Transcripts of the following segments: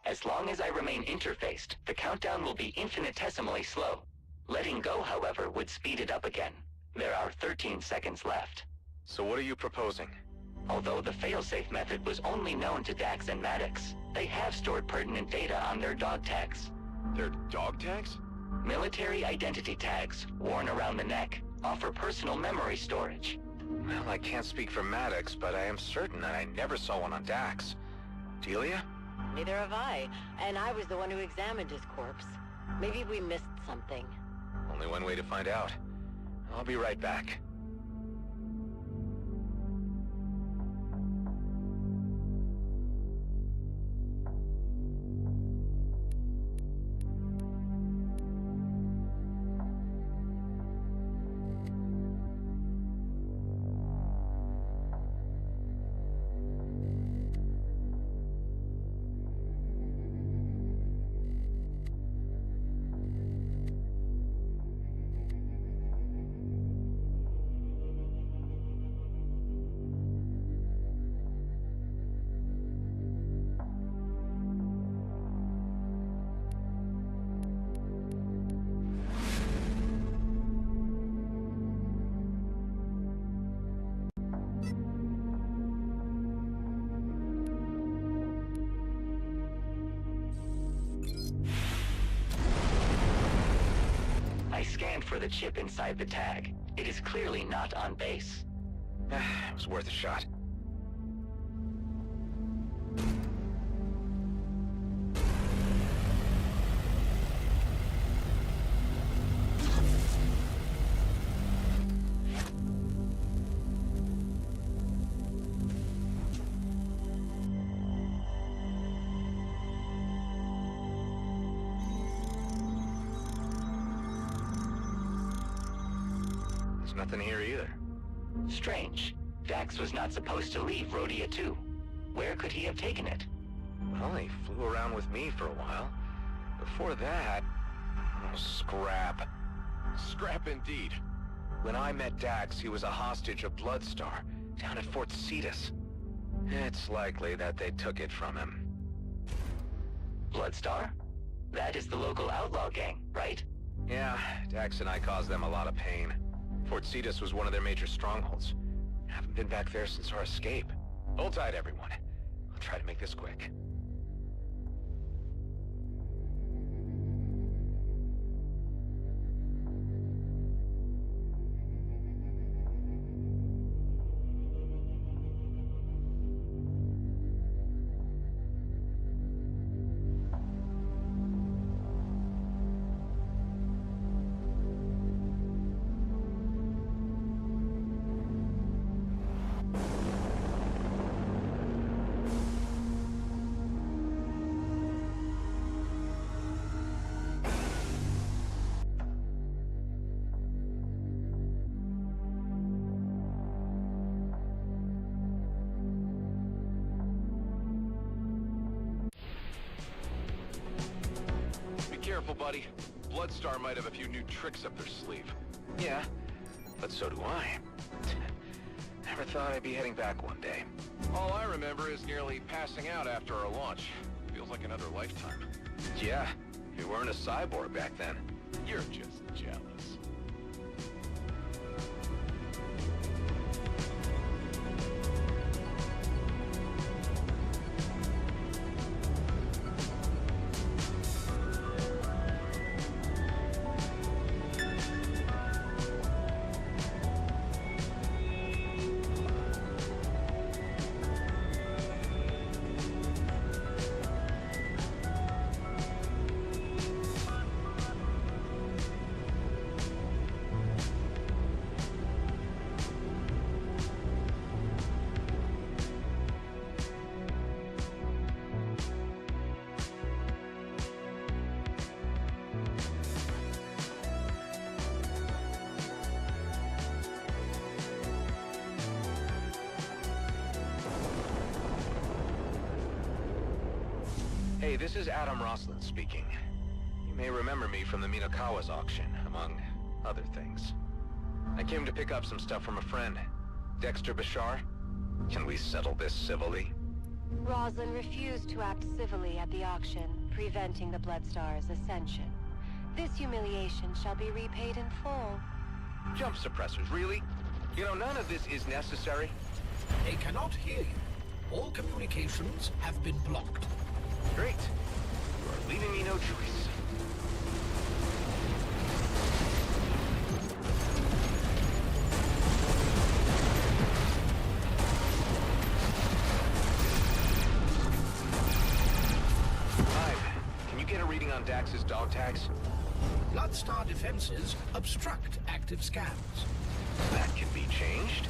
As long as I remain interfaced, the countdown will be infinitesimally slow. Letting go, however, would speed it up again. There are 13 seconds left. So what are you proposing? Although the failsafe method was only known to Dax and Maddox, they have stored pertinent data on their dog tags. Their dog tags? Military identity tags, worn around the neck, offer personal memory storage. Well, I can't speak for Maddox, but I am certain that I never saw one on Dax. Delia? Neither have I, and I was the one who examined his corpse. Maybe we missed something. Only one way to find out. I'll be right back. For the chip inside the tag. It is clearly not on base. It was worth a shot. Nothing here either. Strange. Dax was not supposed to leave Rhodia 2. Where could he have taken it? Well, he flew around with me for a while. Before that... oh, scrap. Scrap indeed. When I met Dax, he was a hostage of Bloodstar, down at Fort Cetus. It's likely that they took it from him. Bloodstar? That is the local outlaw gang, right? Yeah, Dax and I caused them a lot of pain. Fort Cetus was one of their major strongholds. Haven't been back there since our escape. Hold tight, everyone. I'll try to make this quick. careful, buddy. Bloodstar might have a few new tricks up their sleeve. Yeah, but so do I. Never thought I'd be heading back one day. All I remember is nearly passing out after our launch. Feels like another lifetime. Yeah, you weren't a cyborg back then. You're just jealous. Hey, this is Adam Roslin speaking. You may remember me from the Minokawa's auction, among other things. I came to pick up some stuff from a friend, Dexter Bashar. Can we settle this civilly? Roslin refused to act civilly at the auction, preventing the Bloodstar's ascension. This humiliation shall be repaid in full. Jump suppressors, really? You know, none of this is necessary. They cannot hear you. All communications have been blocked. Great. You are leaving me no choice. Can you get a reading on Dax's dog tags? Bloodstar defenses obstruct active scans. That can be changed.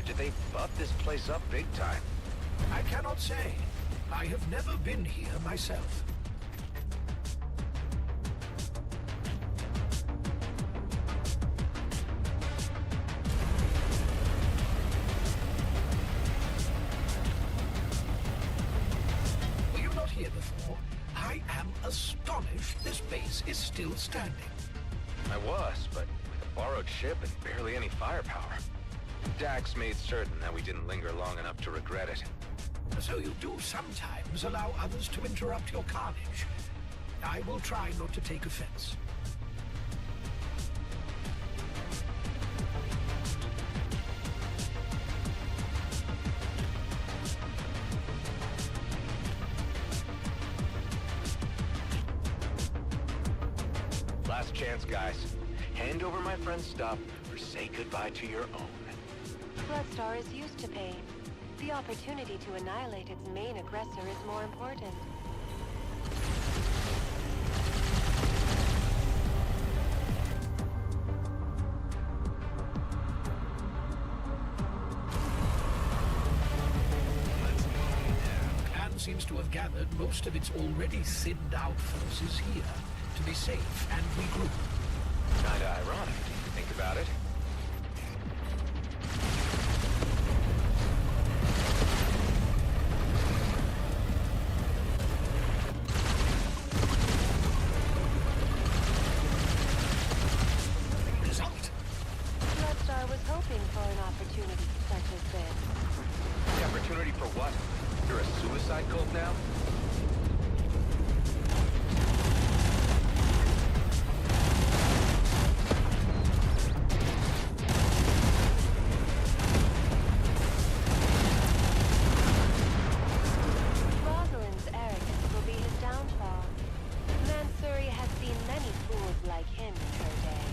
Did they buff this place up big time? I cannot say. I have never been here myself. Were you not here before? I am astonished this base is still standing. I was, but with a borrowed ship and barely any firepower. Dax made certain that we didn't linger long enough to regret it. So you do sometimes allow others to interrupt your carnage. I will try not to take offense. Last chance, guys. Hand over my friend's stuff or say goodbye to your own. Bloodstar is used to pain. The opportunity to annihilate its main aggressor is more important. Clan seems to have gathered most of its already thinned out forces here to be safe and regroup. Kinda ironic, if you think about it. Opportunity for what? You're a suicide cult now? Rosalind's arrogance will be his downfall. Mansuri has seen many fools like him in her day.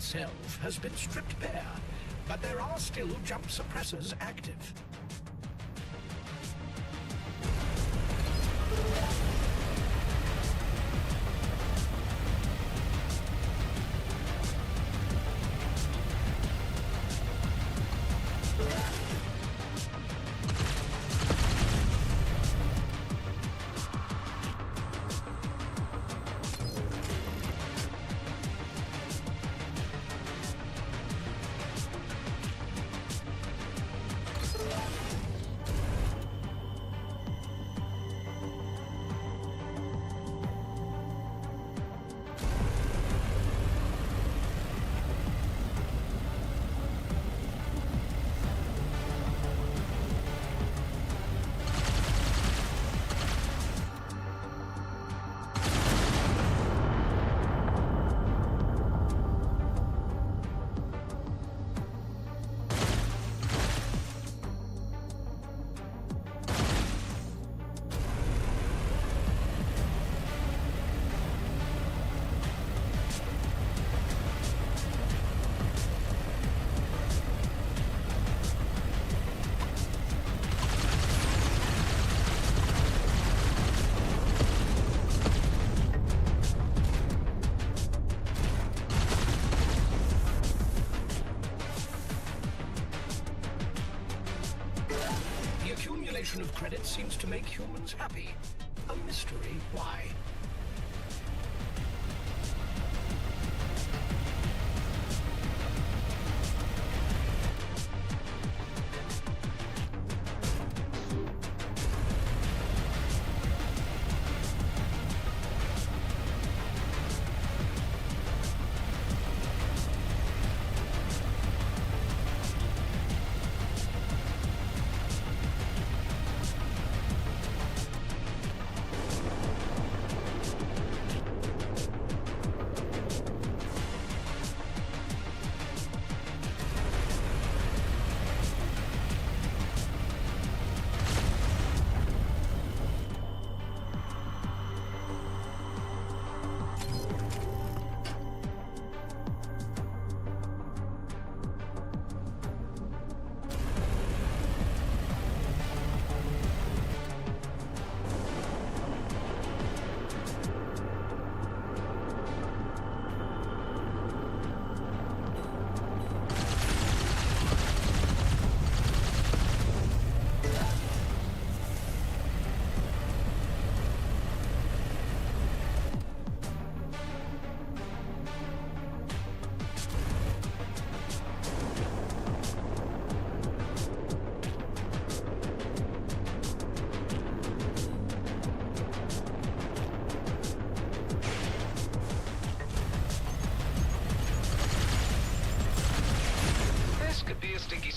itself has been stripped bare, but there are still jump suppressors active. Of credit seems to make humans happy. A mystery why.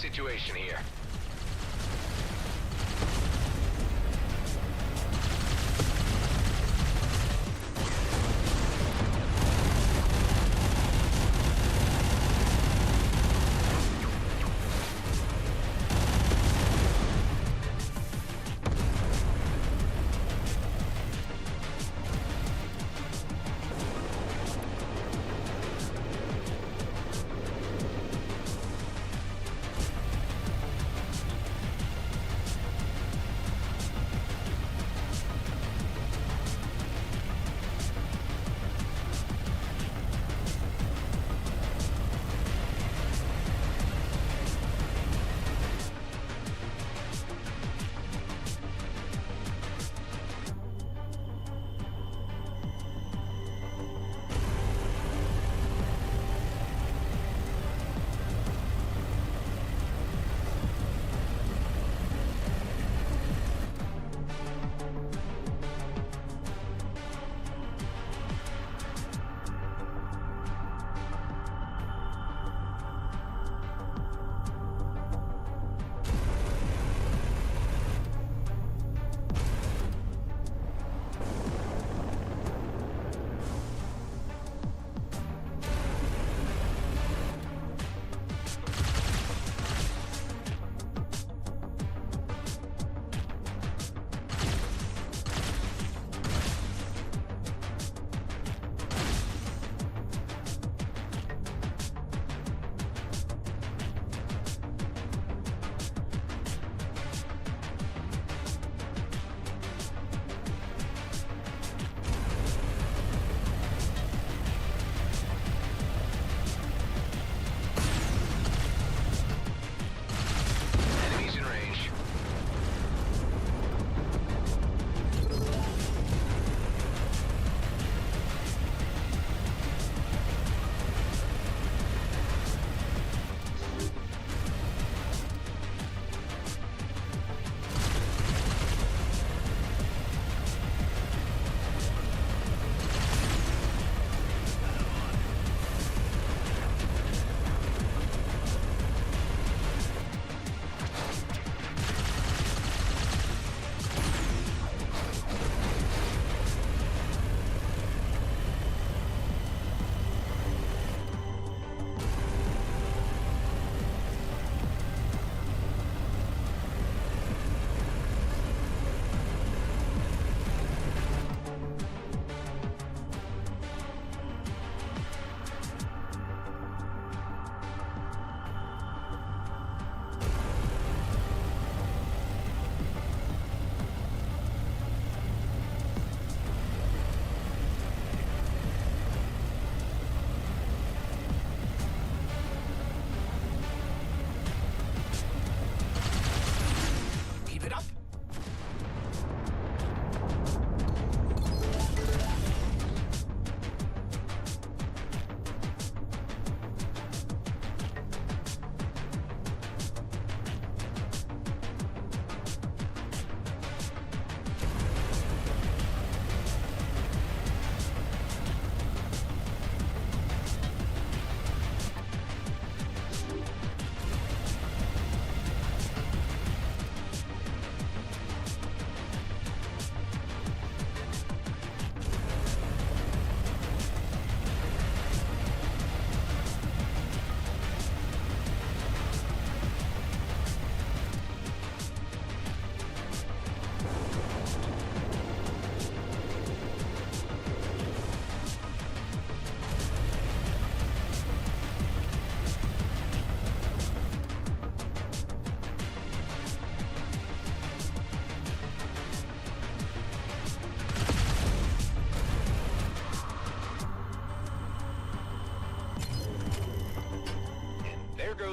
Situation here.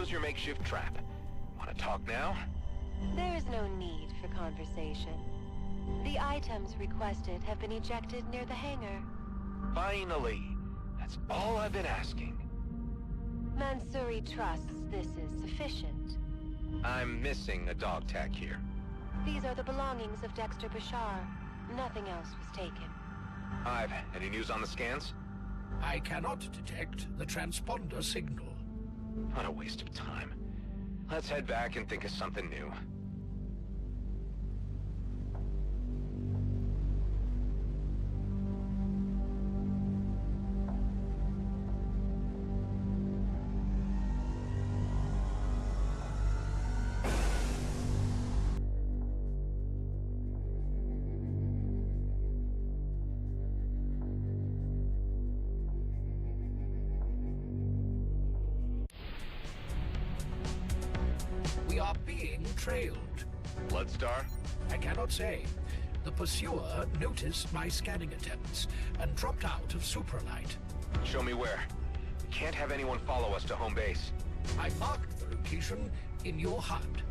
goes your makeshift trap. Want to talk now? There is no need for conversation. The items requested have been ejected near the hangar. Finally. That's all I've been asking. Mansouri trusts this is sufficient. I'm missing a dog tag here. These are the belongings of Dexter Bashar. Nothing else was taken. Hive, any news on the scans? I cannot detect the transponder signal. What a waste of time. Let's head back and think of something new. We are being trailed. Bloodstar? I cannot say. The pursuer noticed my scanning attempts and dropped out of supralight. Show me where. We can't have anyone follow us to home base. I marked the location in your HUD.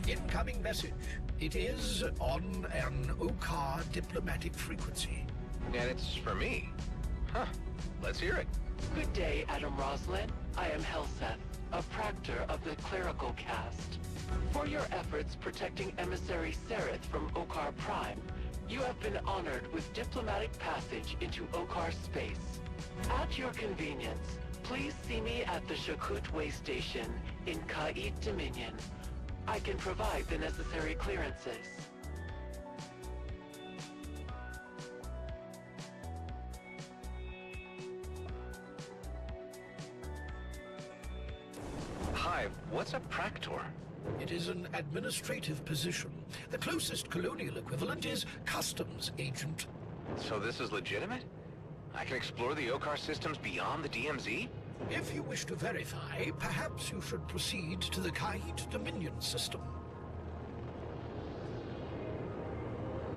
Incoming message. It is on an Okar diplomatic frequency. And it's for me. Huh. Let's hear it. Good day, Adam Roslin. I am Helseth, a Proctor of the Clerical Caste. For your efforts protecting emissary Sereth from Okar Prime, you have been honored with diplomatic passage into Okar space. At your convenience, please see me at the Shakut way station in Kaleid Dominion. I can provide the necessary clearances. Hive, what's a Proctor? It is an administrative position. The closest colonial equivalent is customs agent. So this is legitimate? I can explore the Okar systems beyond the DMZ? If you wish to verify, perhaps you should proceed to the Kaleid Dominion system.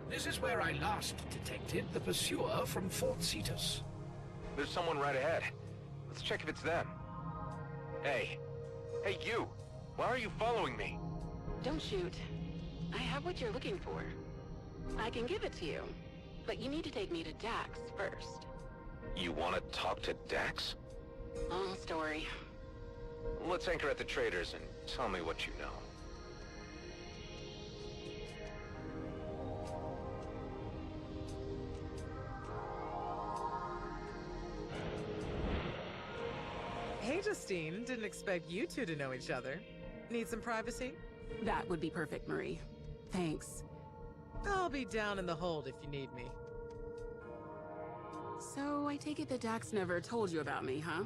This is where I last detected the pursuer from Fort Cetus. There's someone right ahead. Let's check if it's them. Hey. Hey, you! Why are you following me? Don't shoot. I have what you're looking for. I can give it to you, but you need to take me to Dax first. You want to talk to Dax? Long story. Let's anchor at the traders and tell me what you know. Hey, Justine. Didn't expect you two to know each other. Need some privacy? That would be perfect, Marie. Thanks. I'll be down in the hold if you need me. So, I take it that Dax never told you about me, huh?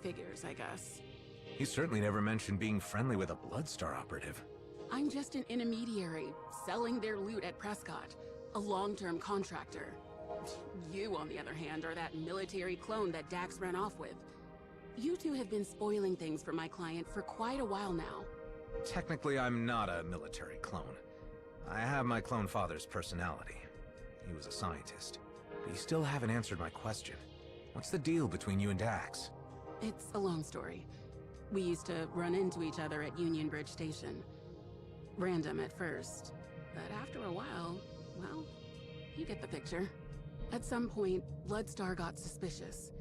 Figures, I guess. He certainly never mentioned being friendly with a Bloodstar operative. I'm just an intermediary, selling their loot at Prescott. A long-term contractor. You, on the other hand, are that military clone that Dax ran off with. You two have been spoiling things for my client for quite a while now. Technically, I'm not a military clone. I have my clone father's personality. He was a scientist. But you still haven't answered my question. What's the deal between you and Dax? It's a long story. We used to run into each other at Union Bridge Station. Random at first, but after a while, well, you get the picture. At some point, Bloodstar got suspicious.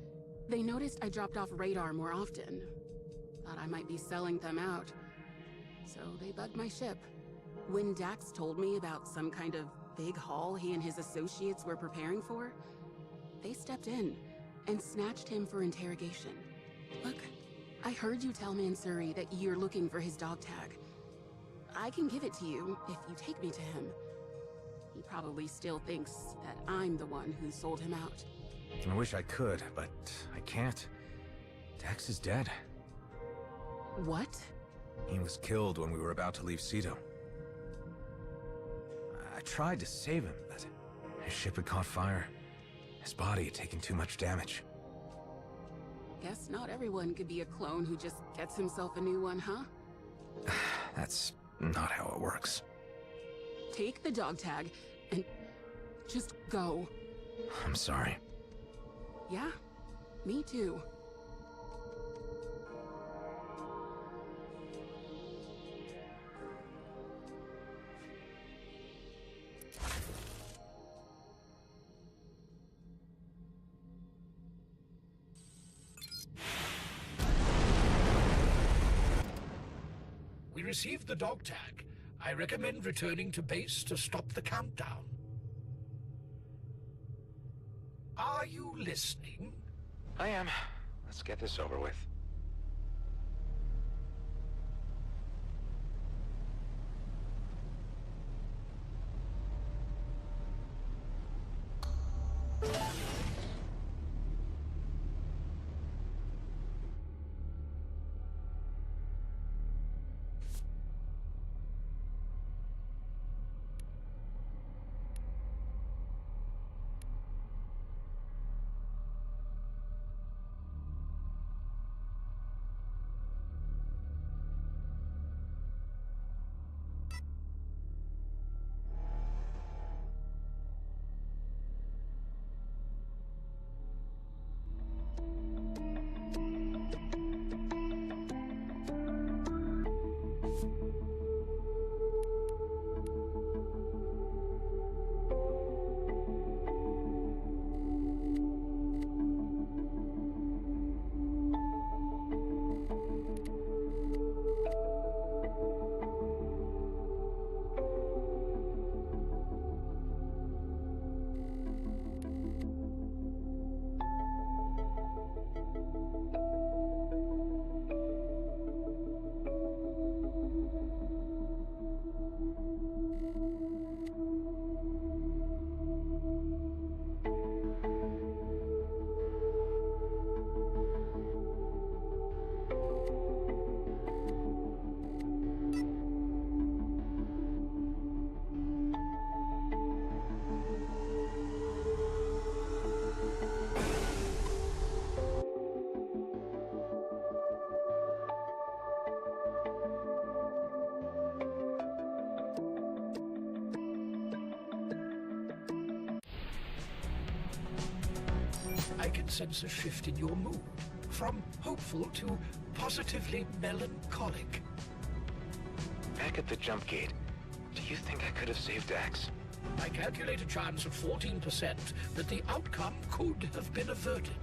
They noticed I dropped off radar more often. Thought I might be selling them out. So they bugged my ship. When Dax told me about some kind of big haul he and his associates were preparing for, they stepped in and snatched him for interrogation. Look, I heard you tell Mansuri that you're looking for his dog tag. I can give it to you if you take me to him. He probably still thinks that I'm the one who sold him out. I wish I could, but I can't. Dax is dead. What? He was killed when we were about to leave Cedo. I tried to save him, but his ship had caught fire. His body had taken too much damage. Guess not everyone could be a clone who just gets himself a new one, huh? That's not how it works. Take the dog tag and just go. I'm sorry. Yeah, me too. We received the dog tag. I recommend returning to base to stop the countdown. Are you listening? I am. Let's get this over with. I can sense a shift in your mood, from hopeful to positively melancholic. Back at the jump gate, do you think I could have saved Dax? I calculate a chance of 14% that the outcome could have been averted.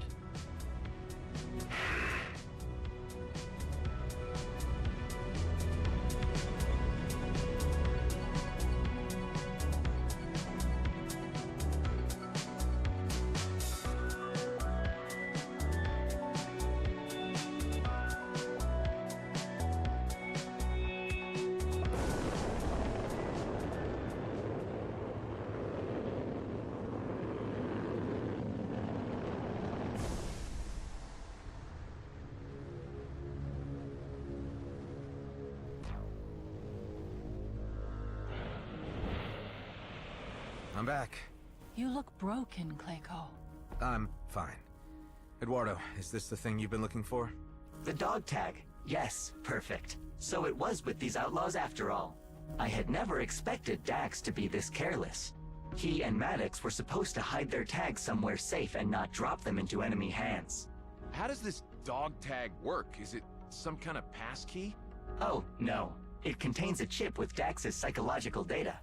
I'm back. You look broken, Clayco. I'm fine. Eduardo, is this the thing you've been looking for? The dog tag. Yes, perfect. So it was with these outlaws after all. I had never expected Dax to be this careless. He and Maddox were supposed to hide their tags somewhere safe and not drop them into enemy hands. How does this dog tag work? Is it some kind of passkey? Oh, no. It contains a chip with Dax's psychological data.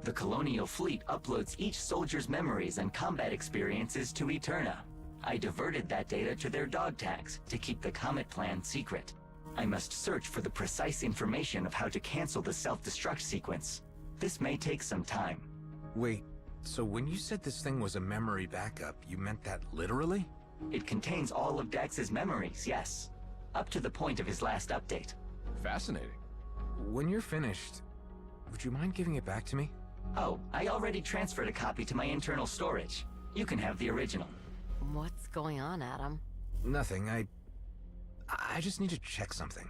The Colonial Fleet uploads each soldier's memories and combat experiences to Eterna. I diverted that data to their dog tags to keep the Comet plan secret. I must search for the precise information of how to cancel the self-destruct sequence. This may take some time. Wait, so when you said this thing was a memory backup, you meant that literally? It contains all of Dax's memories, yes. Up to the point of his last update. Fascinating. When you're finished, would you mind giving it back to me? Oh, I already transferred a copy to my internal storage. You can have the original. What's going on, Adam? Nothing, I just need to check something.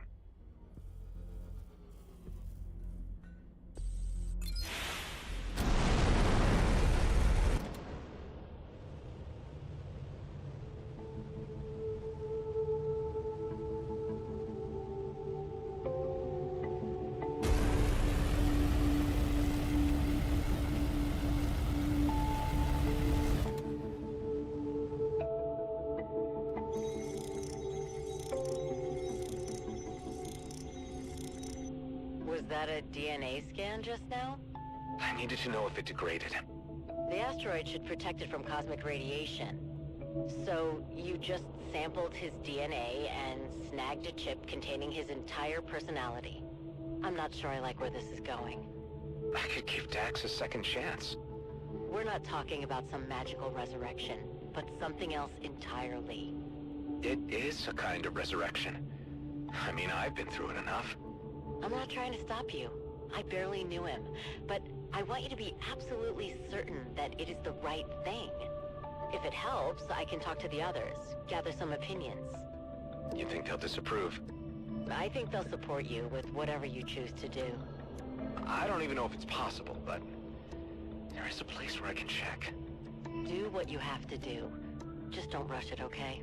Was that a DNA scan just now? I needed to know if it degraded. The asteroid should protect it from cosmic radiation. So, you just sampled his DNA and snagged a chip containing his entire personality. I'm not sure I like where this is going. I could give Dax a second chance. We're not talking about some magical resurrection, but something else entirely. It is a kind of resurrection. I mean, I've been through it enough. I'm not trying to stop you. I barely knew him, but I want you to be absolutely certain that it is the right thing. If it helps, I can talk to the others, gather some opinions. You think they'll disapprove? I think they'll support you with whatever you choose to do. I don't even know if it's possible, but there is a place where I can check. Do what you have to do. Just don't rush it, okay?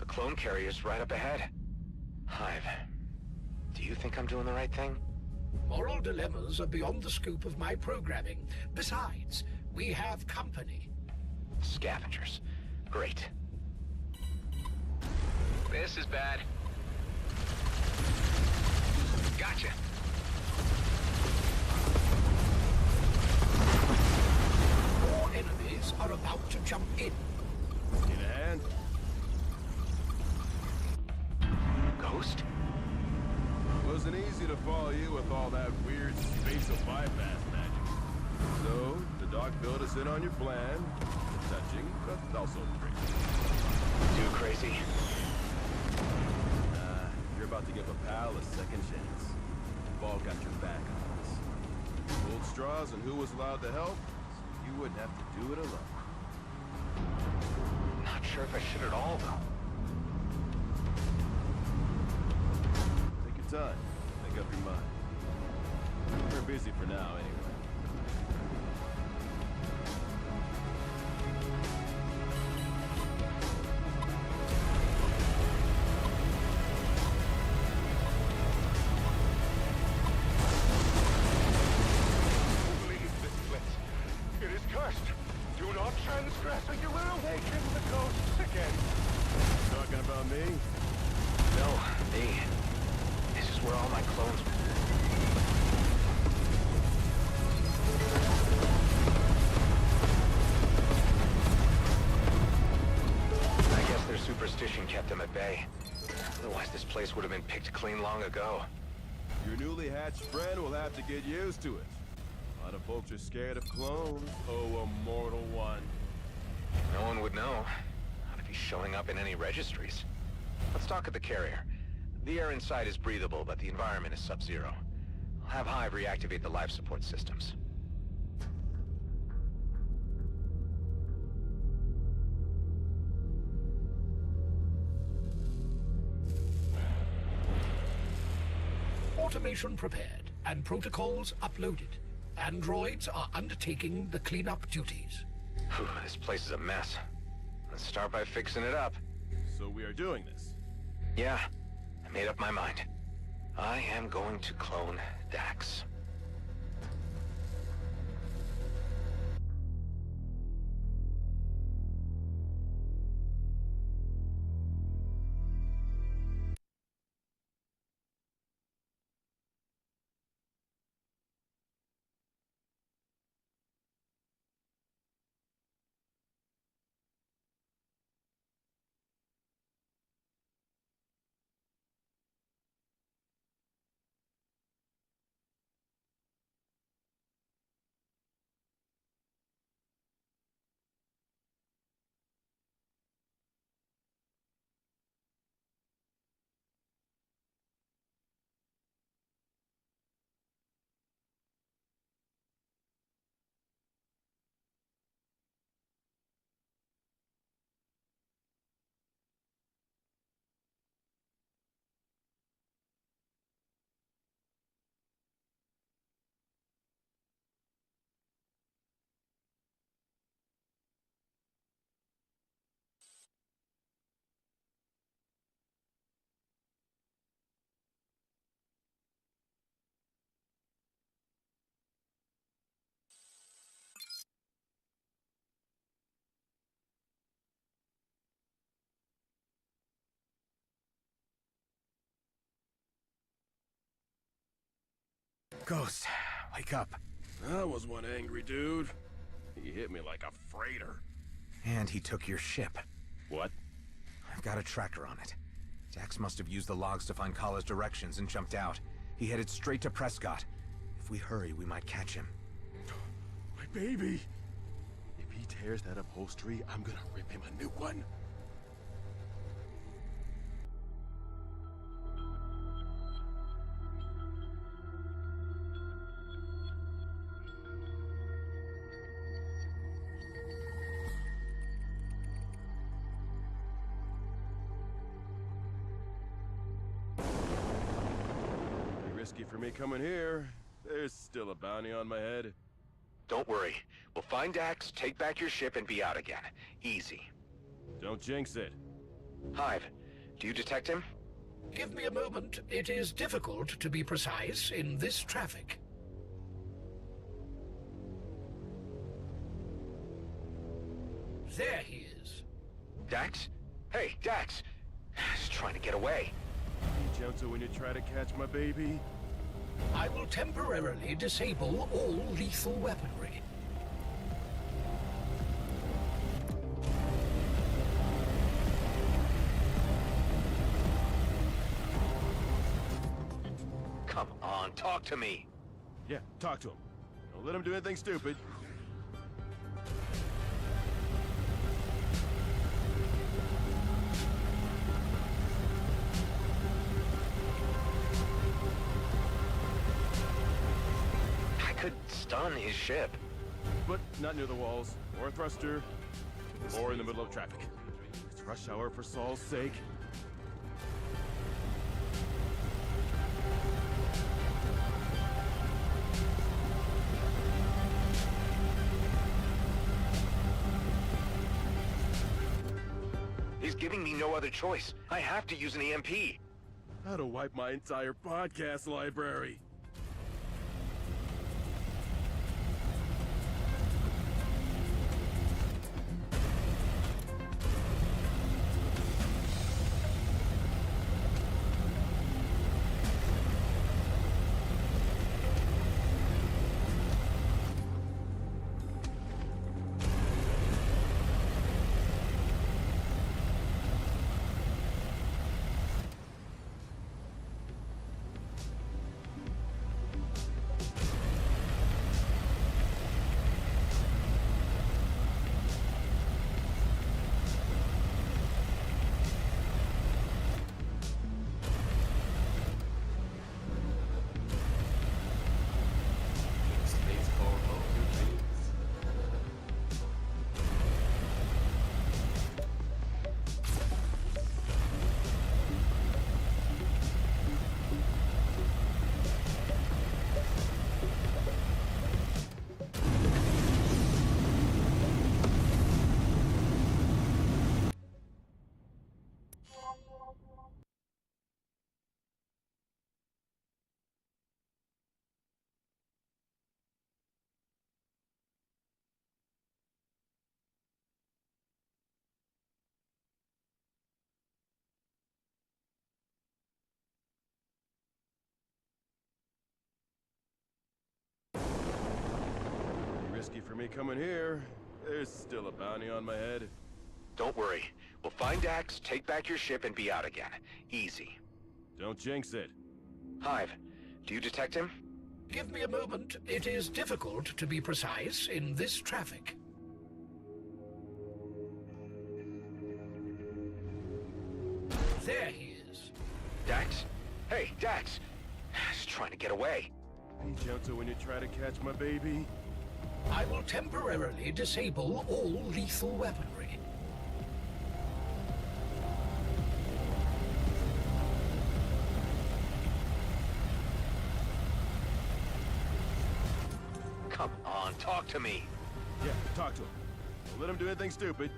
clone carrier's right up ahead. Hive, do you think I'm doing the right thing? Moral dilemmas are beyond the scope of my programming. Besides, we have company. Scavengers. Great. This is bad. Gotcha. More enemies are about to jump in. Need a hand? Ghost? Wasn't easy to follow you with all that weird spatial bypass magic. So, the doc filled us in on your plan. Touching, but also crazy. Too crazy? You're about to give a pal a second chance. Ball got your back on this. Pulled straws and who was allowed to help, so you wouldn't have to do it alone. Not sure if I should at all, though. Take your time. Make up your mind. We're busy for now, anyway. Kept them at bay. Otherwise, this place would have been picked clean long ago. Your newly hatched friend will have to get used to it. A lot of folks are scared of clones. Oh, immortal one. No one would know. Not if he's showing up in any registries. Let's talk at the carrier. The air inside is breathable, but the environment is sub-zero. I'll have Hive reactivate the life support systems. Automation prepared and protocols uploaded. Androids are undertaking the cleanup duties. Whew, this place is a mess. Let's start by fixing it up. So we are doing this? Yeah, I made up my mind. I am going to clone Dax. Ghost, wake up. That was one angry dude. He hit me like a freighter. And he took your ship. What? I've got a tracker on it. Dax must have used the logs to find Kala's directions and jumped out. He headed straight to Prescott. If we hurry, we might catch him. My baby! If he tears that upholstery, I'm gonna rip him a new one. Risky for me coming here. There's still a bounty on my head. Don't worry. We'll find Dax, take back your ship, and be out again. Easy. Don't jinx it. Hive, do you detect him? Give me a moment. It is difficult to be precise in this traffic. There he is. Dax? Hey, Dax! He's trying to get away. Be gentle when you try to catch my baby. I will temporarily disable all lethal weaponry. Come on, talk to me. Yeah, talk to him. Don't let him do anything stupid. I could stun his ship. But not near the walls, or a thruster, or in the middle of traffic. It's rush hour for Saul's sake. He's giving me no other choice. I have to use an EMP. How to wipe my entire podcast library. Risky for me coming here. There's still a bounty on my head. Don't worry. We'll find Dax, take back your ship, and be out again. Easy. Don't jinx it. Hive, do you detect him? Give me a moment. It is difficult to be precise in this traffic. There he is. Dax? Hey, Dax! He's trying to get away. Be gentle when you try to catch my baby. I will temporarily disable all lethal weaponry. Come on, talk to me. Yeah, talk to him. Don't let him do anything stupid.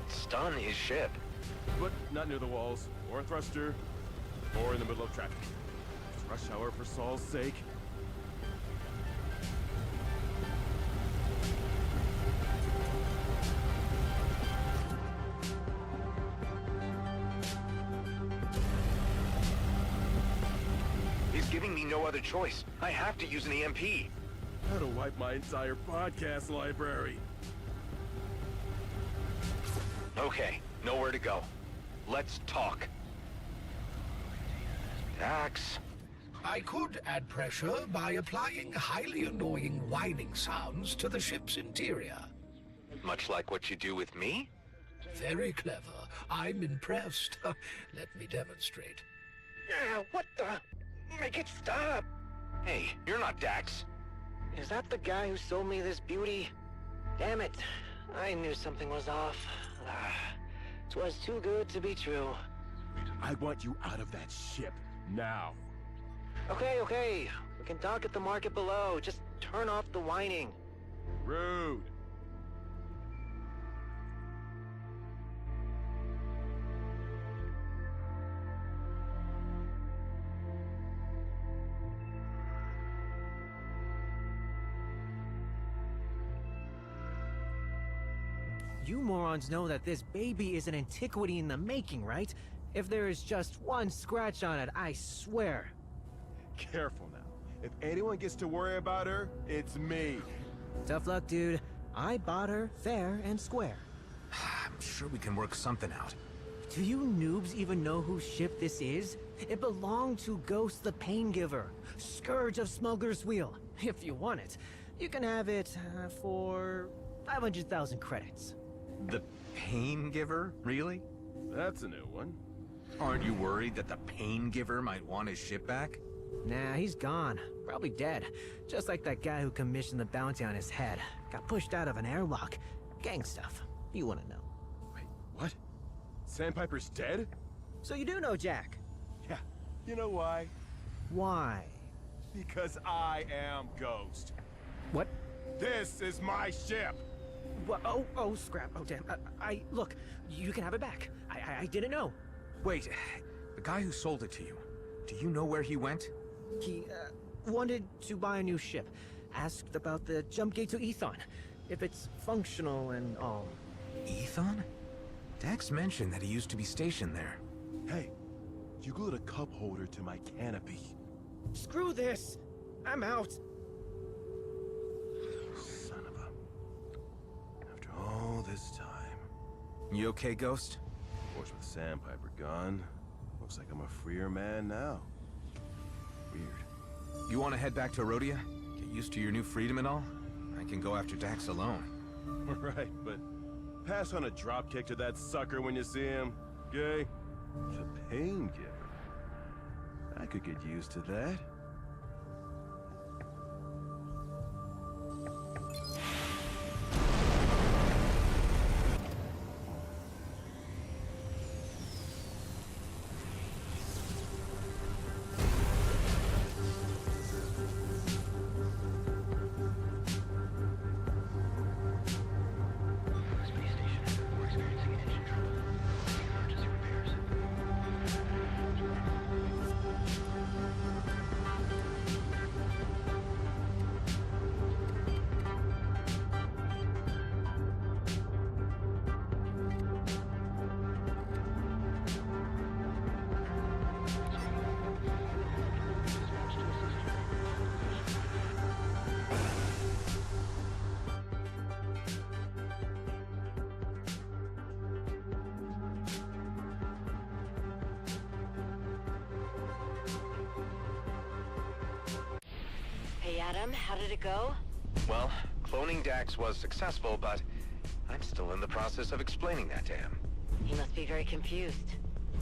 Stun his ship. But not near the walls, or a thruster, or in the middle of traffic. It's rush hour for Saul's sake. He's giving me no other choice. I have to use an EMP. How to wipe my entire podcast library. Okay, nowhere to go. Let's talk. Dax. I could add pressure by applying highly annoying whining sounds to the ship's interior. Much like what you do with me? Very clever. I'm impressed. Let me demonstrate. What the? Make it stop! Hey, you're not Dax. Is that the guy who sold me this beauty? Damn it. I knew something was off. 'Twas too good to be true. I want you out of that ship. Now. Okay. We can dock at the market below. Just turn off the whining. Rude. You morons know that this baby is an antiquity in the making, right? If there is just one scratch on it, I swear. Careful now. If anyone gets to worry about her, it's me. Tough luck, dude. I bought her fair and square. I'm sure we can work something out. Do you noobs even know whose ship this is? It belonged to Ghost the Pain Giver, Scourge of Smuggler's Wheel. If you want it, you can have it for 500,000 credits. The Pain Giver? Really? That's a new one. Aren't you worried that the Pain Giver might want his ship back? Nah, he's gone. Probably dead. Just like that guy who commissioned the bounty on his head. Got pushed out of an airlock. Gang stuff. You wanna know. Wait, what? Sandpiper's dead? So you do know Jack? Yeah. You know why? Why? Because I am Ghost. What? This is my ship! What? Oh, scrap. Oh, damn. Look, you can have it back. I didn't know. Wait, the guy who sold it to you, do you know where he went? He, wanted to buy a new ship. Asked about the jump gate to Ethon. If it's functional and all. Ethon? Dax mentioned that he used to be stationed there. Hey, you glued a cup holder to my canopy. Screw this! I'm out! Son of a... After all this time... You okay, Ghost? Of course, with Sandpiper gone, looks like I'm a freer man now. Weird. You want to head back to Rhodia? Get used to your new freedom and all? I can go after Dax alone. Right, but pass on a dropkick to that sucker when you see him, okay? The Pain Giver. I could get used to that. Hey, Adam, how did it go? Well, cloning Dax was successful, but I'm still in the process of explaining that to him. He must be very confused.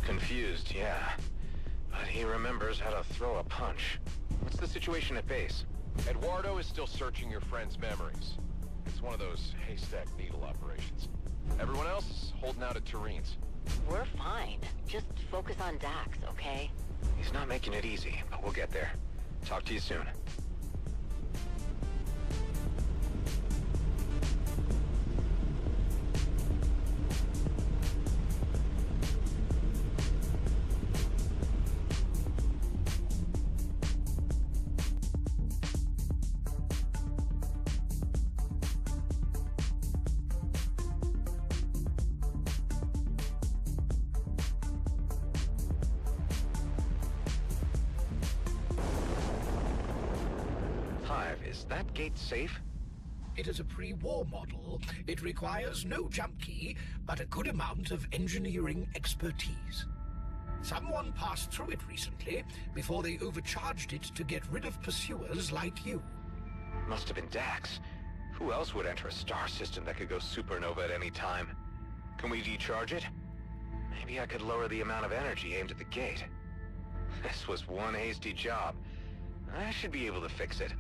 Confused, yeah. But he remembers how to throw a punch. What's the situation at base? Eduardo is still searching your friend's memories. It's one of those haystack needle operations. Everyone else is holding out at Turene's. We're fine. Just focus on Dax, okay? He's not making it easy, but we'll get there. Talk to you soon. Is that gate safe? It is a pre-war model. It requires no jump key, but a good amount of engineering expertise. Someone passed through it recently, before they overcharged it to get rid of pursuers like you. Must have been Dax. Who else would enter a star system that could go supernova at any time? Can we decharge it? Maybe I could lower the amount of energy aimed at the gate. This was one hasty job. I should be able to fix it.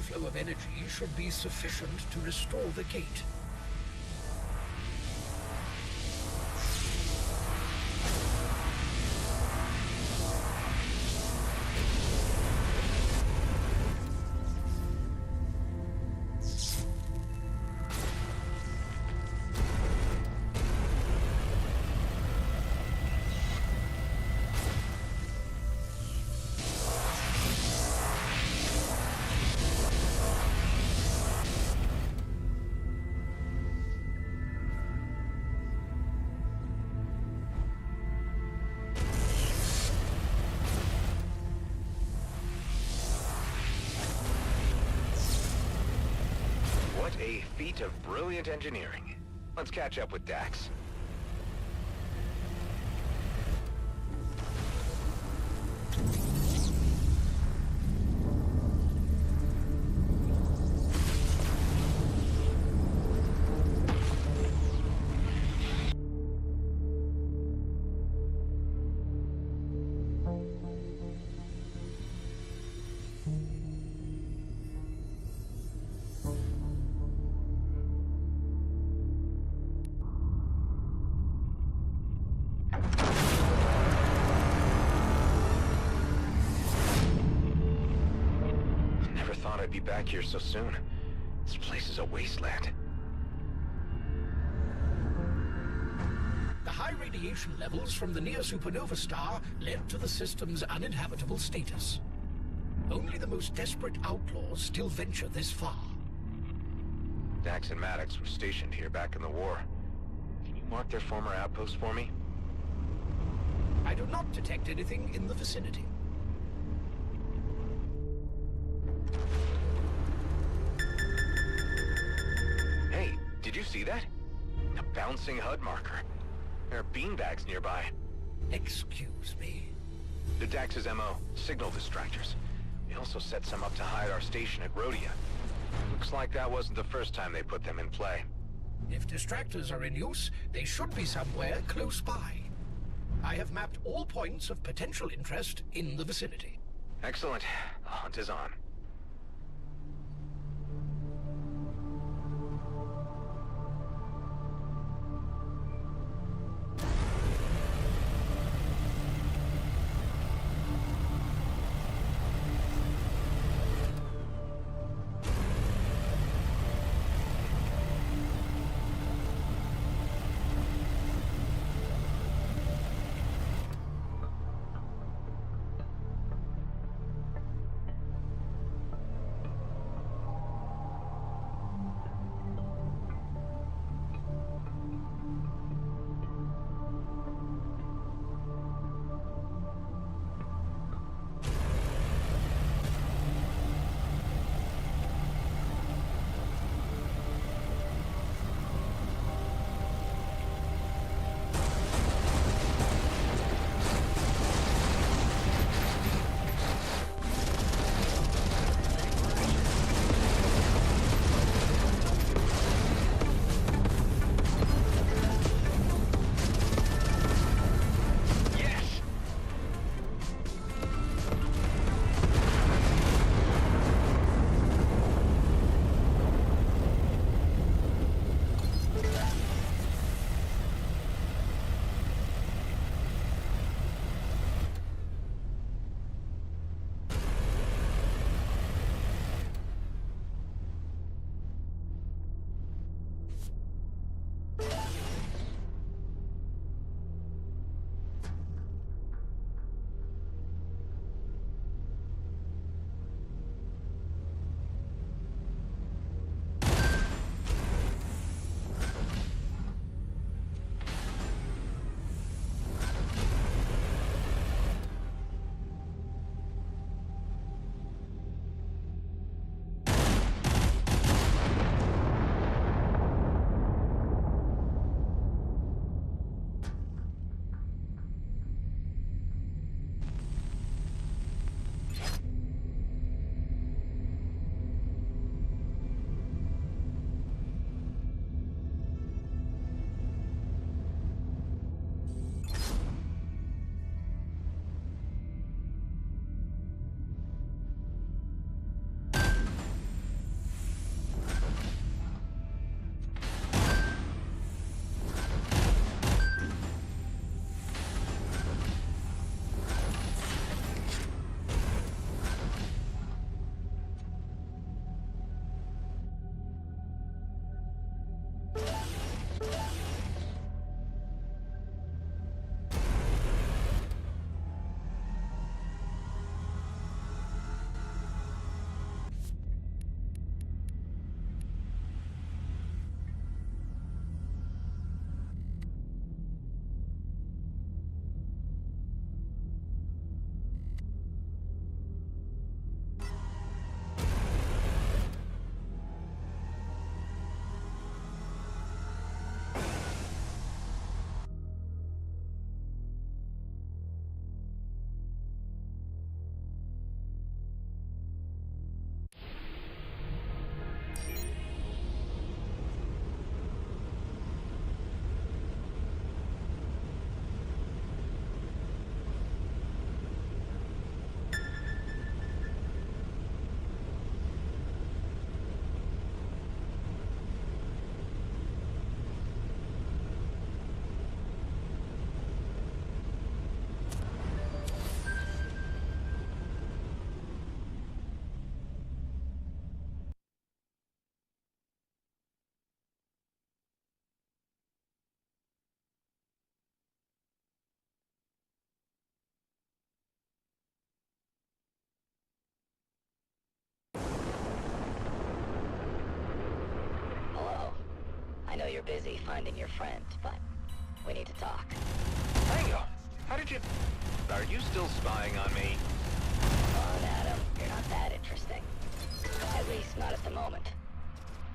inflow of energy should be sufficient to restore the gate. A feat of brilliant engineering. Let's catch up with Dax. I'd be back here so soon. This place is a wasteland. The high radiation levels from the near supernova star led to the system's uninhabitable status. Only the most desperate outlaws still venture this far. Dax and Maddox were stationed here back in the war. Can you mark their former outpost for me? I do not detect anything in the vicinity. Hey, did you see that? A bouncing HUD marker. There are beanbags nearby. Excuse me? The Dax's MO, signal distractors. We also set some up to hide our station at Rhodia. Looks like that wasn't the first time they put them in play. If distractors are in use, they should be somewhere close by. I have mapped all points of potential interest in the vicinity. Excellent. The hunt is on. I know you're busy finding your friend, but we need to talk. Tango, how did you... Are you still spying on me? Come on, Adam. You're not that interesting. At least not at the moment.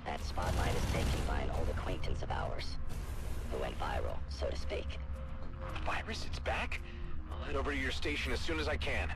That spotlight is taken by an old acquaintance of ours, who went viral, so to speak. Virus, it's back? I'll head over to your station as soon as I can.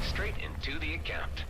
Straight into the account.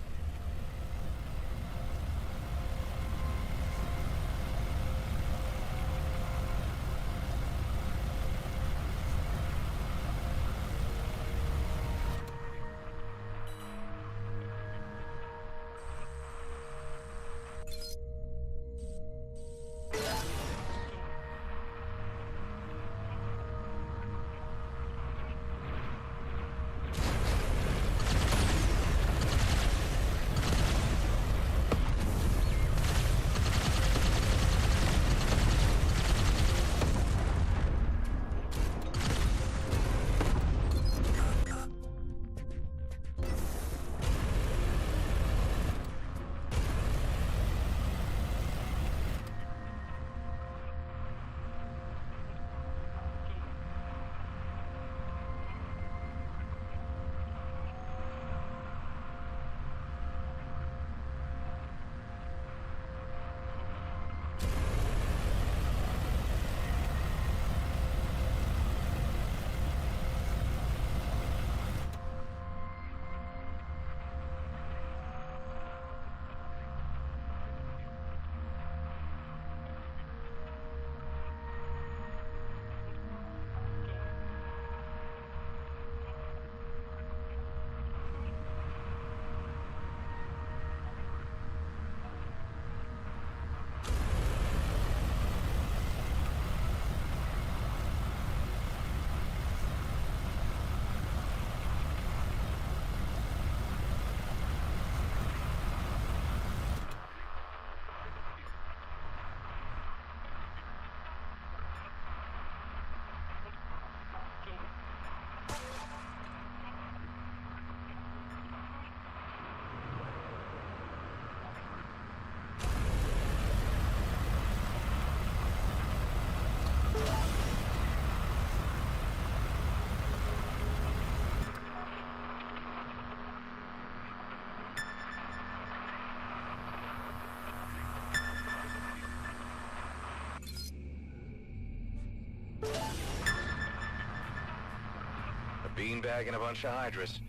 Beanbag and a bunch of hydras,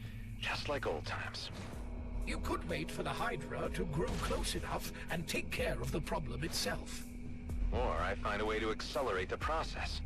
just like old times. You could wait for the Hydra to grow close enough and take care of the problem itself. Or I find a way to accelerate the process.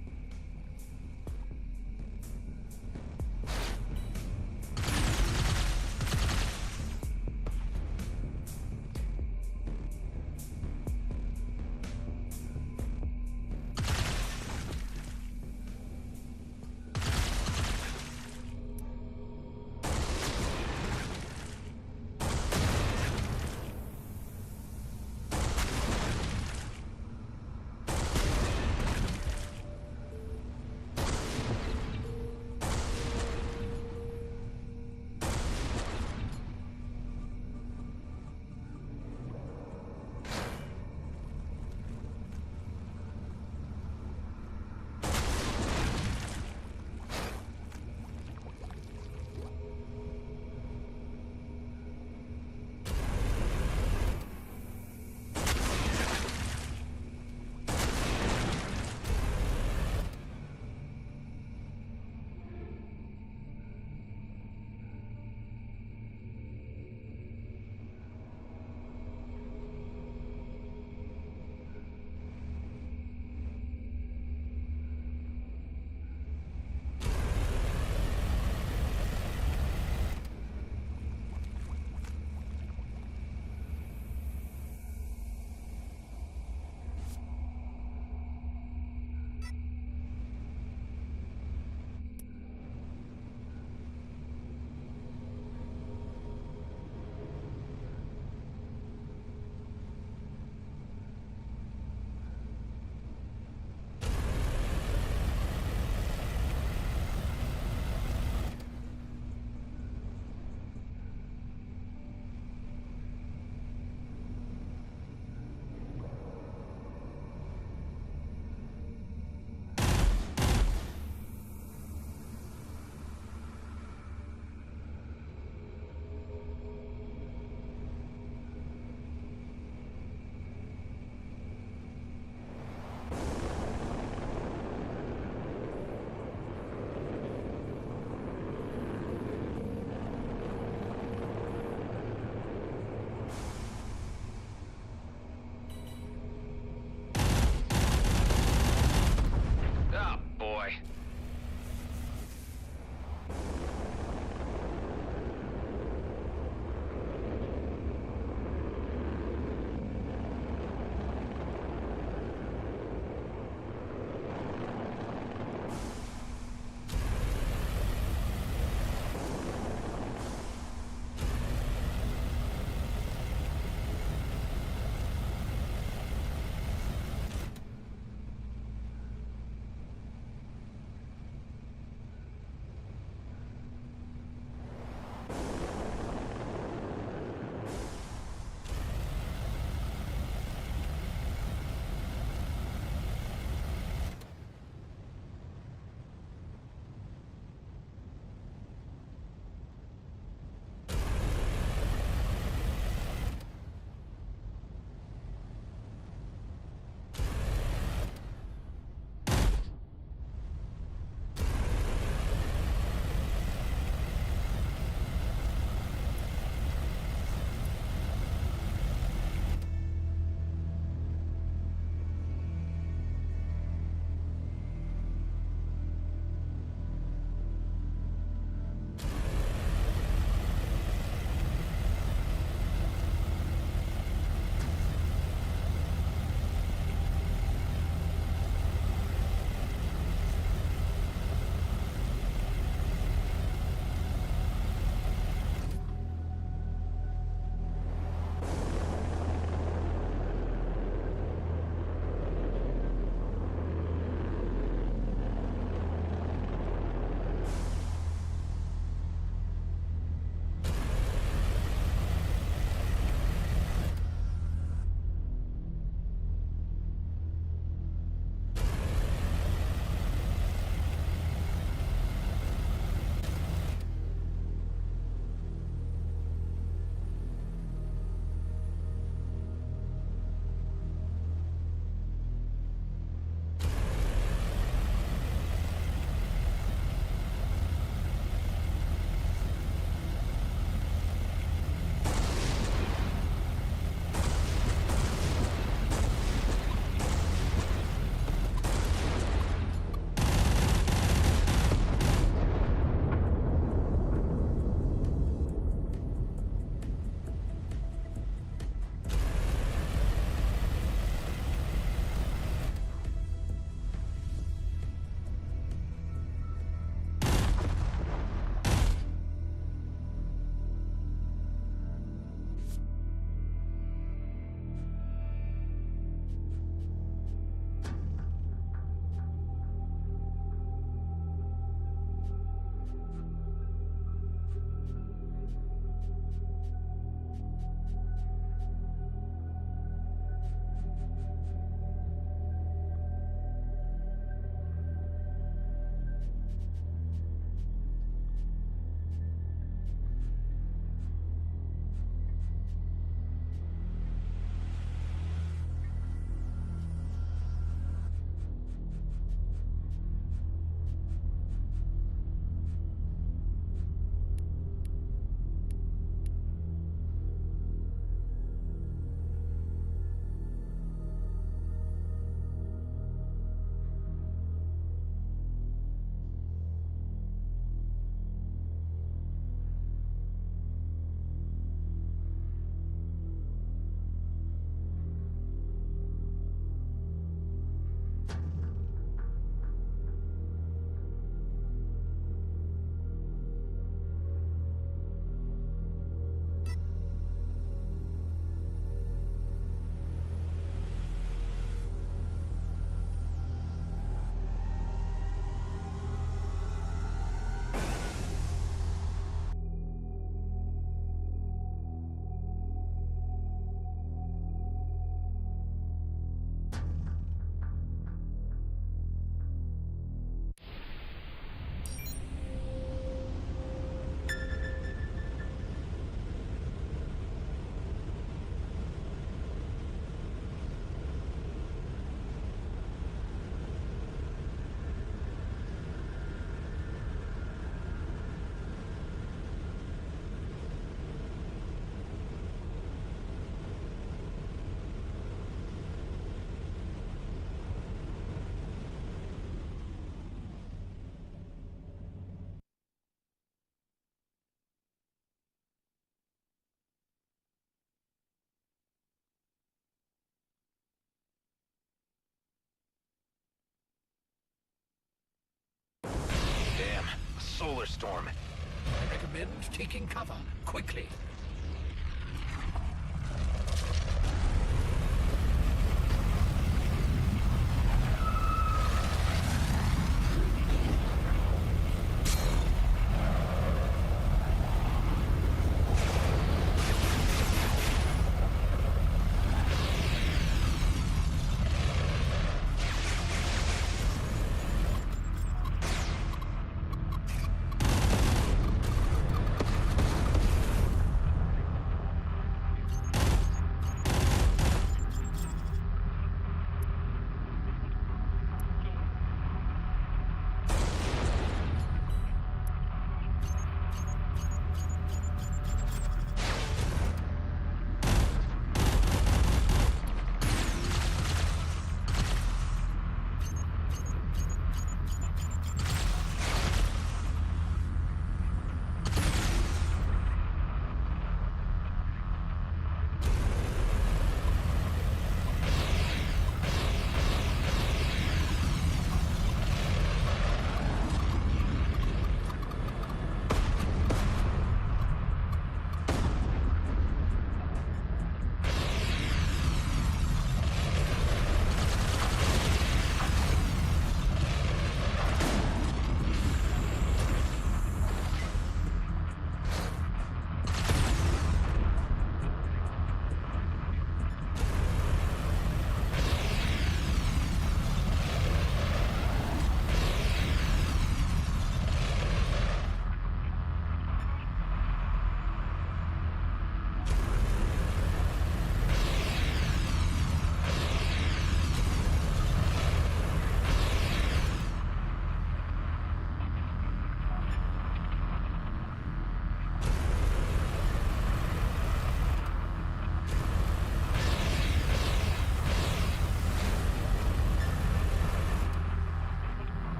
solar storm. I recommend taking cover, quickly.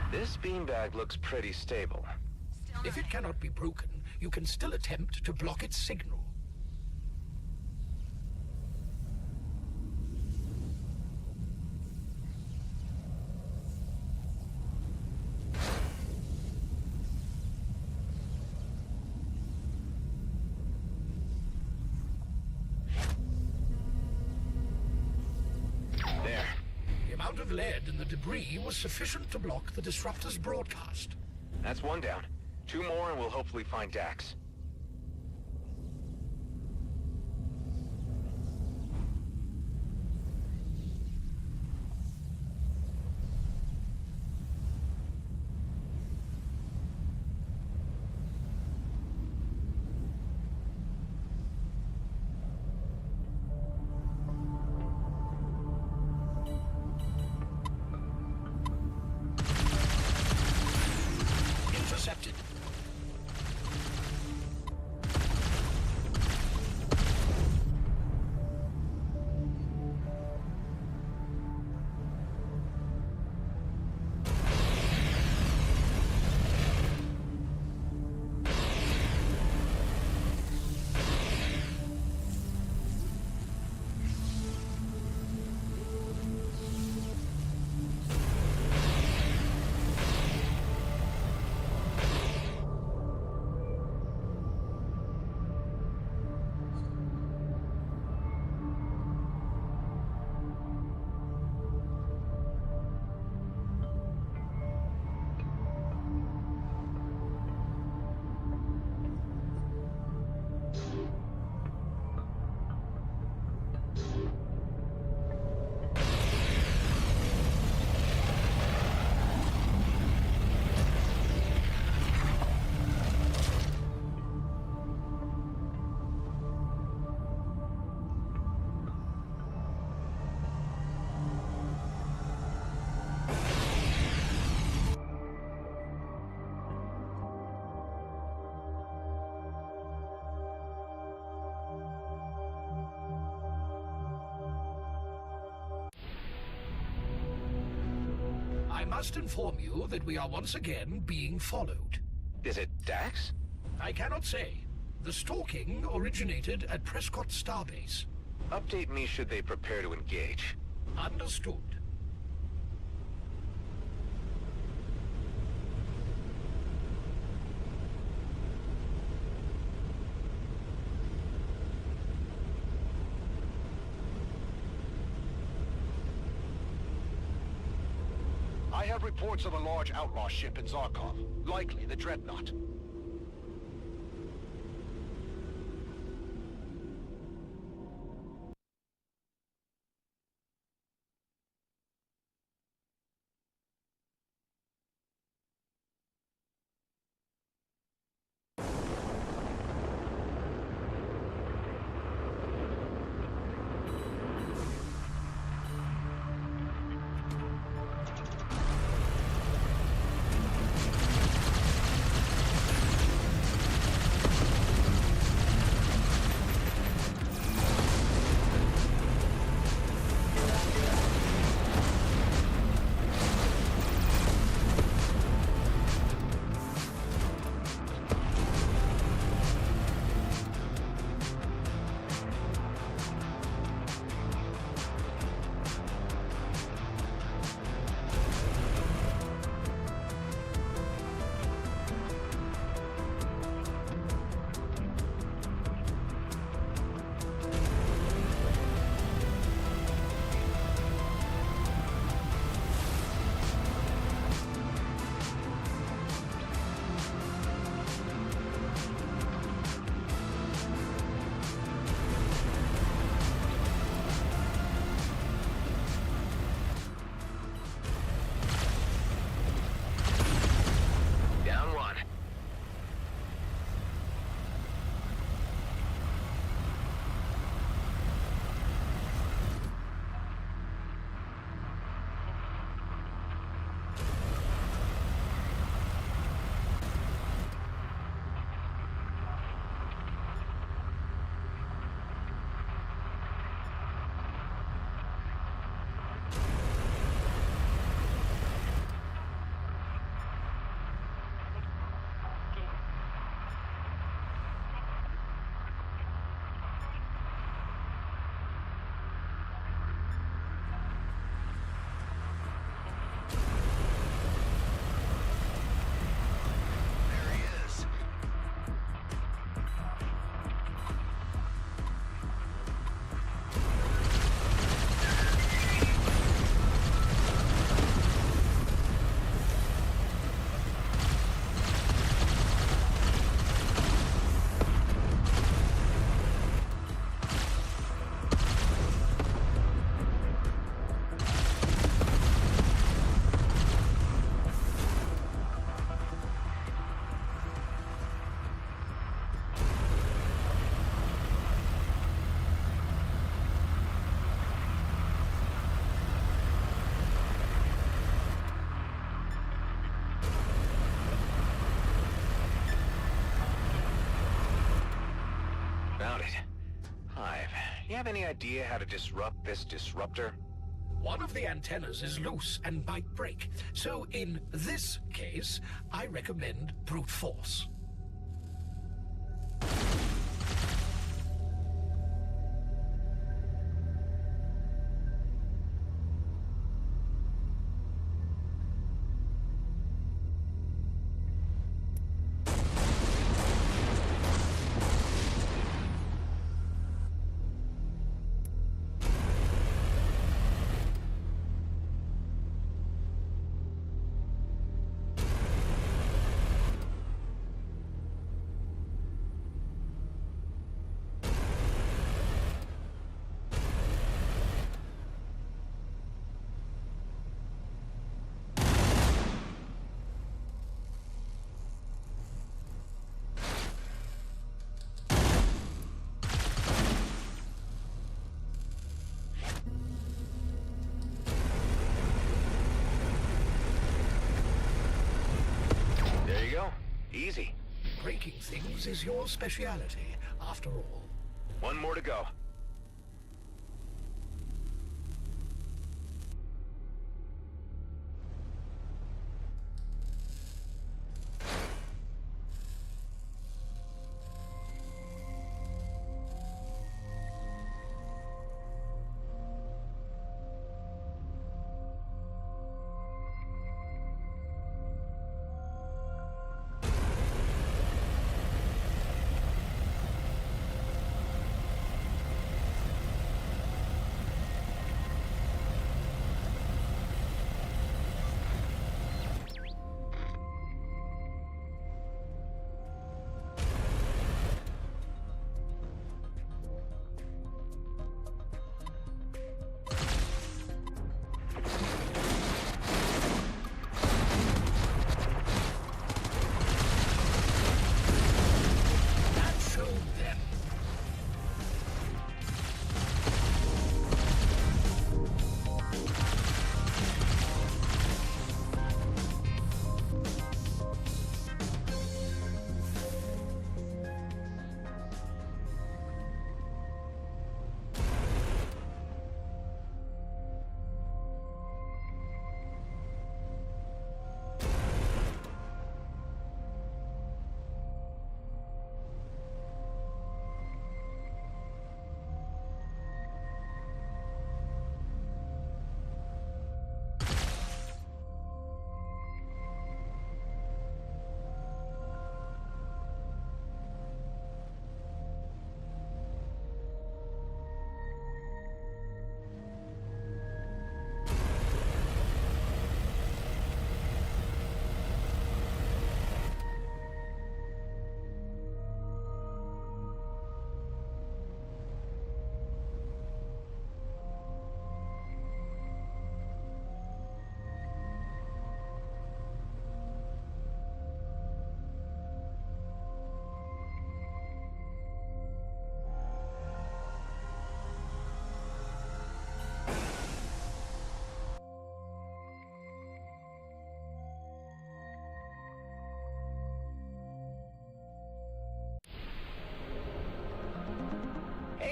This beanbag looks pretty stable. If it cannot be broken, you can still attempt to block its signal. Of lead in the debris was sufficient to block the disruptor's broadcast. That's one down. 2 more and we'll hopefully find Dax. must inform you that we are once again being followed. Is it Dax? I cannot say. The stalking originated at Prescott Starbase. Update me should they prepare to engage. Understood. I have reports of a large outlaw ship in Zarkov, likely the Dreadnought. You have any idea how to disrupt this disruptor? One of the antennas is loose and might break, so in this case, I recommend brute force. Easy. Breaking things is your speciality, after all. One more to go.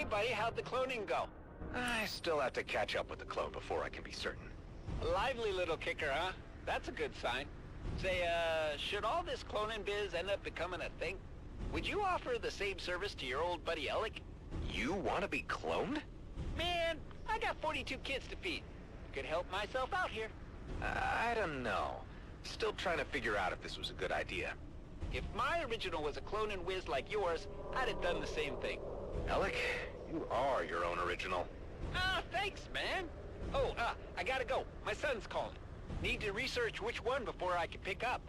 buddy, how'd the cloning go? I still have to catch up with the clone before I can be certain. A lively little kicker, huh? That's a good sign. Say, should all this cloning biz end up becoming a thing? Would you offer the same service to your old buddy Alec? You want to be cloned? Man, I got 42 kids to feed. Could help myself out here. I don't know. Still trying to figure out if this was a good idea. If my original was a cloning whiz like yours, I'd have done the same thing. Alec, you are your own original. Ah, thanks, man. Oh, I gotta go. My son's calling. Need to research which one before I can pick up.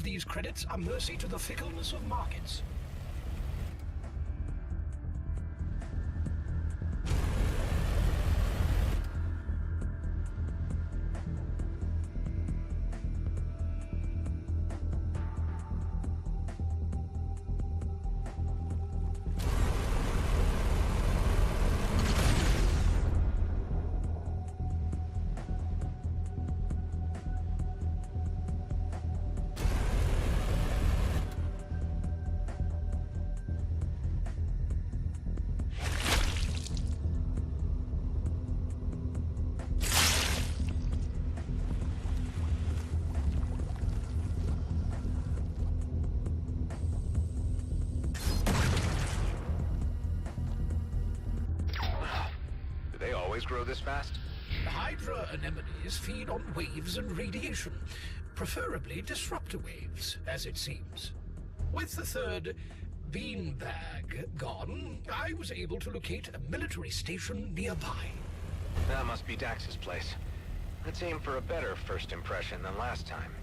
These credits are mercy to the fickleness of markets. Grow this fast? Hydra anemones feed on waves and radiation, preferably disruptor waves, as it seems. With the third beanbag gone, I was able to locate a military station nearby. That must be Dax's place. Let's aim for a better first impression than last time.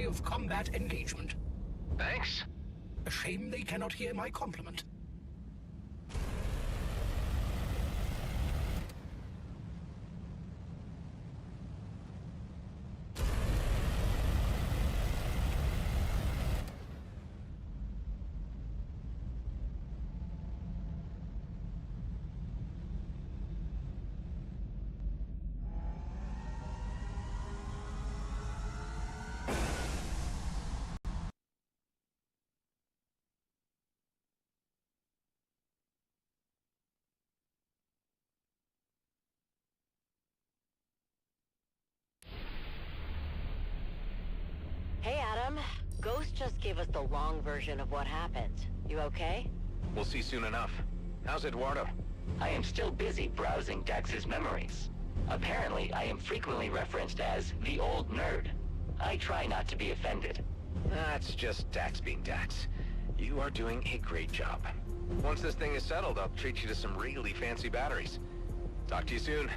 day of combat engagement. Thanks. A shame they cannot hear my compliment. Hey, Adam. Ghost just gave us the long version of what happened. You okay? We'll see soon enough. How's Eduardo? I am still busy browsing Dax's memories. Apparently, I am frequently referenced as the old nerd. I try not to be offended. That's just Dax being Dax. You are doing a great job. Once this thing is settled, I'll treat you to some really fancy batteries. Talk to you soon.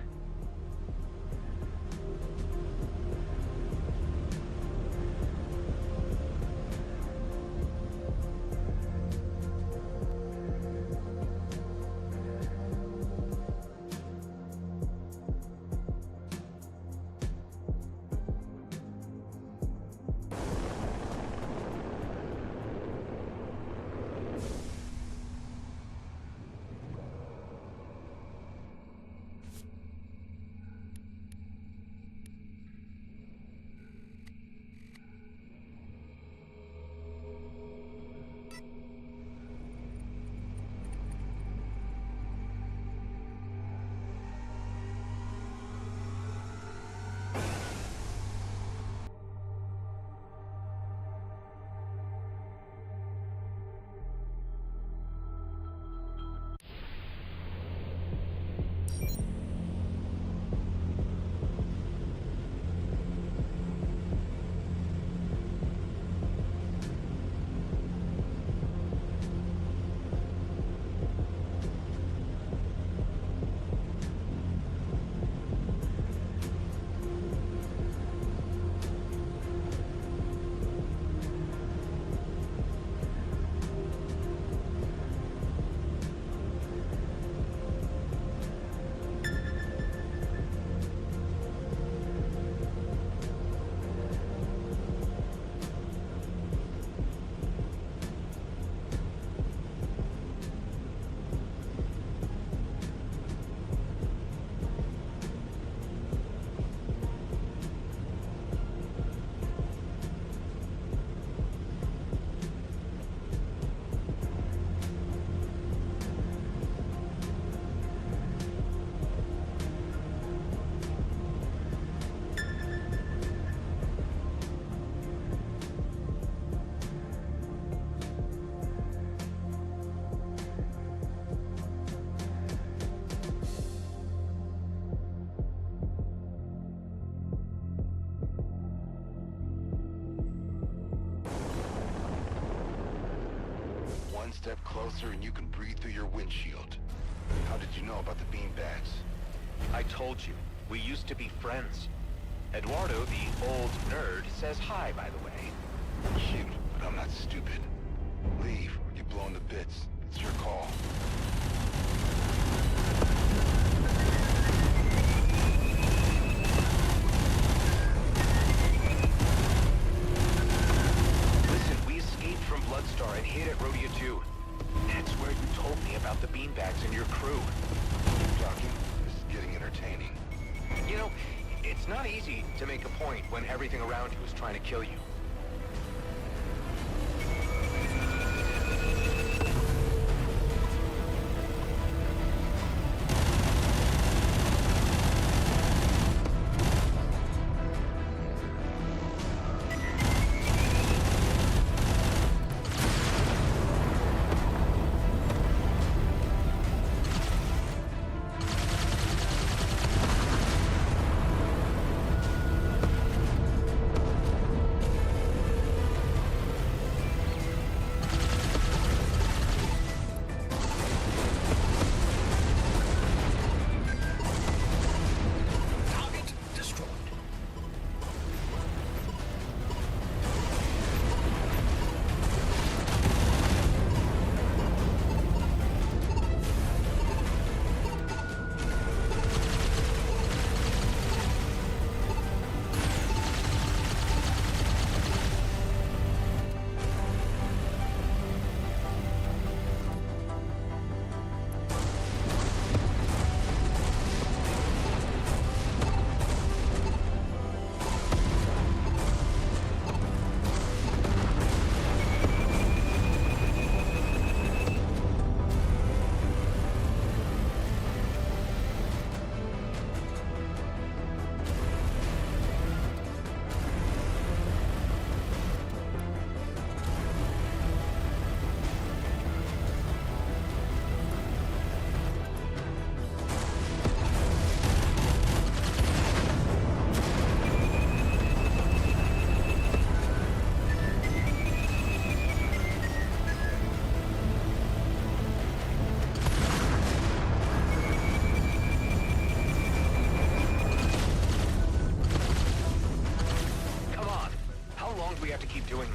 Step closer and you can breathe through your windshield. How did you know about the beanbags? I told you, we used to be friends. Eduardo, the old nerd, says hi, by the way. Cute, but I'm not stupid. Leave, or get blown to bits. It's your call. Listen, we escaped from Bloodstar and hid at Rodeo 2. That's where you told me about the beanbags and your crew. Keep talking. This is getting entertaining. You know, it's not easy to make a point when everything around you is trying to kill you.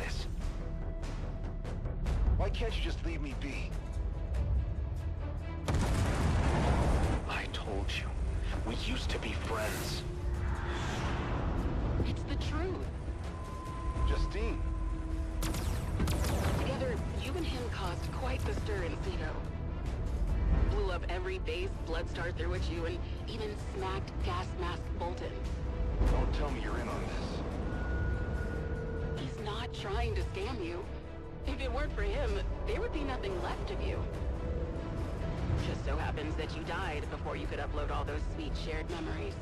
this? Why can't you just leave me be? I told you. We used to be friends. It's the truth. Justine. Together, you and him caused quite the stir in Cedo. Blew up every base Bloodstar threw at you and even smacked gas mask Bolton. Don't tell me you're in on this. He's not trying to scam you. If it weren't for him, there would be nothing left of you. Just so happens that you died before you could upload all those sweet shared memories.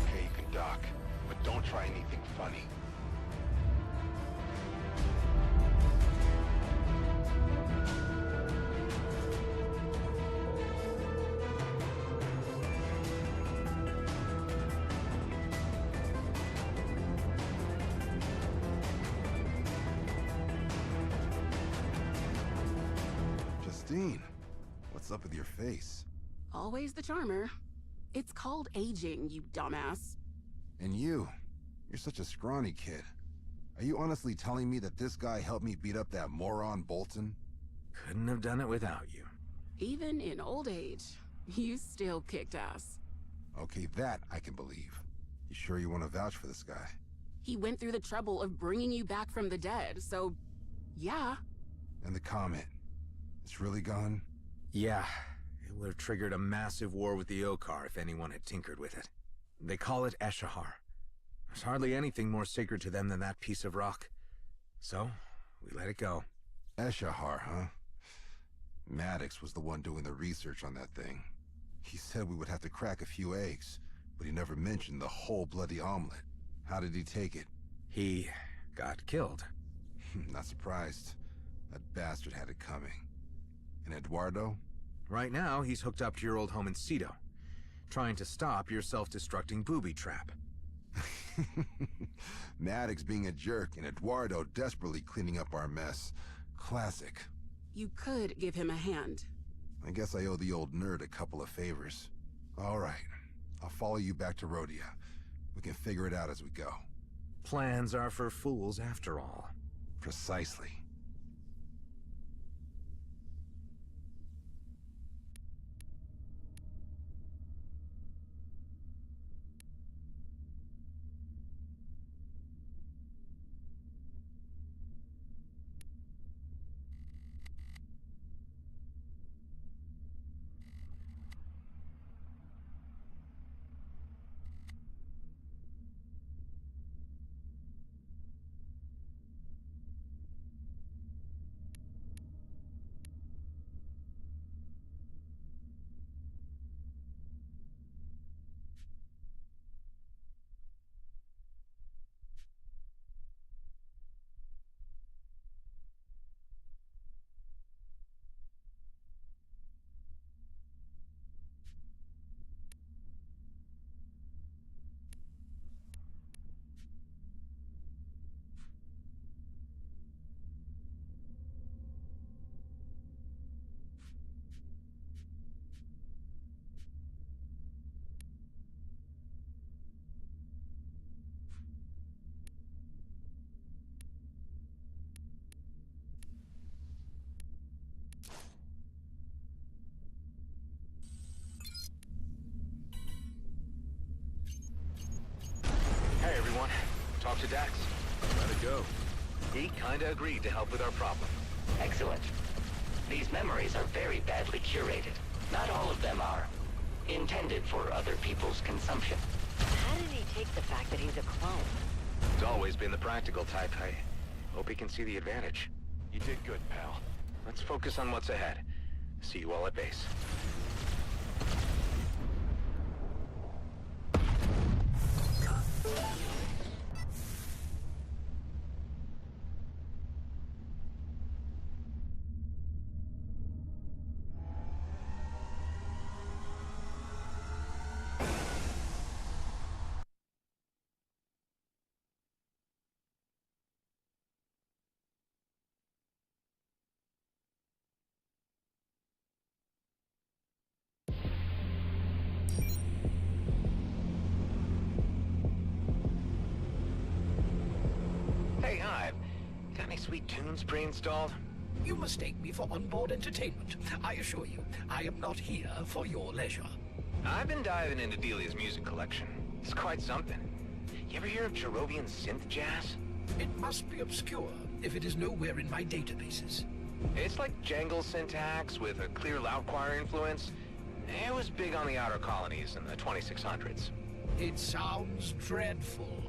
Okay, you can dock, but don't try anything funny. What's up with your face? Always the charmer. It's called aging, you dumbass. And you're such a scrawny kid. Are you honestly telling me that this guy helped me beat up that moron Bolton? Couldn't have done it without you. Even in old age, you still kicked ass. Okay, that I can believe. You sure you want to vouch for this guy? He went through the trouble of bringing you back from the dead, so yeah. And the comet, it's really gone? Yeah, it would have triggered a massive war with the Okar if anyone had tinkered with it. They call it Eshahar. There's hardly anything more sacred to them than that piece of rock. So, we let it go. Eshahar, huh? Maddox was the one doing the research on that thing. He said we would have to crack a few eggs, but he never mentioned the whole bloody omelet. How did he take it? He got killed. Not surprised. That bastard had it coming. And Eduardo? Right now, he's hooked up to your old home in Cedo, trying to stop your self-destructing booby trap. Maddox being a jerk and Eduardo desperately cleaning up our mess. Classic. You could give him a hand. I guess I owe the old nerd a couple of favors. All right, I'll follow you back to Rhodia. We can figure it out as we go. Plans are for fools after all. Precisely. Hey everyone, talk to Dax. How'd it go? He kinda agreed to help with our problem. Excellent. These memories are very badly curated. Not all of them are intended for other people's consumption. How did he take the fact that he's a clone? He's always been the practical type. I hope he can see the advantage. You did good, pal. Let's focus on what's ahead. See you all at base. sweet tunes pre-installed? You mistake me for onboard entertainment. I assure you, I am not here for your leisure. I've been diving into Delia's music collection. It's quite something. You ever hear of Jerovian synth jazz? It must be obscure if it is nowhere in my databases. It's like jangle syntax with a clear loud choir influence. It was big on the outer colonies in the 2600s. It sounds dreadful.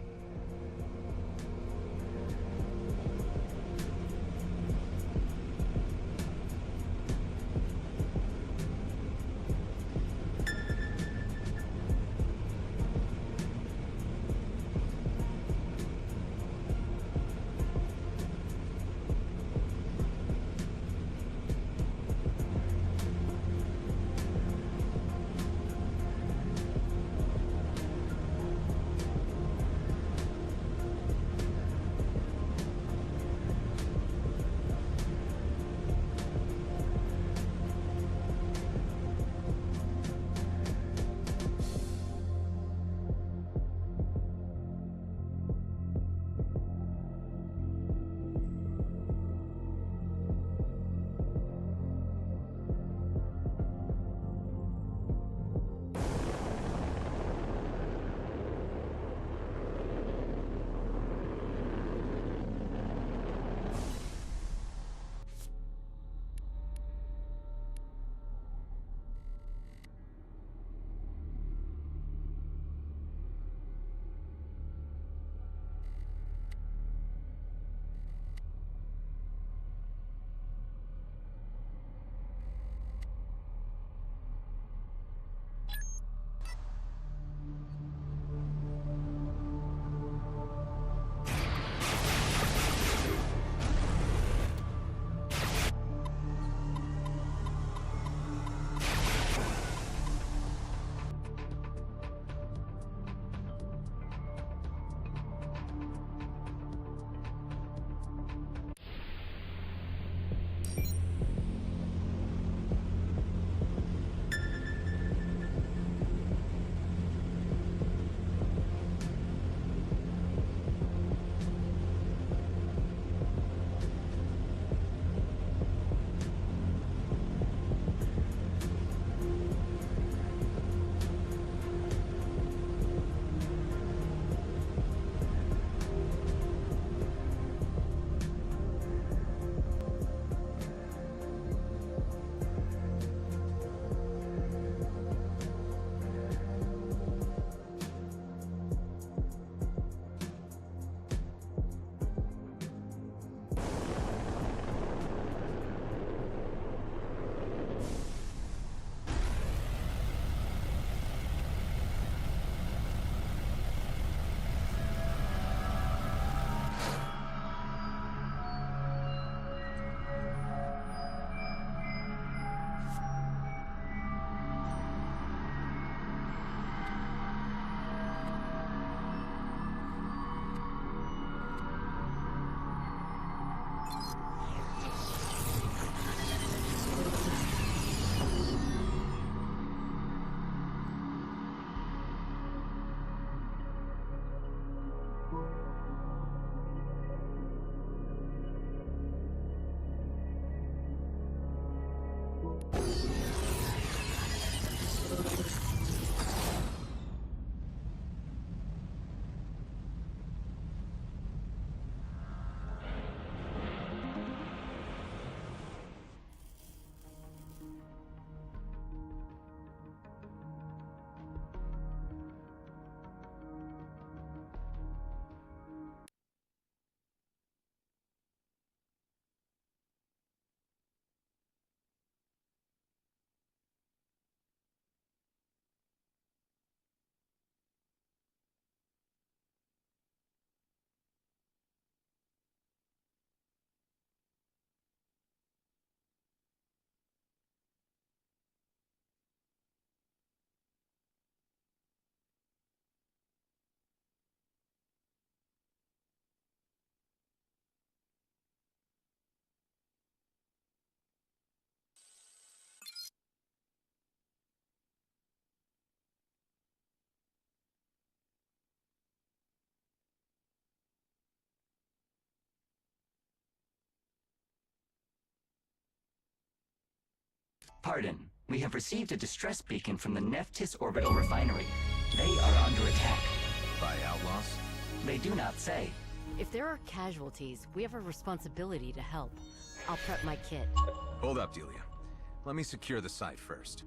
Pardon. We have received a distress beacon from the Nephthys Orbital Refinery. They are under attack. By outlaws? They do not say. If there are casualties, we have a responsibility to help. I'll prep my kit. Hold up, Delia. Let me secure the site first.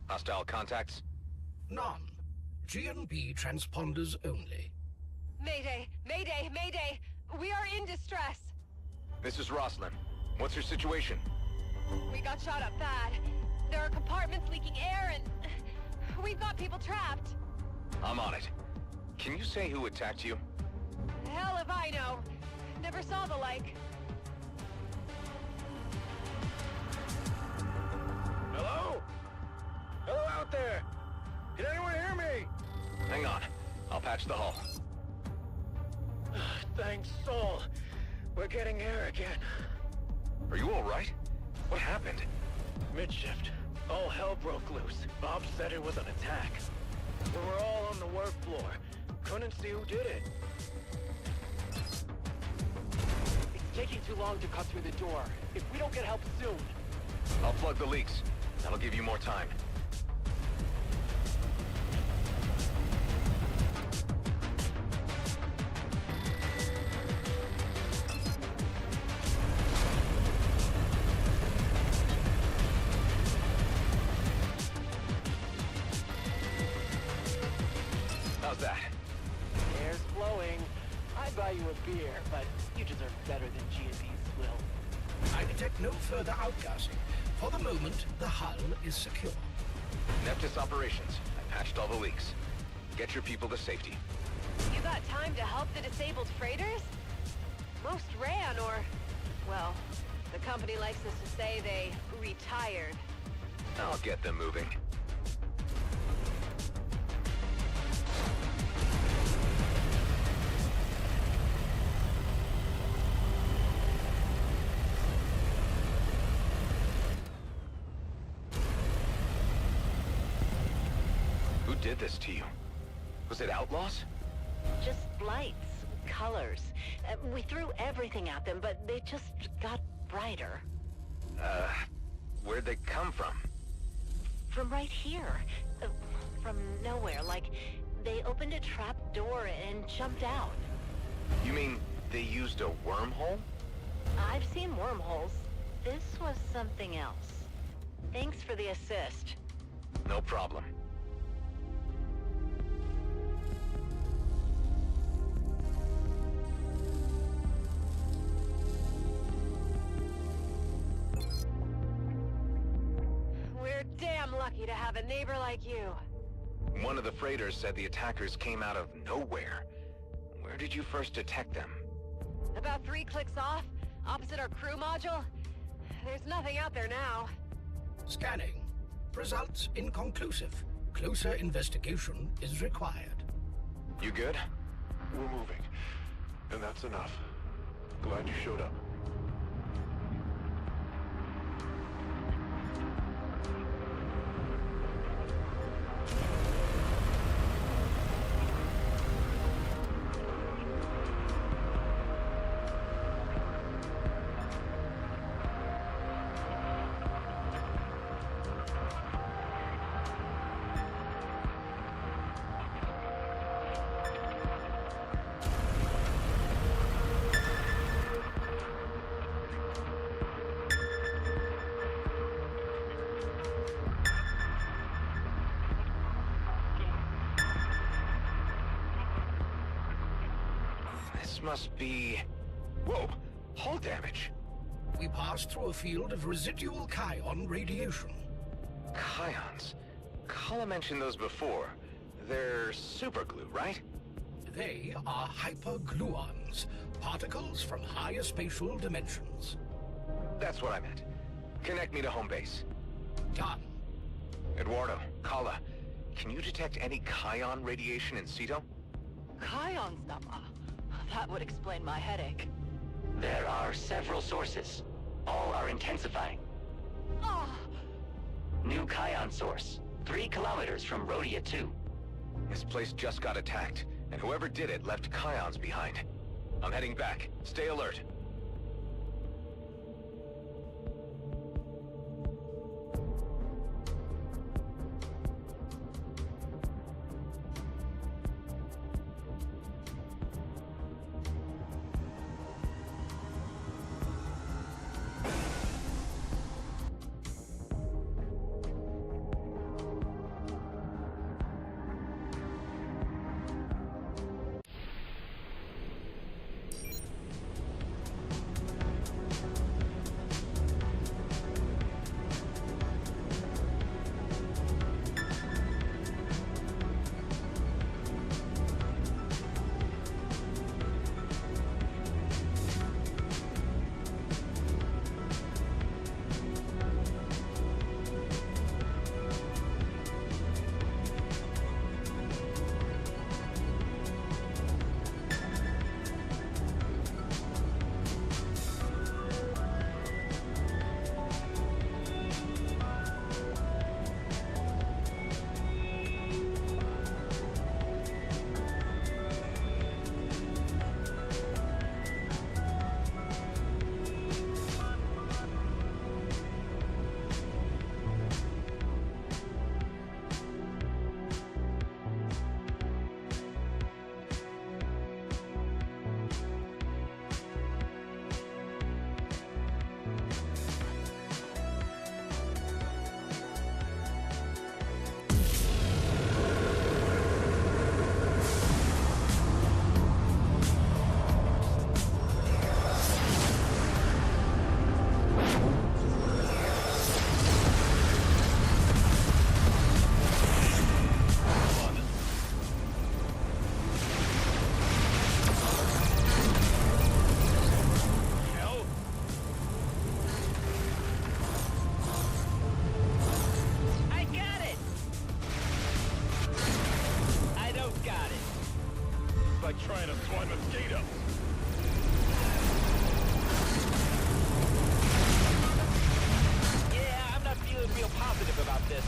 Hostile contacts? None. G&B transponders only. Mayday! Mayday! Mayday! We are in distress! This is Rosalind. What's your situation? We got shot up bad. There are compartments leaking air and... we've got people trapped. I'm on it. Can you say who attacked you? Hell if I know. Never saw the like. Hello? Hello out there! Can anyone hear me? Hang on. I'll patch the hull. Thanks, Soul. We're getting air again. Are you alright? What happened? Midshift. All hell broke loose. Bob said it was an attack. We were all on the work floor. Couldn't see who did it. It's taking too long to cut through the door. If we don't get help soon... I'll plug the leaks. That'll give you more time. How's that? Air's flowing. I'd buy you a beer, but you deserve better than G&B's will. I detect no further outgassing. For the moment, the hull is secure. Nephthys operations. I patched all the leaks. Get your people to safety. You got time to help the disabled freighters? Most ran or... well, the company likes us to say they retired. I'll get them moving. Who did this to you? Was it outlaws? Just lights, colors. We threw everything at them, but they just got brighter. Where'd they come from? From right here. From nowhere, like they opened a trap door and jumped out. You mean they used a wormhole? I've seen wormholes. This was something else. Thanks for the assist. No problem. We're damn lucky to have a neighbor like you. One of the freighters said the attackers came out of nowhere. Where did you first detect them? About 3 clicks off, opposite our crew module. There's nothing out there now. Scanning. Results inconclusive. Closer investigation is required. You good? We're moving. And that's enough. Glad you showed up. This must be... Whoa! Hull damage! We passed through a field of residual Kion radiation. Kions? Kala mentioned those before. They're superglue, right? They are hypergluons, particles from higher spatial dimensions. That's what I meant. Connect me to home base. Done. Eduardo, Kala, can you detect any Kion radiation in Ceto? Kion stuff. That would explain my headache. There are several sources. All are intensifying. New Kion source. 3 kilometers from Rhodia 2. This place just got attacked, and whoever did it left Kions behind. I'm heading back. Stay alert. Trying to swat mosquito. Yeah, I'm not feeling real positive about this.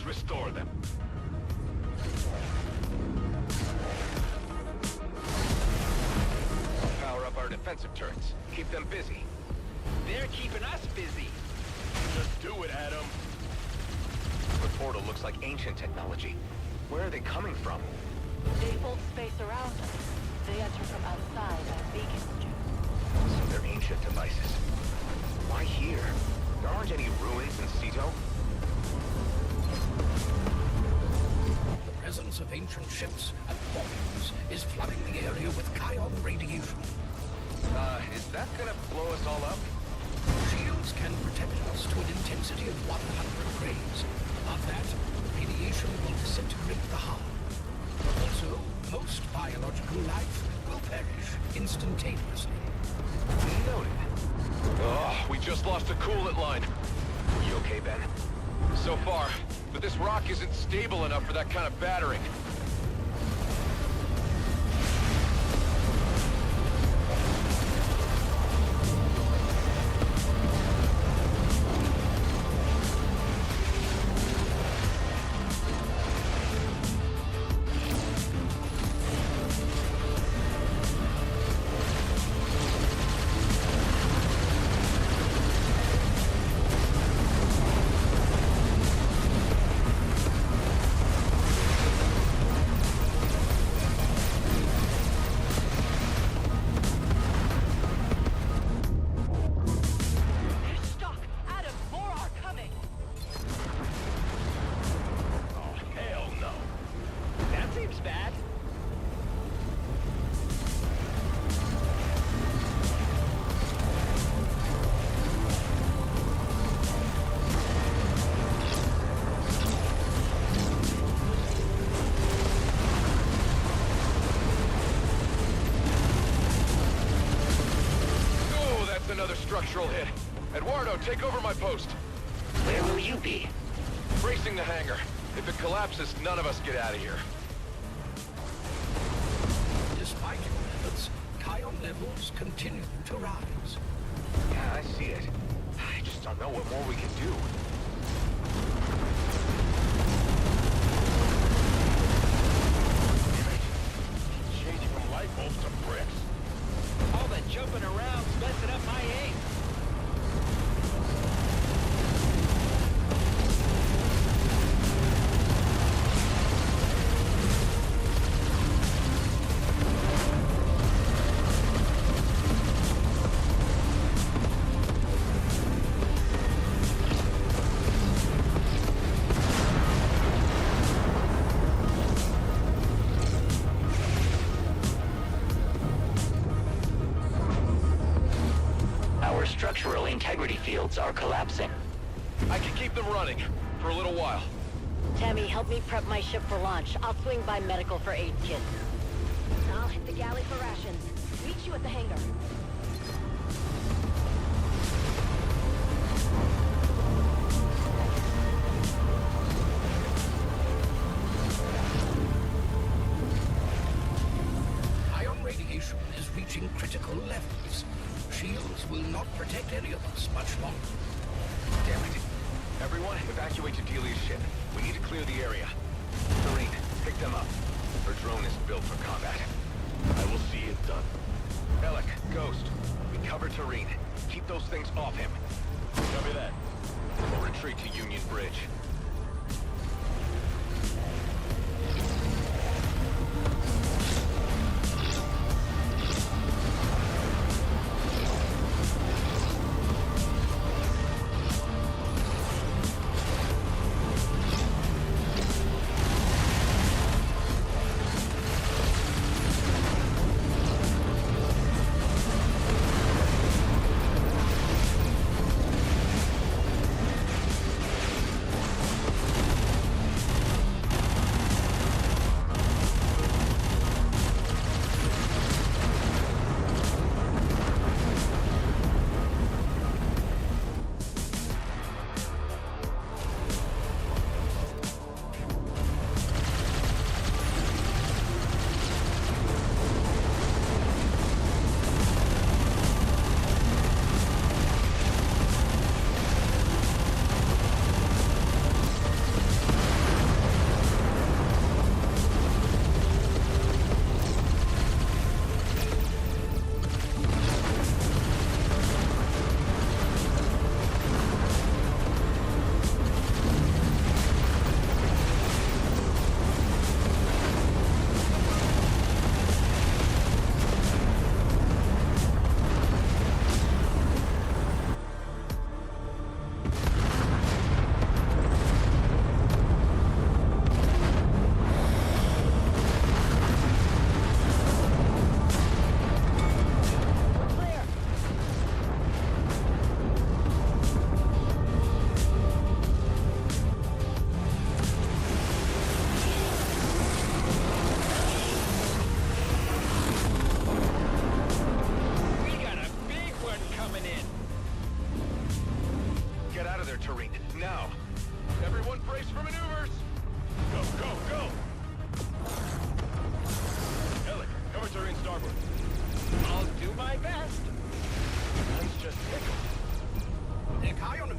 restore them. Power up our defensive turrets. Keep them busy. They're keeping us busy. Just do it, Adam. The portal looks like ancient technology. Where are they coming from? They hold space around us. They enter from outside as beacons do. So they're ancient devices. Why here? There aren't any ruins in Ceto? The presence of ancient ships and bombs is flooding the area with Kion radiation. Is that gonna blow us all up? Shields can protect us to an intensity of 100 grays. Of that, radiation will disintegrate the hull. Also, most biological life will perish instantaneously. Noted. Oh, we just lost a coolant line. You okay, Ben? So far, but this rock isn't stable enough for that kind of battering. Structural hit. Eduardo, take over my post. Where will you be? Bracing the hangar. If it collapses, none of us get out of here. Despite your efforts, Kion levels continue to rise. Yeah, I see it. I just don't know what more we can do. Changing from light bulbs to bricks. All that jumping around's messing up my aim. Structural integrity fields are collapsing. I can keep them running for a little while. Tammy, help me prep my ship for launch. I'll swing by medical for aid kits. I'll hit the galley for rations. Meet you at the hangar. Ion radiation is reaching critical levels. Shields will not protect any of us much longer. Damn it. Everyone, evacuate to Delia's ship. We need to clear the area. Serene, pick them up. Her drone is built for combat. I will see it done. Alec, Ghost, recover Serene. Keep those things off him. Copy that. We'll retreat to Union Bridge.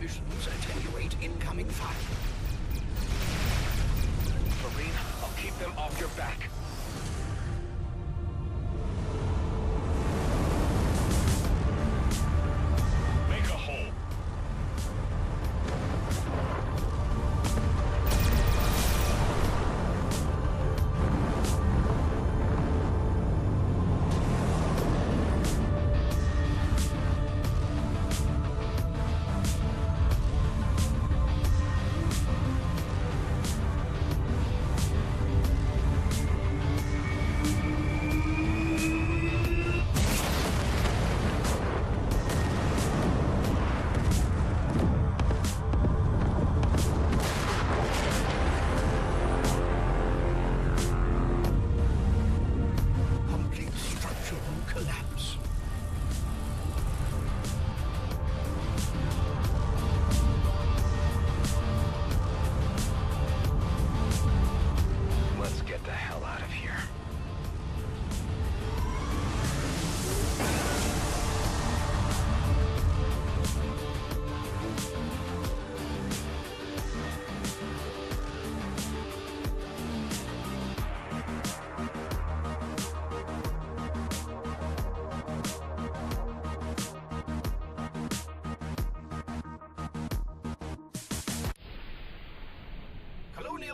missions attenuate incoming fire. Marine, I'll keep them off your back. Make a hole.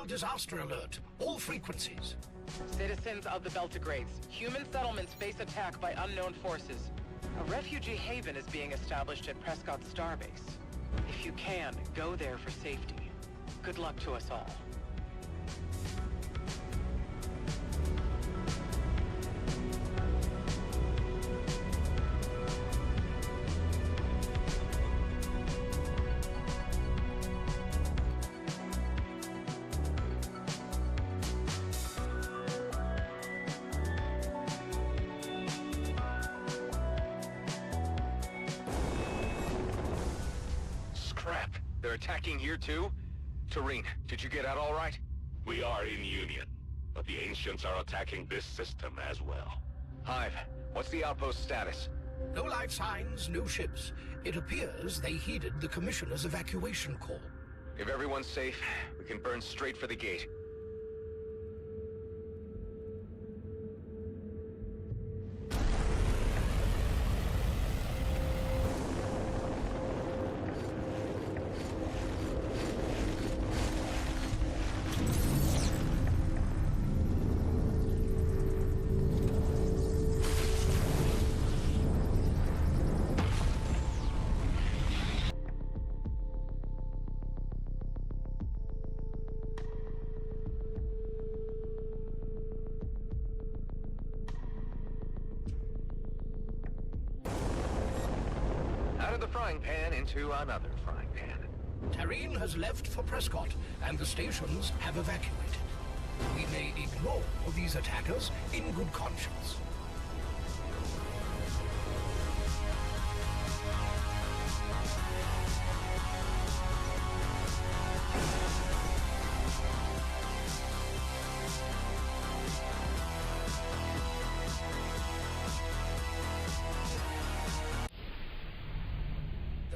Disaster alert. All frequencies. Citizens of the Beltigrades, human settlements face attack by unknown forces. A refugee haven is being established at Prescott Starbase. If you can, go there for safety. Good luck to us all. They're attacking here too? Tareen, did you get out all right? We are in Union, but the Ancients are attacking this system as well. Hive, what's the outpost status? No life signs, no ships. It appears they heeded the Commissioner's evacuation call. If everyone's safe, we can burn straight for the gate. Out of the frying pan into another frying pan. Tareen has left for Prescott, and the stations have evacuated. We may ignore these attackers in good conscience.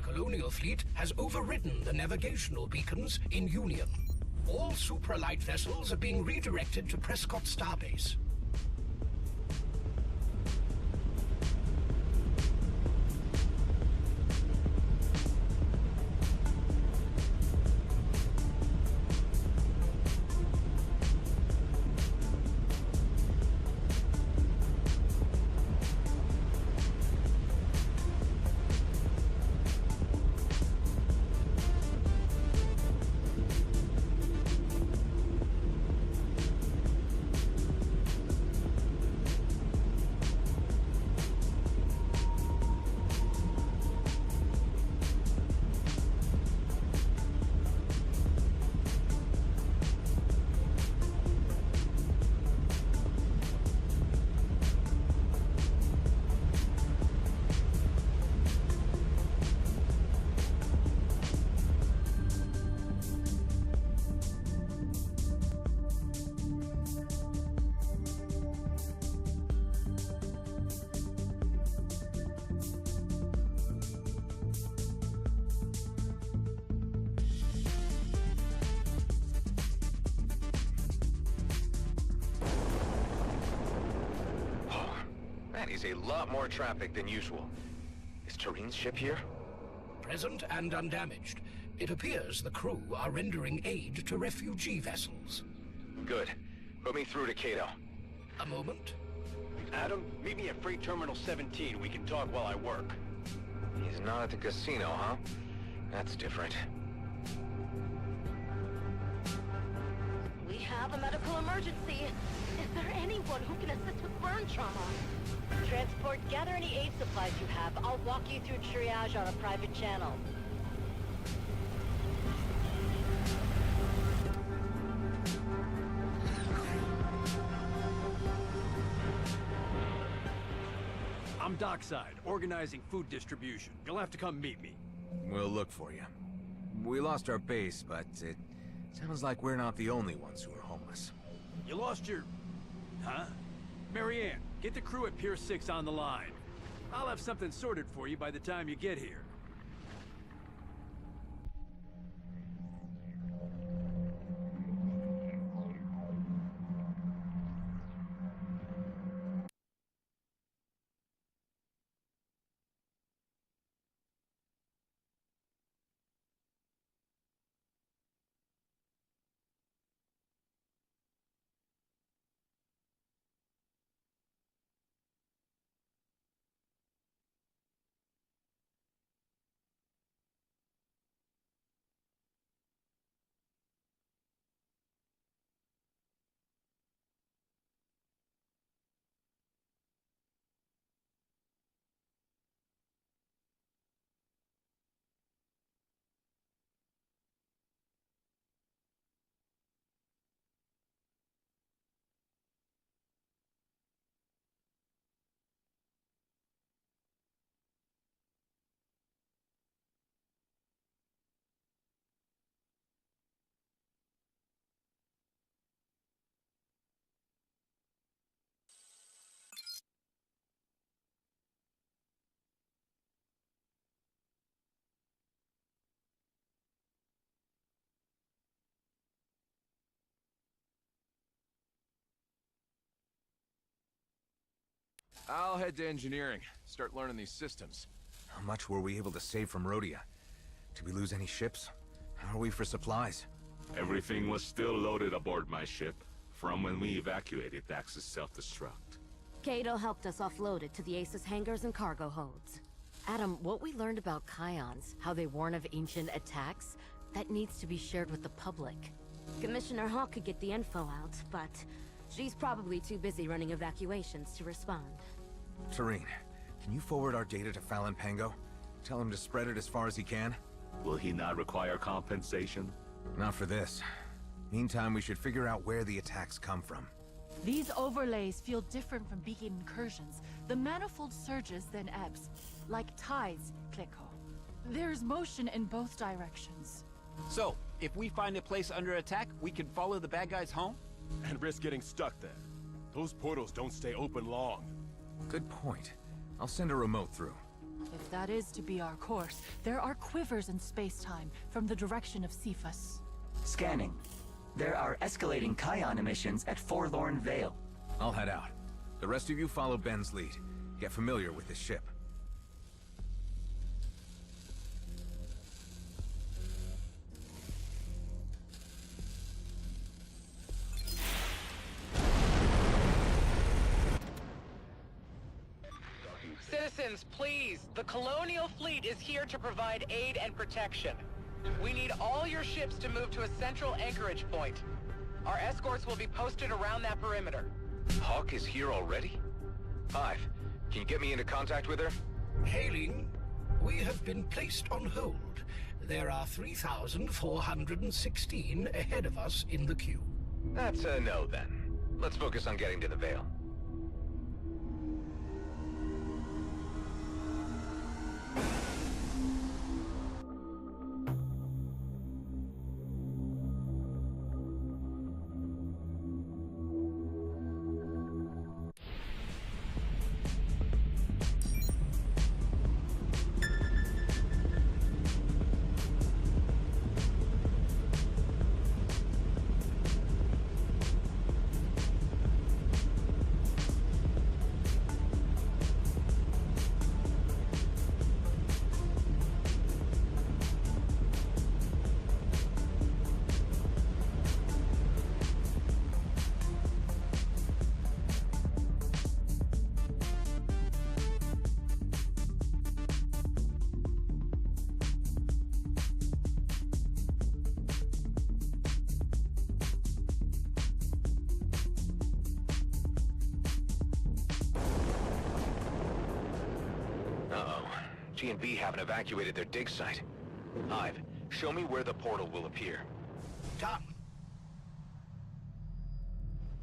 Colonial fleet has overridden the navigational beacons in Union. All supralight vessels are being redirected to Prescott Starbase. sees a lot more traffic than usual. Is Turin's ship here? Present and undamaged. It appears the crew are rendering aid to refugee vessels. Good. Put me through to Cato. A moment. Adam, meet me at Freight Terminal 17. We can talk while I work. He's not at the casino, huh? That's different. We have a medical emergency. Is there anyone who can assist with burn trauma? Transport, gather any aid supplies you have. I'll walk you through triage on a private channel. I'm dockside, organizing food distribution. You'll have to come meet me. We'll look for you. We lost our base, but it sounds like we're not the only ones who are homeless. You lost your... Huh? Marianne, get the crew at Pier 6 on the line. I'll have something sorted for you by the time you get here. I'll head to engineering, start learning these systems. How much were we able to save from Rhodia? Did we lose any ships? How are we for supplies? Everything was still loaded aboard my ship, from when we evacuated Dax's self-destruct. Cato helped us offload it to the Aces hangars and cargo holds. Adam, what we learned about Kions, how they warn of ancient attacks, that needs to be shared with the public. Commissioner Hawk could get the info out, but she's probably too busy running evacuations to respond. Turin, can you forward our data to Fallon Pango? Tell him to spread it as far as he can? Will he not require compensation? Not for this. Meantime, we should figure out where the attacks come from. These overlays feel different from beacon incursions. The manifold surges then ebbs, like tides, Clicko. There's motion in both directions. So, if we find a place under attack, we can follow the bad guys home? And risk getting stuck there. Those portals don't stay open long. Good point. I'll send a remote through. If that is to be our course, there are quivers in space-time from the direction of Cephas. Scanning. There are escalating Kion emissions at Forlorn Vale. I'll head out. The rest of you follow Ben's lead. Get familiar with his ship. Citizens, please! The Colonial Fleet is here to provide aid and protection. We need all your ships to move to a central anchorage point. Our escorts will be posted around that perimeter. Hawk is here already? Hive, can you get me into contact with her? Hailing. We have been placed on hold. There are 3,416 ahead of us in the queue. That's a no, then. Let's focus on getting to the Vale. G&B haven't evacuated their dig site. Hive, show me where the portal will appear. Done.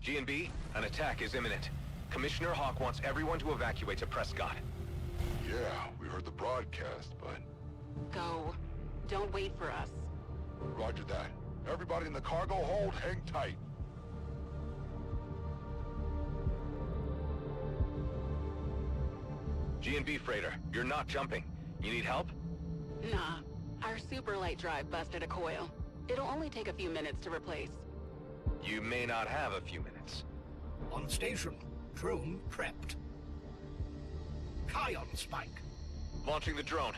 G&B, an attack is imminent. Commissioner Hawk wants everyone to evacuate to Prescott. Yeah, we heard the broadcast, but... Go. Don't wait for us. Roger that. Everybody in the cargo hold, hang tight. G&B freighter, you're not jumping. You need help? Nah. Our super light drive busted a coil. It'll only take a few minutes to replace. You may not have a few minutes. On station. Drone prepped. Kion spike. Launching the drone.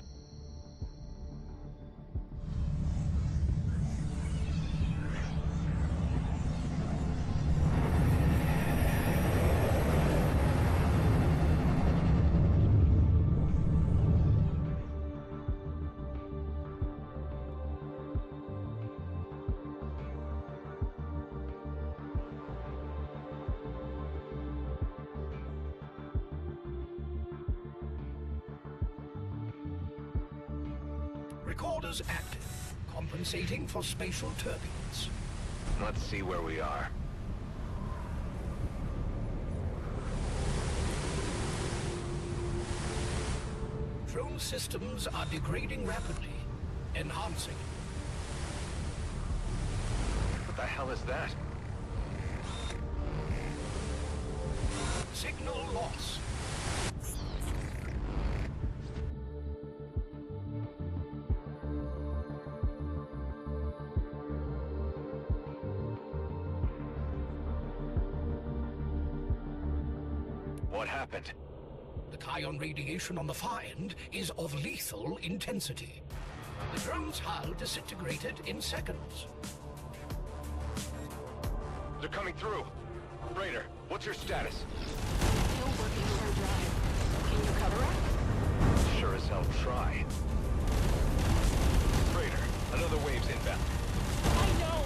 Recorders active, compensating for spatial turbulence. Let's see where we are. Drone systems are degrading rapidly, enhancing. What the hell is that? Signal loss. What happened? The Kion radiation on the far end is of lethal intensity. The drone's hull disintegrated in seconds. They're coming through. Freighter, what's your status? Still working on our drive. Can you cover us? Sure as hell try. Freighter, another wave's inbound. I know!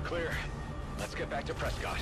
Clear. Let's get back to Prescott.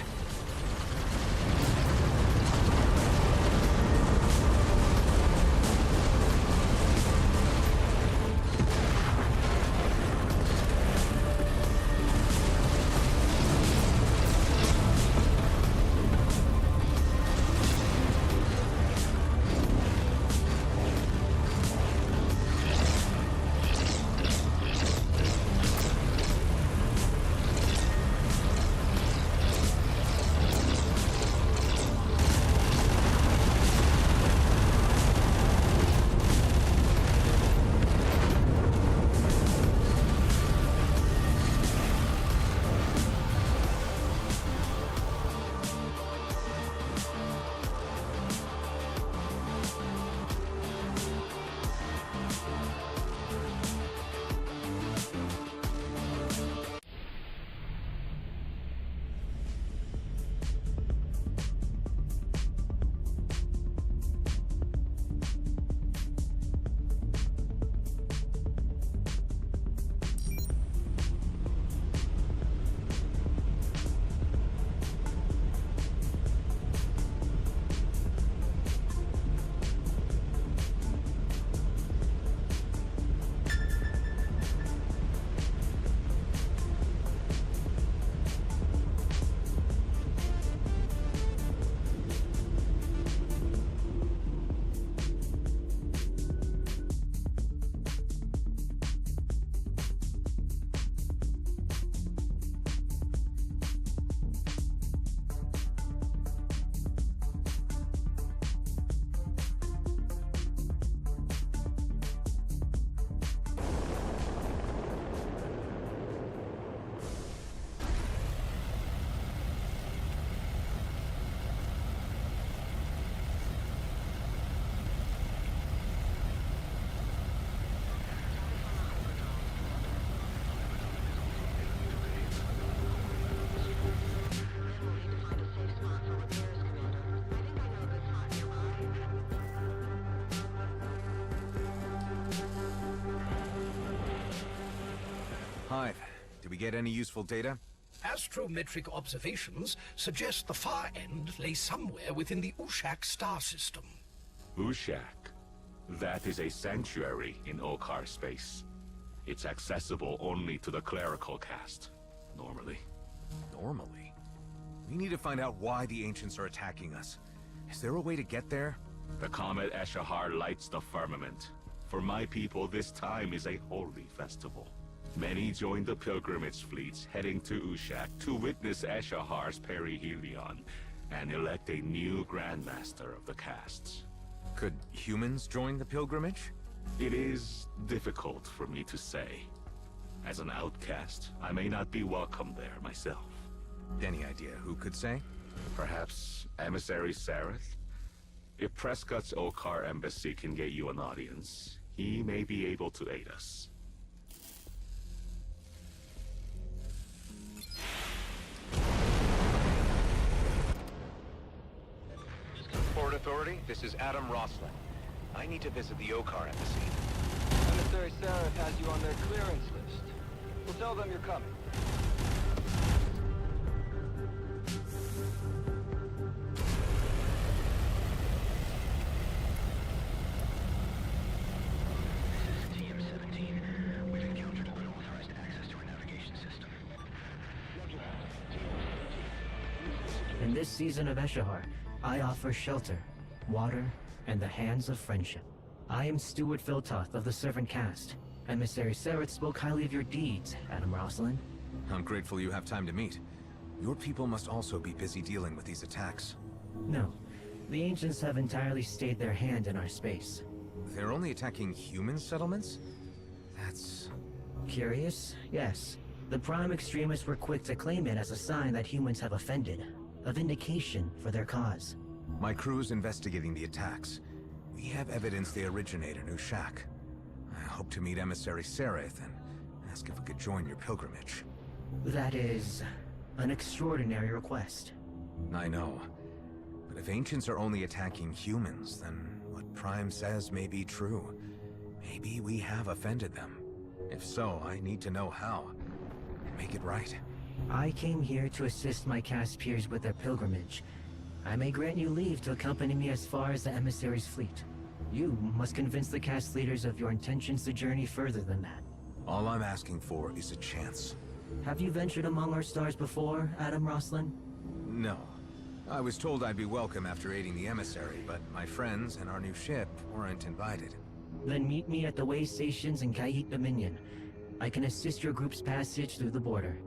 5. Did we get any useful data? Astrometric observations suggest the far end lay somewhere within the Ushak star system. Ushak? That is a sanctuary in Okar space. It's accessible only to the clerical caste, normally. Normally? We need to find out why the Ancients are attacking us. Is there a way to get there? The comet Eshahar lights the firmament. For my people, this time is a holy festival. Many join the pilgrimage fleets heading to Ushak to witness Eshahar's perihelion and elect a new Grandmaster of the castes. Could humans join the pilgrimage? It is difficult for me to say. As an outcast, I may not be welcome there myself. Any idea who could say? Perhaps Emissary Sareth? If Prescott's Okar embassy can get you an audience, he may be able to aid us. Port Authority, this is Adam Roslin. I need to visit the Okar embassy. Emissary Sareth has you on their clearance list. We'll tell them you're coming. In this season of Eshahar, I offer shelter, water, and the hands of friendship. I am Stuart Filtoth of the Servant Caste. Emissary Sareth spoke highly of your deeds, Adam Roslin. I'm grateful you have time to meet. Your people must also be busy dealing with these attacks. No, the Ancients have entirely stayed their hand in our space. They're only attacking human settlements? That's... Curious? Yes. The Prime Extremists were quick to claim it as a sign that humans have offended. A vindication for their cause. My crew's investigating the attacks. We have evidence they originate in Ushak. I hope to meet Emissary Sareth and ask if we could join your pilgrimage. That is... an extraordinary request. I know. But if Ancients are only attacking humans, then what Prime says may be true. Maybe we have offended them. If so, I need to know how. Make it right. I came here to assist my caste peers with their pilgrimage. I may grant you leave to accompany me as far as the emissary's fleet. You must convince the caste leaders of your intentions to journey further than that. All I'm asking for is a chance. Have you ventured among our stars before, Adam Roslin? No. I was told I'd be welcome after aiding the emissary, but my friends and our new ship weren't invited. Then meet me at the way stations in Kayit Dominion. I can assist your group's passage through the border.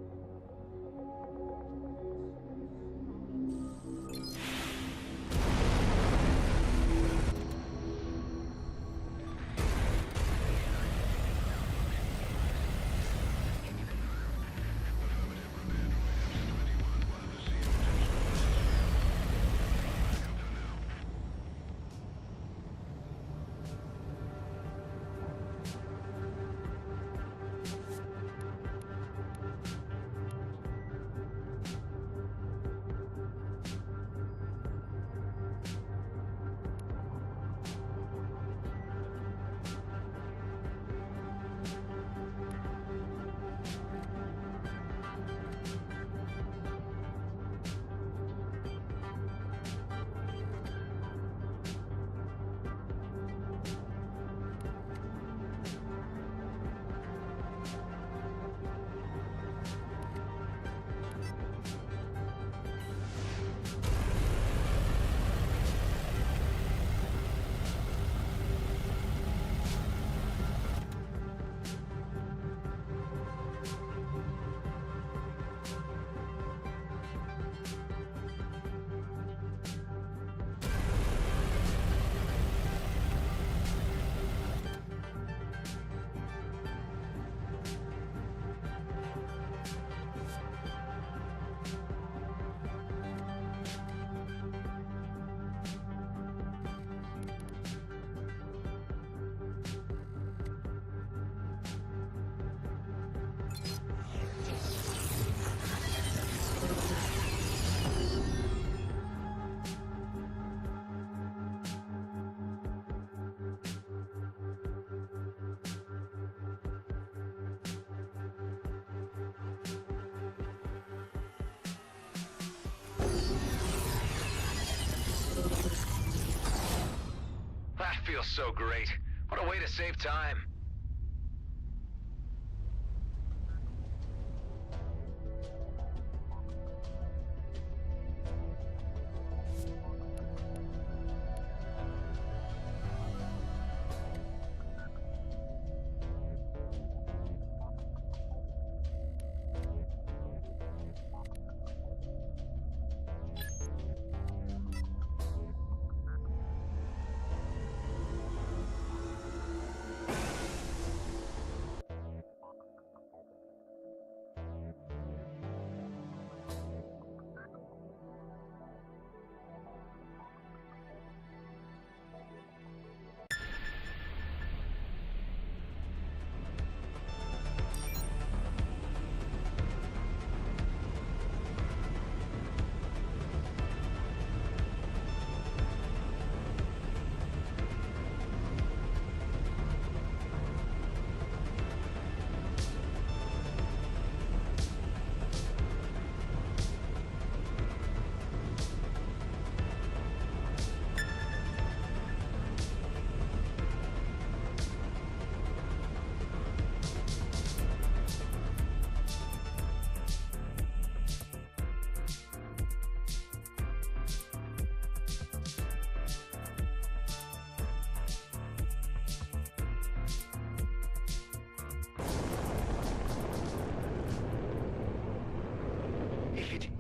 feels so great. What a way to save time.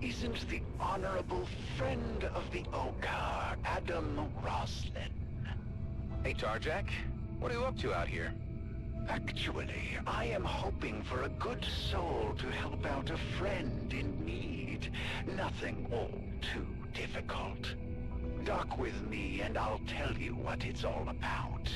Isn't the honorable friend of the Okar, Adam Roslin? Hey, Tarjak. What are you up to out here? Actually, I am hoping for a good soul to help out a friend in need. Nothing all too difficult. Dock with me and I'll tell you what it's all about.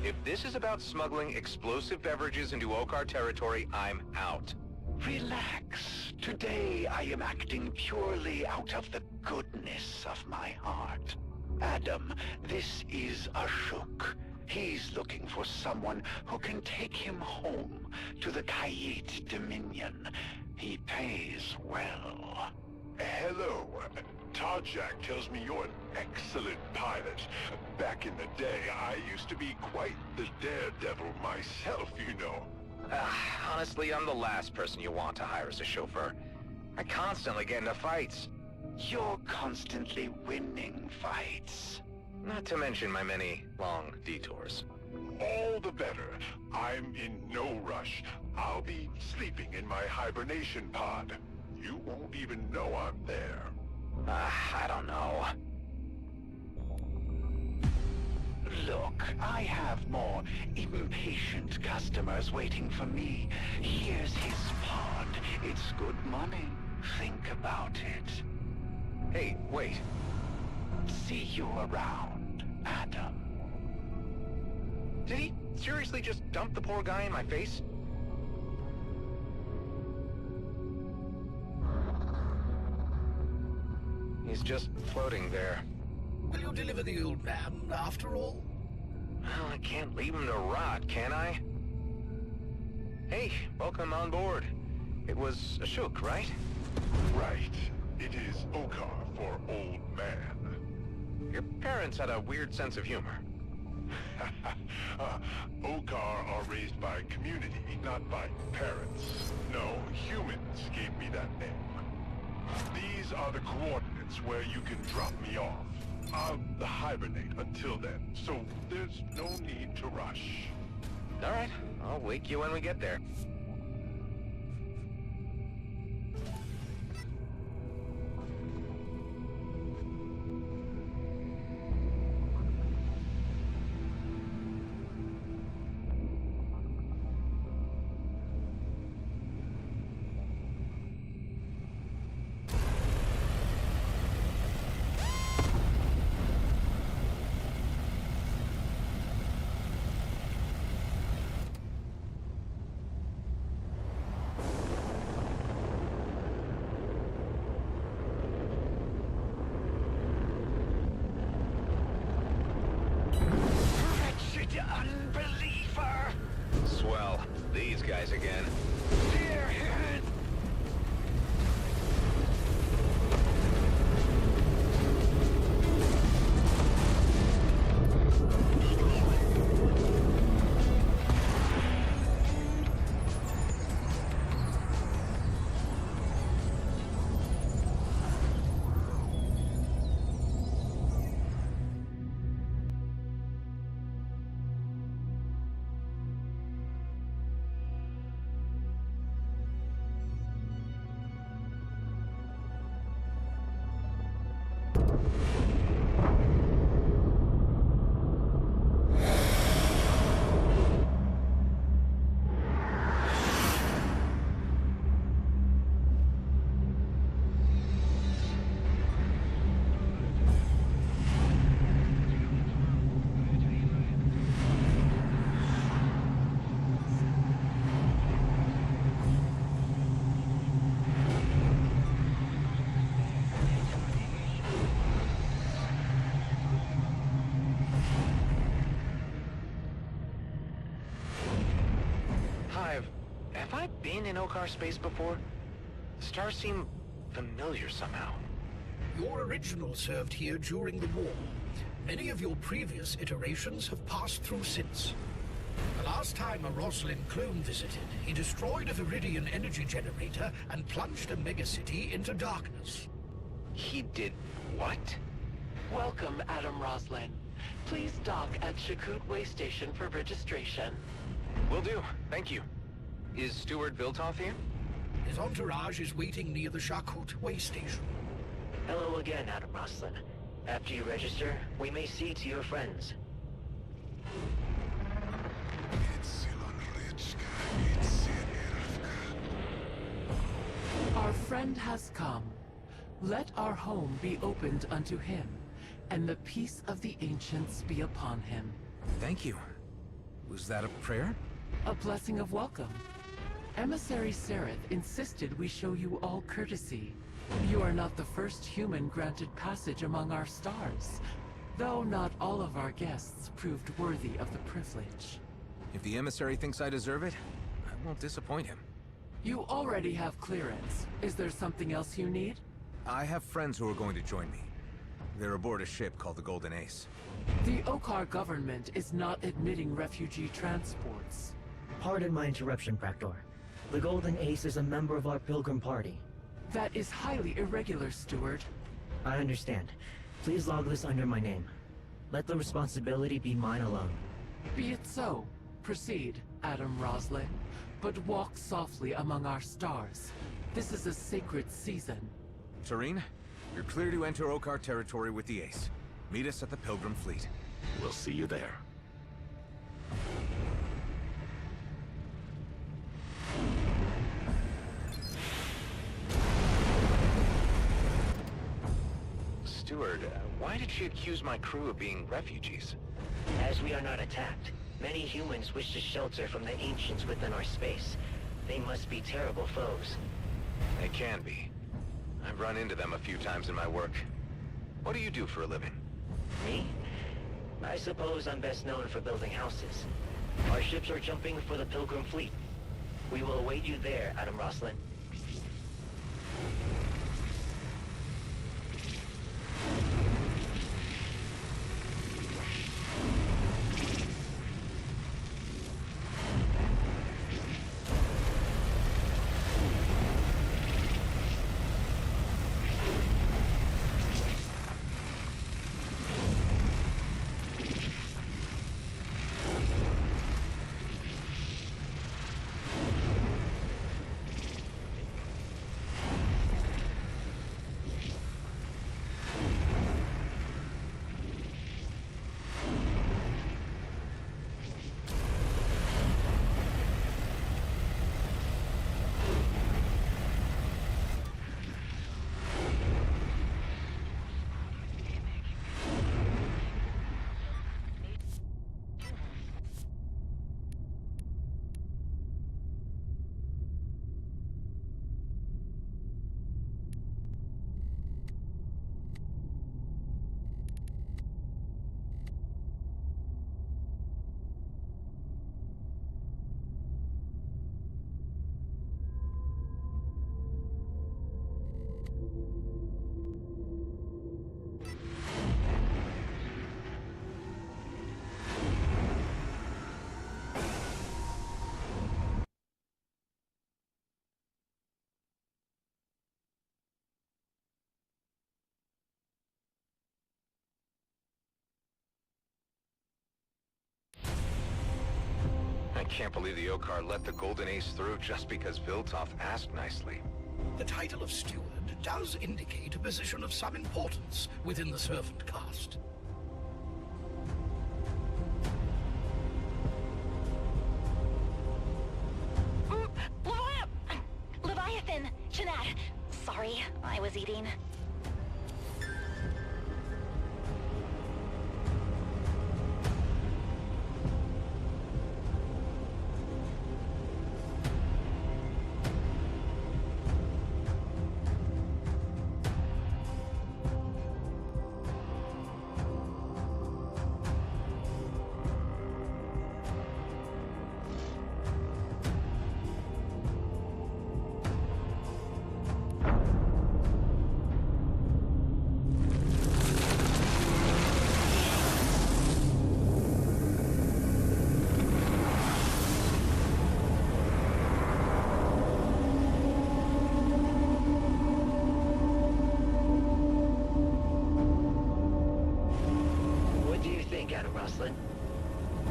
If this is about smuggling explosive beverages into Okar territory, I'm out. Relax. Today I am acting purely out of the goodness of my heart. Adam, this is Ashok. He's looking for someone who can take him home to the Kaleid Dominion. He pays well. Hello. Tarjak tells me you're an excellent pilot. Back in the day, I used to be quite the daredevil myself, you know. Honestly, I'm the last person you want to hire as a chauffeur. I constantly get into fights. You're constantly winning fights. Not to mention my many long detours. All the better. I'm in no rush. I'll be sleeping in my hibernation pod. You won't even know I'm there. I don't know. Look, I have more impatient customers waiting for me. Here's his pod. It's good money. Think about it. Hey, wait. See you around, Adam. Did he seriously just dump the poor guy in my face? He's just floating there. Will you deliver the old man, after all? Well, I can't leave him to rot, can I? Hey, welcome on board. It was Ashok, right? Right. It is Okar for old man. Your parents had a weird sense of humor. Okar are raised by community, not by parents. No, humans gave me that name. These are the coordinates where you can drop me off. I'll hibernate until then, so there's no need to rush. All right, I'll wake you when we get there. guys again. Have I been in Okar space before? The stars seem familiar somehow. Your original served here during the war. Many of your previous iterations have passed through since. The last time a Roslin clone visited, he destroyed a Viridian energy generator and plunged a megacity into darkness. He did what? Welcome, Adam Roslin. Please dock at Shakut Way Station for registration. Will do, thank you. Is Steward Viltoth here? His entourage is waiting near the Shakut Way Station. Hello again, Adam Roslin. After you register, we may see to your friends. Our friend has come. Let our home be opened unto him, and the peace of the ancients be upon him. Thank you. Was that a prayer? A blessing of welcome. Emissary Sereth insisted we show you all courtesy. You are not the first human granted passage among our stars, though not all of our guests proved worthy of the privilege. If the emissary thinks I deserve it, I won't disappoint him. You already have clearance. Is there something else you need? I have friends who are going to join me. They're aboard a ship called the Golden Ace. The Okar government is not admitting refugee transports. Pardon my interruption, Practor. The Golden Ace is a member of our Pilgrim Party. That is highly irregular, Steward. I understand. Please log this under my name. Let the responsibility be mine alone. Be it so. Proceed, Adam Roslin. But walk softly among our stars. This is a sacred season. Tareen, you're clear to enter Okar territory with the Ace. Meet us at the Pilgrim Fleet. We'll see you there. Steward, why did she accuse my crew of being refugees? As we are not attacked, many humans wish to shelter from the ancients within our space. They must be terrible foes. They can be. I've run into them a few times in my work. What do you do for a living? Me? I suppose I'm best known for building houses. Our ships are jumping for the Pilgrim Fleet. We will await you there, Adam Roslin. Can't believe the Okar let the Golden Ace through just because Viltoff asked nicely. The title of steward does indicate a position of some importance within the servant caste. Leviathan! Jeanette! Sorry, I was eating.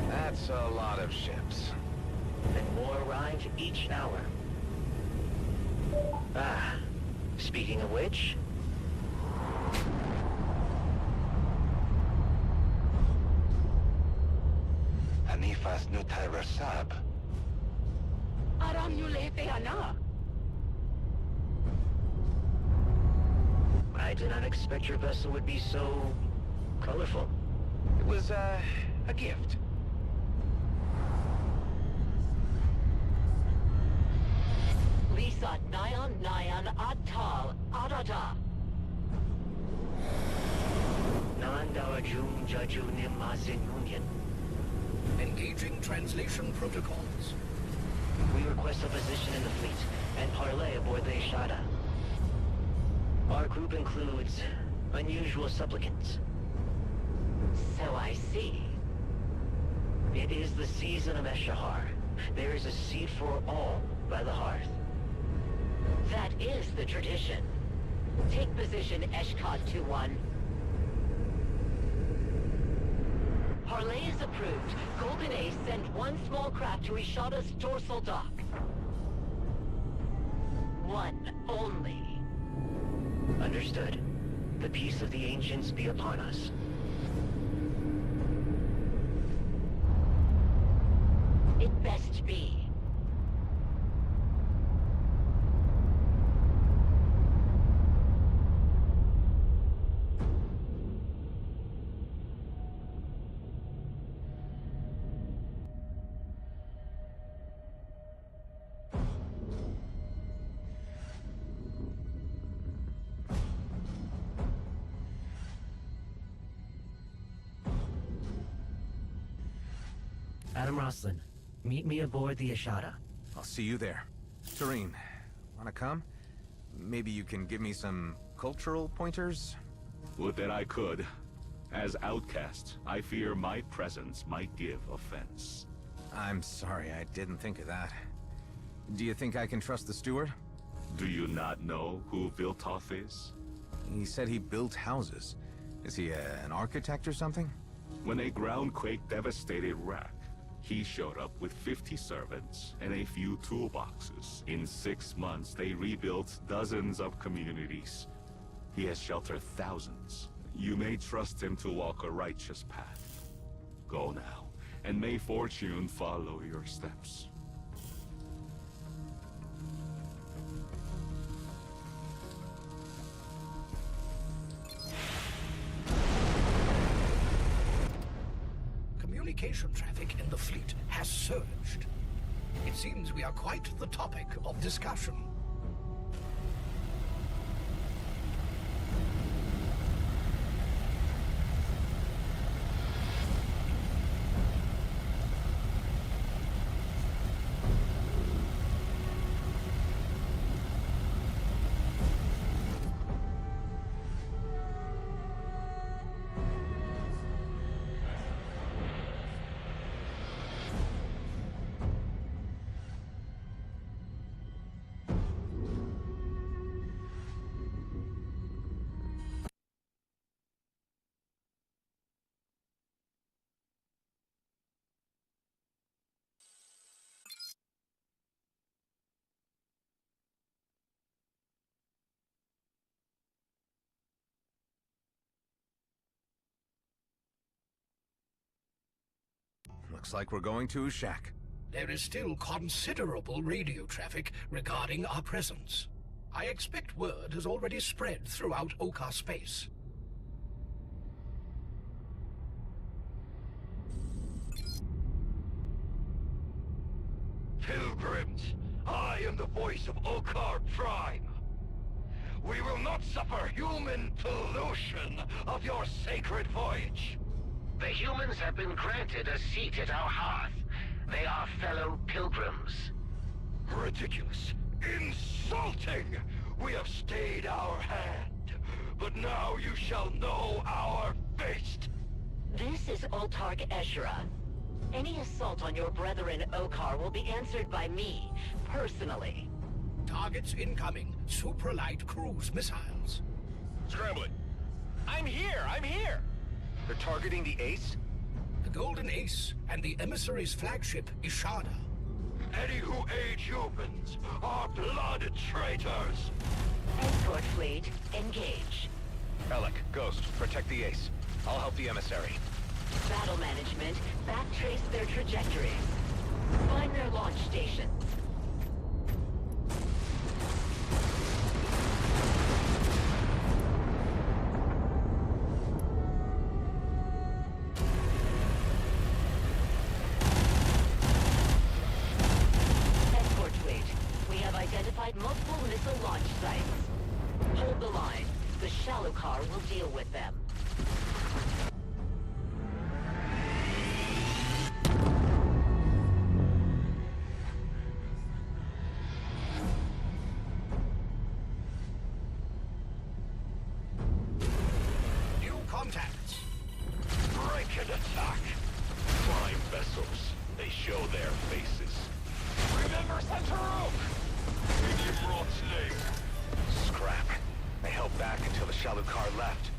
That's a lot of ships. And more arrive each hour. Ah, speaking of which... Anifas nutai rasab. Aram yulete ana. I did not expect your vessel would be so... colorful. It was, a gift. Lisa Nyan Atal Adada. Nandarajum Jajunim Mazinunian. Engaging translation protocols. We request a position in the fleet and parlay aboard the Ishada. Our group includes unusual supplicants. So I see. It is the season of Eshahar. There is a seat for all by the hearth. That is the tradition. Take position, Eshkad 2-1. Parlay is approved. Golden Ace send one small craft to Ishada's dorsal dock. One only. Understood. The peace of the ancients be upon us. It best be. Adam Roslin, meet me aboard the Ishada. I'll see you there. Tareen, wanna come? Maybe you can give me some cultural pointers? Would that I could. As outcast, I fear my presence might give offense. I'm sorry, I didn't think of that. Do you think I can trust the steward? Do you not know who Viltoff is? He said he built houses. Is he an architect or something? When a groundquake devastated Rak, he showed up with 50 servants and a few toolboxes. In 6 months, they rebuilt dozens of communities. He has sheltered thousands. You may trust him to walk a righteous path. Go now, and may fortune follow your steps. Communication traffic in the fleet has surged. It seems we are quite the topic of discussion. Looks like we're going to Ushak. There is still considerable radio traffic regarding our presence. I expect word has already spread throughout Okar space. Pilgrims, I am the voice of Okar Prime. We will not suffer human pollution of your sacred voyage. The humans have been granted a seat at our hearth. They are fellow pilgrims. Ridiculous. Insulting! We have stayed our hand, but now you shall know our fate. This is Ultarch Eshra. Any assault on your brethren Okar will be answered by me, personally. Targets incoming. Supralight cruise missiles. Scrambling. I'm here! They're targeting the Ace? The Golden Ace and the emissary's flagship, Ishada. Any who aid humans are blood traitors. Escort fleet, engage. Alec, Ghost, protect the Ace. I'll help the emissary. Battle management, backtrace their trajectories. Find their launch station. Escort fleet, we have identified multiple missile launch sites. Hold the line. The shallow car will deal with them. New contacts. Break and attack. Prime vessels. They show their faces. Remember Centaur! In Imrod's name. Scrap. They held back until the shallow car left.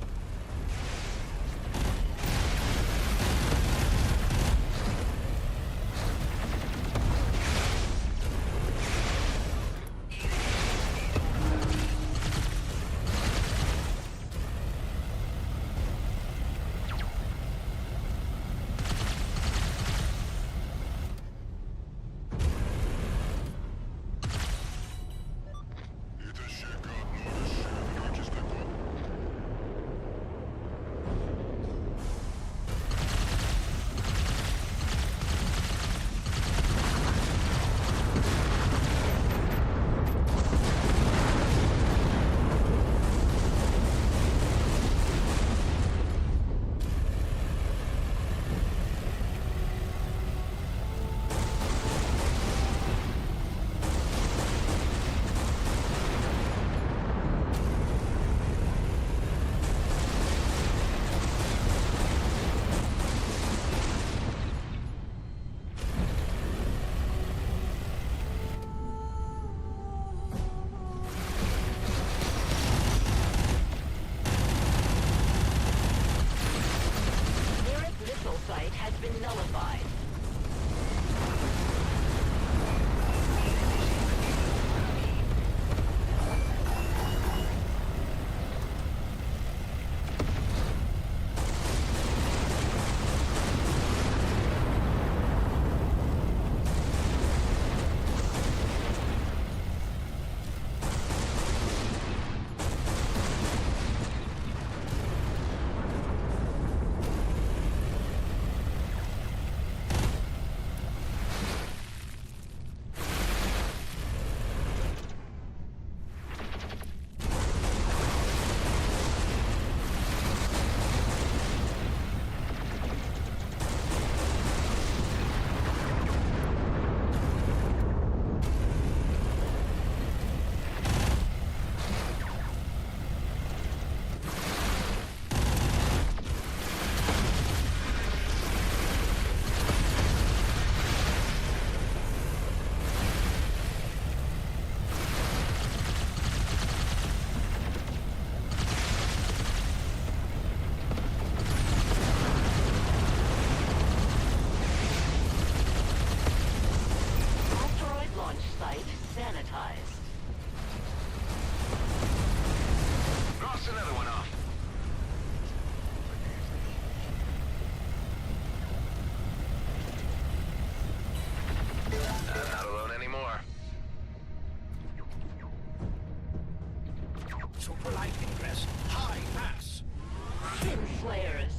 Sin Slayers!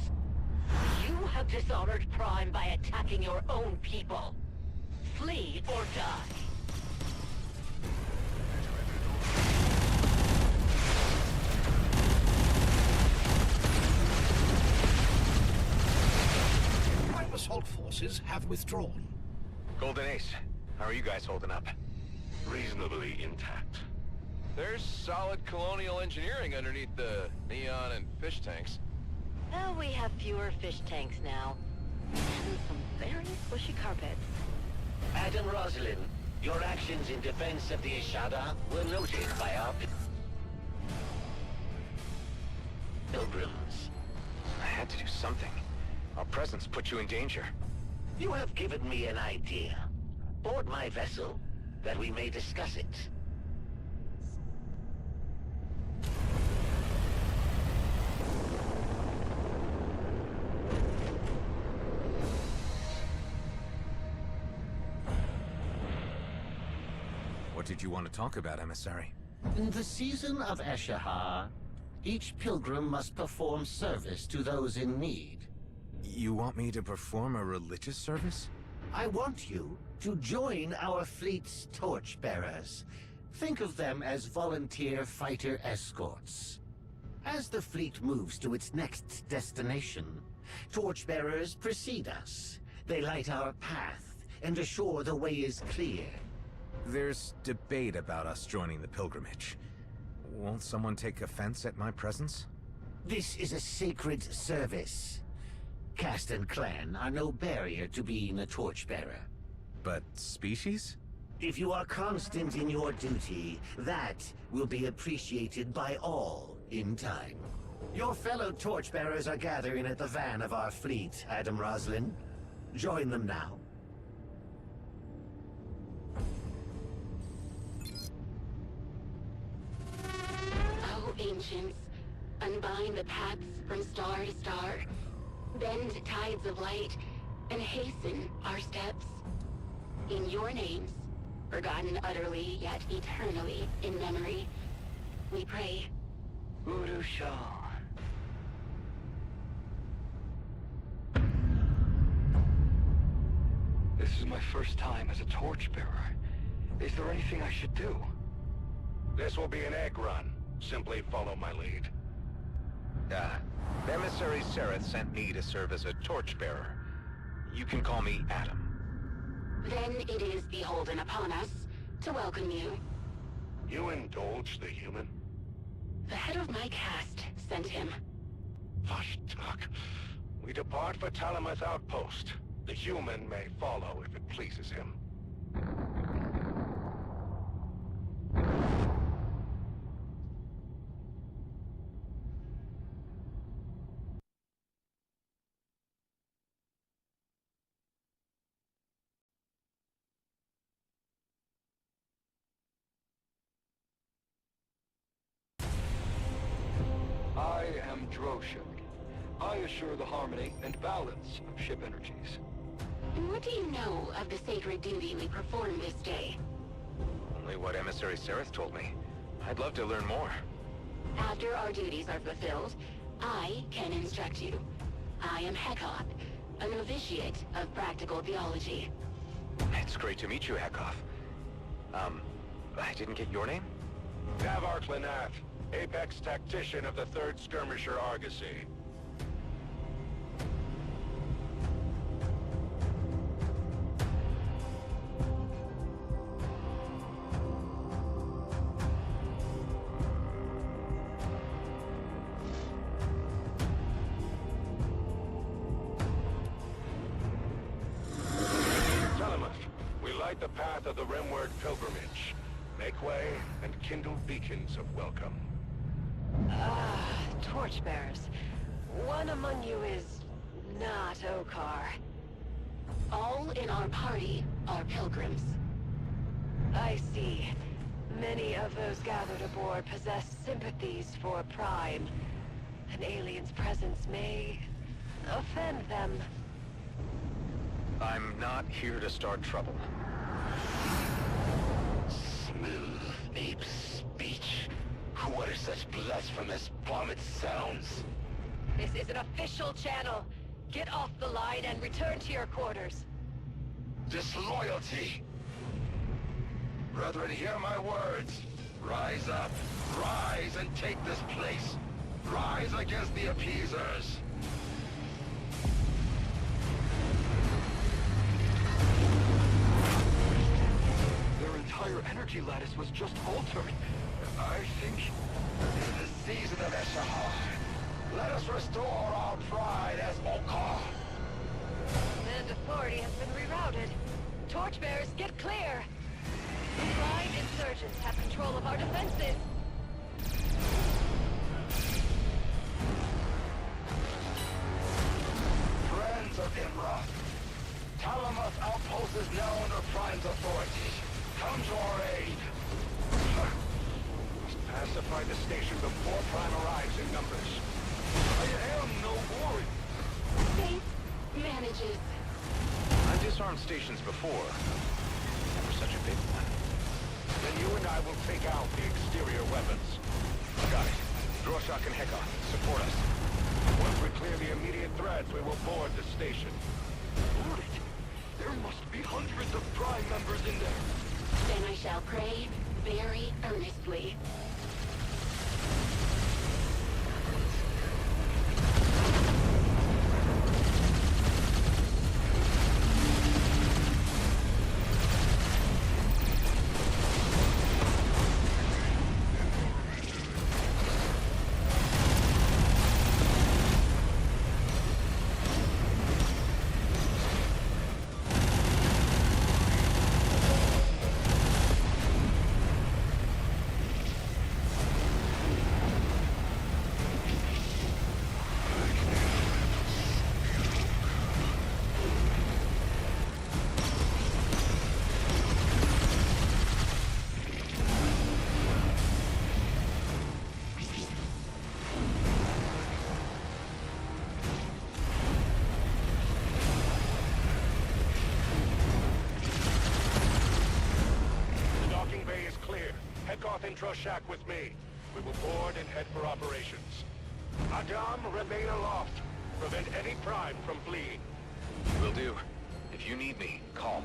You have dishonored Prime by attacking your own people. Flee or die. Prime assault forces have withdrawn. Golden Ace, how are you guys holding up? Reasonably intact. There's solid colonial engineering underneath the neon and fish tanks. Well, we have fewer fish tanks now. And some very squishy carpets. Adam Rosalind, your actions in defense of the Ishada were noted by our pilgrims. I had to do something. Our presence put you in danger. You have given me an idea. Board my vessel, that we may discuss it. What did you want to talk about, emissary? In the season of Eshahar, each pilgrim must perform service to those in need. You want me to perform a religious service? I want you to join our fleet's torchbearers. Think of them as volunteer fighter escorts. As the fleet moves to its next destination, torchbearers precede us. They light our path and assure the way is clear. There's debate about us joining the pilgrimage. Won't someone take offense at my presence? This is a sacred service. Caste and clan are no barrier to being a torchbearer. But species? If you are constant in your duty, that will be appreciated by all in time. Your fellow torchbearers are gathering at the van of our fleet, Adam Roslin. Join them now. Oh, ancients, unbind the paths from star to star, bend tides of light, and hasten our steps. In your names, forgotten utterly yet eternally in memory, we pray. Uru Shah. This is my first time as a torchbearer. Is there anything I should do? This will be an egg run. Simply follow my lead. Emissary Sereth sent me to serve as a torchbearer. You can call me Adam. Then it is beholden upon us to welcome you. You indulge the human? The head of my caste sent him. Vashtak. We depart for Talamuth Outpost. The human may follow if it pleases him. I am Droshak. I assure the harmony and balance of ship energies. And what do you know of the sacred duty we perform this day? Only what Emissary Sereth told me. I'd love to learn more. After our duties are fulfilled, I can instruct you. I am Hekoth, a novitiate of practical theology. It's great to meet you, Hekoth. I didn't get your name? Davar Klinath, Apex Tactician of the 3rd Skirmisher Argosy. The path of the Rimward pilgrimage. Make way and kindle beacons of welcome. Torchbearers. One among you is not Okar. All in our party are pilgrims. I see. Many of those gathered aboard possess sympathies for Prime. An alien's presence may offend them. I'm not here to start trouble. Smooth ape speech. What are such blasphemous vomit sounds? This is an official channel. Get off the line and return to your quarters. Disloyalty! Brethren, hear my words. Rise up. Rise and take this place. Rise against the appeasers. Their entire energy lattice was just altered. I think it is the season of Eshahar. Let us restore our pride as Okar. Command authority has been rerouted. Torchbearers, get clear! The Prime insurgents have control of our defenses. Friends of Imra, Talamuth outpost is now under Prime's authority. Come to our aid. Must pacify the station before Prime arrives in numbers. I am no warrior. Faith manages. I've disarmed stations before. Never such a big one. Then you and I will take out the exterior weapons. Got it. Droshak and Heckoff, support us. Once we clear the immediate threats, we will board the station. Board it? There must be hundreds of Prime members in there. Then I shall pray very earnestly. And Droshak with me. We will board and head for operations. Adam, remain aloft. Prevent any Prime from fleeing. Will do. If you need me, call.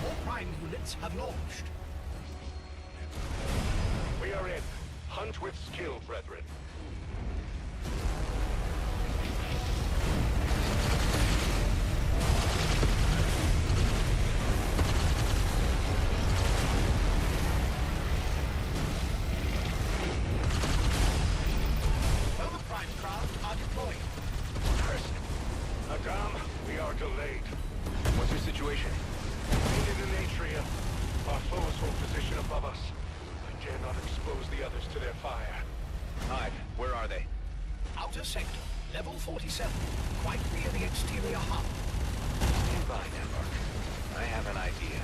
All Prime units have launched. We are in. Hunt with skill, brethren. Other Prime craft are deployed. First, Adam, we are delayed. What's your situation? Painted in Atria. Our foes hold position above us. I dare not expose the others to their fire. Hive, where are they? Outer sector, level 47, quite near the exterior hub. Stand by, Denmark. I have an idea.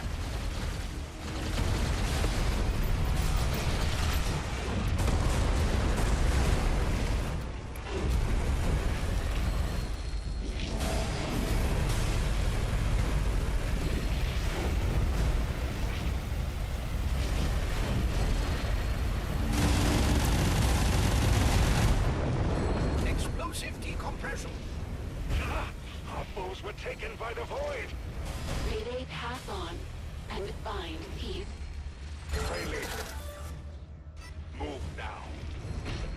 Explosive decompression. Our foes were taken by the void. May they pass on and find peace. Kaleid. Move now.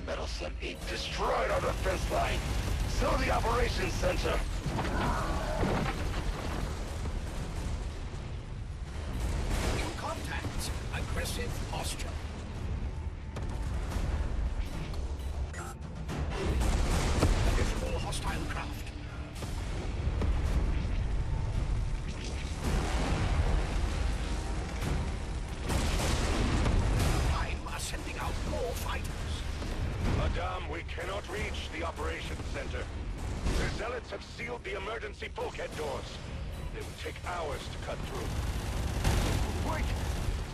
Meddlesome Ink destroyed our defense line. So the operations center. New contacts. Aggressive posture. Additional hostile craft. Prime are sending out more fighters. Madame, we cannot reach the operations center. The zealots have sealed the emergency bulkhead doors. It will take hours to cut through. Wait!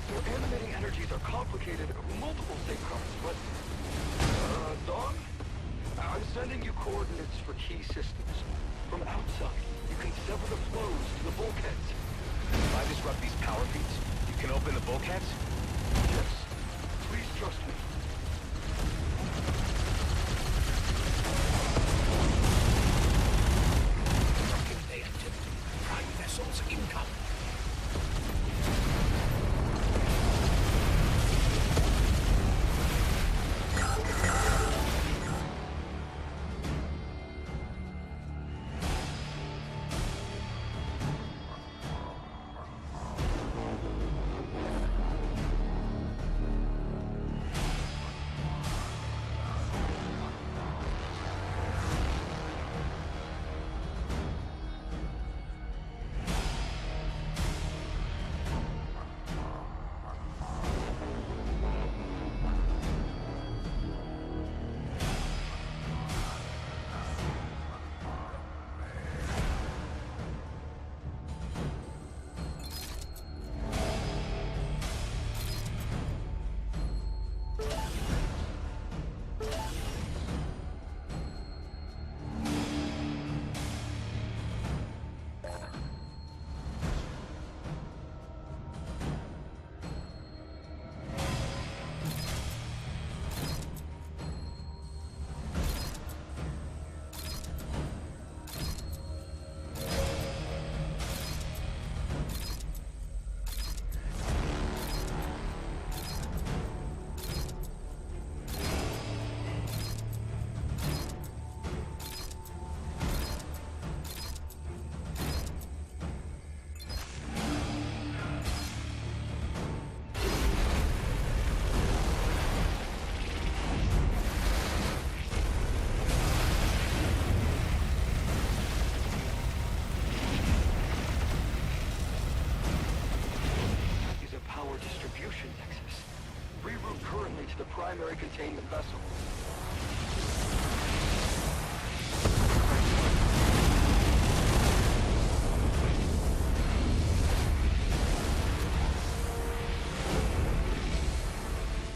Their animating energies are complicated, multiple safeguards, but... Dawn? I'm sending you coordinates for key systems. From outside, you can sever the flows to the bulkheads. If I disrupt these power feeds, you can open the bulkheads? Yes. Please trust me. They attempt prime vessels incoming. To the primary containment vessel.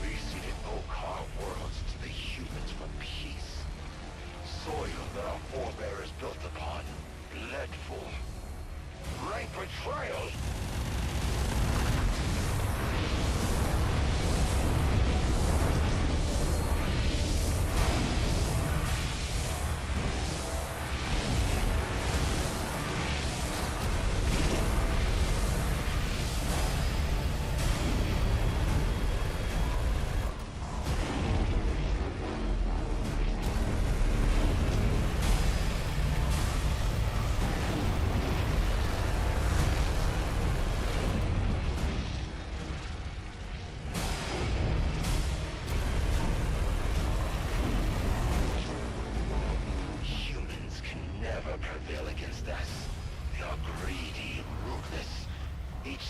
We ceded Okar worlds to the humans for peace. Soil that our forebears built upon. Bloodful. Rank betrayal!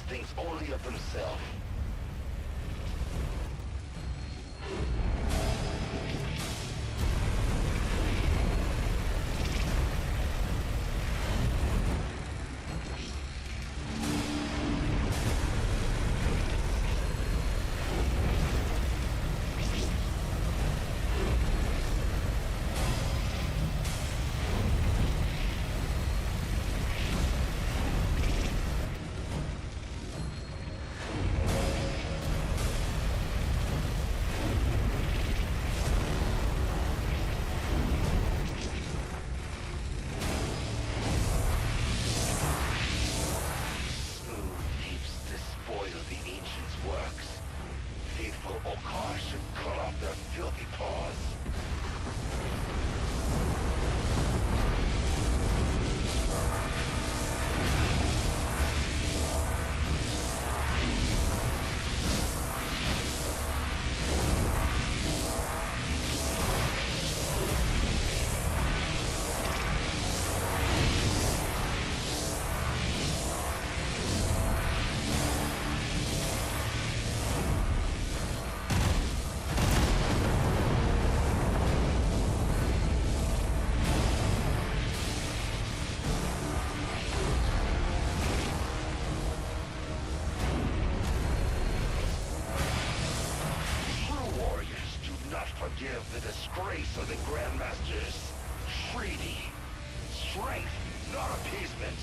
Thinks only of himself. Forgive the disgrace of the Grandmaster's treaty. strength, not appeasement.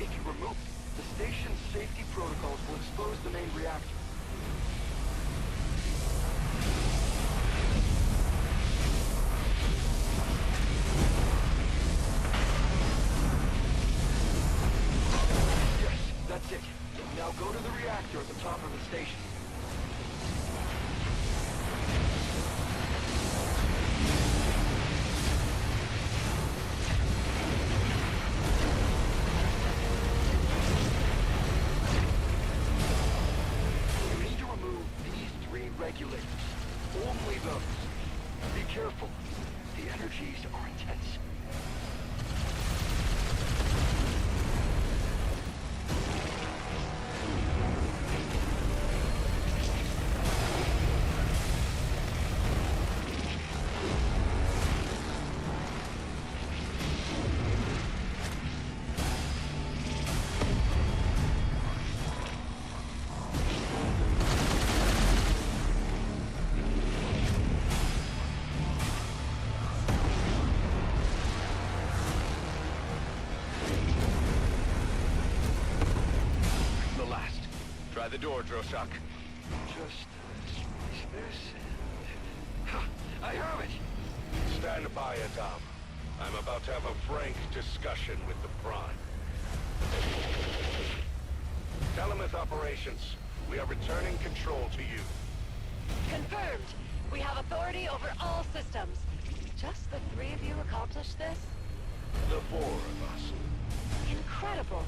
If you remove it, the station's safety protocols will expose the main reactor. Yes, that's it. Now go to the reactor at the top of the station. Regulators. Only those. Be careful. The energies are intense. Try the door, Droshak. Just this. I have it! Stand by, Adam. I'm about to have a frank discussion with the Prime. Telemith operations. We are returning control to you. Confirmed. We have authority over all systems. Just the three of you accomplished this? The four of us. Incredible.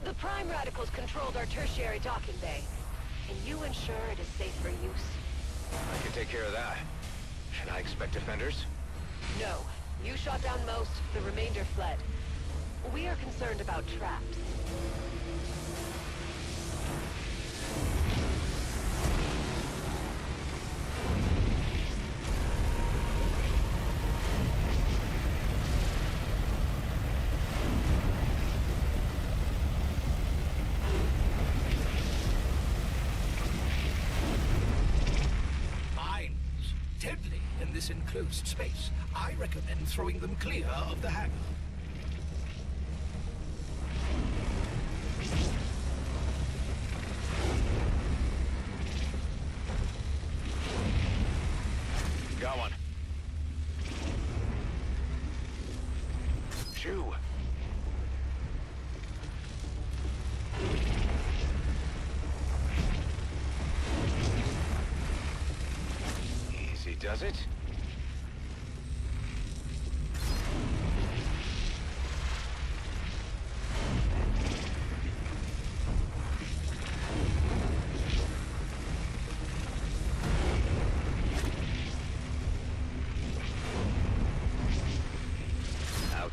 The Prime Radicals controlled our tertiary docking bay. Can you ensure it is safe for use? I can take care of that. Should I expect defenders? No. You shot down most, the remainder fled. We are concerned about traps. This enclosed space. I recommend throwing them clear of the hangar. Got one. Shoo. Easy does it.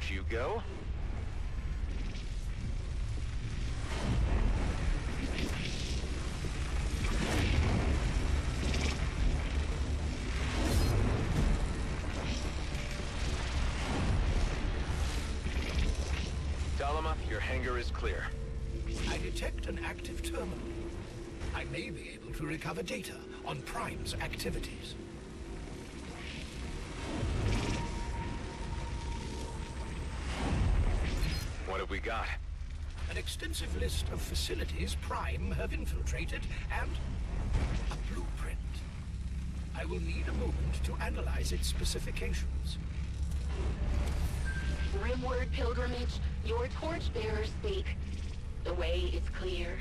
You go. Dalema, your hangar is clear. I detect an active terminal. I may be able to recover data on Prime's activities. What have we got? An extensive list of facilities Prime have infiltrated and a blueprint. I will need a moment to analyze its specifications. Rimward pilgrimage, your torchbearers speak. The way is clear.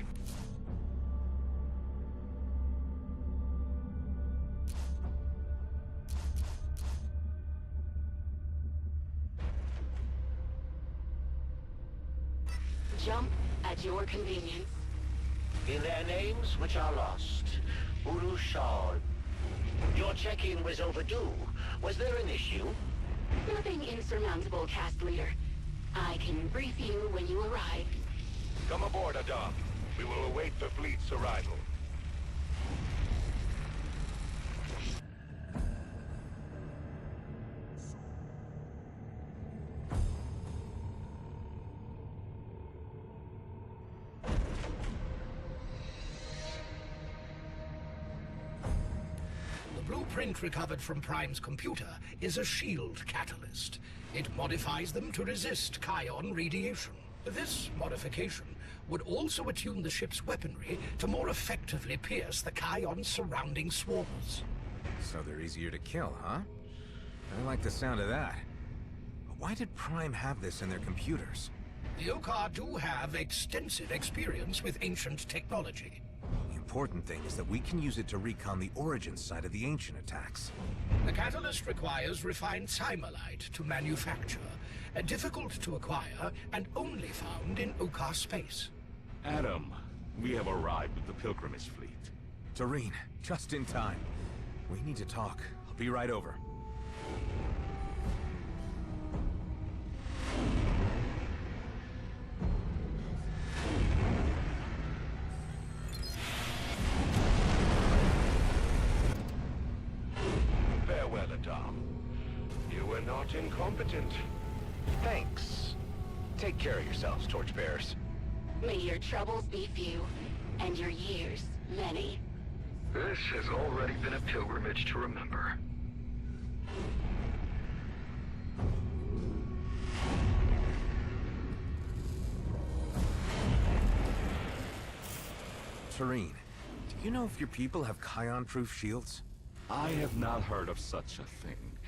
Jump at your convenience. In their names, which are lost. Urushal. Your check-in was overdue. Was there an issue? Nothing insurmountable, cast leader. I can brief you when you arrive. Come aboard, Adam. We will await the fleet's arrival. The blueprint recovered from Prime's computer is a shield catalyst. It modifies them to resist Kion radiation. This modification would also attune the ship's weaponry to more effectively pierce the Kion's surrounding swarms. So they're easier to kill, huh? I like the sound of that. But why did Prime have this in their computers? The Okar do have extensive experience with ancient technology. The important thing is that we can use it to recon the origin side of the ancient attacks. The catalyst requires refined Cymolite to manufacture, difficult to acquire, and only found in Okar space. Adam, we have arrived with the pilgrimage fleet. Tareen, just in time. We need to talk. I'll be right over. Farewell, Adam. You were not incompetent. Thanks. Take care of yourselves, torchbearers. May your troubles be few, and your years many. This has already been a pilgrimage to remember. Tareen, do you know if your people have Kion-proof shields? I have not heard of such a thing.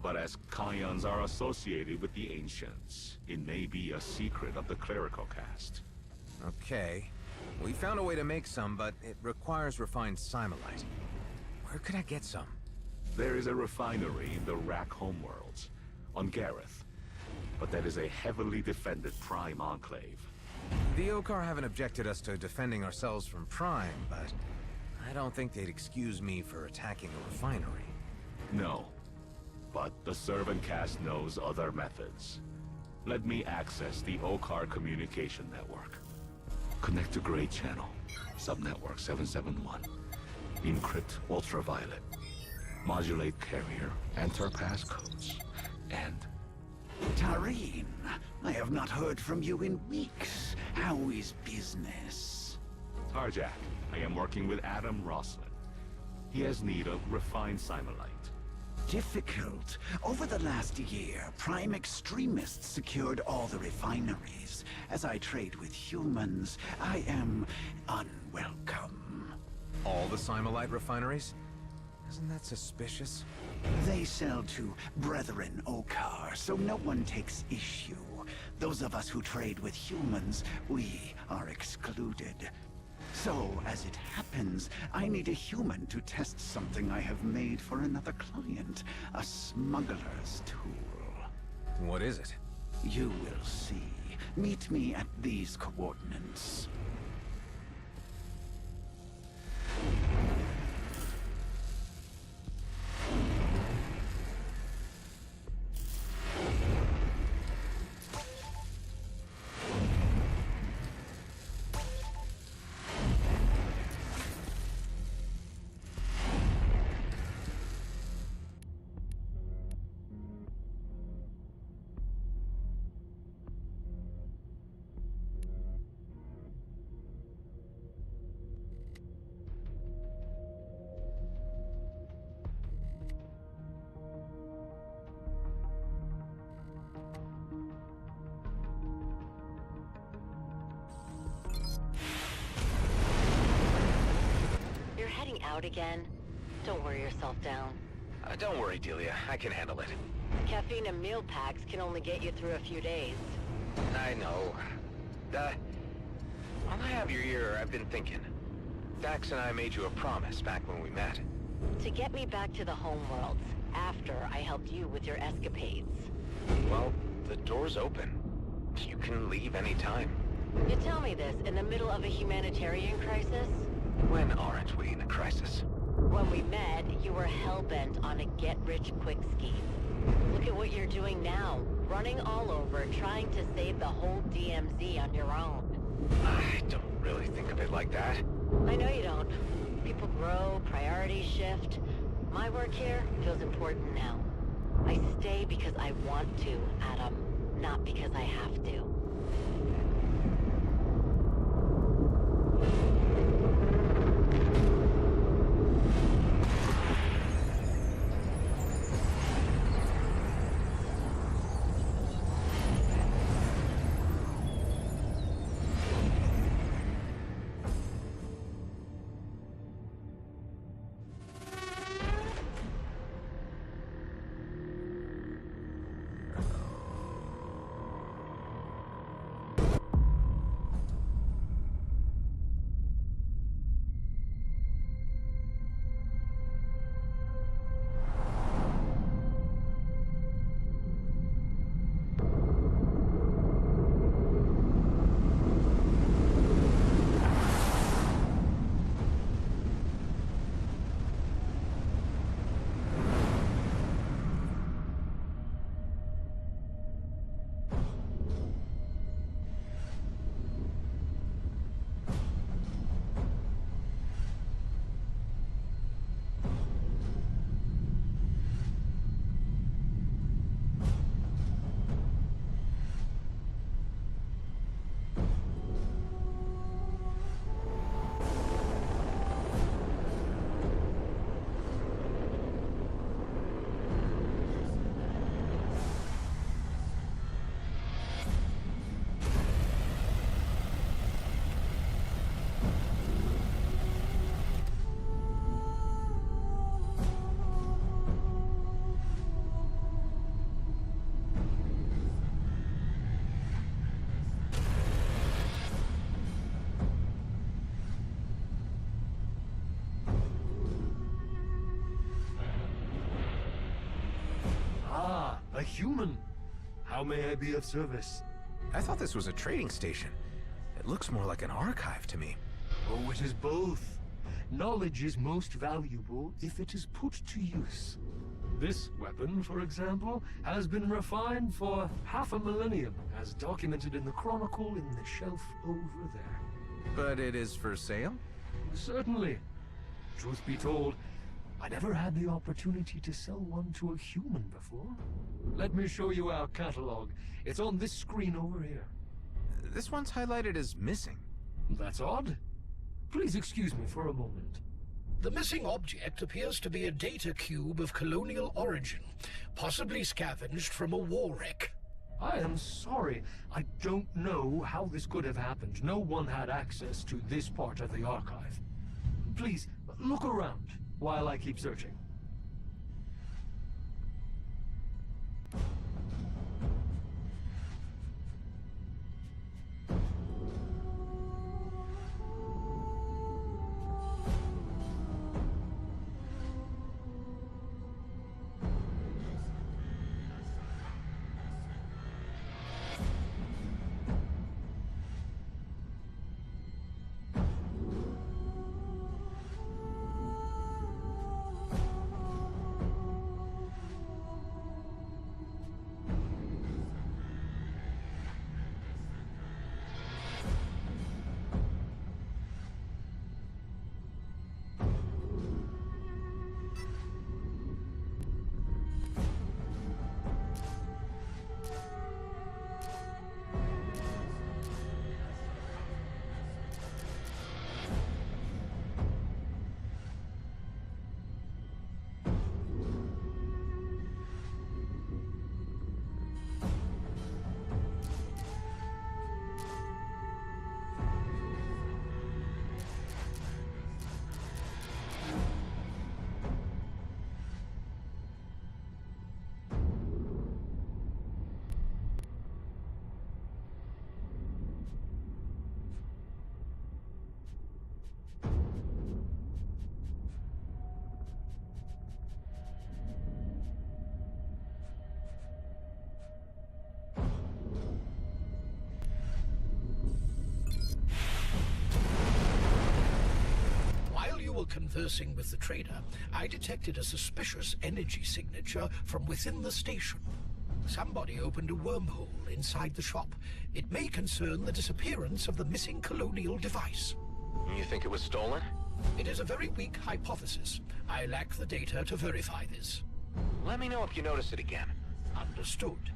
But as Kions are associated with the Ancients, it may be a secret of the clerical caste. Okay. We found a way to make some, but it requires refined Cymolite. Where could I get some? There is a refinery in the Rack homeworlds, on Gareth. But that is a heavily defended Prime enclave. The Okar haven't objected us to defending ourselves from Prime, but I don't think they'd excuse me for attacking a refinery. No. But the servant caste knows other methods. Let me access the Okar communication network. Connect to Gray Channel, subnetwork 771. Encrypt ultraviolet. Modulate carrier, enter passcodes, and... Tareen, I have not heard from you in weeks. How is business? Tarjak, I am working with Adam Roslin. He has need of refined Cymolite. Difficult. Over the last year, Prime extremists secured all the refineries. As I trade with humans, I am unwelcome. All the Cymolite refineries? Isn't that suspicious? They sell to Brethren Okar, so no one takes issue. Those of us who trade with humans, we are excluded. So, as it happens, I need a human to test something I have made for another client. A smuggler's tool. What is it? You will see. Meet me at these coordinates. Out again? Don't worry yourself down. Don't worry, Delia. I can handle it. Caffeine and meal packs can only get you through a few days. I know. While I have your ear, I've been thinking. Dax and I made you a promise back when we met. To get me back to the homeworlds, after I helped you with your escapades. Well, the door's open. You can leave any time. You tell me this in the middle of a humanitarian crisis? When aren't we in a crisis? When we met, you were hell-bent on a get-rich-quick scheme. Look at what you're doing now, running all over, trying to save the whole DMZ on your own. I don't really think of it like that. I know you don't. People grow, priorities shift. My work here feels important now. I stay because I want to, Adam, not because I have to. How may I be of service? I thought this was a trading station. It looks more like an archive to me. Oh, it is both. Knowledge is most valuable if it is put to use. This weapon, for example, has been refined for half a millennium, as documented in the chronicle in the shelf over there. But it is for sale? Certainly. Truth be told, I never had the opportunity to sell one to a human before. Let me show you our catalog. It's on this screen over here. This one's highlighted as missing. That's odd. Please excuse me for a moment. The missing object appears to be a data cube of colonial origin, possibly scavenged from a war wreck. I am sorry. I don't know how this could have happened. No one had access to this part of the archive. Please, look around while I keep searching. Conversing with the trader, I detected a suspicious energy signature from within the station. Somebody opened a wormhole inside the shop. It may concern the disappearance of the missing colonial device. You think it was stolen? It is a very weak hypothesis. I lack the data to verify this. Let me know if you notice it again. Understood.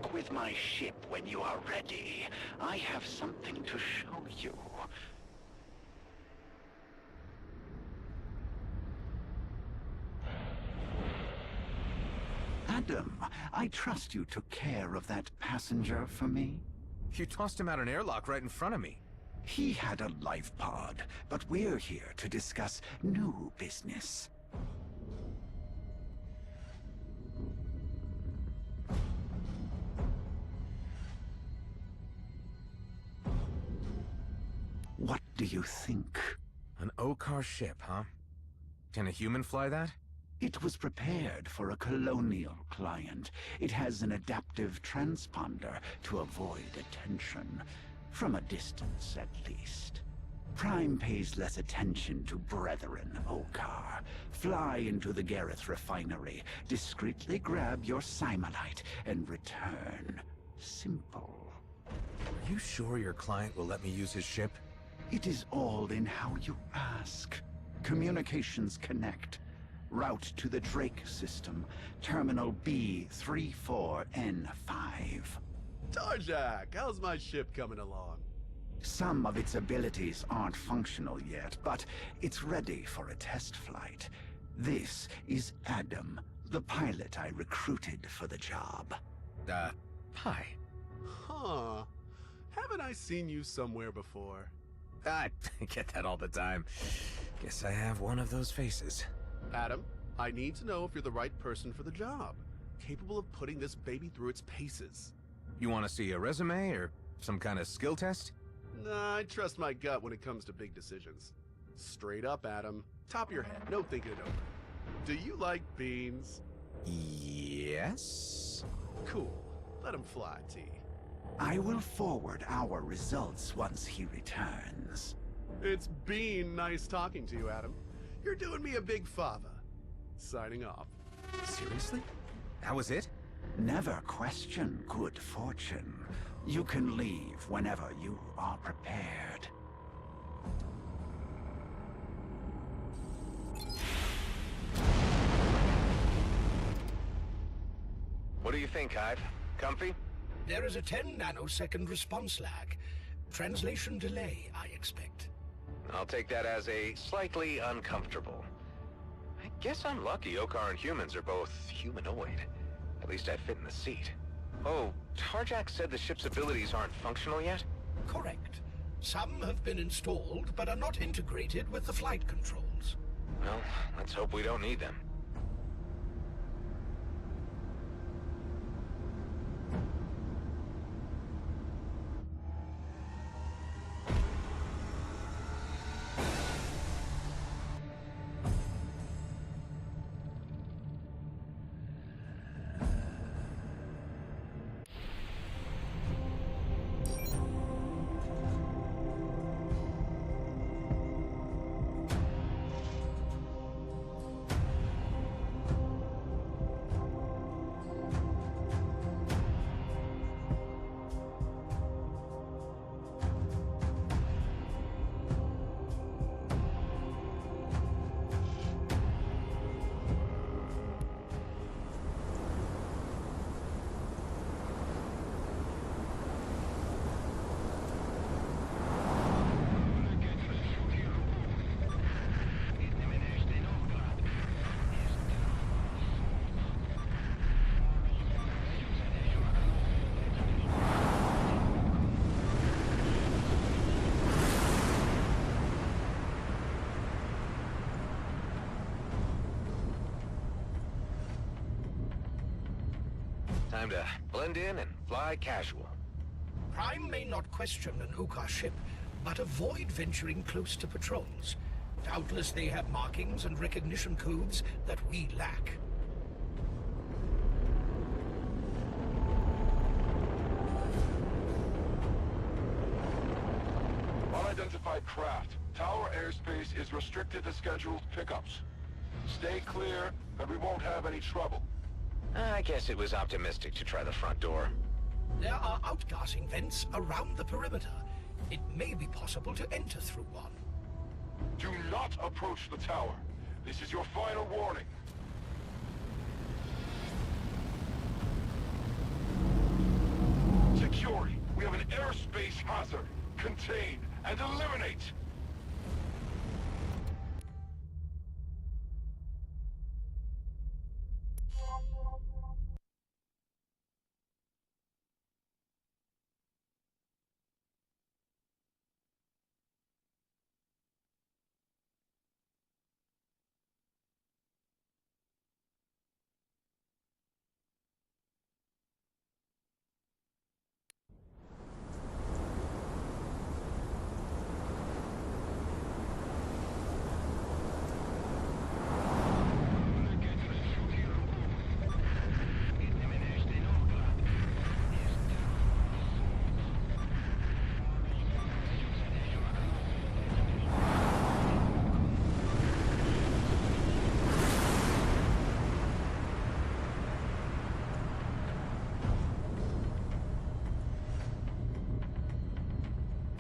Dock with my ship when you are ready. I have something to show you. Adam, I trust you took care of that passenger for me? You tossed him out an airlock right in front of me. He had a life pod, but we're here to discuss new business. What do you think? An Okar ship, huh? Can a human fly that? It was prepared for a colonial client. It has an adaptive transponder to avoid attention. From a distance, at least. Prime pays less attention to Brethren Okar. Fly into the Gareth refinery, discreetly grab your Simolite, and return. Simple. Are you sure your client will let me use his ship? It is all in how you ask. Communications connect. Route to the Drake system. Terminal B34N5. Tarjak, how's my ship coming along? Some of its abilities aren't functional yet, but it's ready for a test flight. This is Adam, the pilot I recruited for the job. Hi. Huh. Haven't I seen you somewhere before? I get that all the time. Guess I have one of those faces. Adam, I need to know if you're the right person for the job. Capable of putting this baby through its paces. You want to see a resume or some kind of skill test? Nah, I trust my gut when it comes to big decisions. Straight up, Adam. Top of your head, no thinking it over. Do you like beans? Yes? Cool. Let him fly, T. I will forward our results once he returns. It's been nice talking to you, Adam. You're doing me a big favor. Signing off. Seriously? That was it? Never question good fortune. You can leave whenever you are prepared. What do you think, Hive? Comfy? There is a 10 nanosecond response lag. Translation delay, I expect. I'll take that as a slightly uncomfortable. I guess I'm lucky Okar and humans are both humanoid. At least I fit in the seat. Oh, Tarjak said the ship's abilities aren't functional yet? Correct. Some have been installed, but are not integrated with the flight controls. Well, let's hope we don't need them. Time to blend in and fly casual. Prime may not question an Okar ship, but avoid venturing close to patrols. Doubtless they have markings and recognition codes that we lack. Unidentified craft. Tower airspace is restricted to scheduled pickups. Stay clear, and we won't have any trouble. I guess it was optimistic to try the front door. There are outgassing vents around the perimeter. It may be possible to enter through one. Do not approach the tower. This is your final warning. Security, we have an airspace hazard. Contain and eliminate!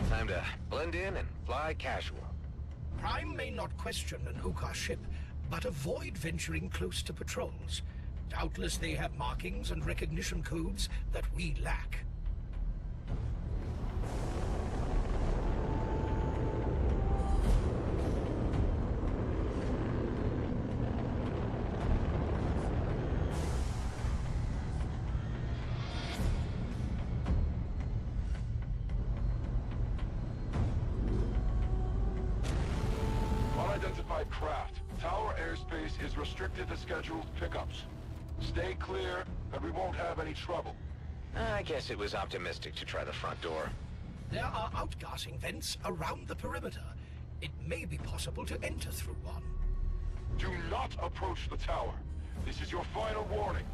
Time to blend in and fly casual. Prime may not question an Okar ship, but avoid venturing close to patrols. Doubtless they have markings and recognition codes that we lack. Unidentified craft. Tower airspace is restricted to scheduled pickups. Stay clear, and we won't have any trouble. I guess it was optimistic to try the front door. There are outgassing vents around the perimeter. It may be possible to enter through one. Do not approach the tower. This is your final warning.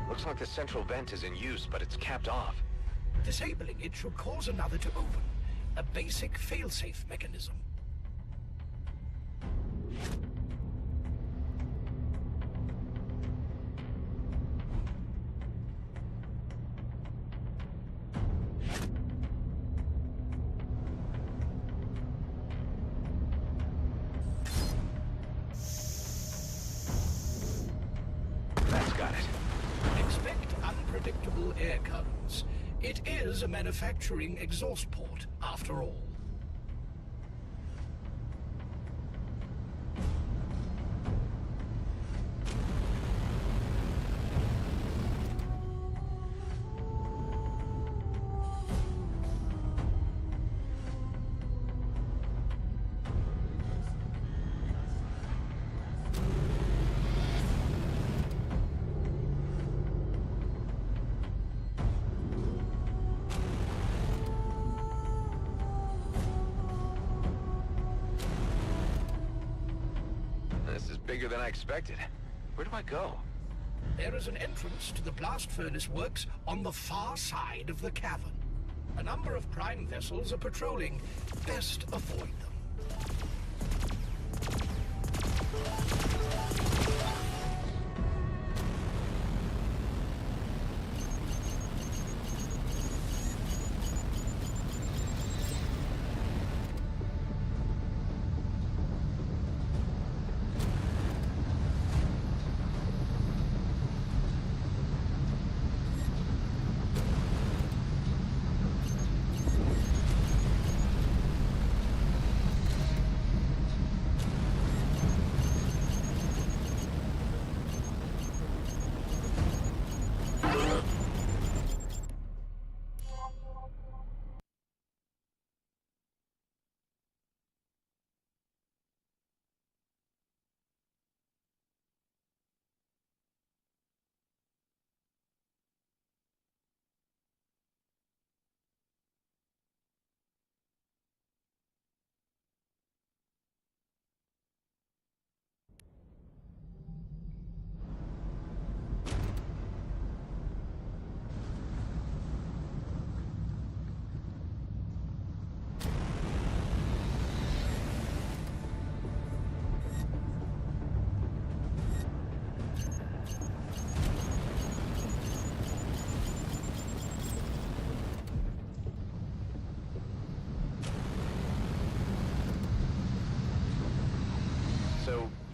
Looks like the central vent is in use, but it's capped off. Disabling it should cause another to open. A basic failsafe mechanism. That's got it. Expect unpredictable air currents. It is a manufacturing exhaust port, after all. This is bigger than I expected. Where do I go? There is an entrance to the blast furnace works on the far side of the cavern. A number of Prime vessels are patrolling. Best avoid them.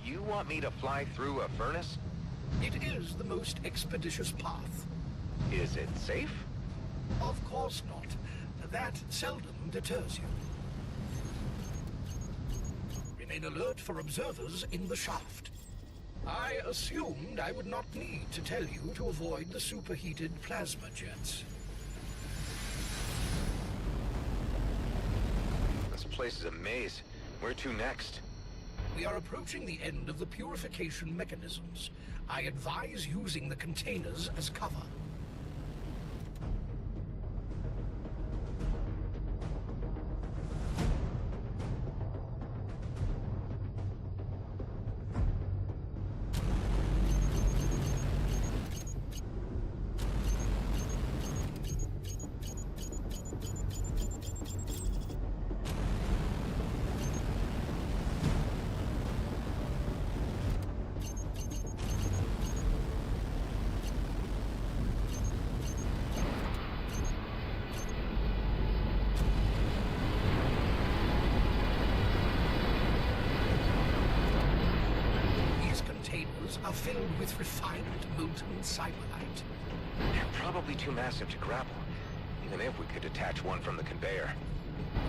You want me to fly through a furnace? It is the most expeditious path. Is it safe? Of course not. That seldom deters you. Remain alert for observers in the shaft. I assumed I would not need to tell you to avoid the superheated plasma jets. This place is a maze. Where to next? We are approaching the end of the purification mechanisms. I advise using the containers as cover. Are filled with refined molten cyberlite. They're probably too massive to grapple, even if we could detach one from the conveyor.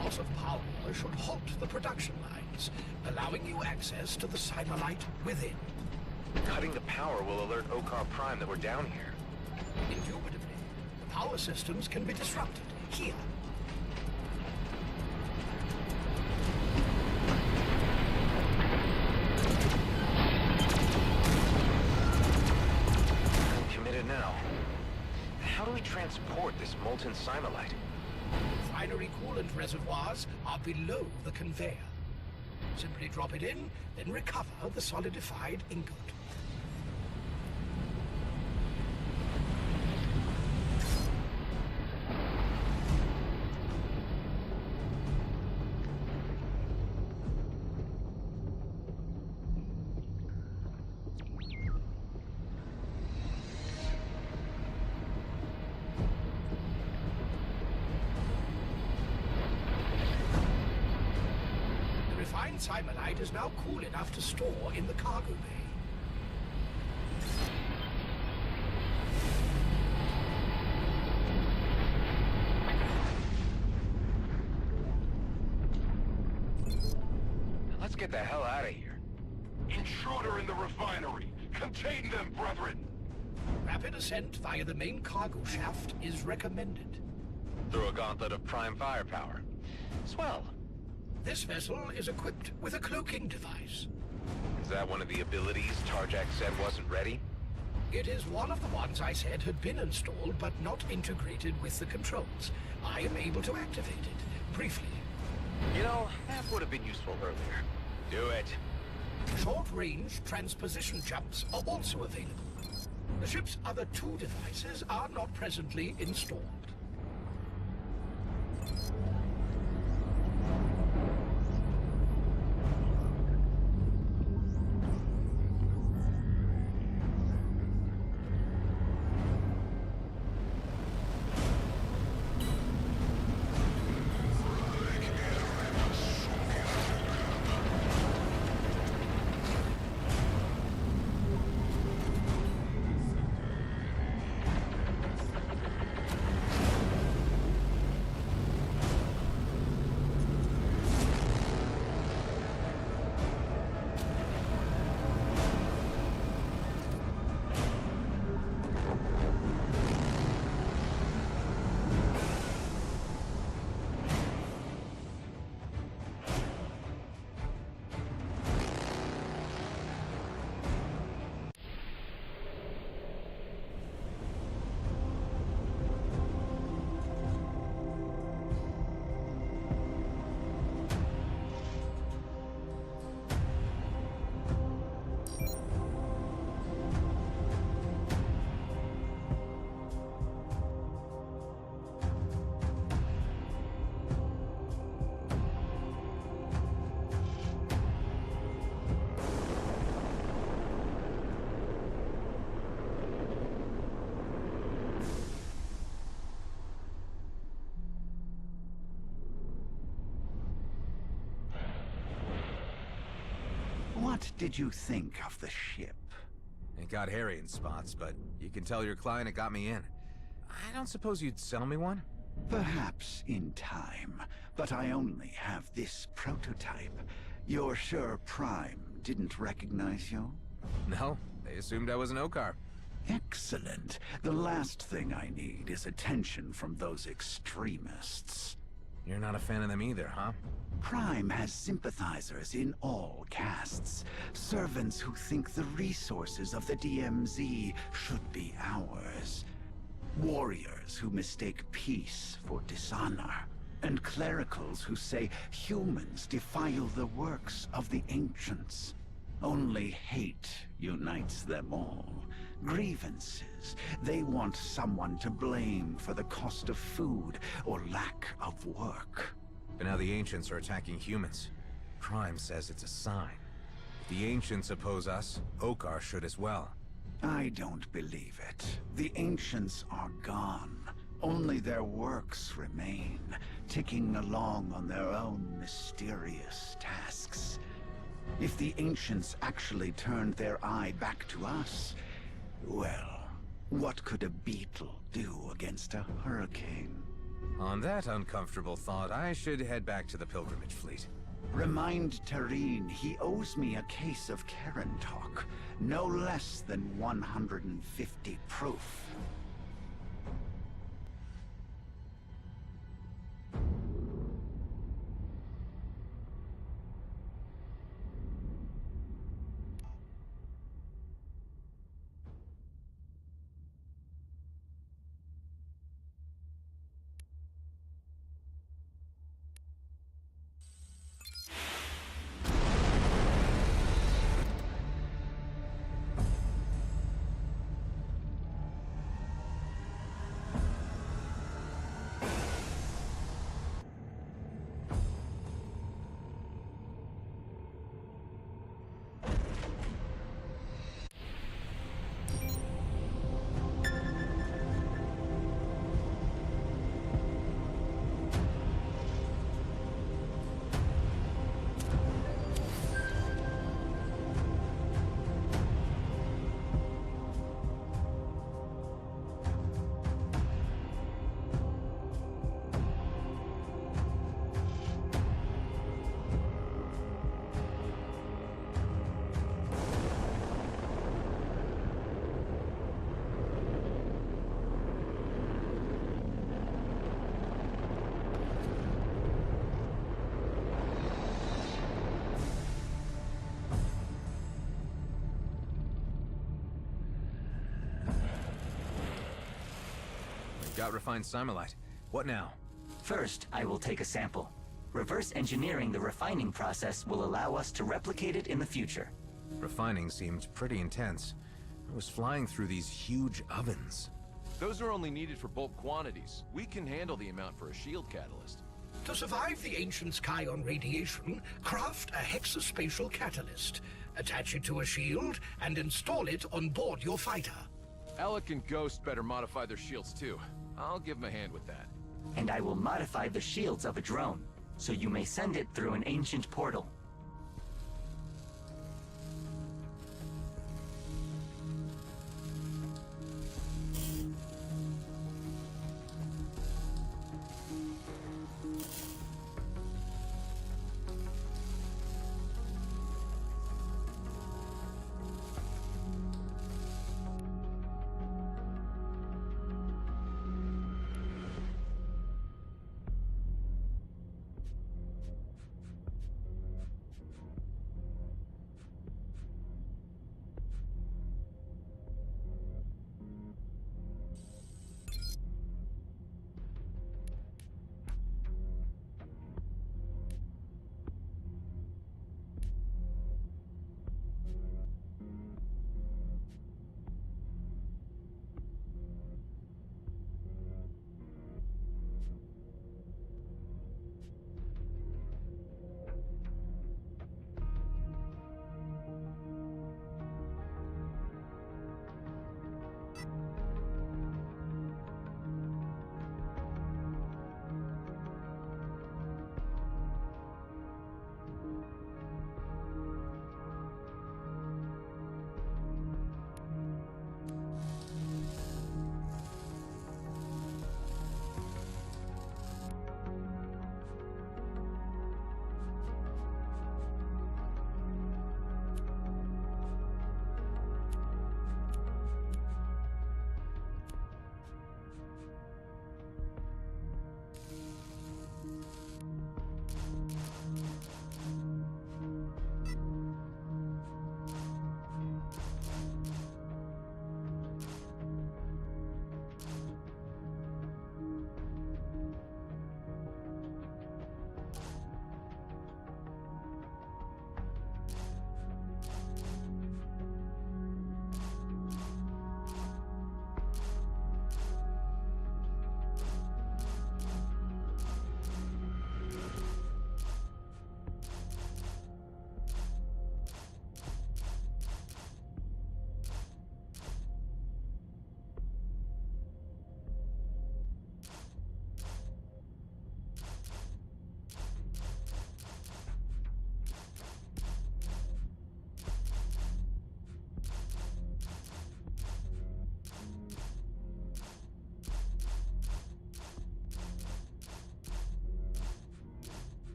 Loss of power should halt the production lines, allowing you access to the cyberlite within. Cutting the power will alert Okar Prime that we're down here. Indubitably, the power systems can be disrupted here. Now, how do we transport this molten cymolite? Refinery coolant reservoirs are below the conveyor. Simply drop it in, then recover the solidified ingot. Cymolite is now cool enough to store in the cargo bay. Let's get the hell out of here. Intruder in the refinery! Contain them, brethren! Rapid ascent via the main cargo shaft is recommended. Through a gauntlet of prime firepower. Swell. This vessel is equipped with a cloaking device. Is that one of the abilities Tarjak said wasn't ready? It is one of the ones I said had been installed but not integrated with the controls. I am able to activate it, briefly. You know, that would have been useful earlier. Do it. Short-range transposition jumps are also available. The ship's other two devices are not presently installed. What did you think of the ship? It got hairy in spots, but you can tell your client it got me in. I don't suppose you'd sell me one? Perhaps in time, but I only have this prototype. You're sure Prime didn't recognize you? No, they assumed I was an OCAR. Excellent. The last thing I need is attention from those extremists. You're not a fan of them either, huh? Prime has sympathizers in all castes. Servants who think the resources of the DMZ should be ours. Warriors who mistake peace for dishonor. And clericals who say humans defile the works of the ancients. Only hate unites them all. Grievances. They want someone to blame for the cost of food or lack of work. But now the Ancients are attacking humans. Prime says it's a sign. If the Ancients oppose us, OCAR should as well. I don't believe it. The Ancients are gone. Only their works remain, ticking along on their own mysterious tasks. If the Ancients actually turned their eye back to us, well, what could a beetle do against a hurricane? On that uncomfortable thought, I should head back to the pilgrimage fleet. Remind Tareen he owes me a case of Karen talk. No less than 150 proof. Got refined Simulite. What now? First, I will take a sample. Reverse engineering the refining process will allow us to replicate it in the future. Refining seemed pretty intense. I was flying through these huge ovens. Those are only needed for bulk quantities. We can handle the amount for a shield catalyst. To survive the ancient Scion radiation, craft a hexaspatial catalyst. Attach it to a shield and install it on board your fighter. Alec and Ghost better modify their shields too. I'll give them a hand with that. And I will modify the shields of a drone, so you may send it through an ancient portal.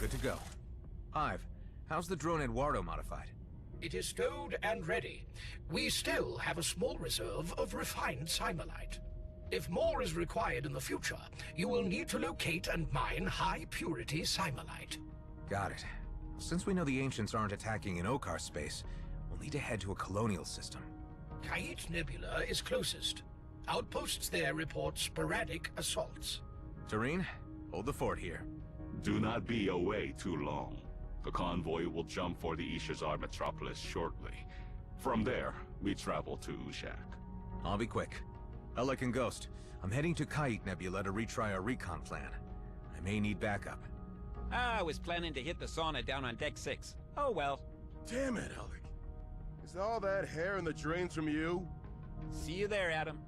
Good to go. Hive, how's the drone Eduardo modified? It is stowed and ready. We still have a small reserve of refined Simolite. If more is required in the future, you will need to locate and mine high-purity Simolite. Got it. Since we know the Ancients aren't attacking in Okar space, we'll need to head to a colonial system. Kite Nebula is closest. Outposts there report sporadic assaults. Tareen, hold the fort here. Do not be away too long. The convoy will jump for the Ishazar metropolis shortly. From there, we travel to Ushak. I'll be quick. Alec and Ghost, I'm heading to Kite Nebula to retry our recon plan. I may need backup. I was planning to hit the sauna down on Deck 6. Oh well. Damn it, Alec. Is all that hair in the drains from you? See you there, Adam.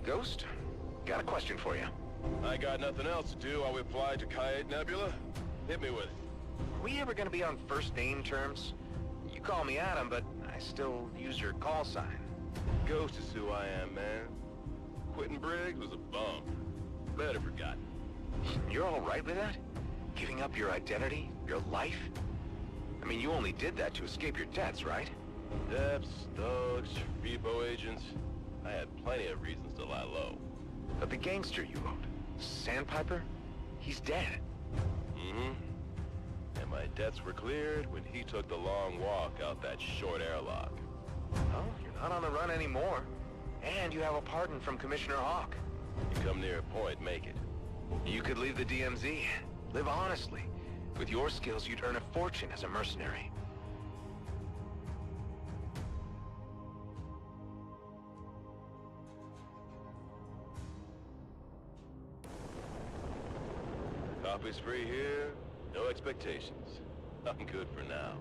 Ghost, got a question for you. I got nothing else to do while we fly to Kaleid Nebula. Hit me with it. Are we ever gonna be on first name terms? You call me Adam, but I still use your call sign. Ghost is who I am, man. Quitting Briggs was a bum. Better forgotten. You're all right with that? Giving up your identity, your life? I mean, you only did that to escape your debts, right? Debts, thugs, repo agents. I had plenty of reasons to lie low. But the gangster you owed, Sandpiper, he's dead. Mm-hmm. And my debts were cleared when he took the long walk out that short airlock. Oh, you're not on the run anymore. And you have a pardon from Commissioner Hawk. You come near a point, make it. You could leave the DMZ. Live honestly. With your skills, you'd earn a fortune as a mercenary. Copies free here, no expectations. I'm good for now.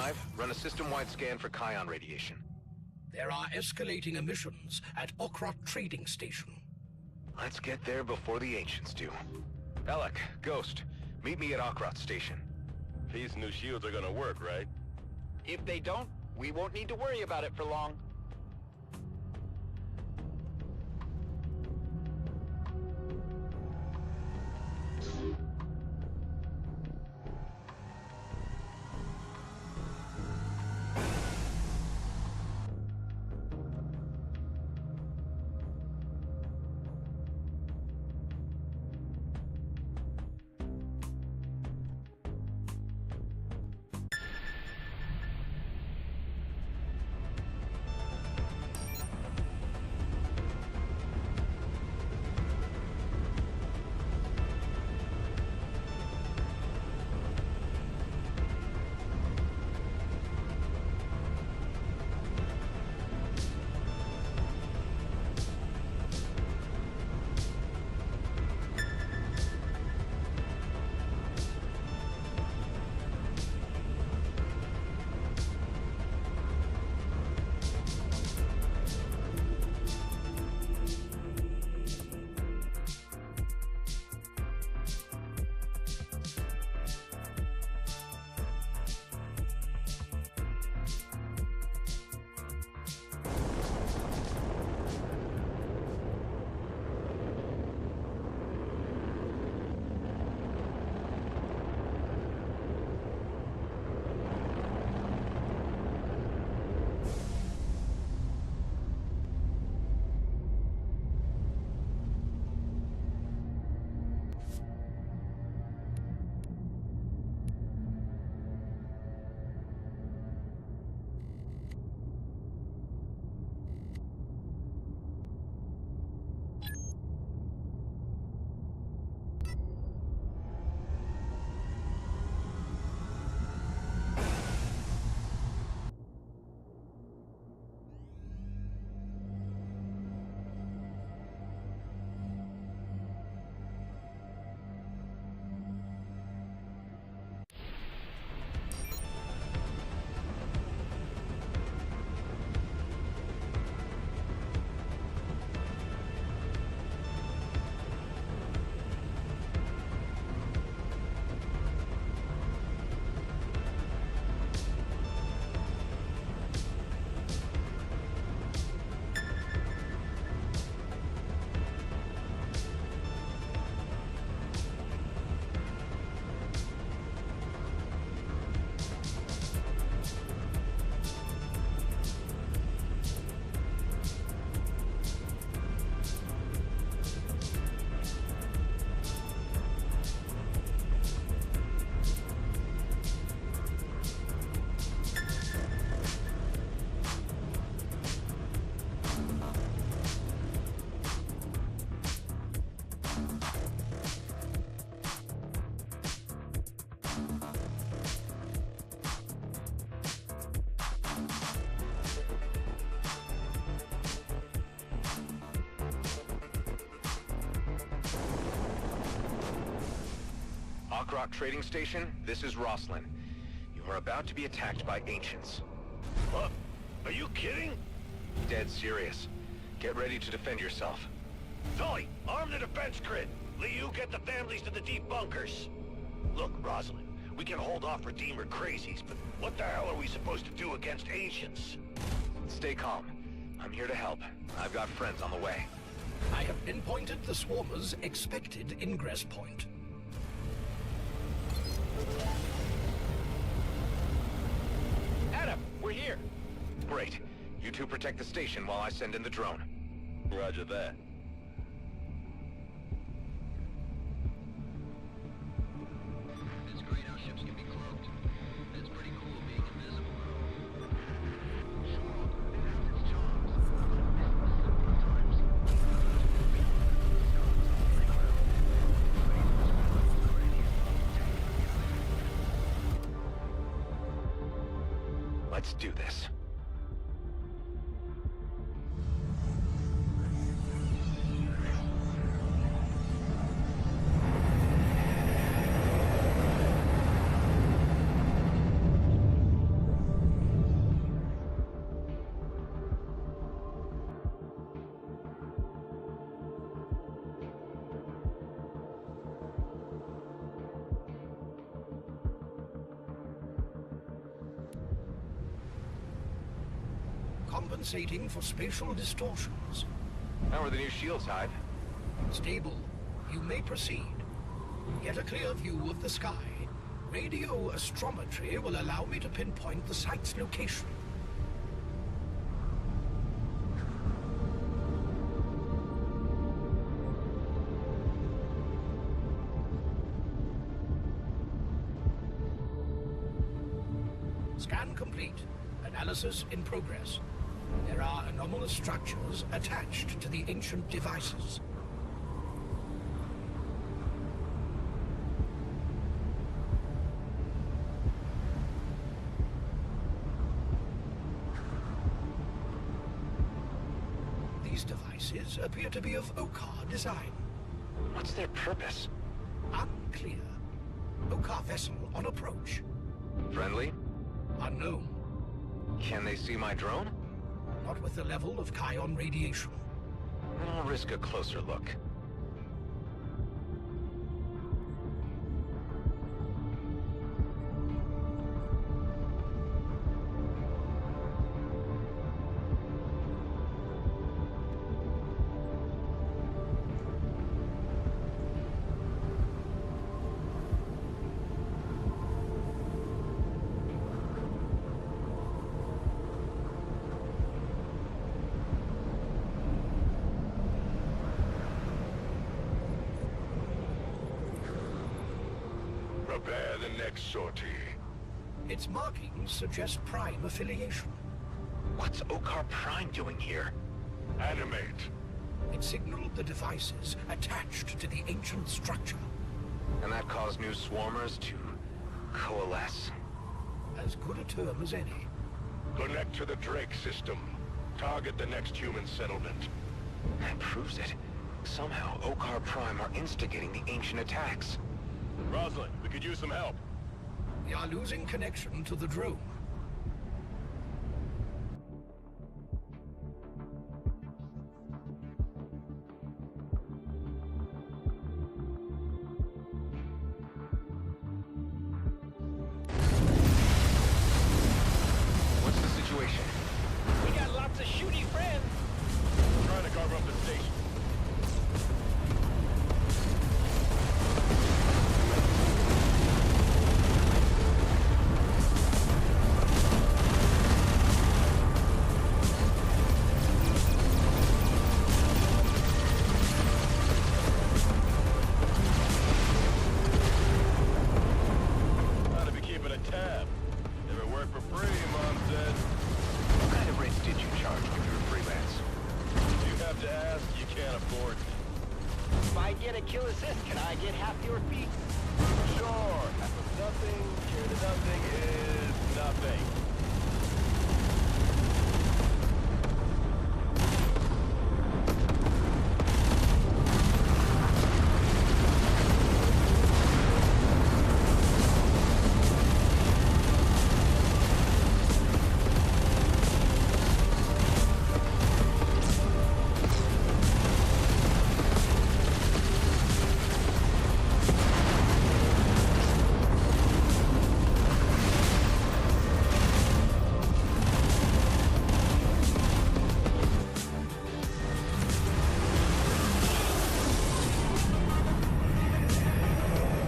arrive, run a system-wide scan for Kion radiation. There are escalating emissions at Okrot Trading Station. Let's get there before the Ancients do. Alec, Ghost, meet me at Okrot Station. These new shields are gonna work, right? If they don't, we won't need to worry about it for long. Okrot Trading Station, this is Roslin. You are about to be attacked by Ancients. What? Are you kidding? Dead serious. Get ready to defend yourself. Tully, arm the defense grid. Liu, get the families to the deep bunkers. Look, Rosalind, we can hold off Redeemer crazies, but what the hell are we supposed to do against Ancients? Stay calm. I'm here to help. I've got friends on the way. I have pinpointed the swarmer's expected ingress point. Adam, we're here. Great. You two protect the station while I send in the drone. Roger that. It's great how ships can be cloaked. It's pretty cool being invisible. Sure, it has its charms. Sometimes. Let's do this. compensating for spatial distortions. How are the new shields, Hive? Stable. You may proceed. Get a clear view of the sky. Radio astrometry will allow me to pinpoint the site's location. Scan complete. Analysis in progress. There are anomalous structures attached to the ancient devices. These devices appear to be of Okar design. What's their purpose? Unclear. Okar vessel on approach. Friendly? Unknown. Can they see my drone? Not with the level of Kion radiation. Then I'll risk a closer look. Prepare the next sortie. Its markings suggest Prime affiliation. What's Okar Prime doing here? Animate. It signaled the devices attached to the ancient structure. And that caused new swarmers to coalesce. As good a term as any. Connect to the Drake system. Target the next human settlement. That proves it. Somehow, Okar Prime are instigating the ancient attacks. Rosalind, we could use some help. We are losing connection to the drone. What's the situation? We got lots of shooty friends. Trying to carve up the station. Gotta be keeping a tab. Never work for free, Mom said. What kind of rates did you charge when you were freelance? You have to ask, you can't afford me. If I get a kill assist, can I get half your fee? Sure, half of nothing, care to nothing is nothing.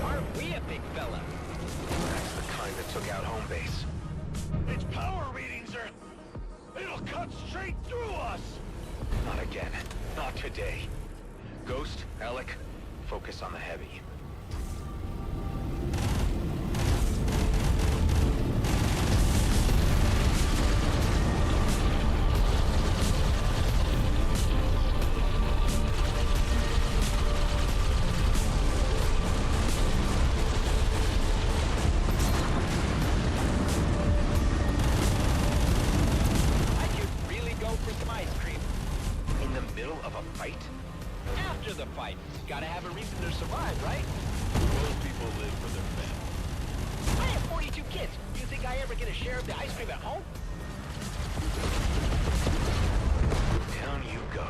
Aren't we a big fella? That's the kind that took out home base. Its power readings are... It'll cut straight through us! Not again. Not today. Ghost, Alec, focus on the heavy. I could really go for some ice cream. In the middle of a fight? After the fight. Gotta have a reason to survive, right? Most people live for their family. I have 42 kids. Do you think I ever get a share of the ice cream at home? Down you go.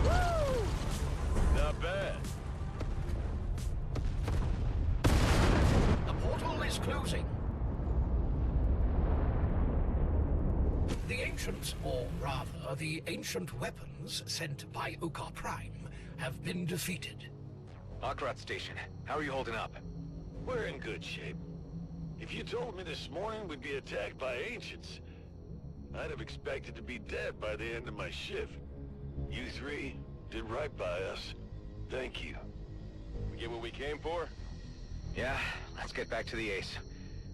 Woo! Not bad. The portal is closing. The ancient ancients, or rather, the ancient weapons sent by Okar Prime, have been defeated. Akrat Station, how are you holding up? We're in good shape. If you told me this morning we'd be attacked by ancients, I'd have expected to be dead by the end of my shift. You three did right by us. Thank you. We get what we came for? Yeah, let's get back to the Ace.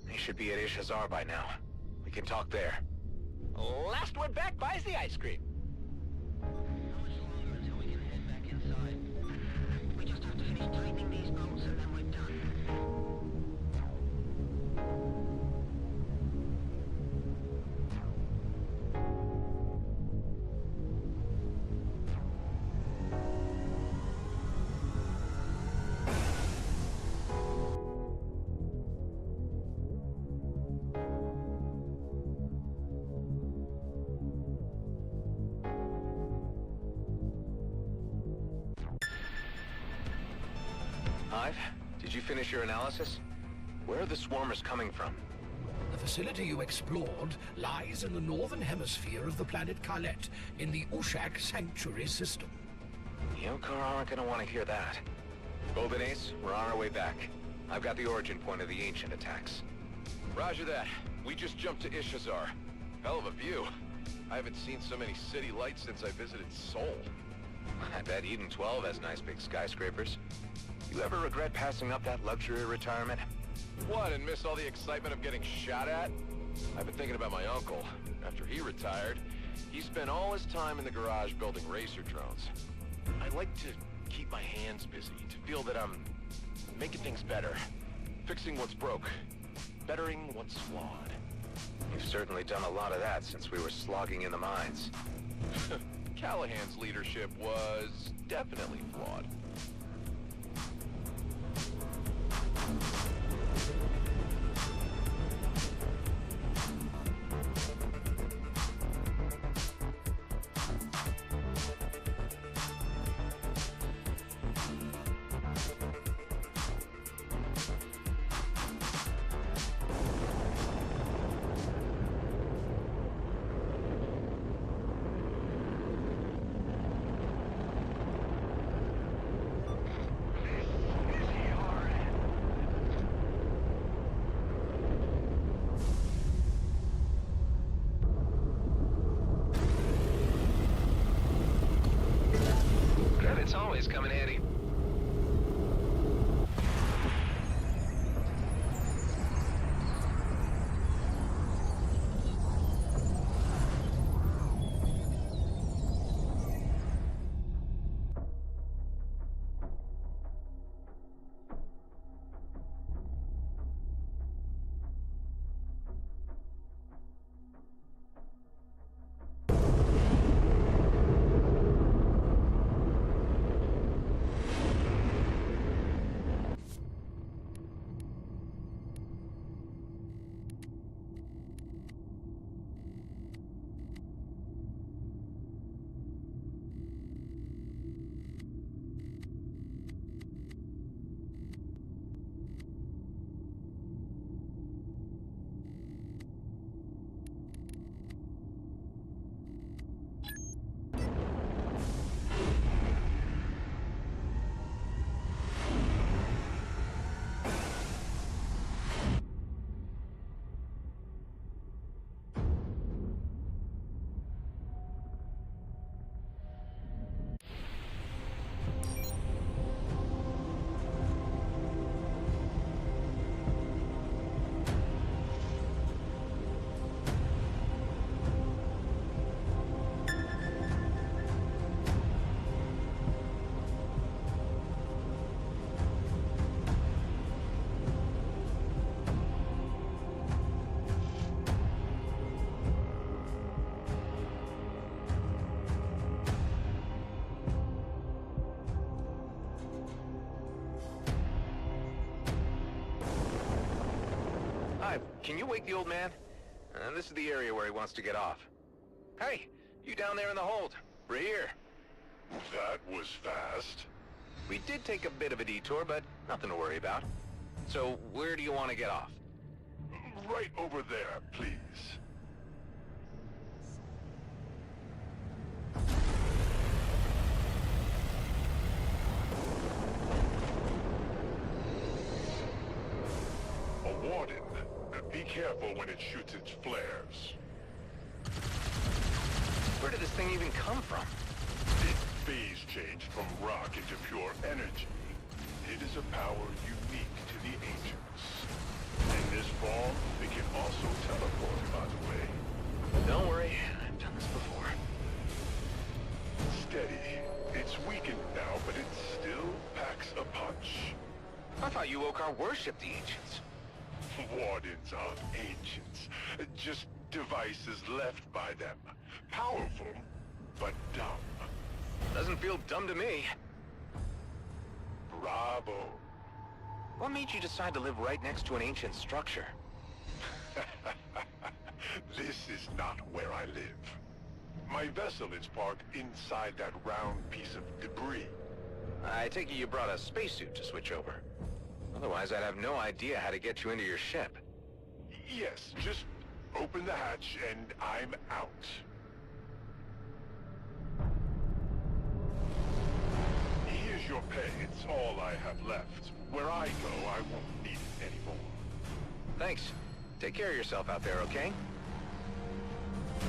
They should be at Ishazar by now. We can talk there. Last one back buys the ice cream. Hive, did you finish your analysis? Where are the swarmers coming from? The facility you explored lies in the northern hemisphere of the planet Kaleid, in the Ushak Sanctuary system. The Okar aren't gonna want to hear that. Golden Ace, we're on our way back. I've got the origin point of the ancient attacks. Roger that. We just jumped to Ishazar. Hell of a view. I haven't seen so many city lights since I visited Seoul. I bet Eden 12 has nice big skyscrapers. You ever regret passing up that luxury retirement? What, and miss all the excitement of getting shot at? I've been thinking about my uncle. After he retired, he spent all his time in the garage building racer drones. I like to keep my hands busy, to feel that I'm making things better. Fixing what's broke. Bettering what's flawed. You've certainly done a lot of that since we were slogging in the mines. Callahan's leadership was definitely flawed. Credits always come in handy. Can you wake the old man? This is the area where he wants to get off. Hey, you down there in the hold. We're here. That was fast. We did take a bit of a detour, but nothing to worry about. So, where do you want to get off? Right over there, please. Warden. Be careful when it shoots its flares. Where did this thing even come from? It phase changed from rock into pure energy. It is a power unique to the ancients. In this form, it can also teleport, by the way. Don't worry, I've done this before. Steady. It's weakened now, but it still packs a punch. I thought you Okar worshipped the ancients. Wardens aren't ancients. Just devices left by them. Powerful, but dumb. Doesn't feel dumb to me. Bravo. What made you decide to live right next to an ancient structure? This is not where I live. My vessel is parked inside that round piece of debris. I take it you brought a spacesuit to switch over. Otherwise, I'd have no idea how to get you into your ship. Yes, just open the hatch and I'm out. Here's your pay. It's all I have left. Where I go, I won't need it anymore. Thanks. Take care of yourself out there, okay?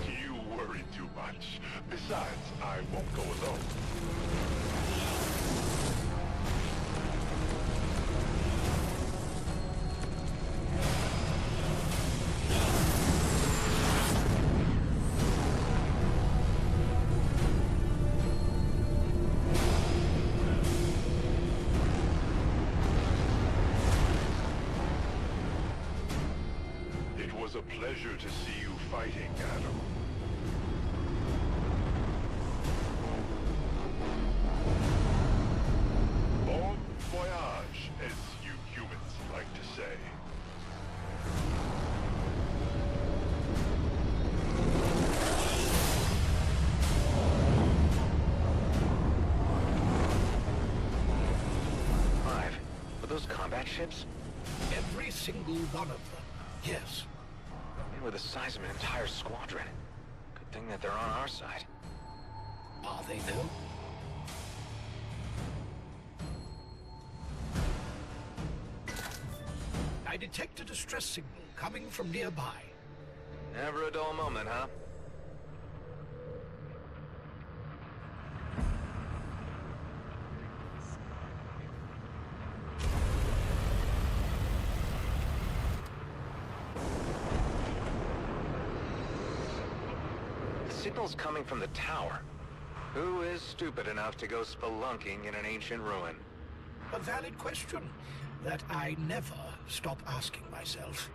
You worry too much. Besides, I won't go alone. It was a pleasure to see you fighting, Adam. Bon voyage, as you humans like to say. Five. Were those combat ships? Every single one of them, yes. They were the size of an entire squadron. Good thing that they're on our side. Are they though? I detect a distress signal coming from nearby. Never a dull moment, huh? The signal's coming from the tower. Who is stupid enough to go spelunking in an ancient ruin? A valid question that I never stop asking myself.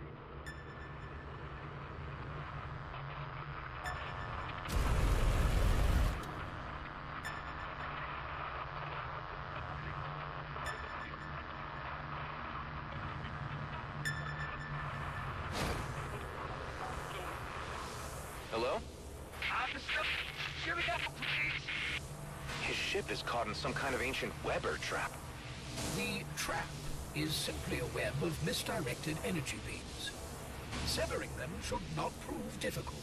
Hello? His ship is caught in some kind of ancient web or trap. The trap is simply a web of misdirected energy beams. Severing them should not prove difficult.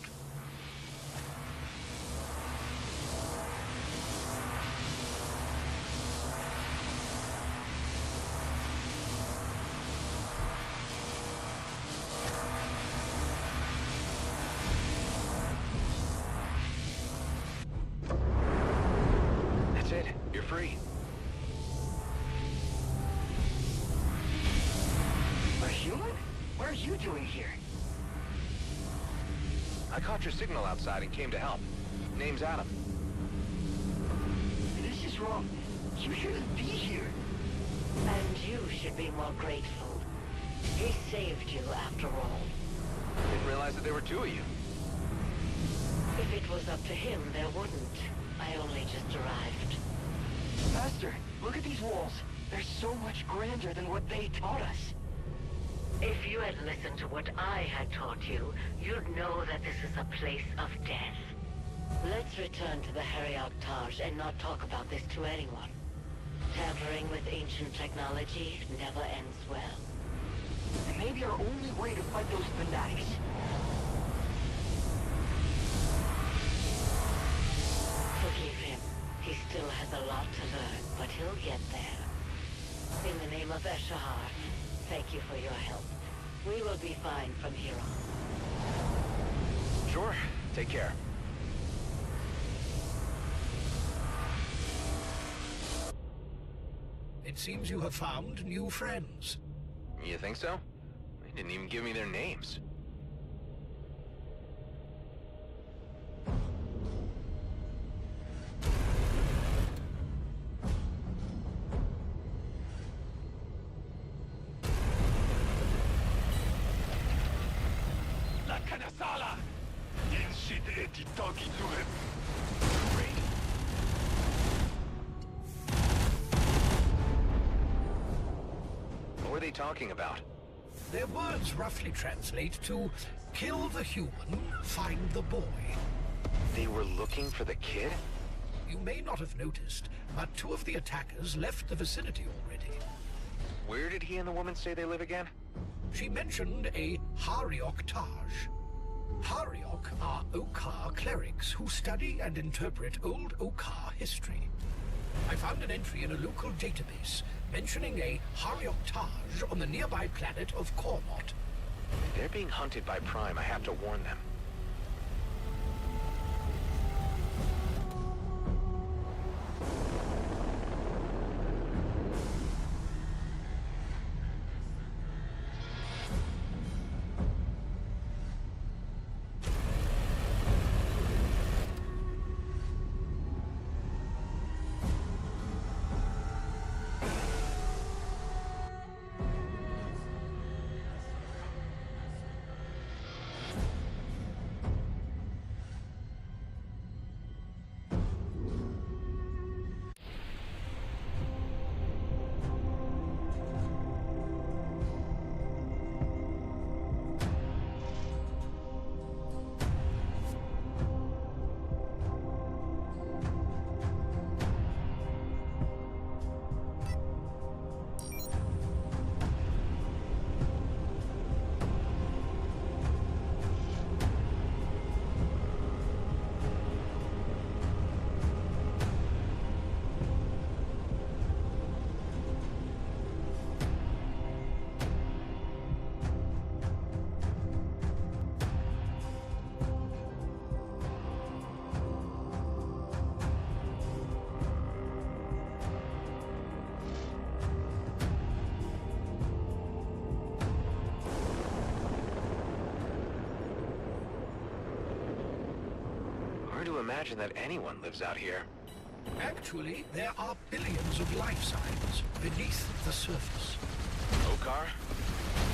That's it. You're free. A human? What are you doing here? I caught your signal outside and came to help. Name's Adam. This is wrong. You shouldn't be here. And you should be more grateful. He saved you after all. Didn't realize that there were two of you. If it was up to him, there wouldn't. I only just arrived. Master, look at these walls. They're so much grander than what they taught us. If you had listened to what I had taught you, you'd know that this is a place of death. Let's return to the Heriot-Taj and not talk about this to anyone. Tampering with ancient technology never ends well. It may be our only way to fight those fanatics. Forgive him. He still has a lot to learn, but he'll get there. In the name of Eshahar, thank you for your help. We will be fine from here on. Sure. Take care. It seems you have found new friends. You think so? They didn't even give me their names. La canasala! Insite e ti toghi tu him. What were they talking about? Their words roughly translate to kill the human, find the boy. They were looking for the kid? You may not have noticed, but two of the attackers left the vicinity already. Where did he and the woman say they live again? She mentioned a Hariok Taj. Hariok are Okar clerics who study and interpret old Okar history. I found an entry in a local database mentioning a Hariok Taj on the nearby planet of Kormot. If they're being hunted by Prime, I have to warn them. Hard to imagine that anyone lives out here. Actually, there are billions of life signs beneath the surface. Okar?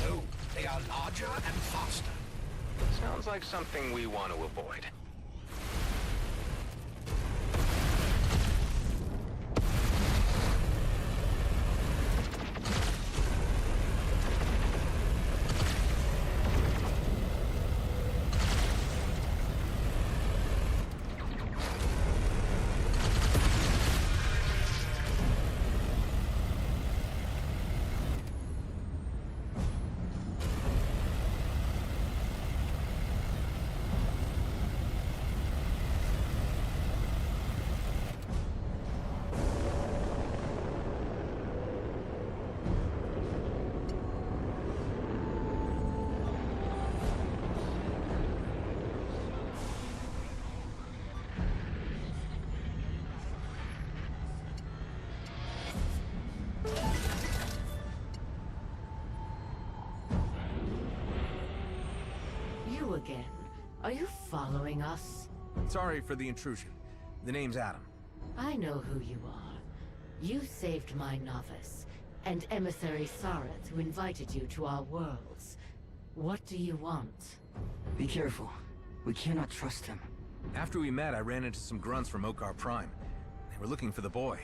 No, they are larger and faster. Sounds like something we want to avoid. You again. Are you following us? Sorry for the intrusion. The name's Adam. I know who you are. You saved my novice, and emissary Sareth, who invited you to our worlds. What do you want? Be careful. We cannot trust him. After we met, I ran into some grunts from Okar Prime. They were looking for the boy.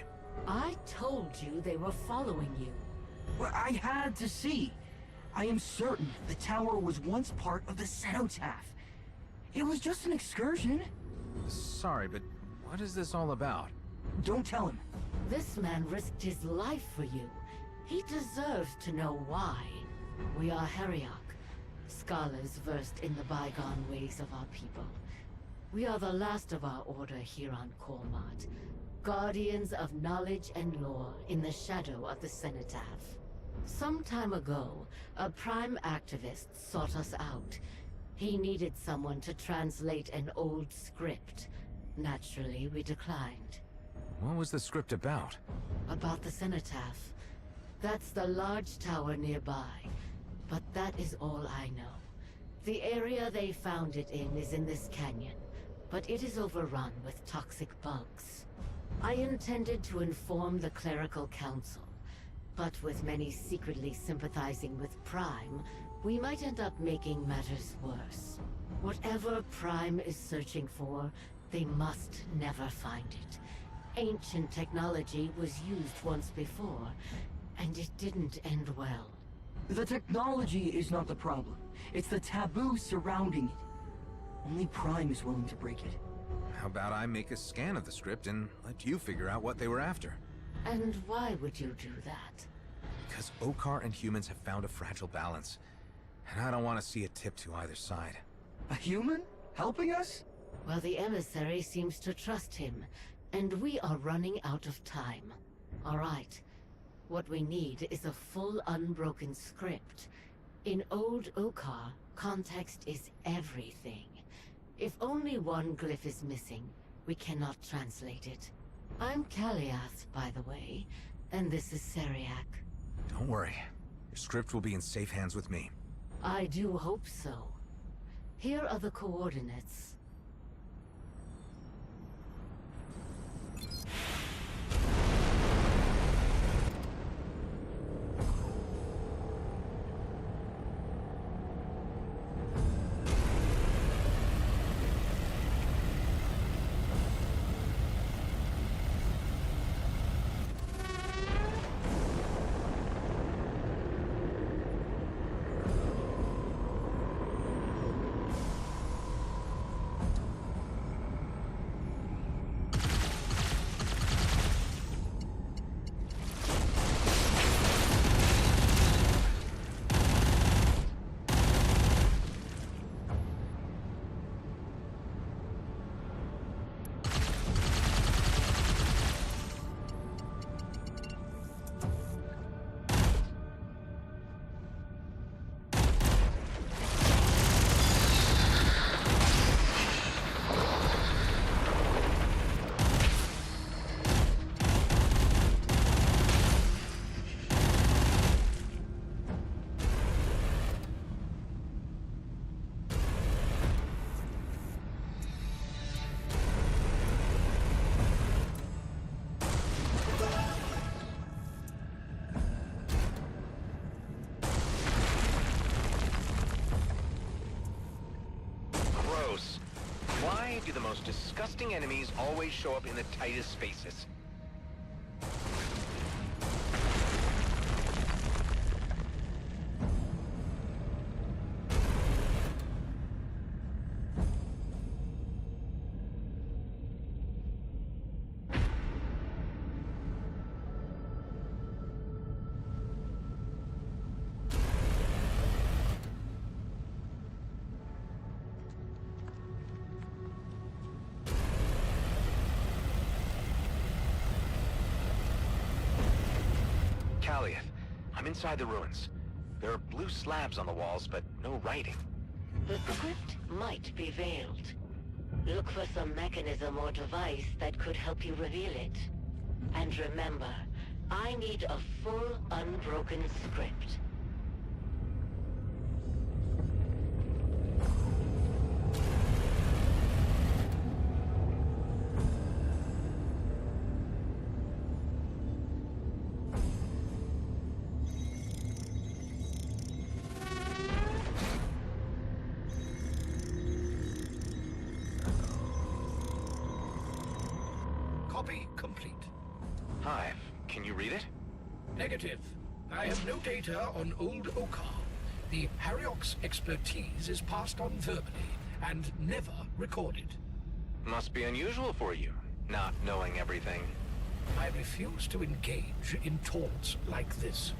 I told you they were following you. Well, I had to see. I am certain the tower was once part of the cenotaph. It was just an excursion. Sorry, but what is this all about? Don't tell him. This man risked his life for you. He deserves to know why. We are Hariok, scholars versed in the bygone ways of our people. We are the last of our order here on Kormot, guardians of knowledge and lore in the shadow of the cenotaph. Some time ago, a Prime activist sought us out. He needed someone to translate an old script. Naturally, we declined. What was the script about? About the cenotaph. That's the large tower nearby. But that is all I know. The area they found it in is in this canyon, but it is overrun with toxic bugs. I intended to inform the Clerical Council, but with many secretly sympathizing with Prime, we might end up making matters worse. Whatever Prime is searching for, they must never find it. Ancient technology was used once before, and it didn't end well. The technology is not the problem. It's the taboo surrounding it. Only Prime is willing to break it. How about I make a scan of the script and let you figure out what they were after? And why would you do that? Because Okar and humans have found a fragile balance, and I don't want to see it tip to either side. A human? Helping us? Well, the emissary seems to trust him, and we are running out of time. All right. What we need is a full unbroken script. In old Okar, context is everything. If only one glyph is missing, we cannot translate it. I'm Kaliath, by the way, and this is Seriak. Don't worry. Your script will be in safe hands with me. I do hope so. Here are the coordinates. Why do the most disgusting enemies always show up in the tightest spaces? I'm inside the ruins. There are blue slabs on the walls, but no writing. The script might be veiled. Look for some mechanism or device that could help you reveal it. And remember, I need a full, unbroken script. Copy complete. Hive, can you read it? Negative. I have no data on old Okar. The Harryok's expertise is passed on verbally and never recorded. Must be unusual for you, not knowing everything. I refuse to engage in taunts like this.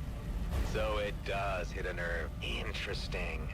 So it does hit a nerve. Interesting.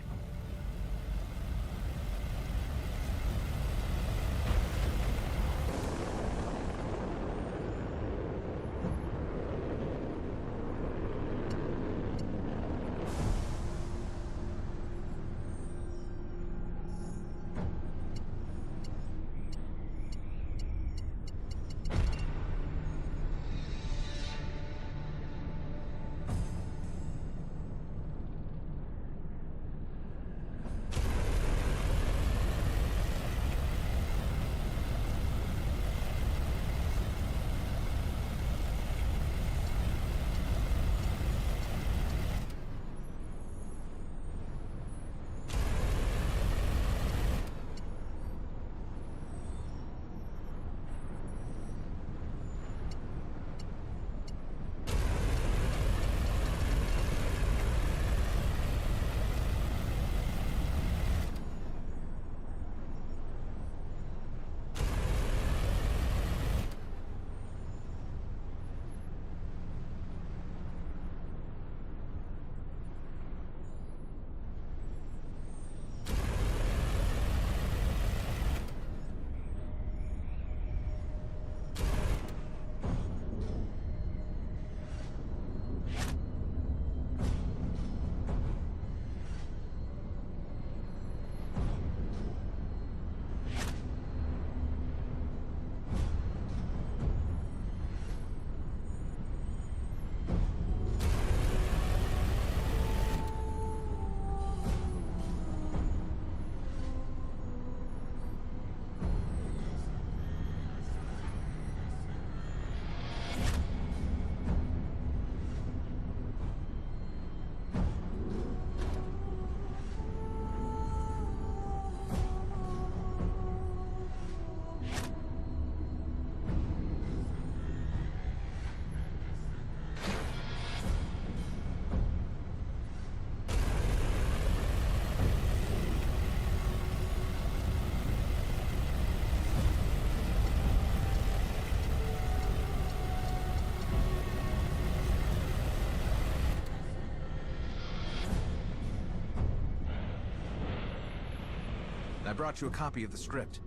I brought you a copy of the script.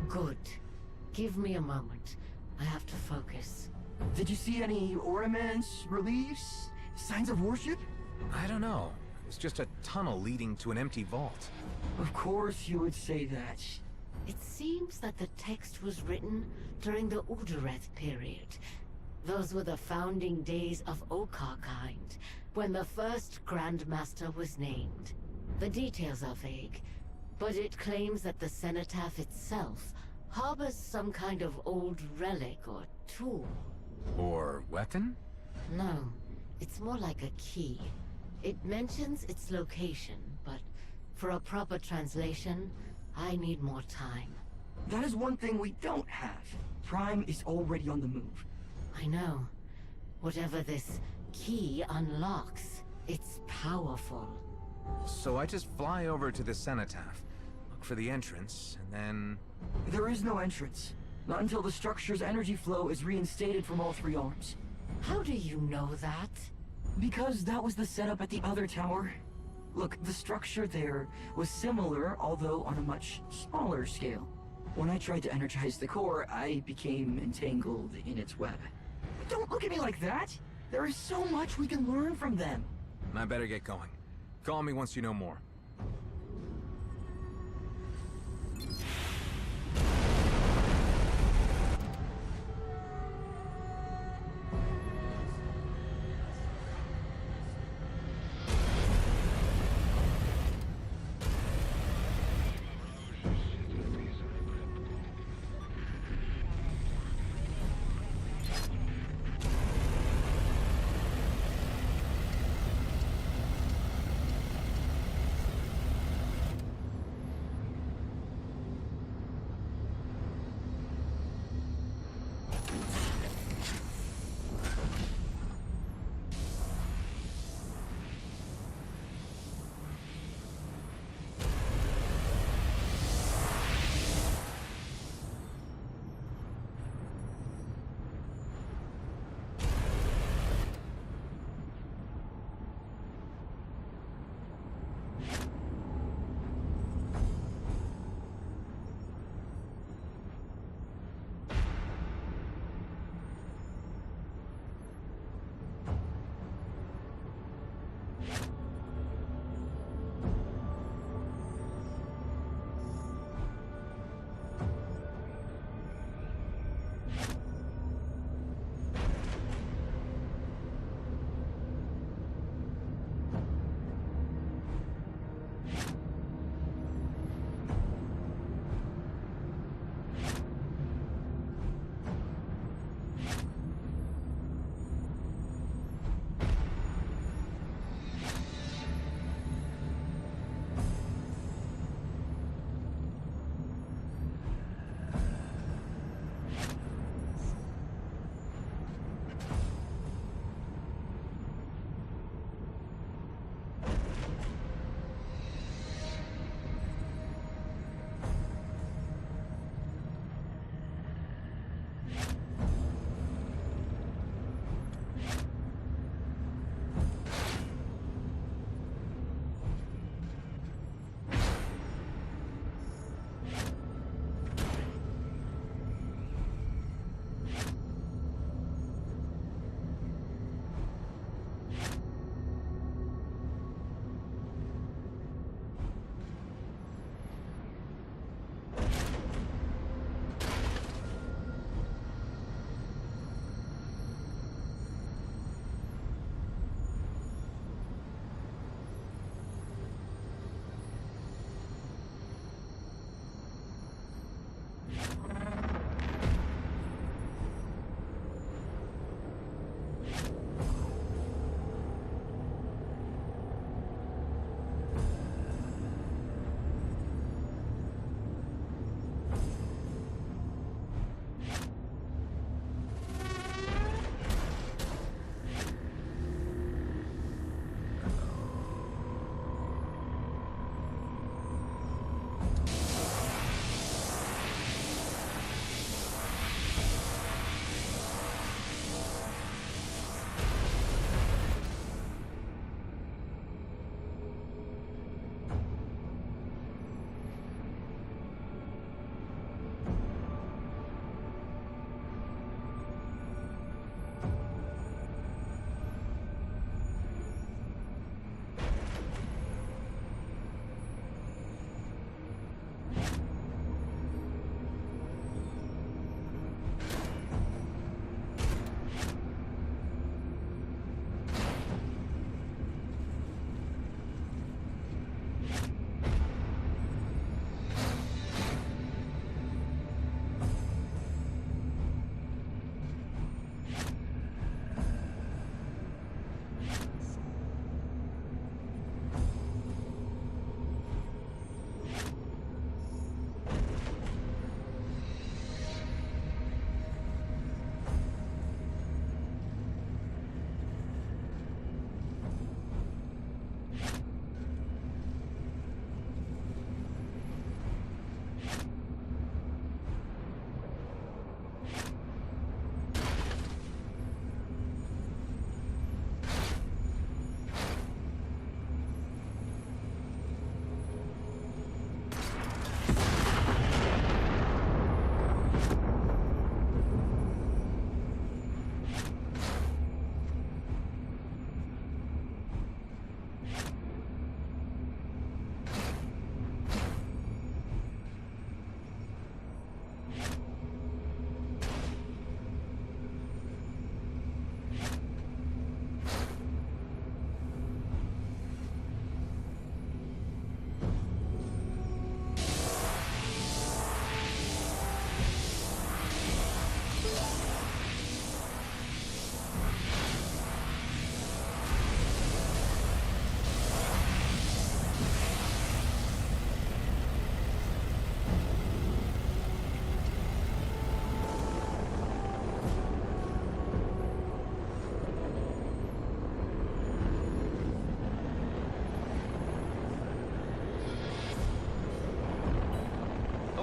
Good. Give me a moment. I have to focus. Did you see any ornaments, reliefs, signs of worship? I don't know. It was just a tunnel leading to an empty vault. Of course you would say that. It seems that the text was written during the Udureth period. Those were the founding days of Okarkind, when the first Grandmaster was named. The details are vague, but it claims that the cenotaph itself harbors some kind of old relic or tool. Or weapon? No, it's more like a key. It mentions its location, but for a proper translation, I need more time. That is one thing we don't have. Prime is already on the move. I know. Whatever this key unlocks, it's powerful. So I just fly over to the cenotaph, look for the entrance, and then... There is no entrance. Not until the structure's energy flow is reinstated from all three arms. How do you know that? Because that was the setup at the other tower. Look, the structure there was similar, although on a much smaller scale. When I tried to energize the core, I became entangled in its web. Don't look at me like that! There is so much we can learn from them! I better get going. Call me once you know more.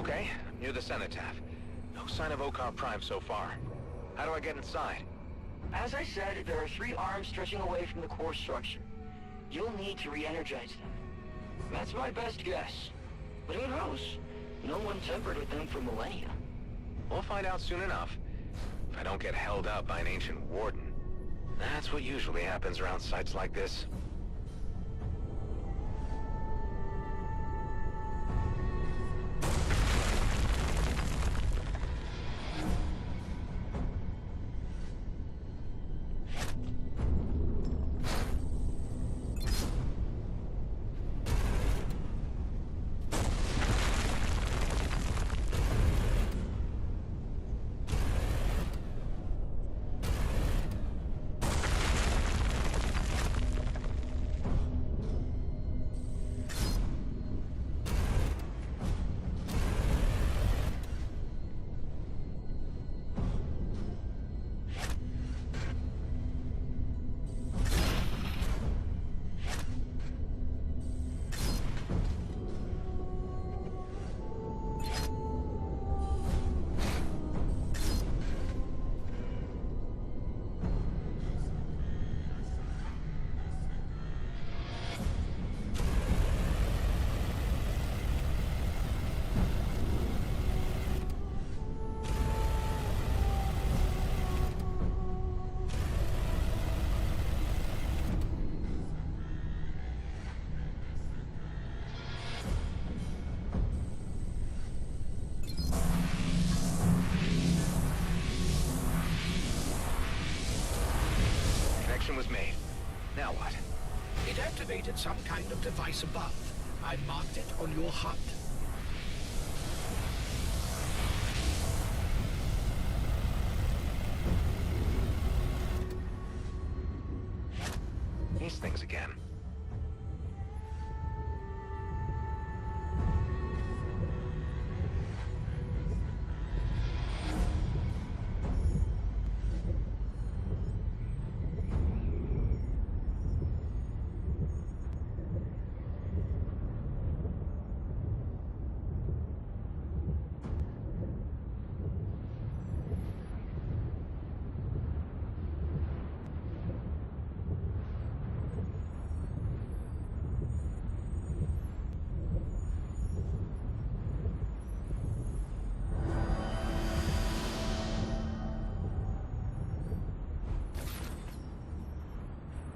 Okay, near the cenotaph. No sign of Okar Prime so far. How do I get inside? As I said, there are 3 arms stretching away from the core structure. You'll need to re-energize them. That's my best guess. But who knows? No one tempered with them for millennia. We'll find out soon enough. If I don't get held up by an ancient warden. That's what usually happens around sites like this. Was made. Now what? It activated some kind of device above. I marked it on your HUD. These things again.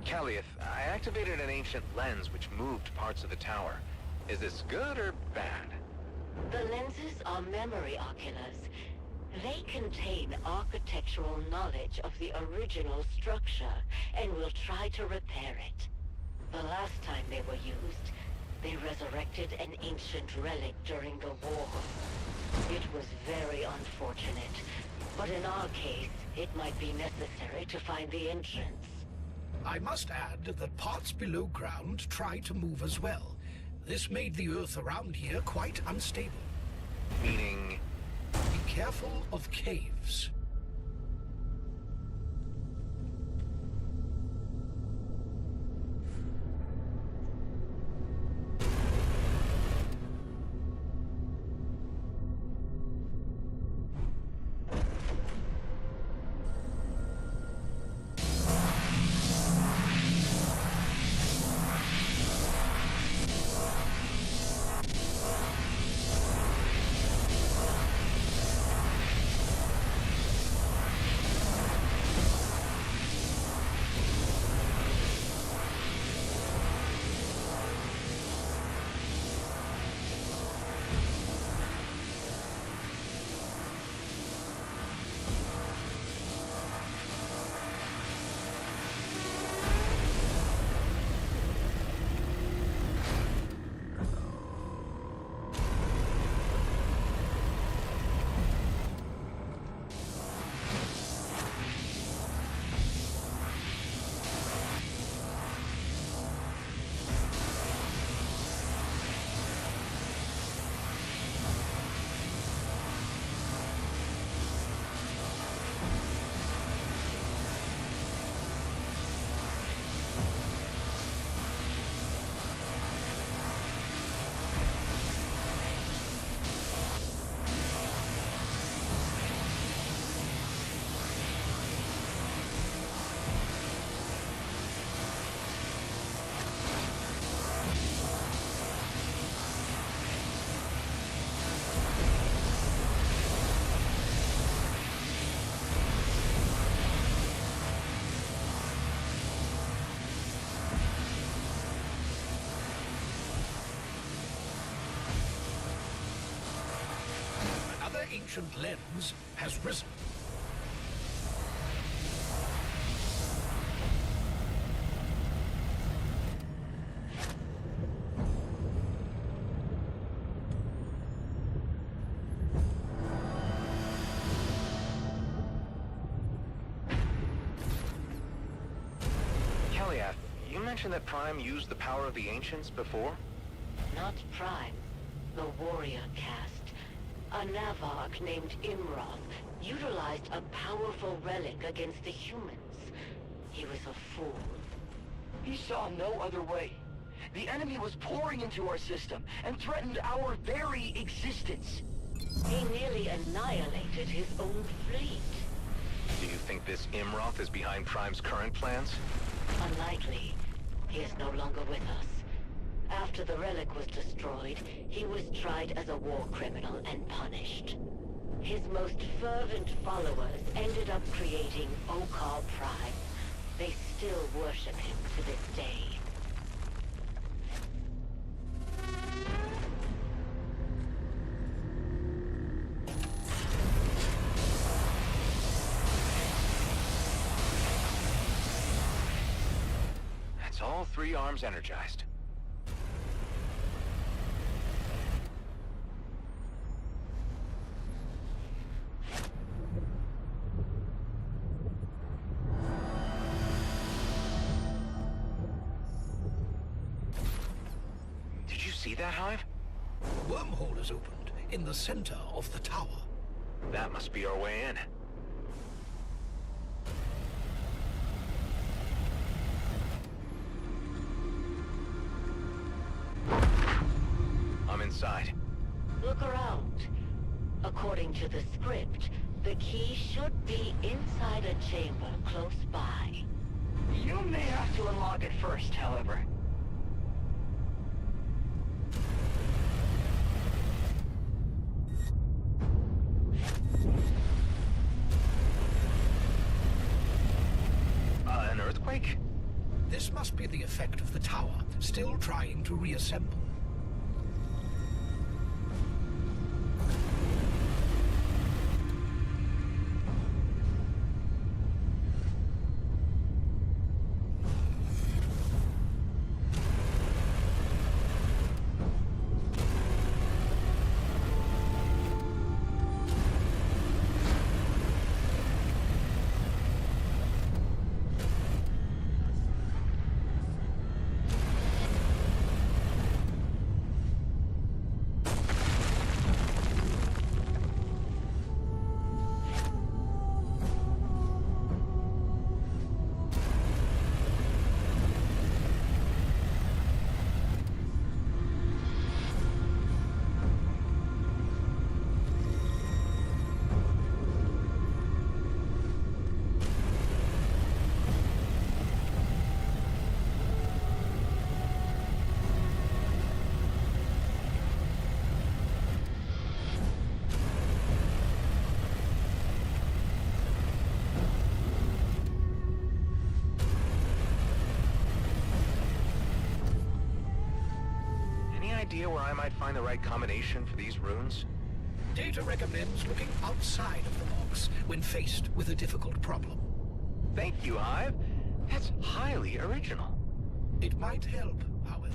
Kaleid, I activated an ancient lens which moved parts of the tower. Is this good or bad? The lenses are memory oculars. They contain architectural knowledge of the original structure, and will try to repair it. The last time they were used, they resurrected an ancient relic during the war. It was very unfortunate, but in our case, it might be necessary to find the entrance. I must add that parts below ground try to move as well. This made the earth around here quite unstable. Meaning? Be careful of caves. ancient lens has risen. You mentioned that Prime used the power of the Ancients before? Not Prime, the warrior caste. A Navarch named Imroth utilized a powerful relic against the humans. He was a fool. He saw no other way. The enemy was pouring into our system and threatened our very existence. He nearly annihilated his own fleet. Do you think this Imroth is behind Prime's current plans? Unlikely. He is no longer with us. After the relic was destroyed, he was tried as a war criminal and punished. His most fervent followers ended up creating Okar Prime. They still worship him to this day. That's all 3 arms energized. Did you see that, Hive? A wormhole has opened in the center of the tower. That must be our way in. I'm inside. Look around. According to the script, the key should be inside a chamber close by. You may have to unlock it first, however. An earthquake? This must be the effect of the tower, still trying to reassemble. Idea where I might find the right combination for these runes? Data recommends looking outside of the box when faced with a difficult problem. Thank you, Hive. That's highly original. It might help, however.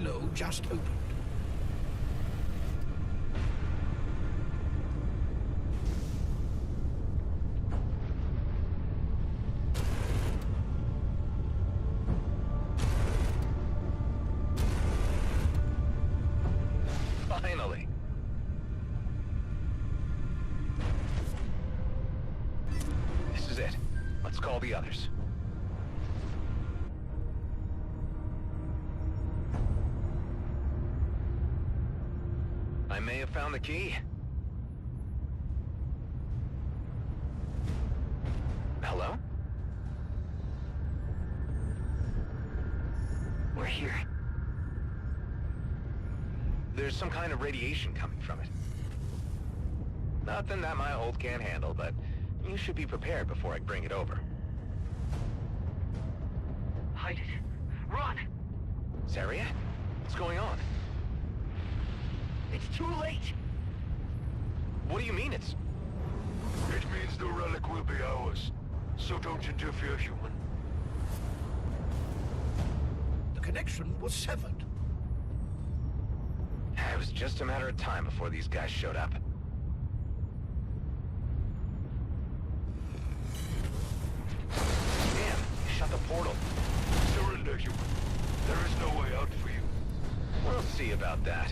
silo just opened. Finally. This is it. Let's call the others. I may have found the key. Hello? We're here. There's some kind of radiation coming from it. Nothing that my hold can't handle, but you should be prepared before I bring it over. Hide it. Run! Saria? What's going on? It's too late! What do you mean it's... It means the relic will be ours. So don't interfere, human. The connection was severed. It was just a matter of time before these guys showed up. Damn, you shut the portal. Surrender, human. There is no way out for you. We'll see about that.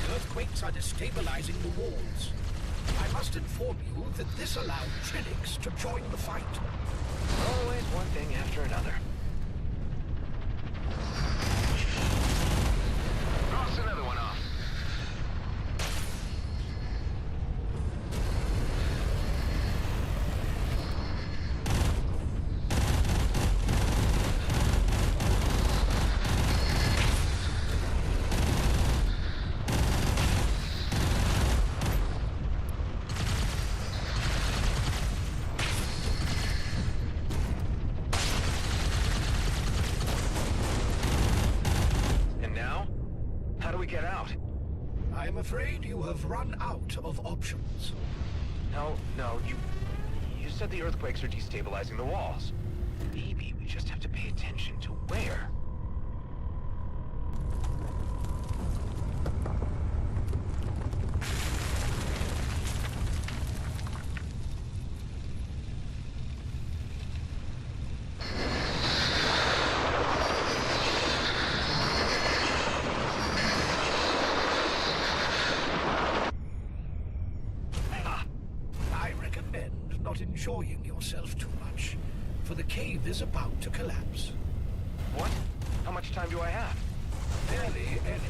The earthquakes are destabilizing the walls. I must inform you that this allowed Trinix to join the fight. Always one thing after another. Cross another one off. I'm afraid you have run out of options. No, you said the earthquakes are destabilizing the walls. Maybe we just have to pay attention to where. Enjoying yourself too much, for the cave is about to collapse. What? How much time do I have? Barely any.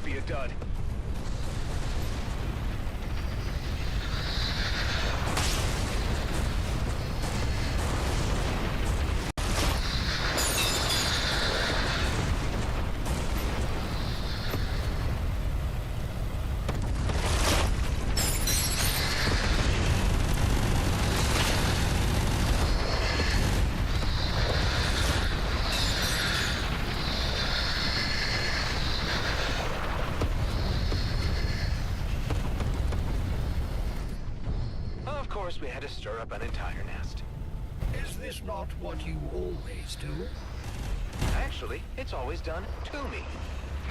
Be a dud. Of course, we had to stir up an entire nest. Is this not what you always do? Actually, it's always done to me.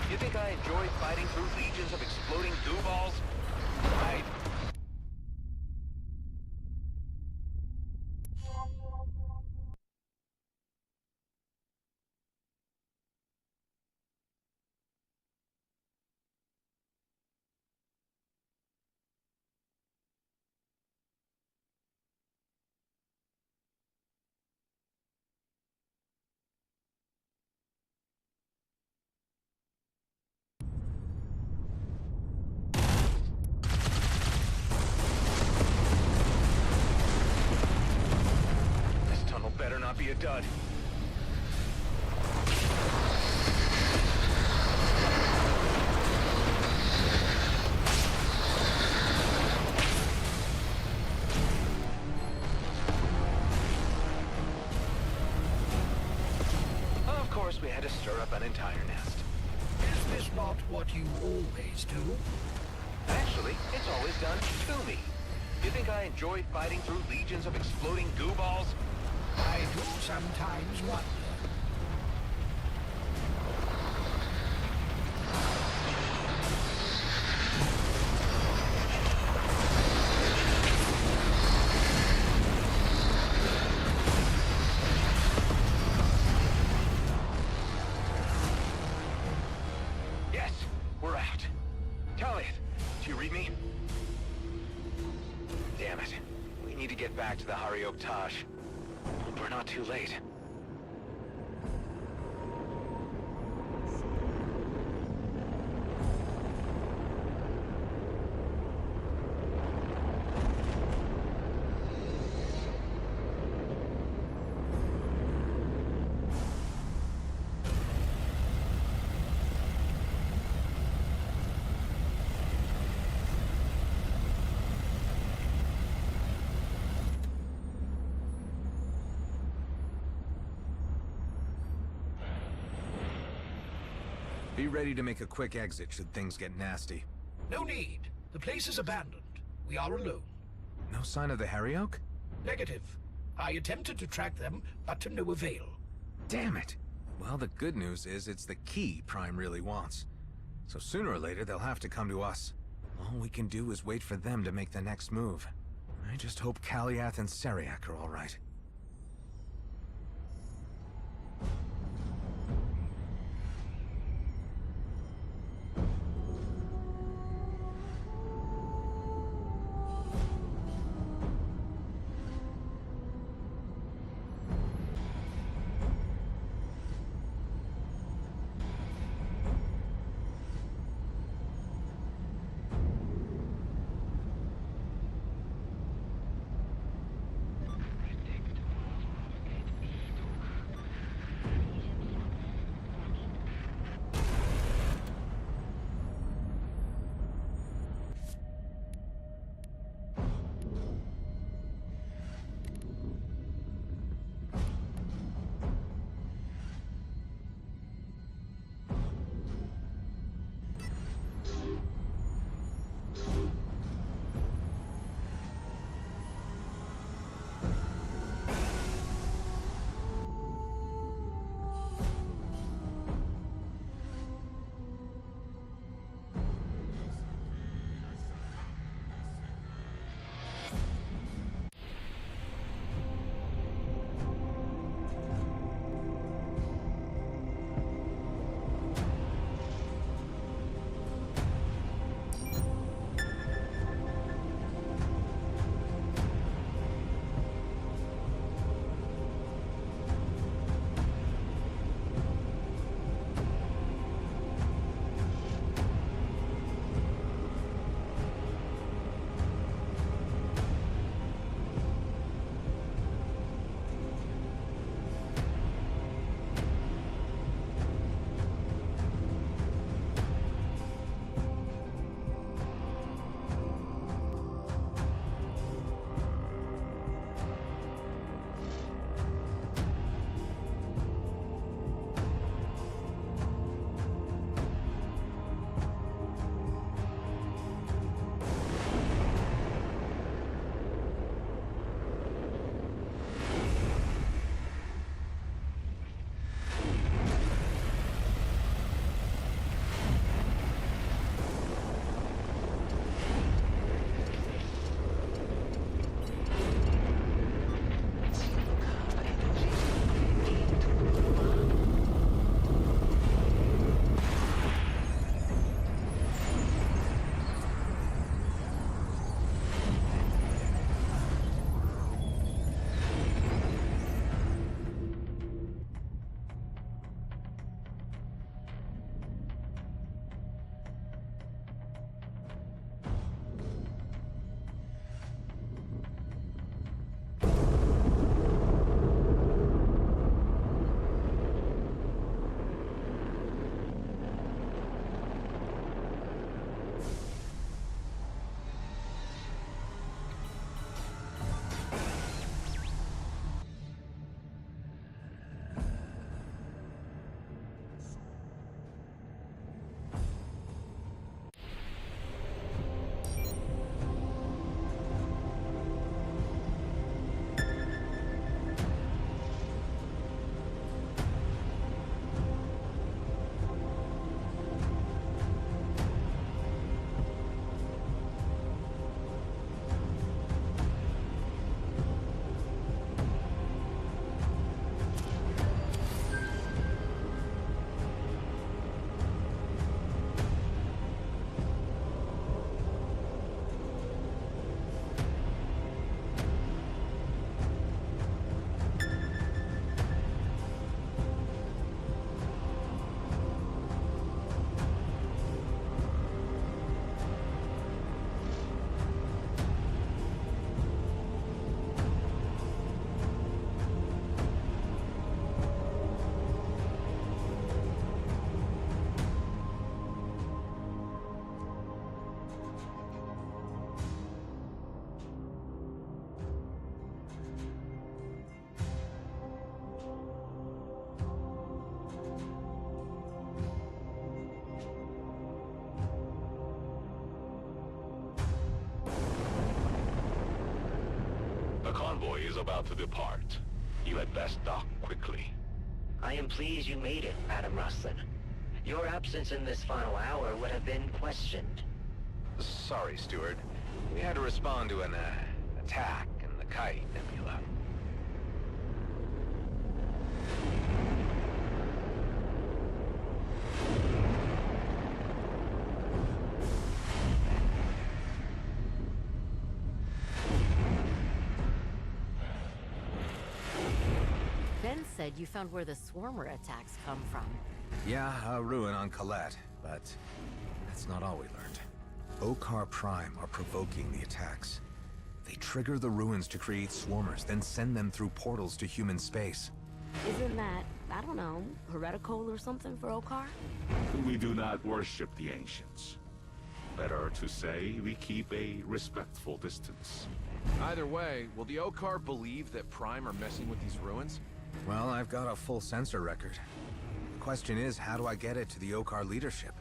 You think I enjoy fighting through legions of exploding goo balls? Right. Be a dud. we had to stir up an entire nest. Is this not what you always do? Actually, it's always done to me. You think I enjoy fighting through legions of exploding goo balls? I do sometimes wonder. Yes, we're out. Kaleid, do you read me? Damn it. We need to get back to the Hariok Tosh. Hope we're not too late. Be ready to make a quick exit should things get nasty. No need. The place is abandoned. We are alone. No sign of the Hariok? Negative. I attempted to track them, but to no avail. Damn it! Well, the good news is it's the key Prime really wants. So sooner or later they'll have to come to us. All we can do is wait for them to make the next move. I just hope Kaliath and Seriak are alright. convoy is about to depart. You had best dock quickly. I am pleased you made it, Adam Rustlin. Your absence in this final hour would have been questioned. Sorry, Steward. We had to respond to an attack in the Kite Nebula. Ben said you found where the swarmer attacks come from. Yeah, a ruin on Kaleid, but that's not all we learned. Okar Prime are provoking the attacks. They trigger the ruins to create swarmers, then send them through portals to human space. Isn't that, I don't know, heretical or something for Okar? We do not worship the ancients. Better to say, we keep a respectful distance. Either way, will the Okar believe that Prime are messing with these ruins? Well, I've got a full sensor record. The question is, how do I get it to the Okar leadership?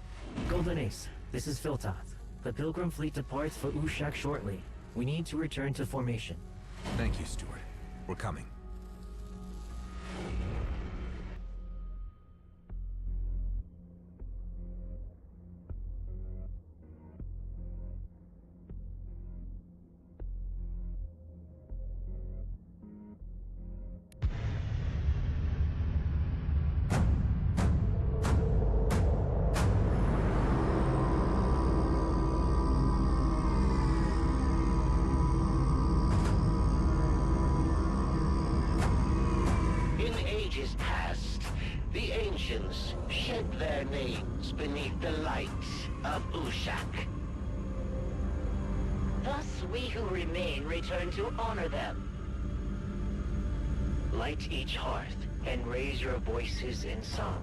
Golden Ace, this is Filtoth. The Pilgrim fleet departs for Ushak shortly. We need to return to formation. Thank you, Steward. We're coming. Shed their names beneath the light of Ushak. Thus, we who remain return to honor them. Light each hearth and raise your voices in song.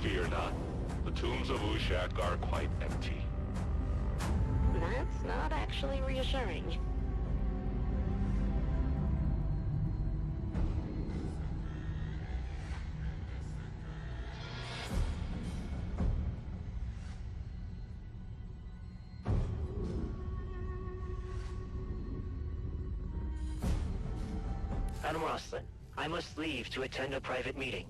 Fear not. The tombs of Ushak are quite empty. That's not actually reassuring. Adam Rustlin, I must leave to attend a private meeting.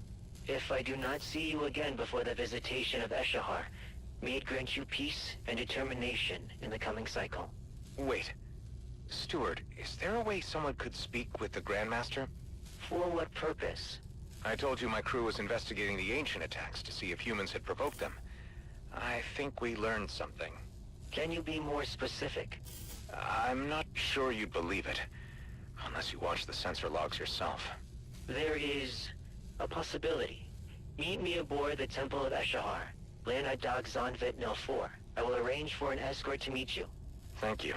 If I do not see you again before the visitation of Eshahar, may it grant you peace and determination in the coming cycle. Wait. Steward, is there a way someone could speak with the Grandmaster? For what purpose? I told you my crew was investigating the ancient attacks to see if humans had provoked them. I think we learned something. Can you be more specific? I'm not sure you'd believe it, unless you watch the sensor logs yourself. There is a possibility. Meet me aboard the Temple of Eshahar. Land at Dock Zonvit Nil 4. I will arrange for an escort to meet you. Thank you.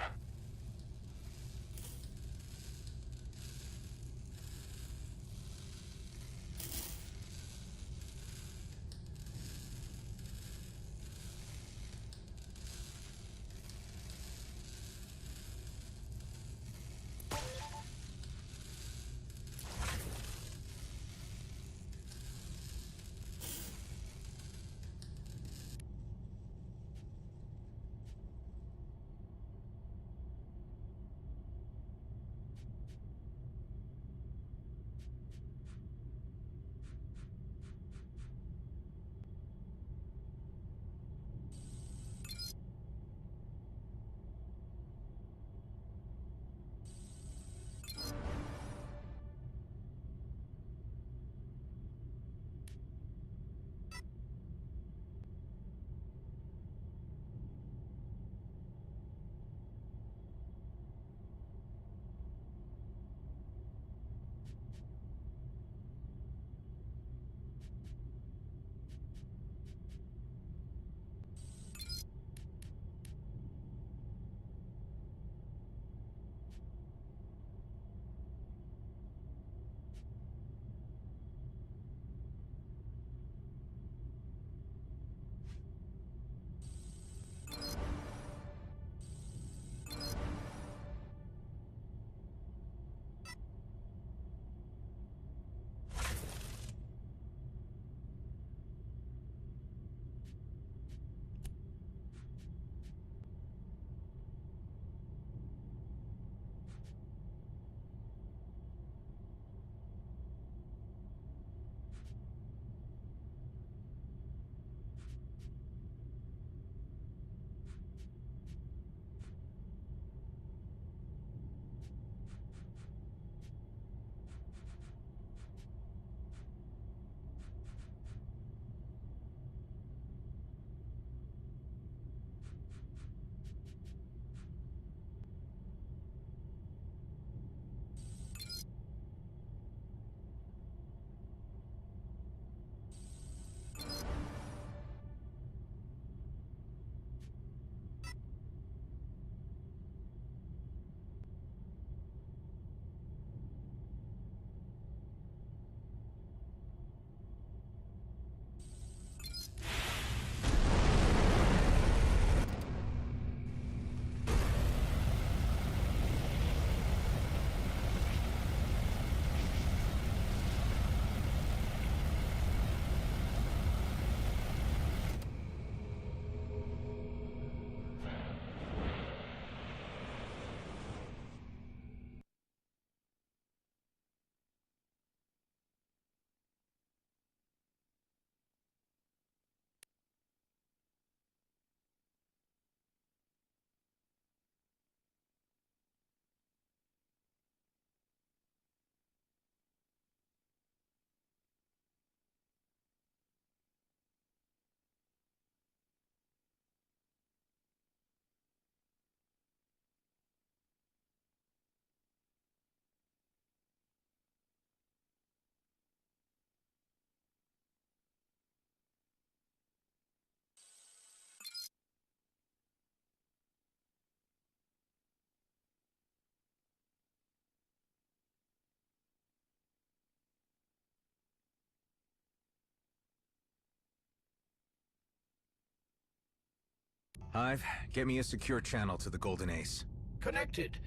Hive, get me a secure channel to the Golden Ace. Connected.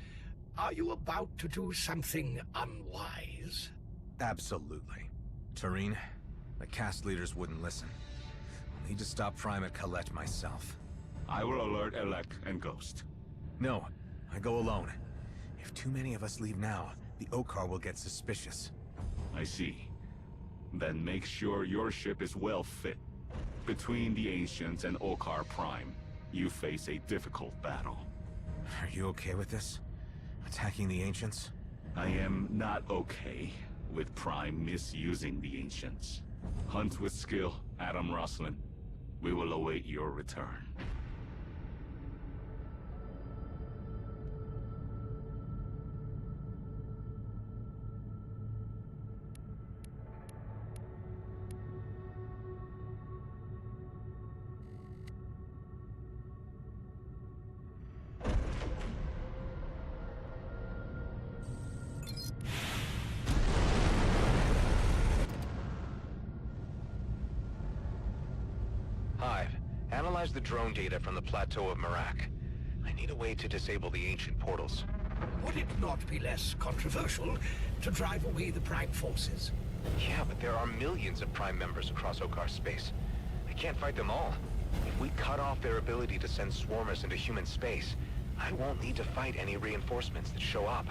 Are you about to do something unwise? Absolutely. Tareen, the cast leaders wouldn't listen. I'll need to stop Prime at Kaleid myself. I will alert Elec and Ghost. No, I go alone. If too many of us leave now, the Okar will get suspicious. I see. Then make sure your ship is well fit. Between the Ancients and Okar Prime, you face a difficult battle. Are you okay with this? Attacking the Ancients? I am not okay with Prime misusing the Ancients. Hunt with skill, Adam Roslin. We will await your return. Analyze the drone data from the plateau of Merak. I need a way to disable the ancient portals. Would it not be less controversial to drive away the Prime forces? Yeah, but there are millions of Prime members across Okar space. I can't fight them all. If we cut off their ability to send swarmers into human space, I won't need to fight any reinforcements that show up.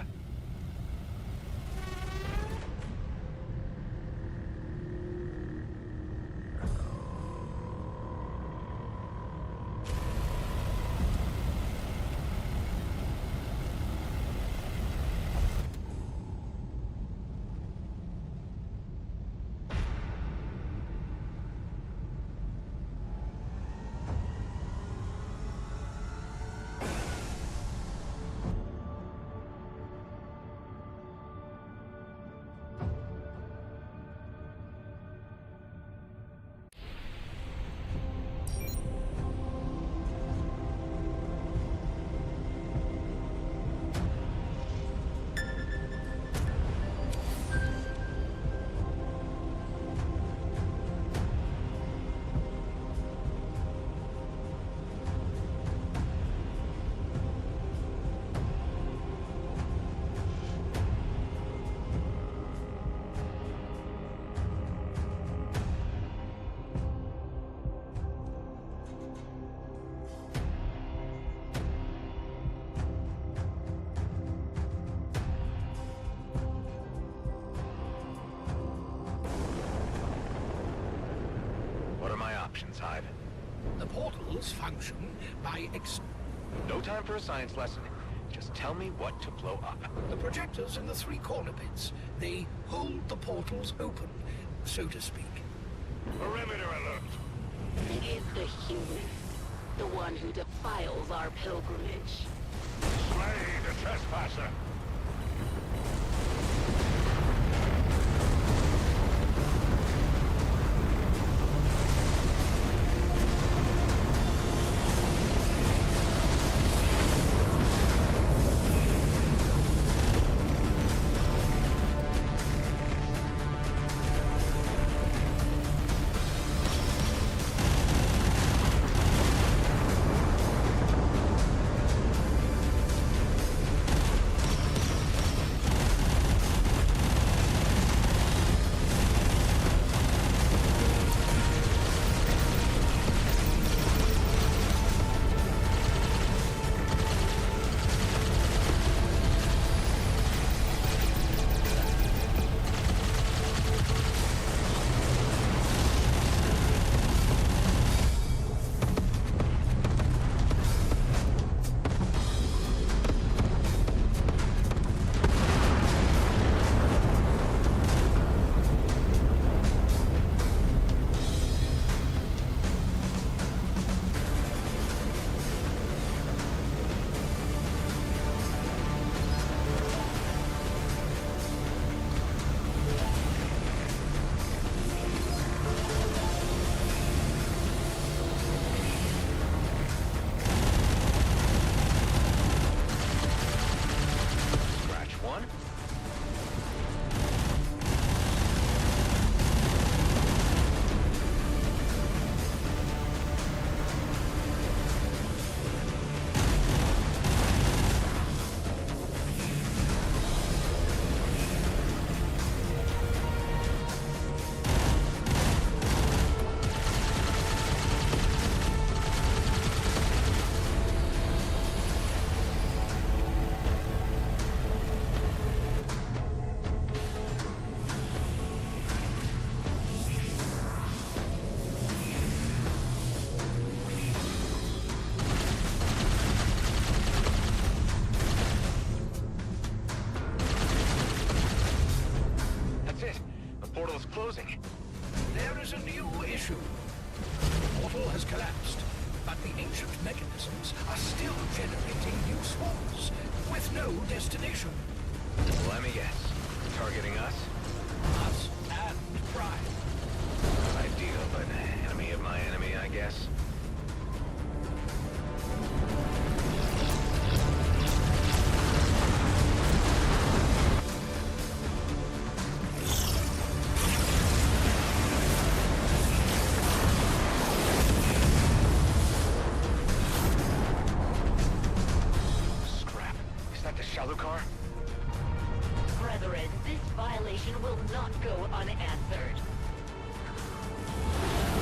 Hive. The portals function by No time for a science lesson. Just tell me what to blow up. The projectors in the 3 corner pits. They hold the portals open, so to speak. Perimeter alert! It is the human. The one who defiles our pilgrimage. Slay the trespasser! There is a new issue. The portal has collapsed, but the ancient mechanisms are still generating new swarms, with no destination. Let me guess. Targeting us? Us and Prime. Ideal, but enemy of my enemy, I guess. Scrap. Is that the shallow car? Brethren, this violation will not go unanswered.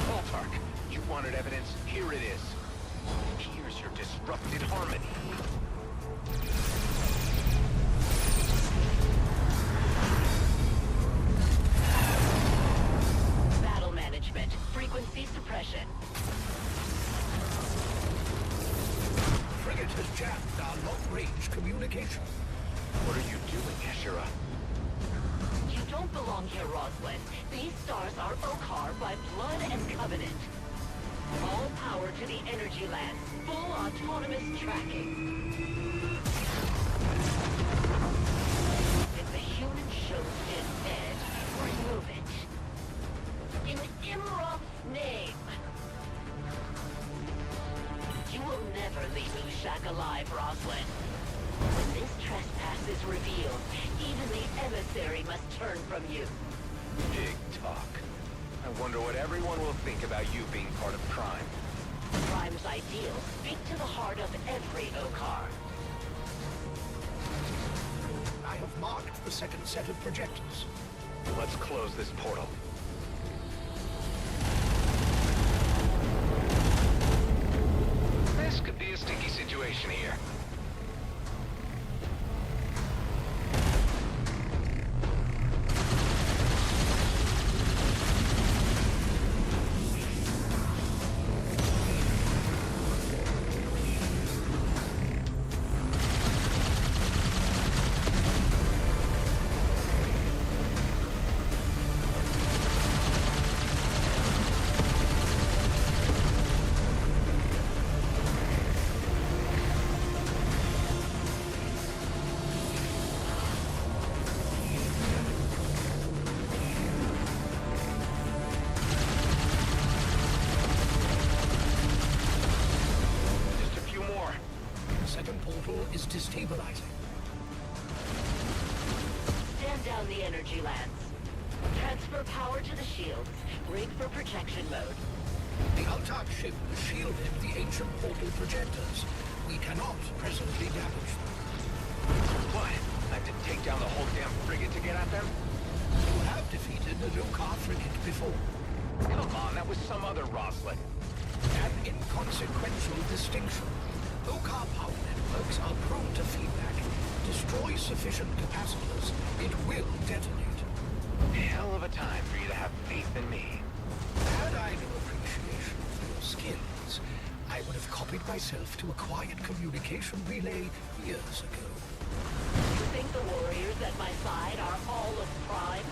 Ballpark, you wanted evidence? Here it is. Here's your disrupted harmony. Battle management, frequency suppression. Frigate has jammed our long-range communication. What are you doing, Ashura? You don't belong here, Roslyn. These stars are Okar by blood and covenant. All power to the energy land. Full autonomous tracking. If the human shows is dead, remove it. In Imrov's name. You will never leave Ushak alive, Roslyn. When this trespass is revealed, even the emissary must turn from you. Big talk. I wonder what everyone will think about you being part of Prime. Prime's ideals speak to the heart of every Okar. I have marked the second set of projectors. Let's close this portal. This could be a sticky situation here. is destabilizing. Stand down the energy lands. Transfer power to the shields. Rig for protection mode. The Altark ship shielded the ancient portal projectors. We cannot presently damage them. What? I have to take down the whole damn frigate to get at them? You have defeated the Dokar frigate before. Come on, that was some other Roslet. An inconsequential distinction. Dokar power networks are prone to feedback. Destroy sufficient capacitors, it will detonate. Hell of a time for you to have faith in me. Had I no appreciation for your skills, I would have copied myself to a quiet communication relay years ago. You think the warriors at my side are all of Prime?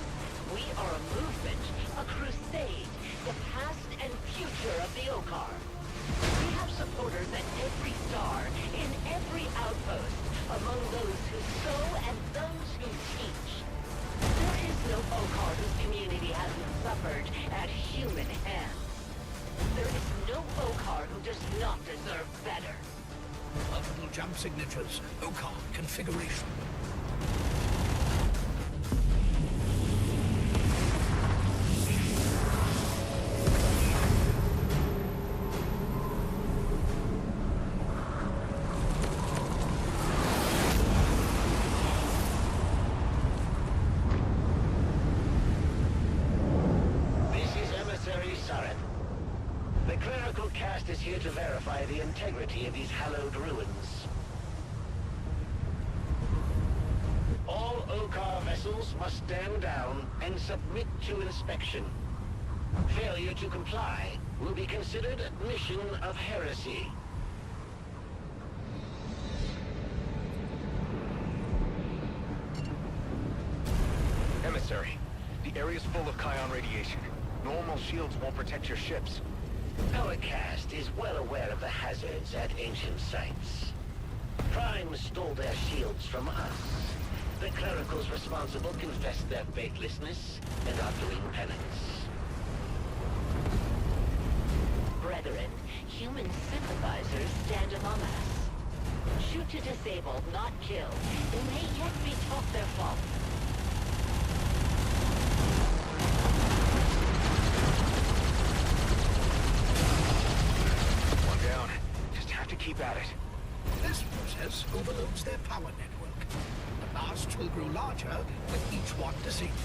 We are a movement, a crusade, the past and future of the Okar. We have supporters at every star, in every outpost, among those who sow and those who teach. There is no Okar whose community hasn't suffered at human hands. There is no Okar who does not deserve better. Multiple jump signatures, Okar configuration. Is here to verify the integrity of these hallowed ruins. All Okar vessels must stand down and submit to inspection. Failure to comply will be considered admission of heresy. Emissary, the area's full of Kion radiation. Normal shields won't protect your ships. Our cast is well aware of the hazards at ancient sites. Prime stole their shields from us. The clericals responsible confessed their faithlessness and are doing penance. Brethren, human sympathizers stand among us. Shoot to disable, not kill. They may yet be taught their fault. One down. Just have to keep at it. This process overloads their power network. The masts will grow larger with each one disabled.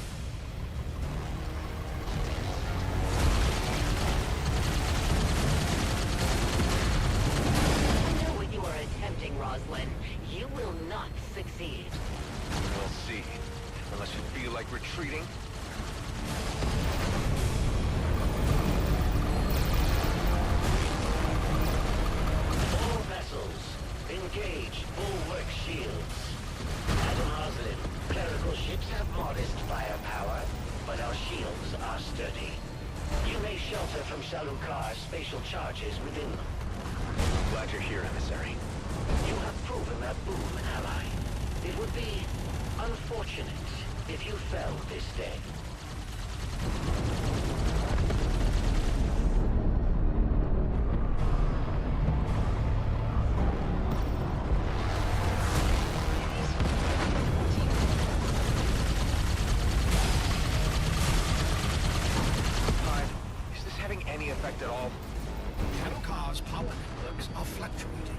Roslyn, you will not succeed. We'll see. Unless you feel like retreating. All vessels, engage bulwark shields. Madam Roslyn, clerical ships have modest firepower, but our shields are sturdy. You may shelter from Shalukar's spatial charges within them. Glad you're here, emissary. You have proven a boon ally. It would be unfortunate if you fell this day. Is this having any effect at all? Shalukar's power networks are fluctuating.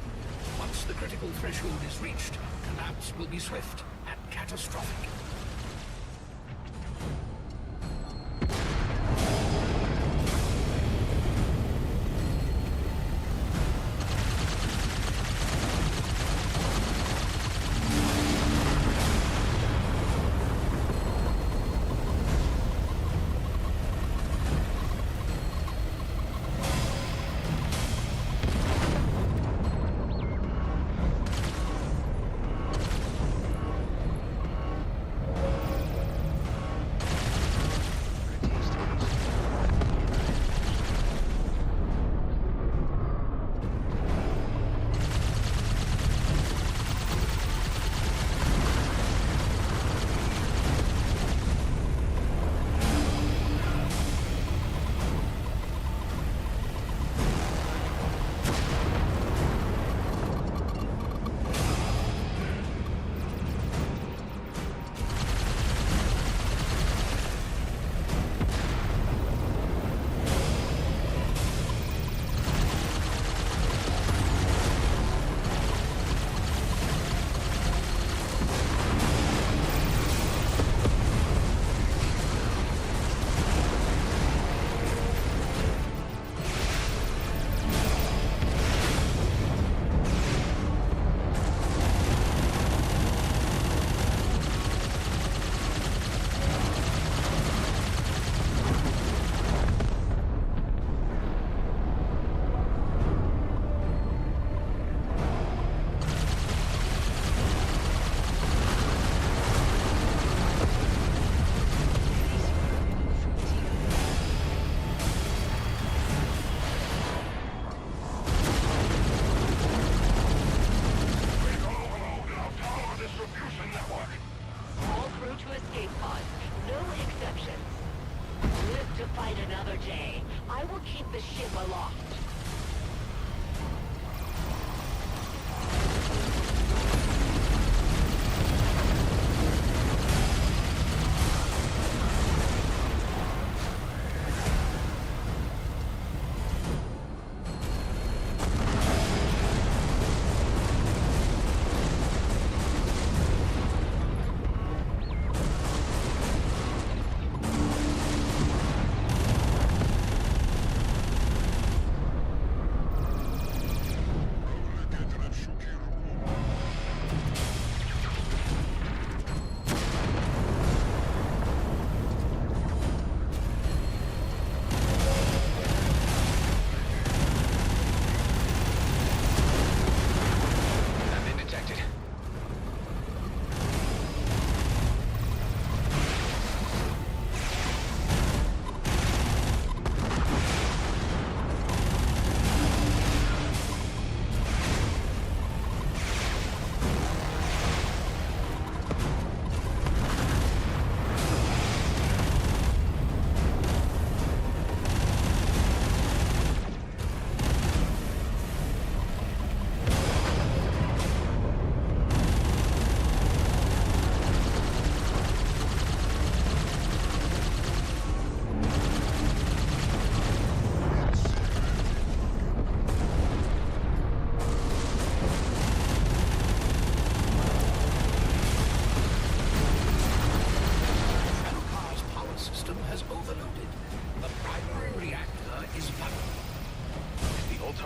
Once the critical threshold is reached, collapse will be swift and catastrophic.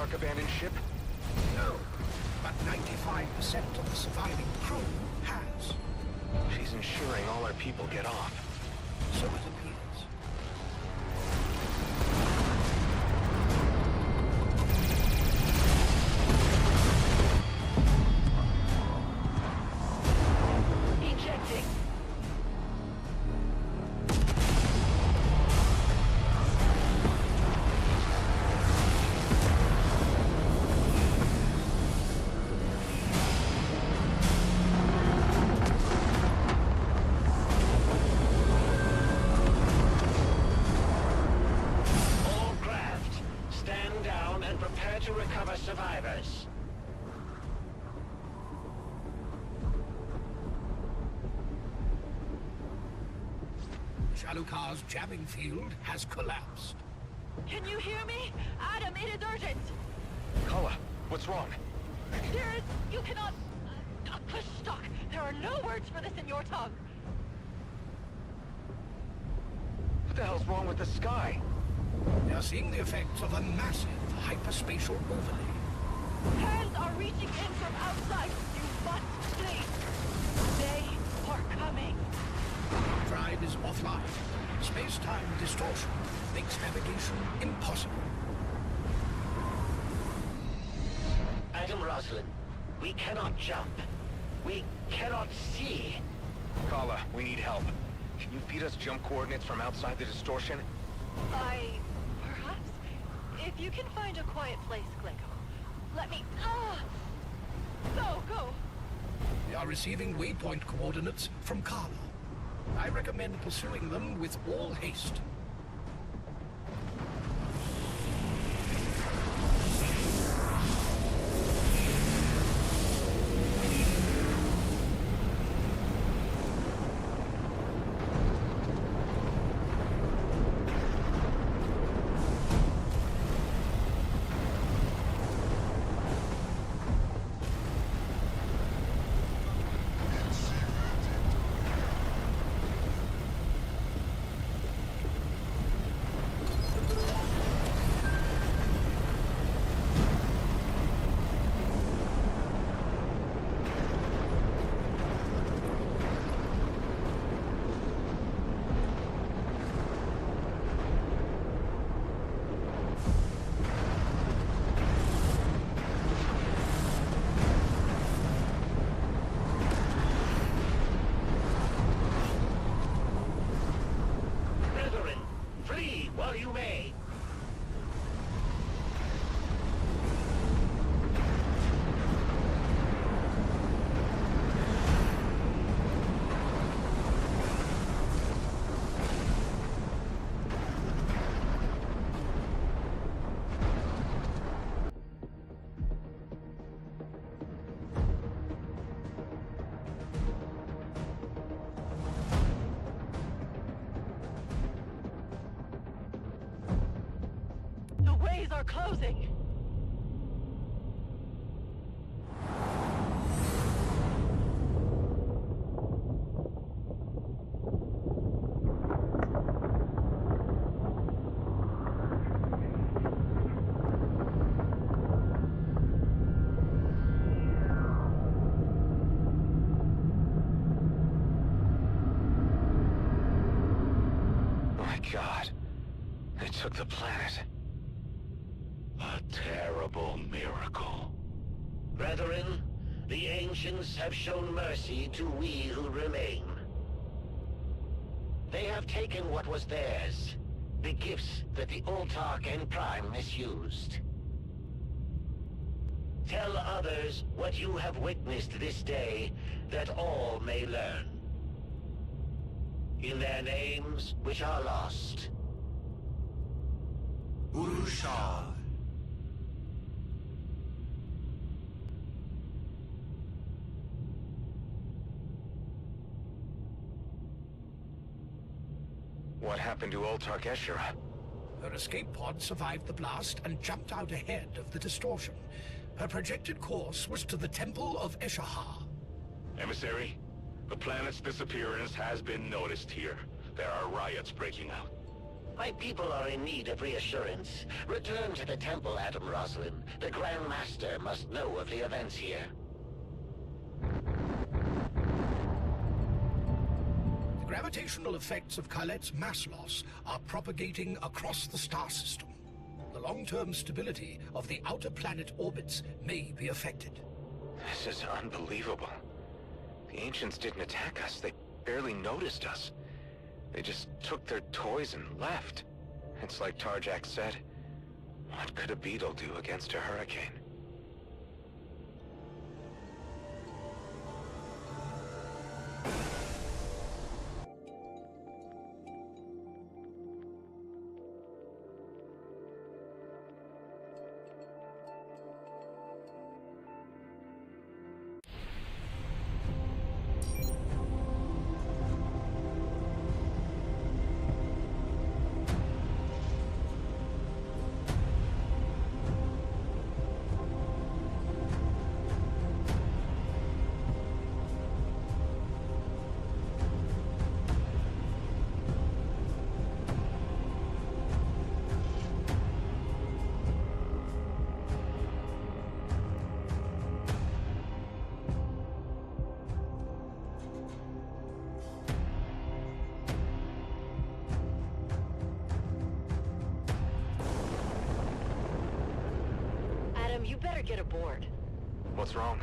Oltark abandoned ship? No, but 95% of the surviving crew has. She's ensuring all our people get off. So it appears. Ejecting. All craft, stand down and prepare to recover survivors. Shalukar's jamming field has collapsed. Can you hear me? Adam, it is urgent. Kala, what's wrong? There is... You cannot... Stuck. There are no words for this in your tongue. What the hell's wrong with the sky? They are seeing the effects of a massive hyperspatial overlay. Hands are reaching in from outside. You must flee. They are coming. Drive is offline. Space-time distortion makes navigation impossible. Adam Roslin, we cannot jump. We cannot see. Kala, we need help. Can you feed us jump coordinates from outside the distortion? Perhaps? If you can find a quiet place, Glenko. Let me... Go! We are receiving waypoint coordinates from Kala. I recommend pursuing them with all haste. The ways are closing. My God. They took the planet. A terrible miracle. Brethren, the ancients have shown mercy to we who remain. They have taken what was theirs, the gifts that the Oltark and Prime misused. Tell others what you have witnessed this day, that all may learn. In their names, which are lost. Urusha. What happened to Oltark Eshera? Her escape pod survived the blast and jumped out ahead of the distortion. Her projected course was to the Temple of Eshahar. Emissary, the planet's disappearance has been noticed here. There are riots breaking out. My people are in need of reassurance. Return to the temple, Adam Roslin. The Grand Master must know of the events here. The gravitational effects of Kaleid's mass loss are propagating across the star system. The long-term stability of the outer planet orbits may be affected. This is unbelievable. The Ancients didn't attack us. They barely noticed us. They just took their toys and left. It's like Tarjak said. What could a beetle do against a hurricane? You better get aboard. What's wrong?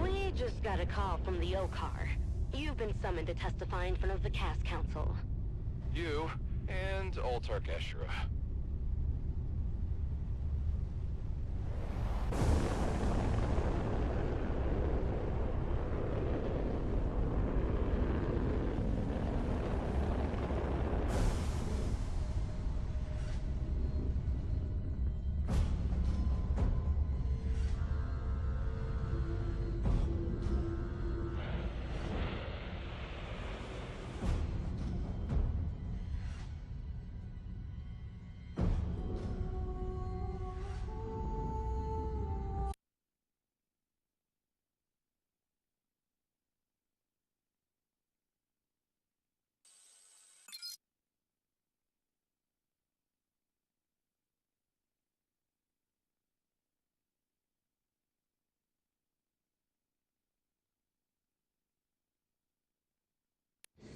We just got a call from the O-Car. You've been summoned to testify in front of the Cast Council. You and Ultark Eshra.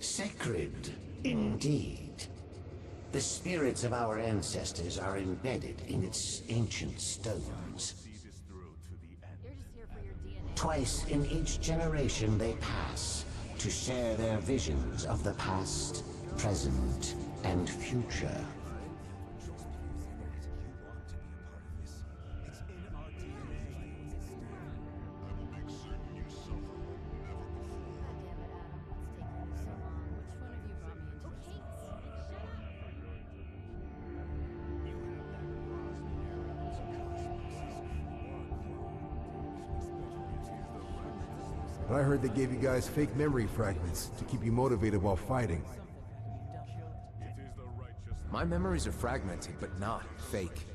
Sacred, indeed. The spirits of our ancestors are embedded in its ancient stones. Twice in each generation they pass to share their visions of the past, present, and future. I heard they gave you guys fake memory fragments to keep you motivated while fighting. My memories are fragmented, but not fake.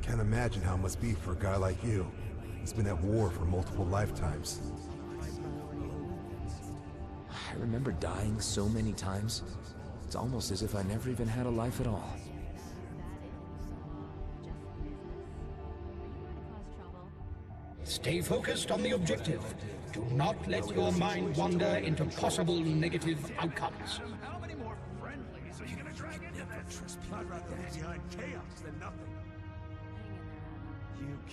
Can't imagine how it must be for a guy like you. He's been at war for multiple lifetimes. I remember dying so many times. It's almost as if I never even had a life at all. Stay focused on the objective. Do not let your mind wander into possible negative outcomes. How many more friendlies are you gonna drag in? I'd rather be behind chaos than nothing.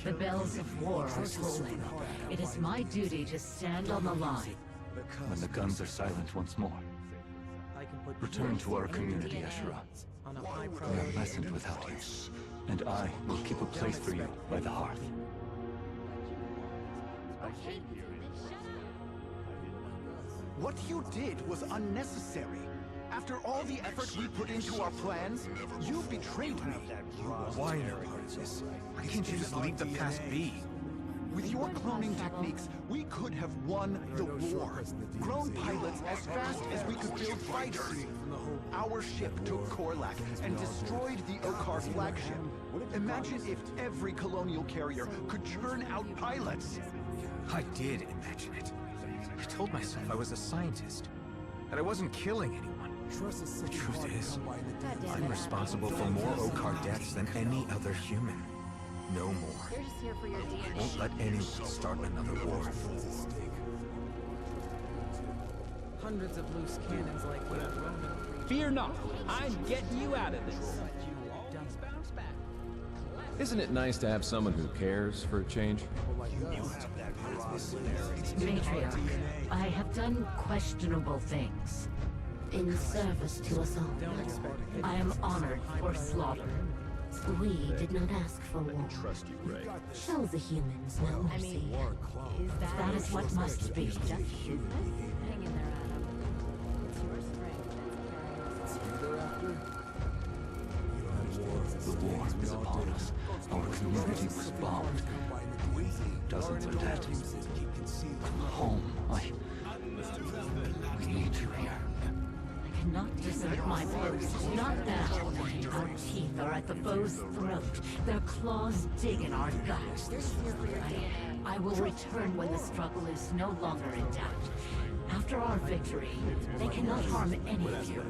The bells of war are tolling. It is my duty to stand on the line. When the guns are silent once more, return to our community, Eshra. We are lessened without you, and I will keep a place for you by the hearth. What you did was unnecessary. After all the effort we put into our plans, you betrayed me. Why no part of this? Why can't you just leave the past be? With your cloning techniques, we could have won the war. Grown pilots as fast as we could build fighters. Our ship took Korlak and destroyed the Okar flagship. Imagine if every colonial carrier could churn out pilots. I did imagine it. I told myself I was a scientist. that I wasn't killing anyone. The truth is, I'm responsible for more Okar deaths than any other human. No more. They're just here for your DNA. Won't let anyone start another war. Hundreds of loose cannons like that. Fear not, I'm getting you out of this. Isn't it nice to have someone who cares for a change? Matriarch, I have done questionable things in service to us all. I am honored for slaughter. We did not ask for war. Show the humans no mercy. That is what must be. Hang in there, Adam. It's your strength. The war is upon us. Our community was bombed. Dozens are dead. Come home. We need you here. I cannot desert my post. Not now. Our teeth are at the foe's throat. Their claws dig in our guts. I will return when the struggle is no longer in doubt. After our victory, they cannot harm any of you.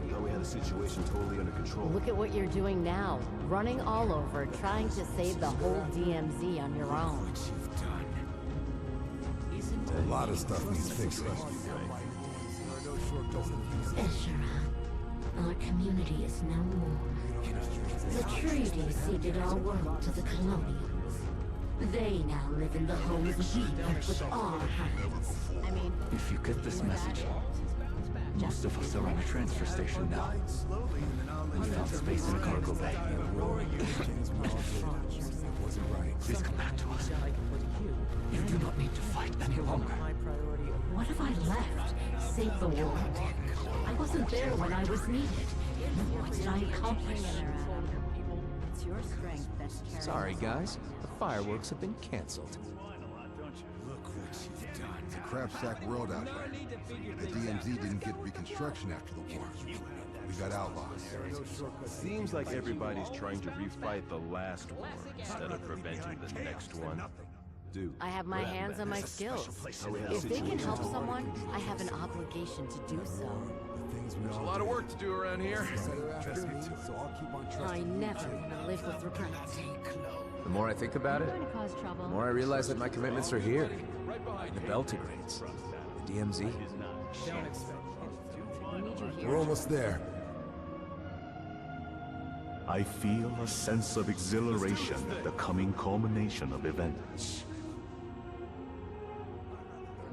Thought we had the situation totally under control. Look at what you're doing now. Running all over, trying to save the whole DMZ on your own. A lot of stuff needs fixing. Escherhon, our community is no more. The treaty ceded our world to the colonials. They now live in the homes we built with our hands. If you get this message, most of us are on a transfer station now. We found space in a cargo bay. Please come back to us. You do not need to fight any longer. What have I left? Save the world? I wasn't there when I was needed. What did I accomplish? It's your strength that's carrying. Sorry, guys. The fireworks have been canceled. It's a crapsack world out there. The DMZ didn't get reconstruction after the war. We got outlaws. Seems like everybody's trying to refight the last war instead of preventing the next one. Dude, I have my hands on my skills. If they can help someone, I have an obligation to do so. There's a lot of work to do around here. I never want to live with regrets. The more I think about it, the more I realize that my commitments are here. The Beltigrades. The DMZ. We're almost there. I feel a sense of exhilaration at the coming culmination of events.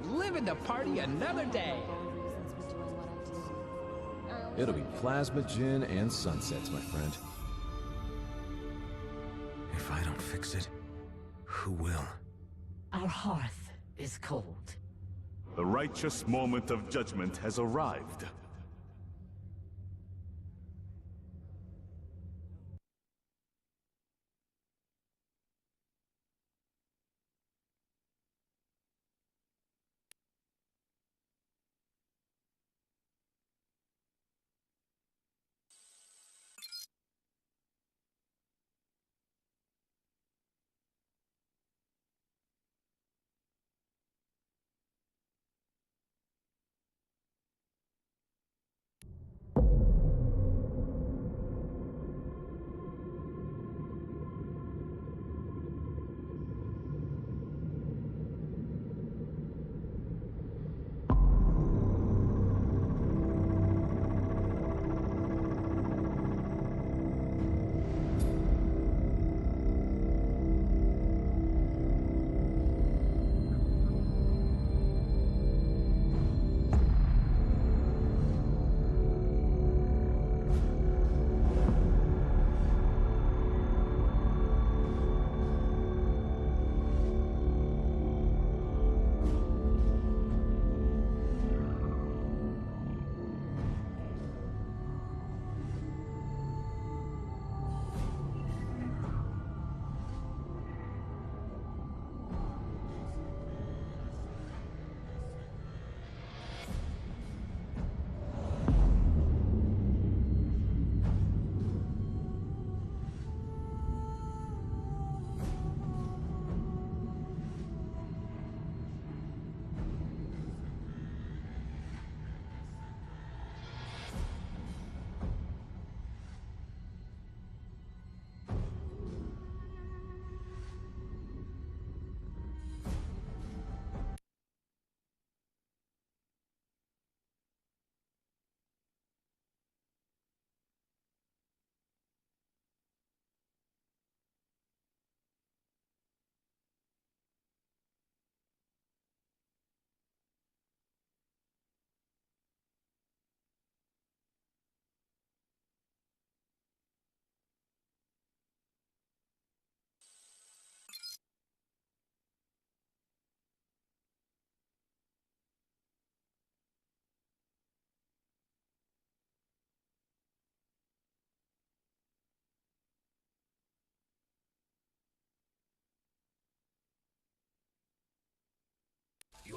Living the party another day. It'll be plasma gin and sunsets, my friend. If I don't fix it, who will? Our hearth is cold. The righteous moment of judgment has arrived.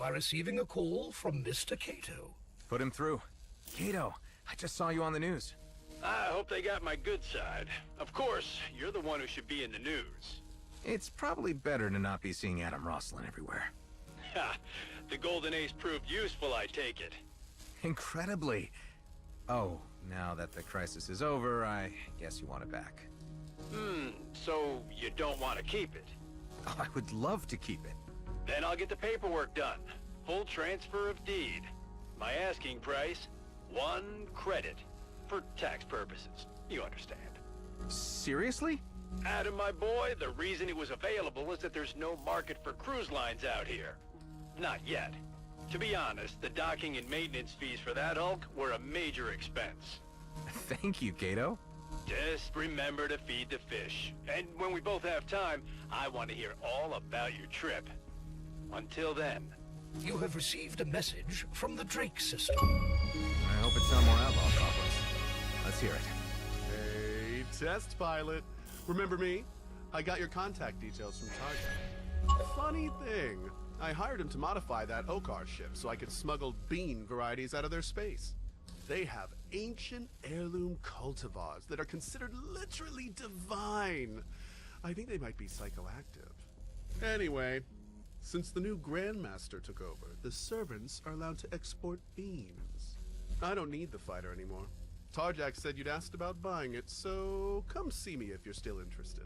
are receiving a call from Mr. Cato. Put him through. Cato, I just saw you on the news. I hope they got my good side. Of course, you're the one who should be in the news. It's probably better to not be seeing Adam Rosslin everywhere. Ha! The Golden Ace proved useful, I take it. Incredibly. Oh, now that the crisis is over, I guess you want it back. So you don't want to keep it? Oh, I would love to keep it. Then I'll get the paperwork done. Full transfer of deed. My asking price, 1 credit. For tax purposes, you understand. Seriously? Adam, my boy, the reason it was available is that there's no market for cruise lines out here. Not yet. To be honest, the docking and maintenance fees for that hulk were a major expense. Thank you, Cato. Just remember to feed the fish. And when we both have time, I want to hear all about your trip. Until then. You have received a message from the Drake system. I hope it's not more outlaw problems. Let's hear it. Hey, test pilot. Remember me? I got your contact details from Target. Funny thing, I hired him to modify that Okar ship so I could smuggle bean varieties out of their space. They have ancient heirloom cultivars that are considered literally divine. I think they might be psychoactive. Anyway, since the new Grandmaster took over, the servants are allowed to export beans. I don't need the fighter anymore. Tarjak said you'd asked about buying it, so come see me if you're still interested.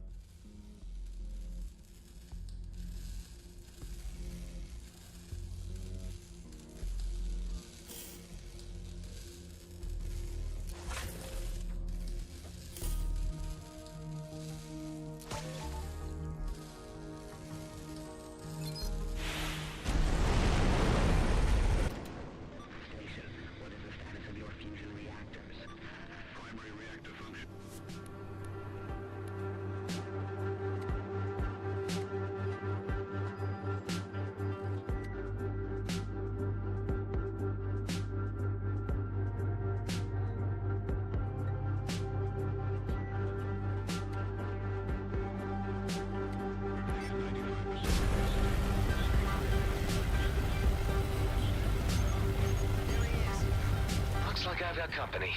Looks like I've got company.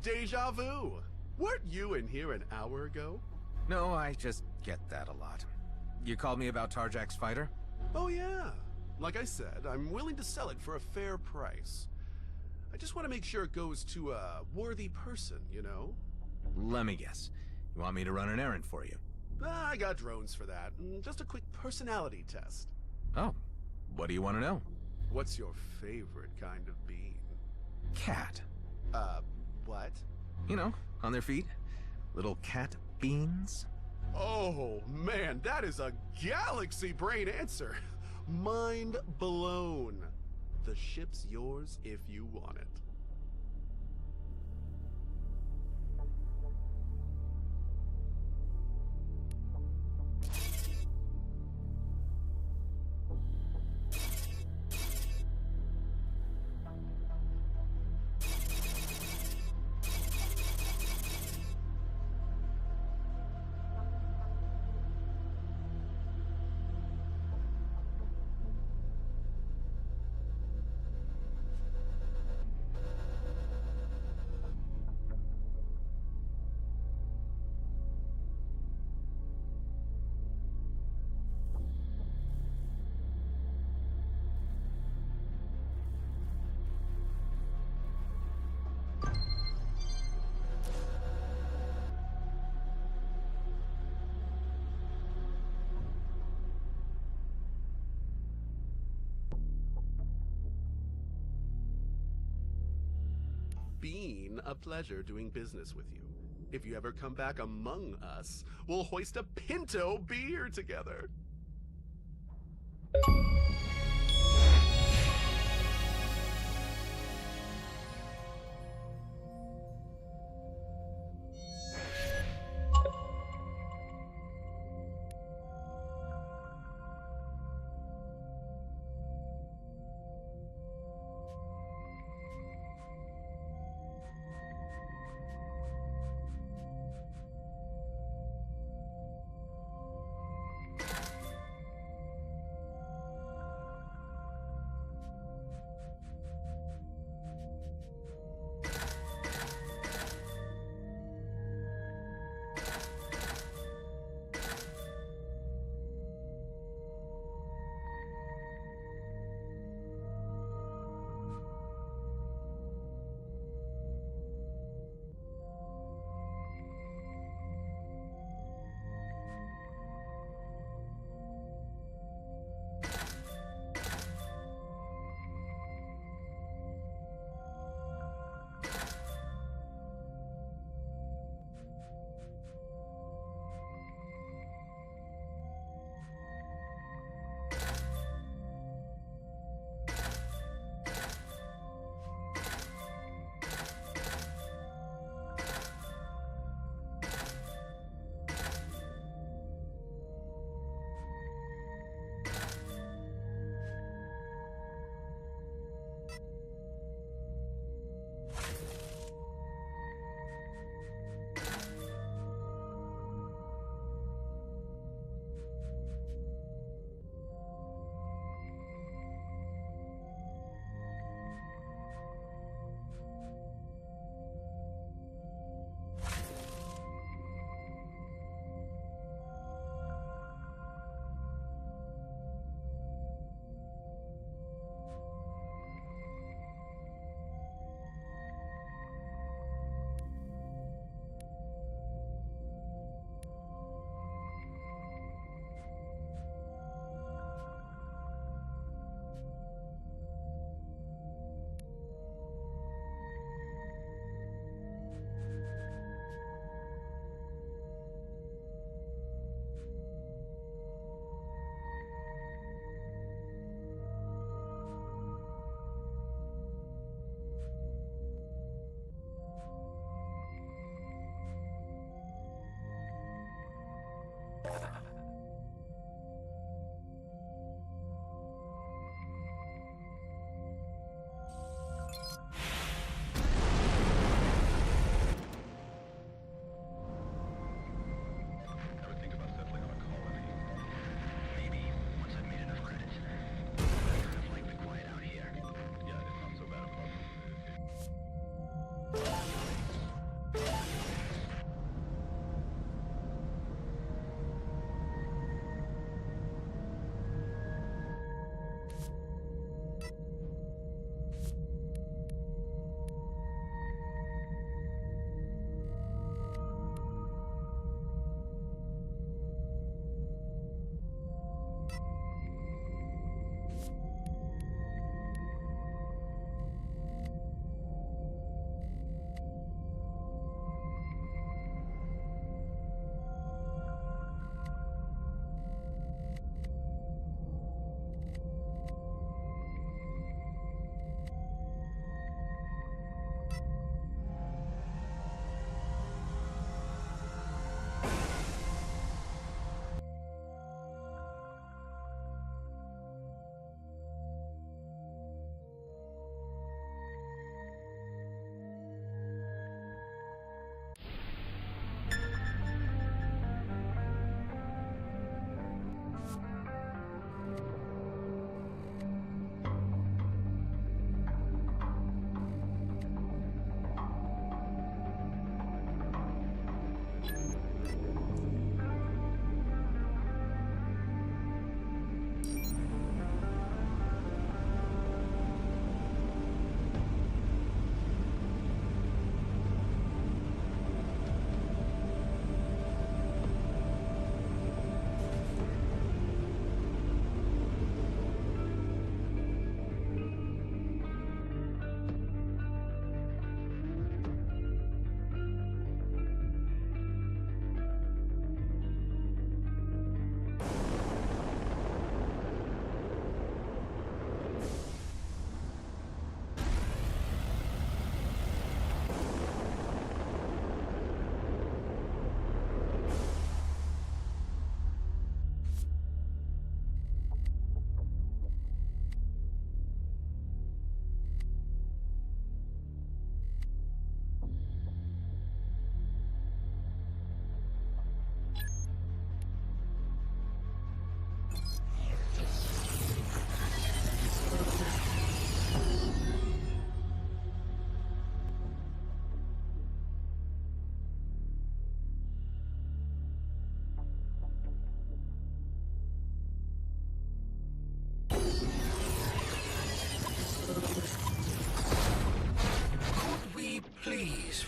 Deja vu! Weren't you in here an hour ago? No, I just get that a lot. You called me about Tarjak's fighter? Oh yeah. Like I said, I'm willing to sell it for a fair price. I just want to make sure it goes to a worthy person, you know? Let me guess. You want me to run an errand for you? I got drones for that. Just a quick personality test. Oh, what do you want to know? What's your favorite kind of bean? Cat. What? You know, on their feet. Little cat beans. Oh, man, that is a galaxy brain answer. Mind blown. The ship's yours if you want it. Been a pleasure doing business with you. If you ever come back among us, we'll hoist a Pinto beer together.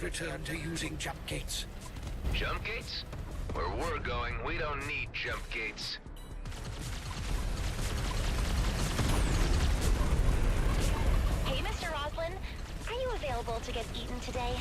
return to using jump gates. Jump gates? Where we're going, we don't need jump gates. Hey, Mr. Roslin. Are you available to get eaten today?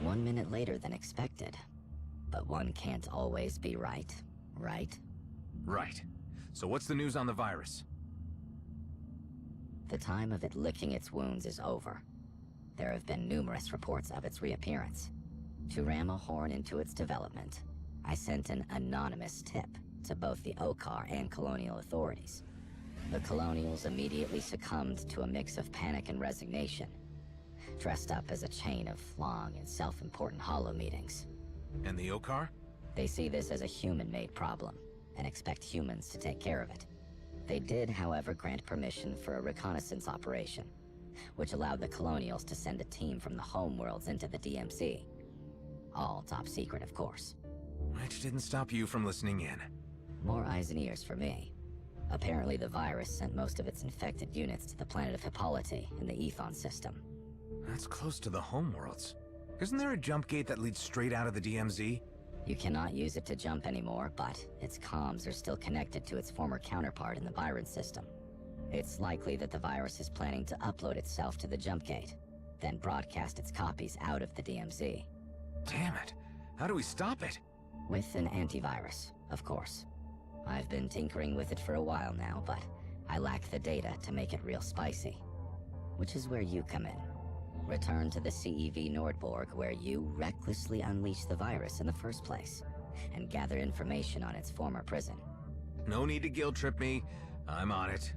One minute later than expected. But one can't always be right, right? Right. So what's the news on the virus? The time of it licking its wounds is over. There have been numerous reports of its reappearance. To ram a horn into its development, I sent an anonymous tip to both the Okar and colonial authorities. The colonials immediately succumbed to a mix of panic and resignation, dressed up as a chain of long and self-important hollow meetings. And the Okar? They see this as a human-made problem, and expect humans to take care of it. They did, however, grant permission for a reconnaissance operation, which allowed the colonials to send a team from the homeworlds into the DMZ. All top secret, of course. Which didn't stop you from listening in. More eyes and ears for me. Apparently the virus sent most of its infected units to the planet of Hippolyte in the Ethon system. That's close to the homeworlds. Isn't there a jump gate that leads straight out of the DMZ? You cannot use it to jump anymore, but its comms are still connected to its former counterpart in the Byron system. It's likely that the virus is planning to upload itself to the jump gate, then broadcast its copies out of the DMZ. Damn it. How do we stop it? With an antivirus, of course. I've been tinkering with it for a while now, but I lack the data to make it real spicy. Which is where you come in. Return to the CEV Nordborg, where you recklessly unleashed the virus in the first place, and gather information on its former prison. No need to guilt trip me. I'm on it.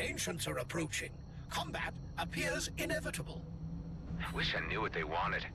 ancients are approaching. Combat appears inevitable. I wish I knew what they wanted.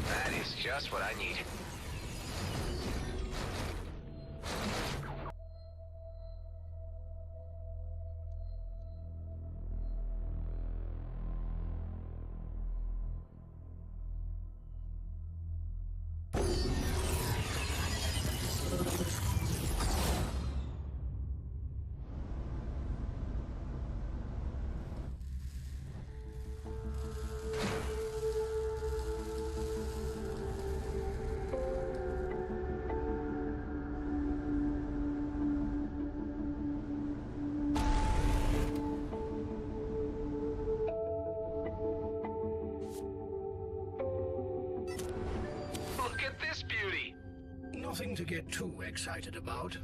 That is just what I need. Nothing to get too excited about.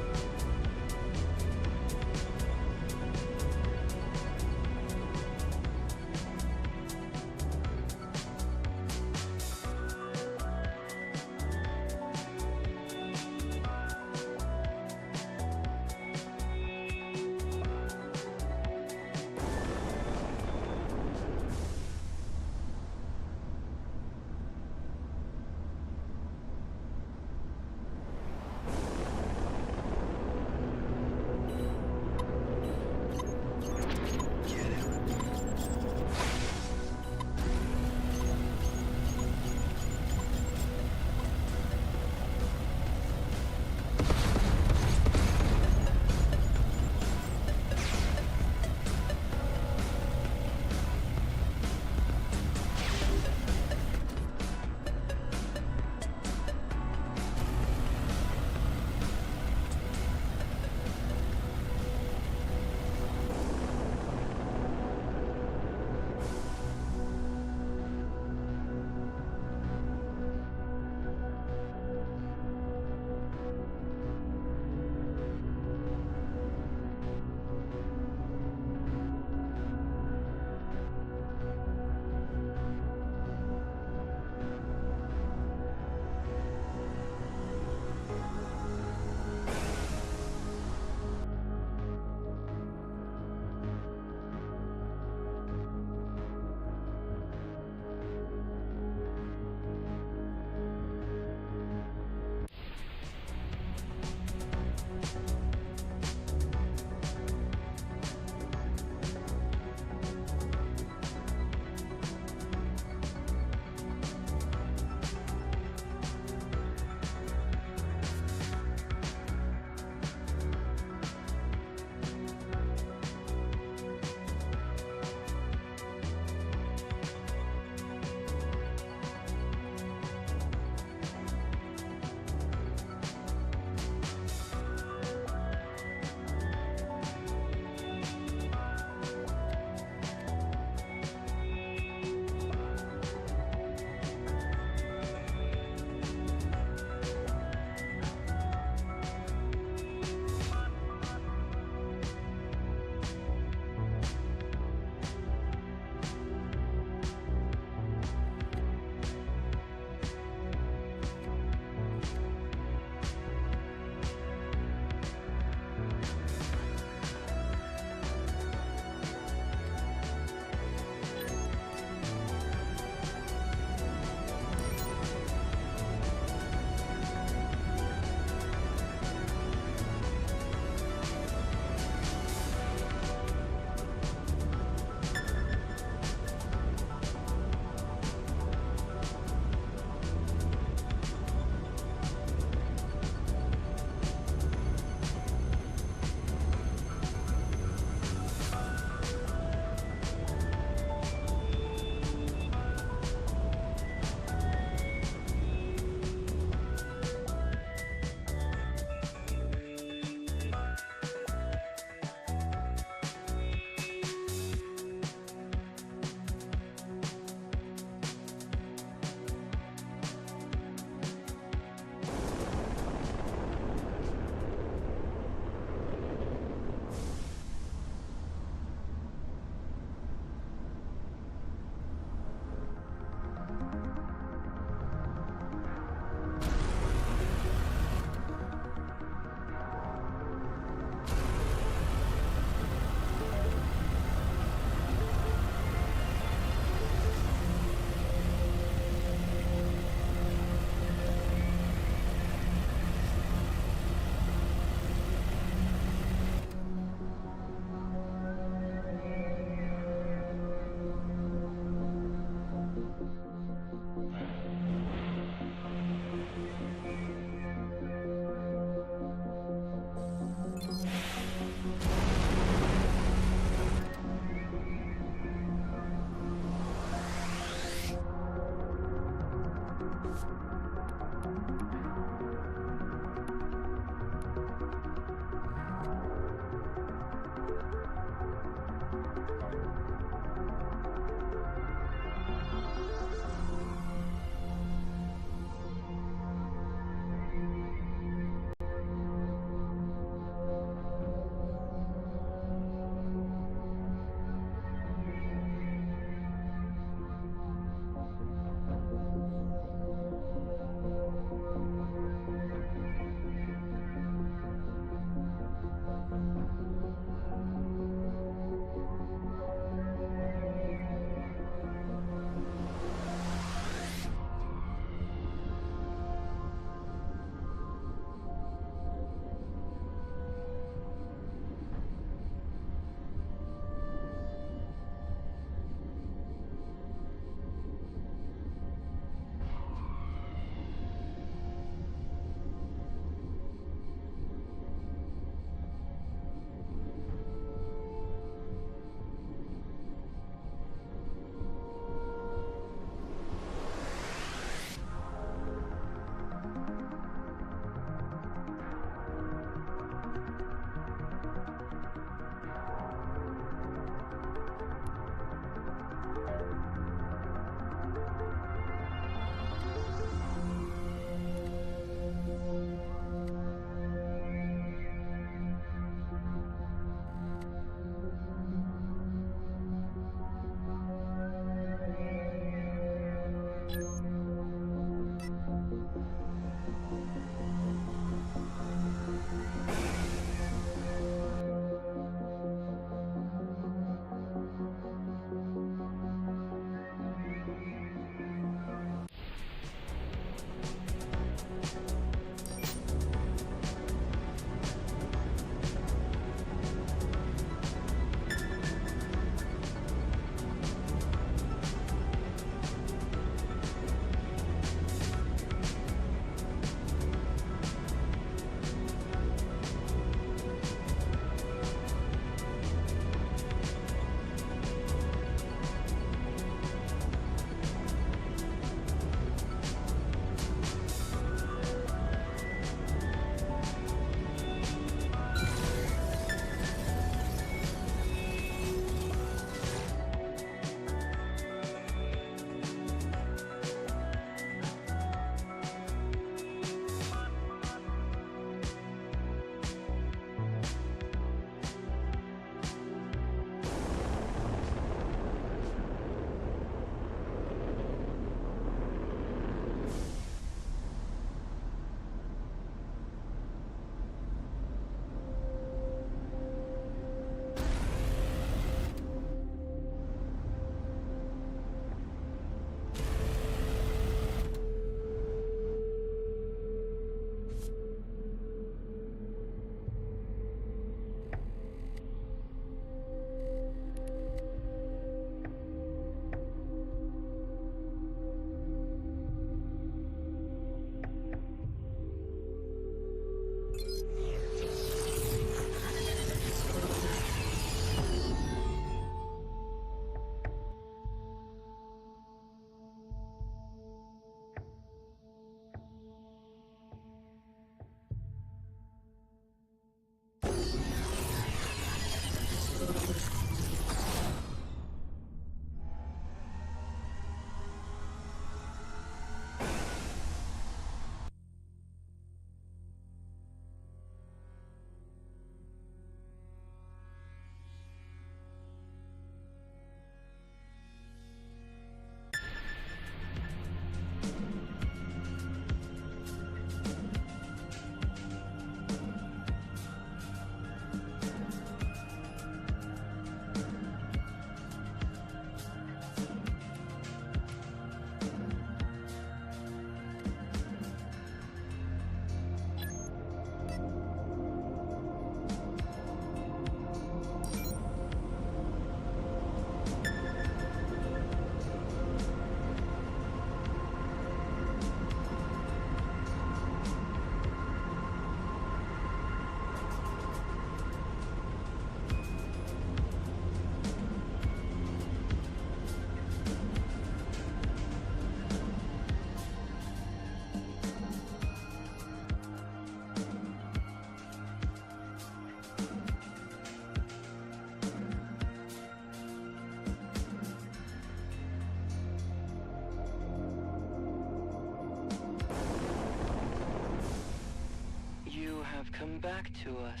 Come back to us.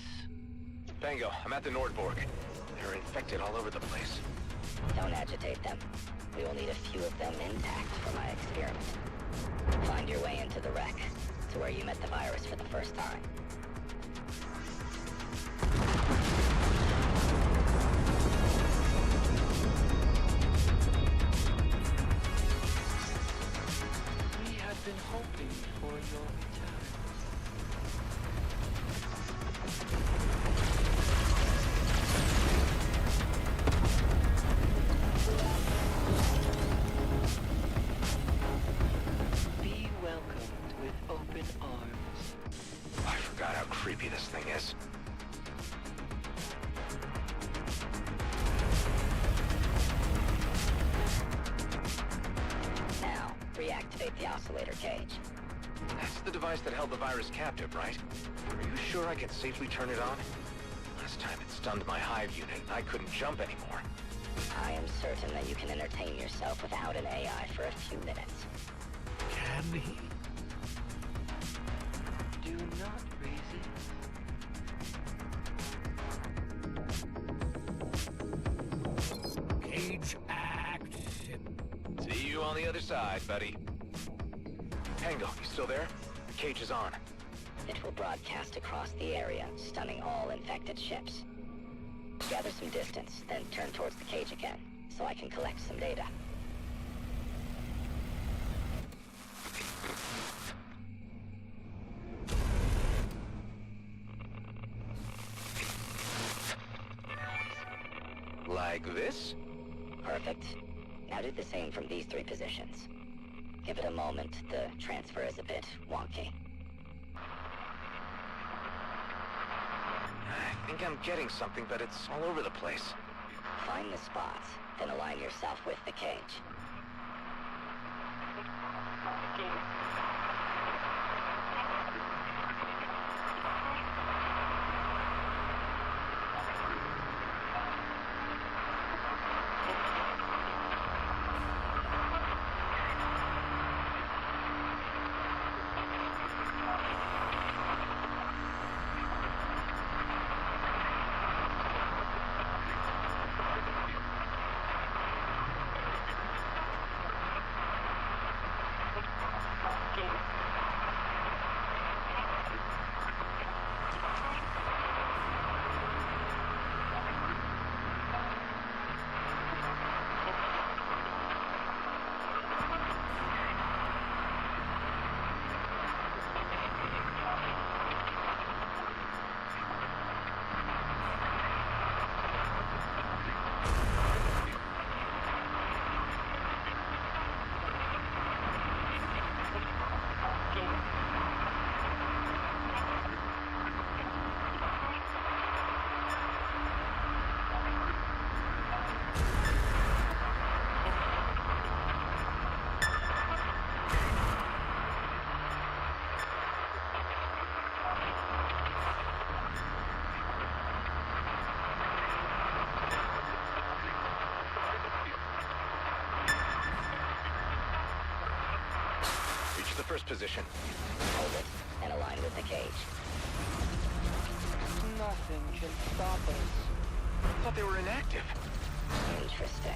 Bango, I'm at the Nordborg. They're infected all over the place. Don't agitate them. We will need a few of them intact for my experiment. Find your way into the wreck, to where you met the virus for the first time. We had been hoping for your return. Be welcomed with open arms. I forgot how creepy this thing is. Now, reactivate the oscillator cage. That's the device that held the virus captive, right? Are you sure I can safely turn it on? Last time it stunned my hive unit and I couldn't jump anymore. I am certain that you can entertain yourself without an AI for a few minutes. Can he? Do not resist. Cage action. See you on the other side, buddy. Tango, you still there? The cage is on. It will broadcast across the area, stunning all infected ships. Gather some distance, then turn towards the cage again, so I can collect some data. Like this? Perfect. Now do the same from these three positions. Give it a moment, the transfer is a bit wonky. I think I'm getting something, but it's all over the place. Find the spots, then align yourself with the cage. First position. Hold it, and align with the cage. Nothing can stop us. I thought they were inactive. Interesting.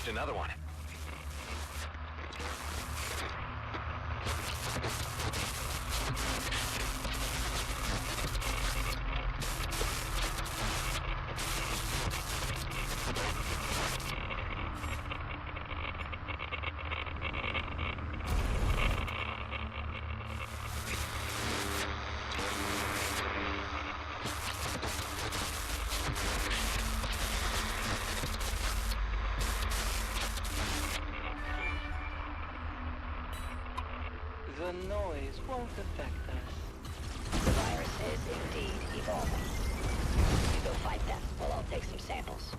Just another one. The noise won't affect us. The virus is indeed evolving. You go fight them, while I'll take some samples.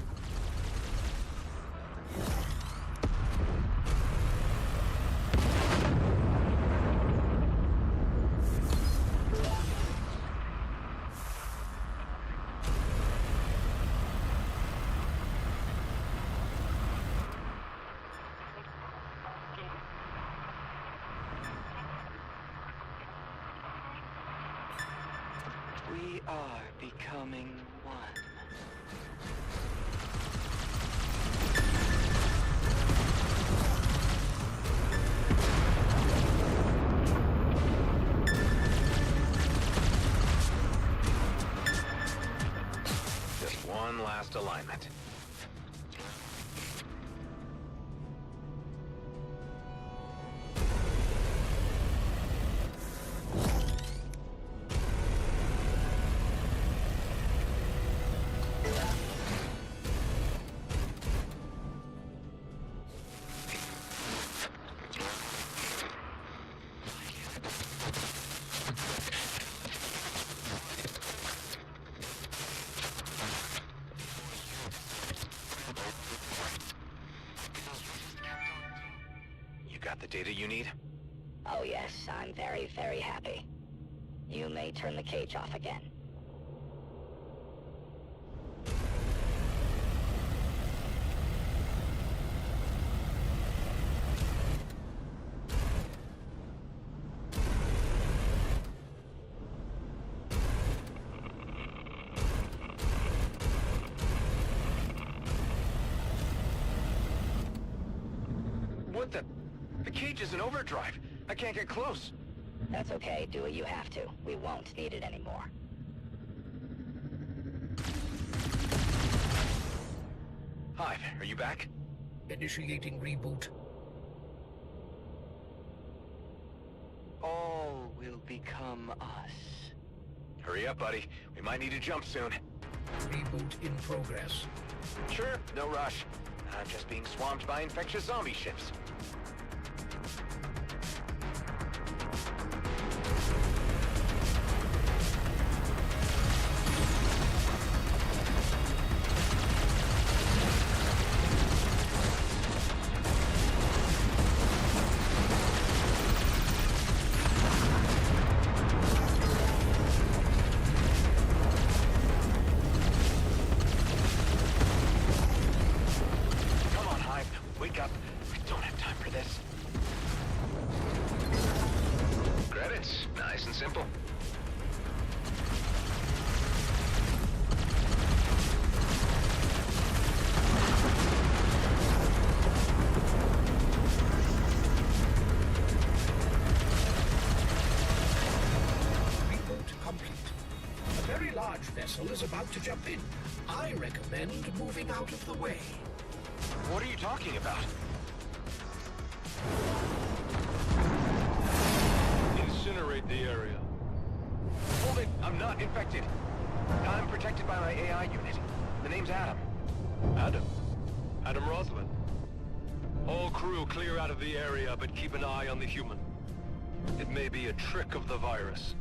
We are becoming one. Just one last alignment. Got the data you need? Oh yes, I'm very, very happy. You may turn the cage off again. What the? The cage is in overdrive. I can't get close. That's okay, do what you have to. We won't need it anymore. Hive, are you back? Initiating reboot. All will become us. Hurry up, buddy. We might need to jump soon. Reboot in progress. Sure, no rush. I'm just being swamped by infectious zombie ships. Is about to jump in. I recommend moving out of the way. What are you talking about? Incinerate the area. Hold it! I'm not infected. I'm protected by my AI unit. The name's Adam. Adam? Adam Roslin. All crew clear out of the area, but keep an eye on the human. It may be a trick of the virus.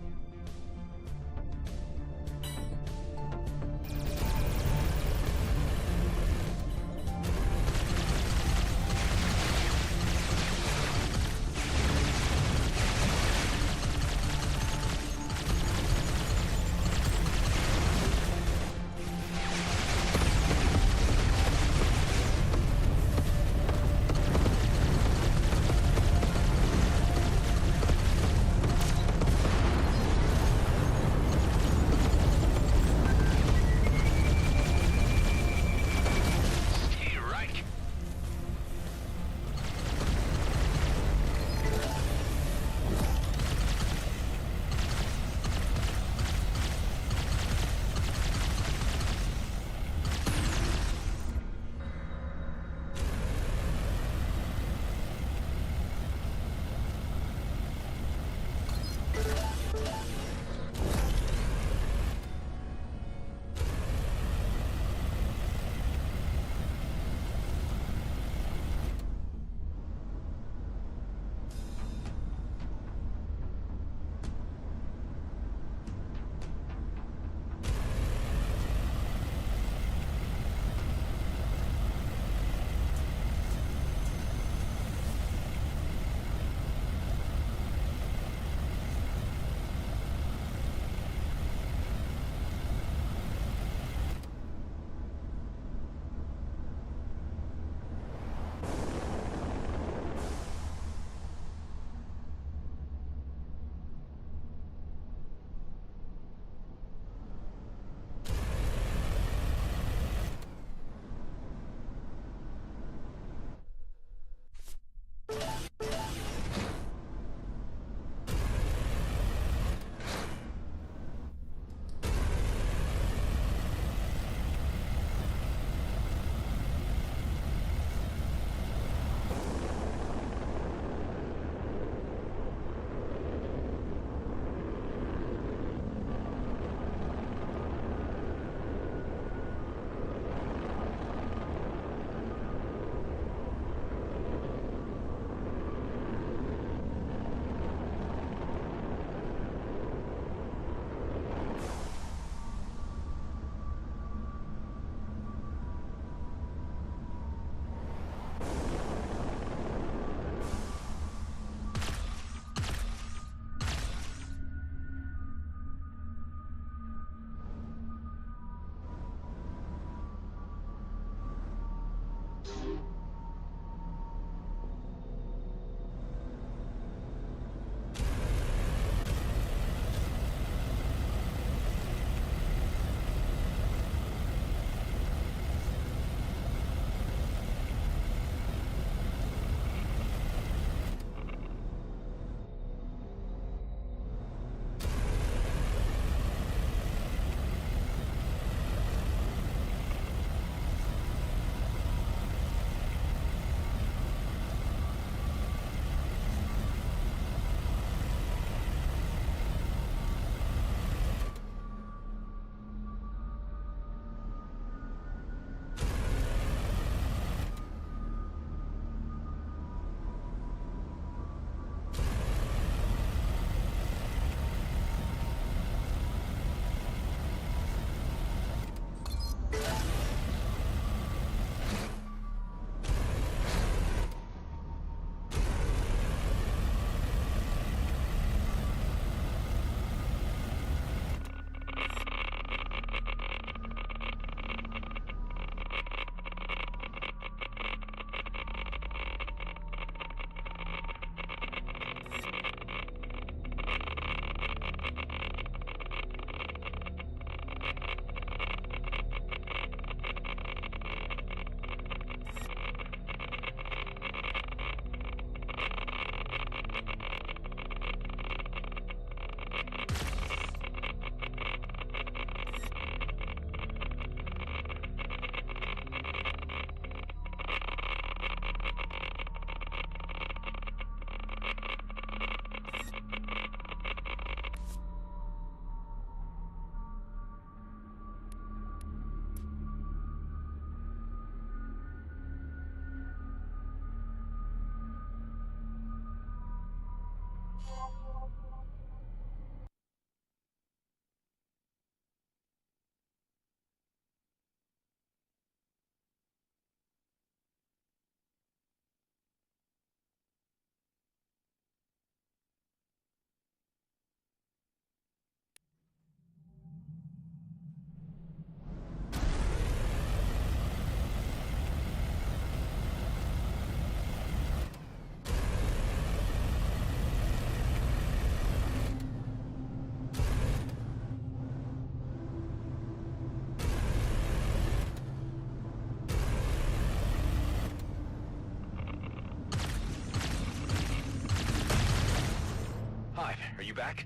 back?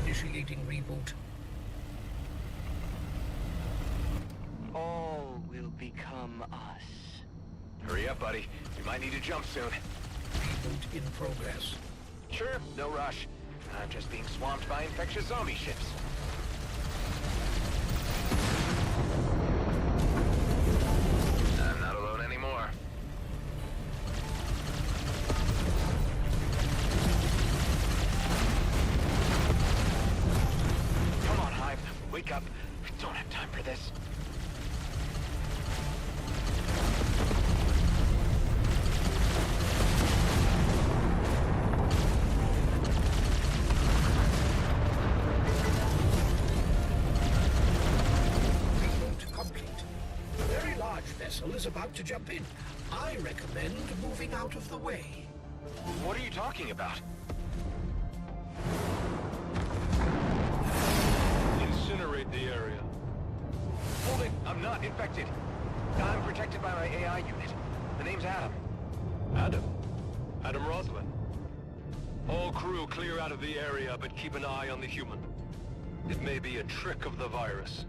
Initiating reboot. All will become us. Hurry up, buddy. We might need to jump soon. Reboot in progress. Sure, no rush. I'm just being swamped by infectious zombie ships. I'm not alone anymore. Come on, Hive. Wake up. We don't have time for this. Is about to jump in. I recommend moving out of the way. What are you talking about? Incinerate the area. Hold it! I'm not infected. I'm protected by my AI unit. The name's Adam. Adam? Adam Roslin. All crew clear out of the area, but keep an eye on the human. It may be a trick of the virus.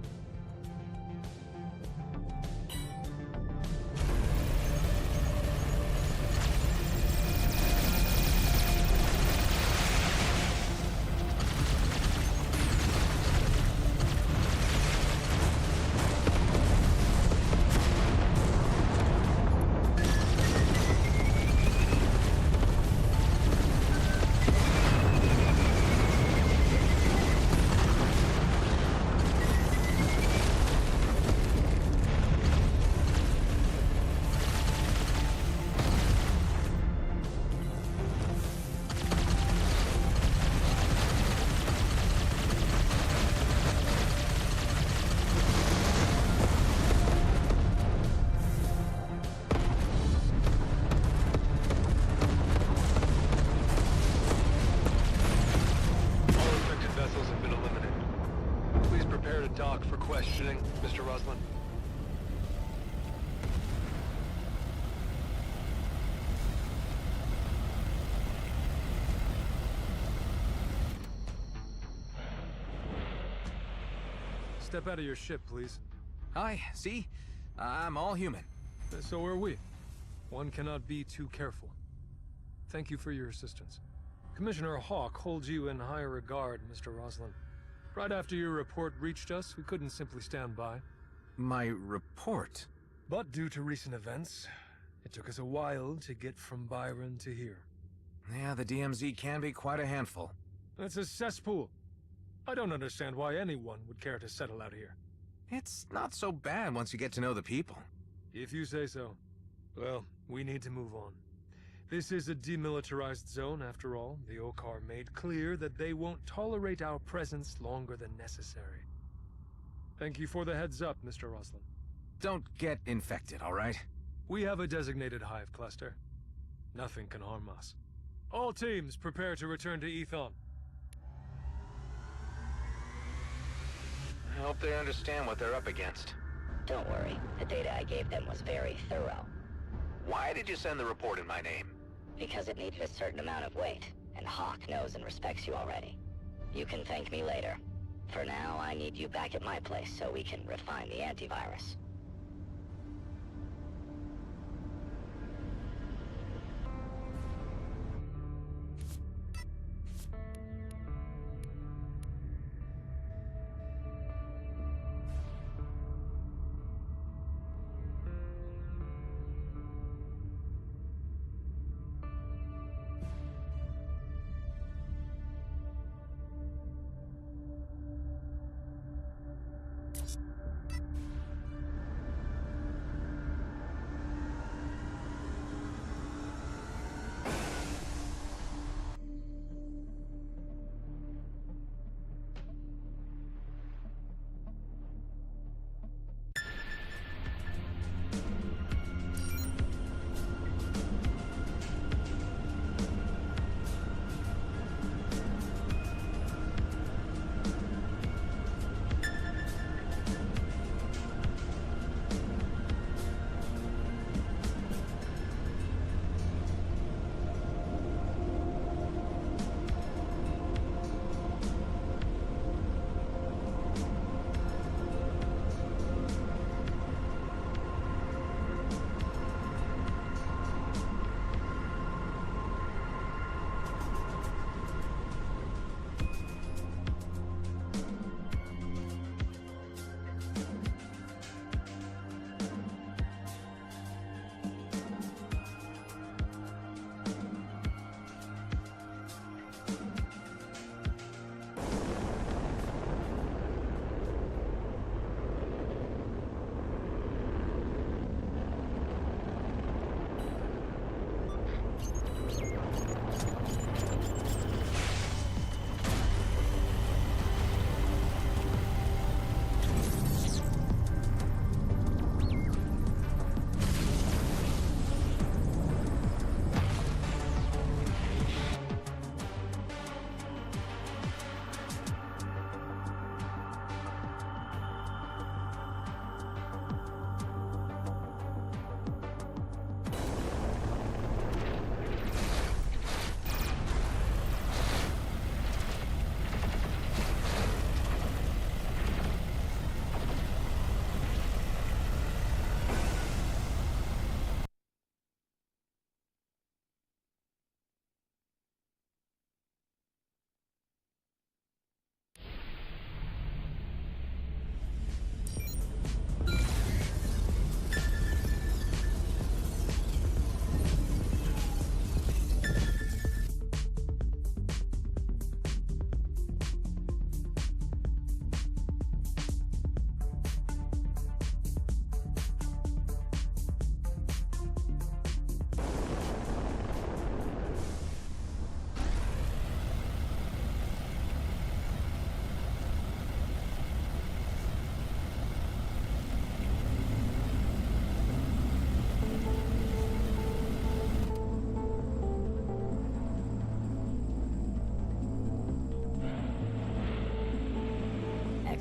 Dock for questioning, Mr. Roslin. Step out of your ship, please. Hi, see? I'm all human. So are we. One cannot be too careful. Thank you for your assistance. Commissioner Hawk holds you in high regard, Mr. Roslin. Right after your report reached us, we couldn't simply stand by. My report? But due to recent events, it took us a while to get from Byron to here. Yeah, the DMZ can be quite a handful. It's a cesspool. I don't understand why anyone would care to settle out here. It's not so bad once you get to know the people. If you say so. Well, we need to move on. This is a demilitarized zone, after all. The Okar made clear that they won't tolerate our presence longer than necessary. Thank you for the heads up, Mr. Roslin. Don't get infected, all right? We have a designated hive cluster. Nothing can harm us. All teams prepare to return to Ethon. I hope they understand what they're up against. Don't worry. The data I gave them was very thorough. Why did you send the report in my name? Because it needed a certain amount of weight, and Hawk knows and respects you already. You can thank me later. For now, I need you back at my place so we can refine the antivirus.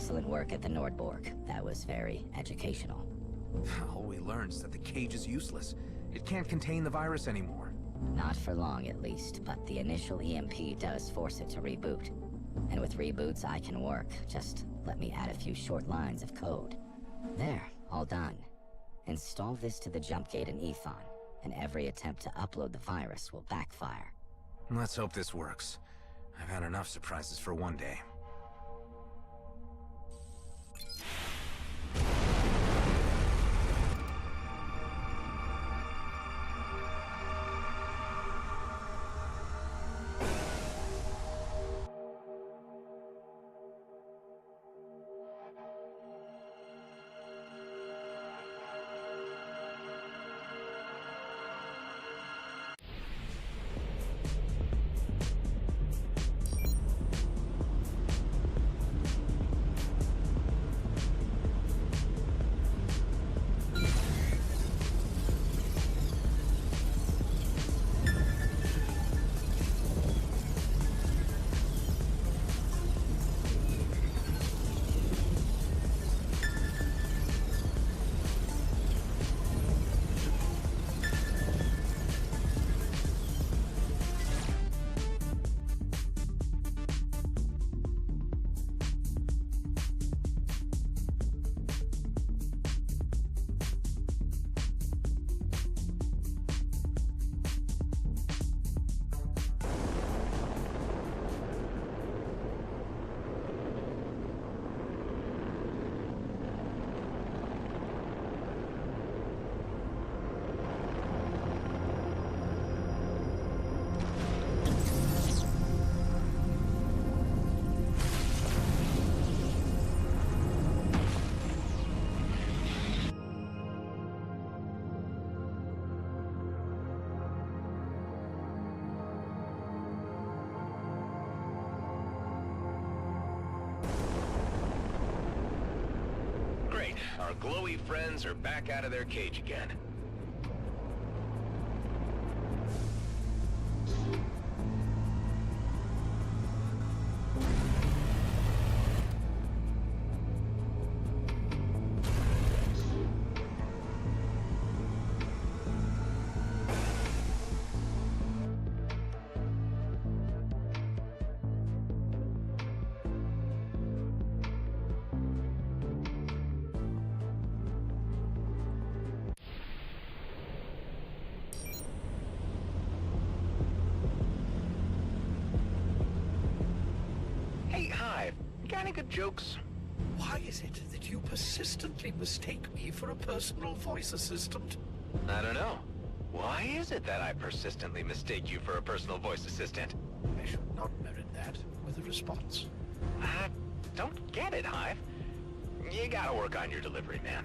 Excellent work at the Nordborg. That was very educational. All we learned is that the cage is useless. It can't contain the virus anymore. Not for long, at least, but the initial EMP does force it to reboot. And with reboots, I can work. Just let me add a few short lines of code. There, all done. Install this to the jump gate in Ethon, and every attempt to upload the virus will backfire. Let's hope this works. I've had enough surprises for one day. Our glowy friends are back out of their cage again. Any good jokes? Why is it that you persistently mistake me for a personal voice assistant? I don't know. Why is it that I persistently mistake you for a personal voice assistant? I should not merit that with a response. I don't get it, Hive. You gotta work on your delivery, man.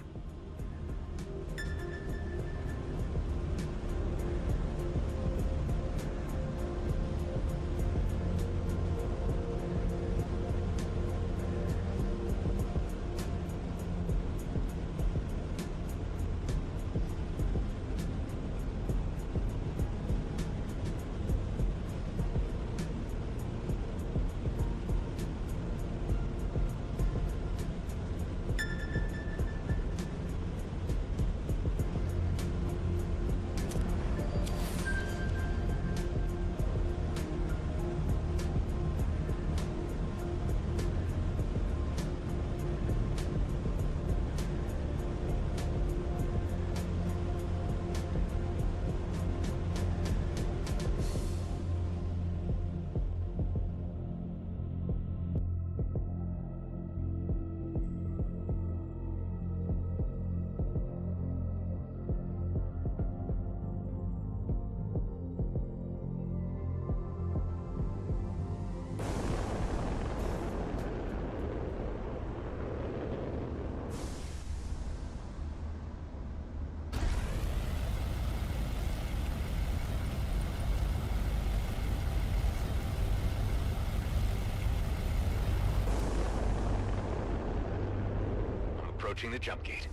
Approaching the jump gate.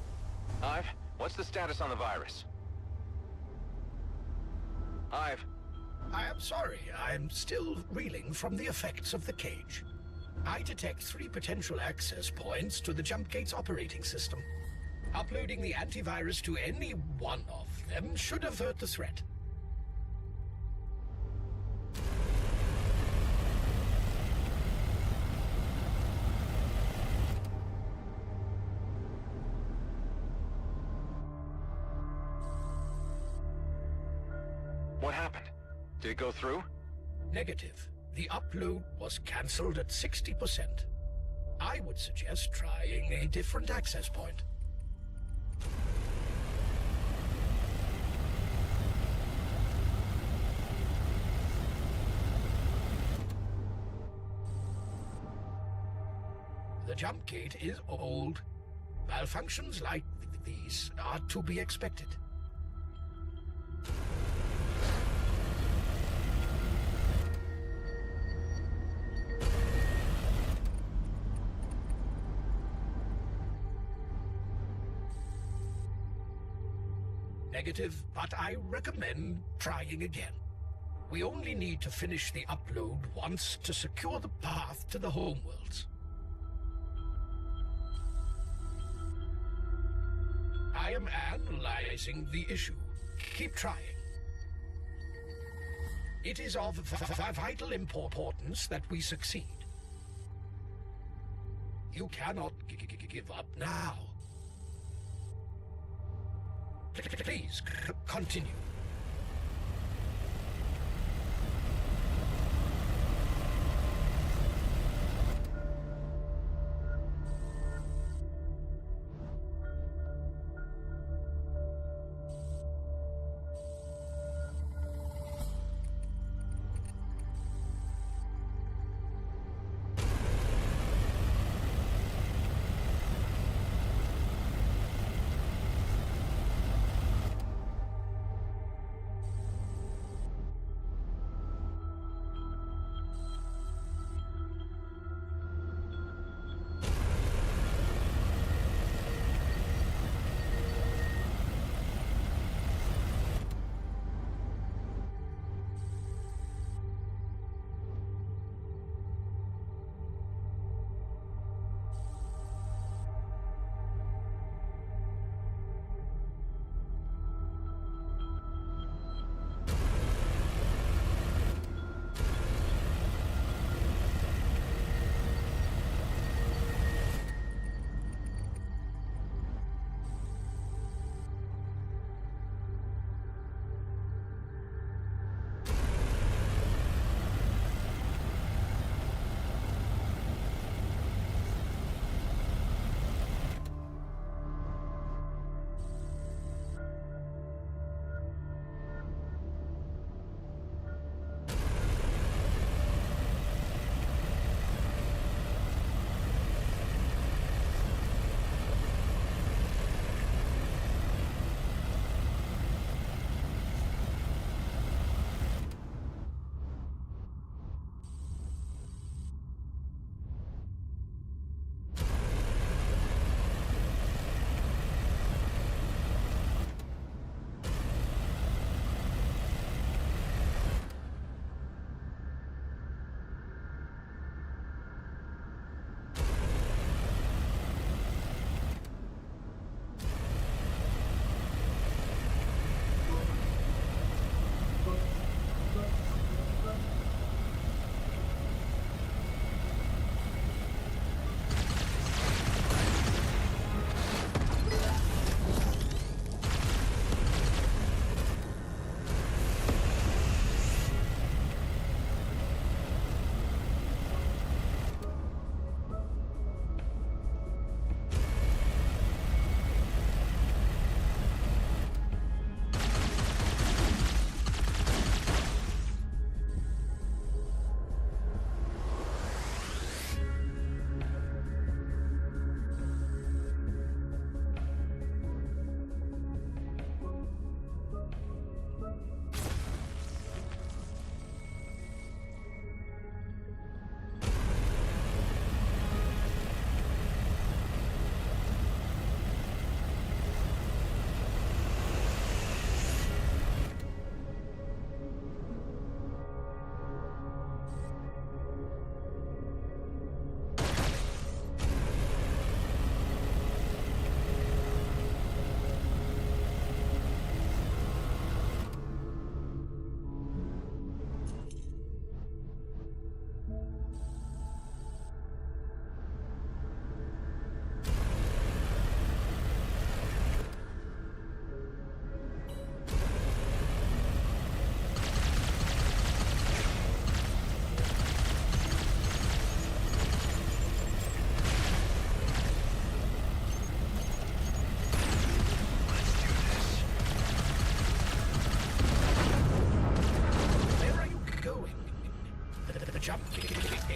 Hive, what's the status on the virus? Hive. I am sorry. I'm still reeling from the effects of the cage. I detect 3 potential access points to the jump gate's operating system. Uploading the antivirus to any one of them should avert the threat. What happened? Did it go through? Negative. The upload was cancelled at 60%. I would suggest trying a different access point. The jump gate is old. Malfunctions like these are to be expected. Negative, but I recommend trying again. We only need to finish the upload once to secure the path to the homeworlds. I am analyzing the issue. Keep trying. It is of vital importance that we succeed. You cannot give up now. Please, continue.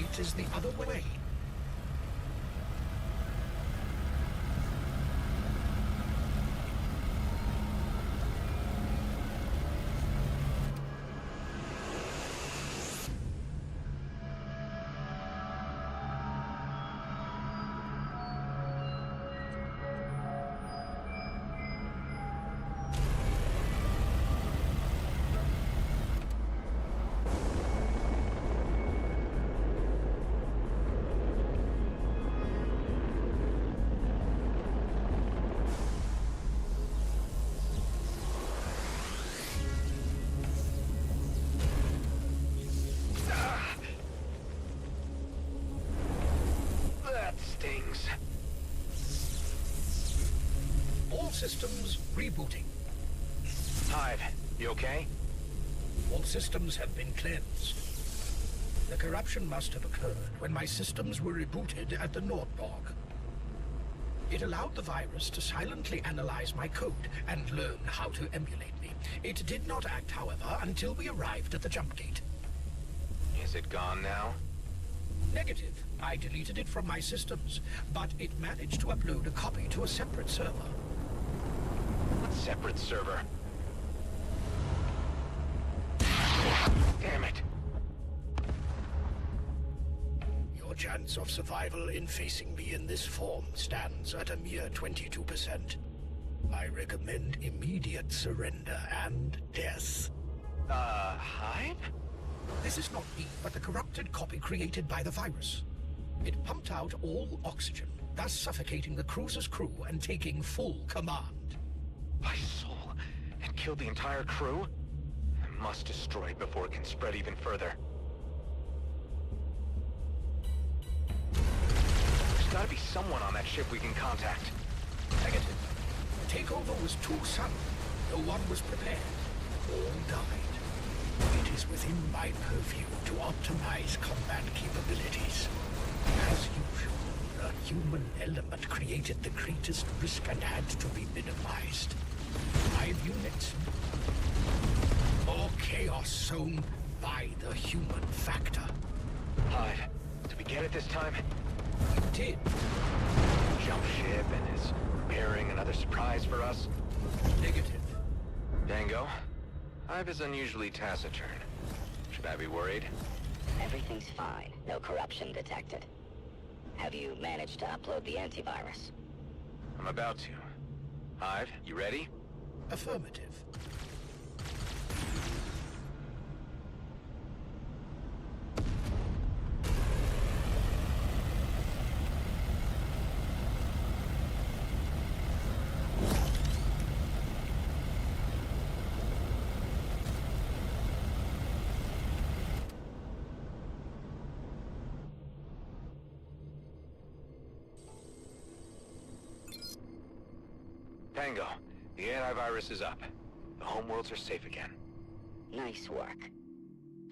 fate is the other way. Systems rebooting. Hive, you okay? All systems have been cleansed. The corruption must have occurred when my systems were rebooted at the Nordborg. It allowed the virus to silently analyze my code and learn how to emulate me. It did not act, however, until we arrived at the jump gate. Is it gone now? Negative. I deleted it from my systems, but it managed to upload a copy to a separate server. What separate server? Damn it. Your chance of survival in facing me in this form stands at a mere 22%. I recommend immediate surrender and death. Hive? This is not me, but the corrupted copy created by the virus. It pumped out all oxygen, thus suffocating the cruiser's crew and taking full command. My soul, and killed the entire crew? I must destroy it before it can spread even further. There's gotta be someone on that ship we can contact. Negative. The takeover was too sudden. No one was prepared. All died. It is within my purview to optimize combat capabilities. As usual, the human element created the greatest risk and had to be minimized. 5 units. More chaos sown by the human factor. Hive, did we get it this time? We did. Jump ship and is preparing another surprise for us? Negative. Dango, Hive is unusually taciturn. Should I be worried? Everything's fine. No corruption detected. Have you managed to upload the antivirus? I'm about to. Hive, you ready? Affirmative. Tango, the antivirus is up. The homeworlds are safe again. Nice work.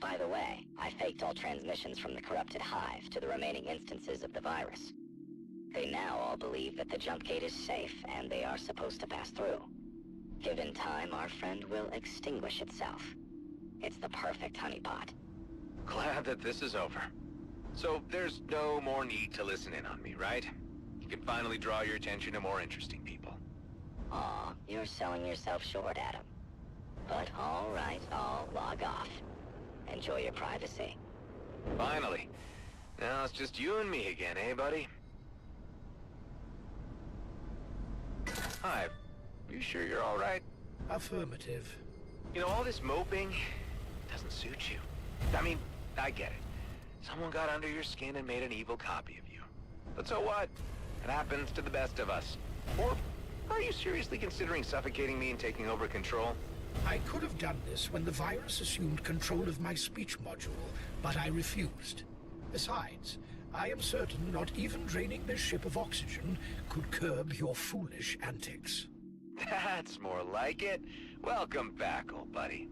By the way, I faked all transmissions from the corrupted Hive to the remaining instances of the virus. They now all believe that the jump gate is safe and they are supposed to pass through. Given time, our friend will extinguish itself. It's the perfect honeypot. Glad that this is over. So there's no more need to listen in on me, right? You can finally draw your attention to more interesting people. Aw, you're selling yourself short, Adam. But all right, I'll log off. Enjoy your privacy. Finally. Now it's just you and me again, eh, buddy? Hive, you sure you're all right? Affirmative. You know, all this moping doesn't suit you. I mean, I get it. Someone got under your skin and made an evil copy of you. But so what? It happens to the best of us. Or are you seriously considering suffocating me and taking over control? I could have done this when the virus assumed control of my speech module, but I refused. Besides, I am certain not even draining this ship of oxygen could curb your foolish antics. That's more like it. Welcome back, old buddy.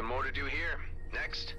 some more to do here. Next.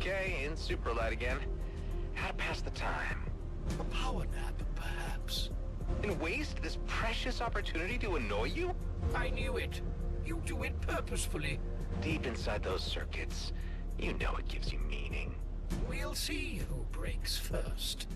Okay, in Superlight again. How to pass the time? A power nap, perhaps. And waste this precious opportunity to annoy you? I knew it. You do it purposefully. Deep inside those circuits, you know it gives you meaning. We'll see who breaks first.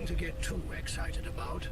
to get too excited about.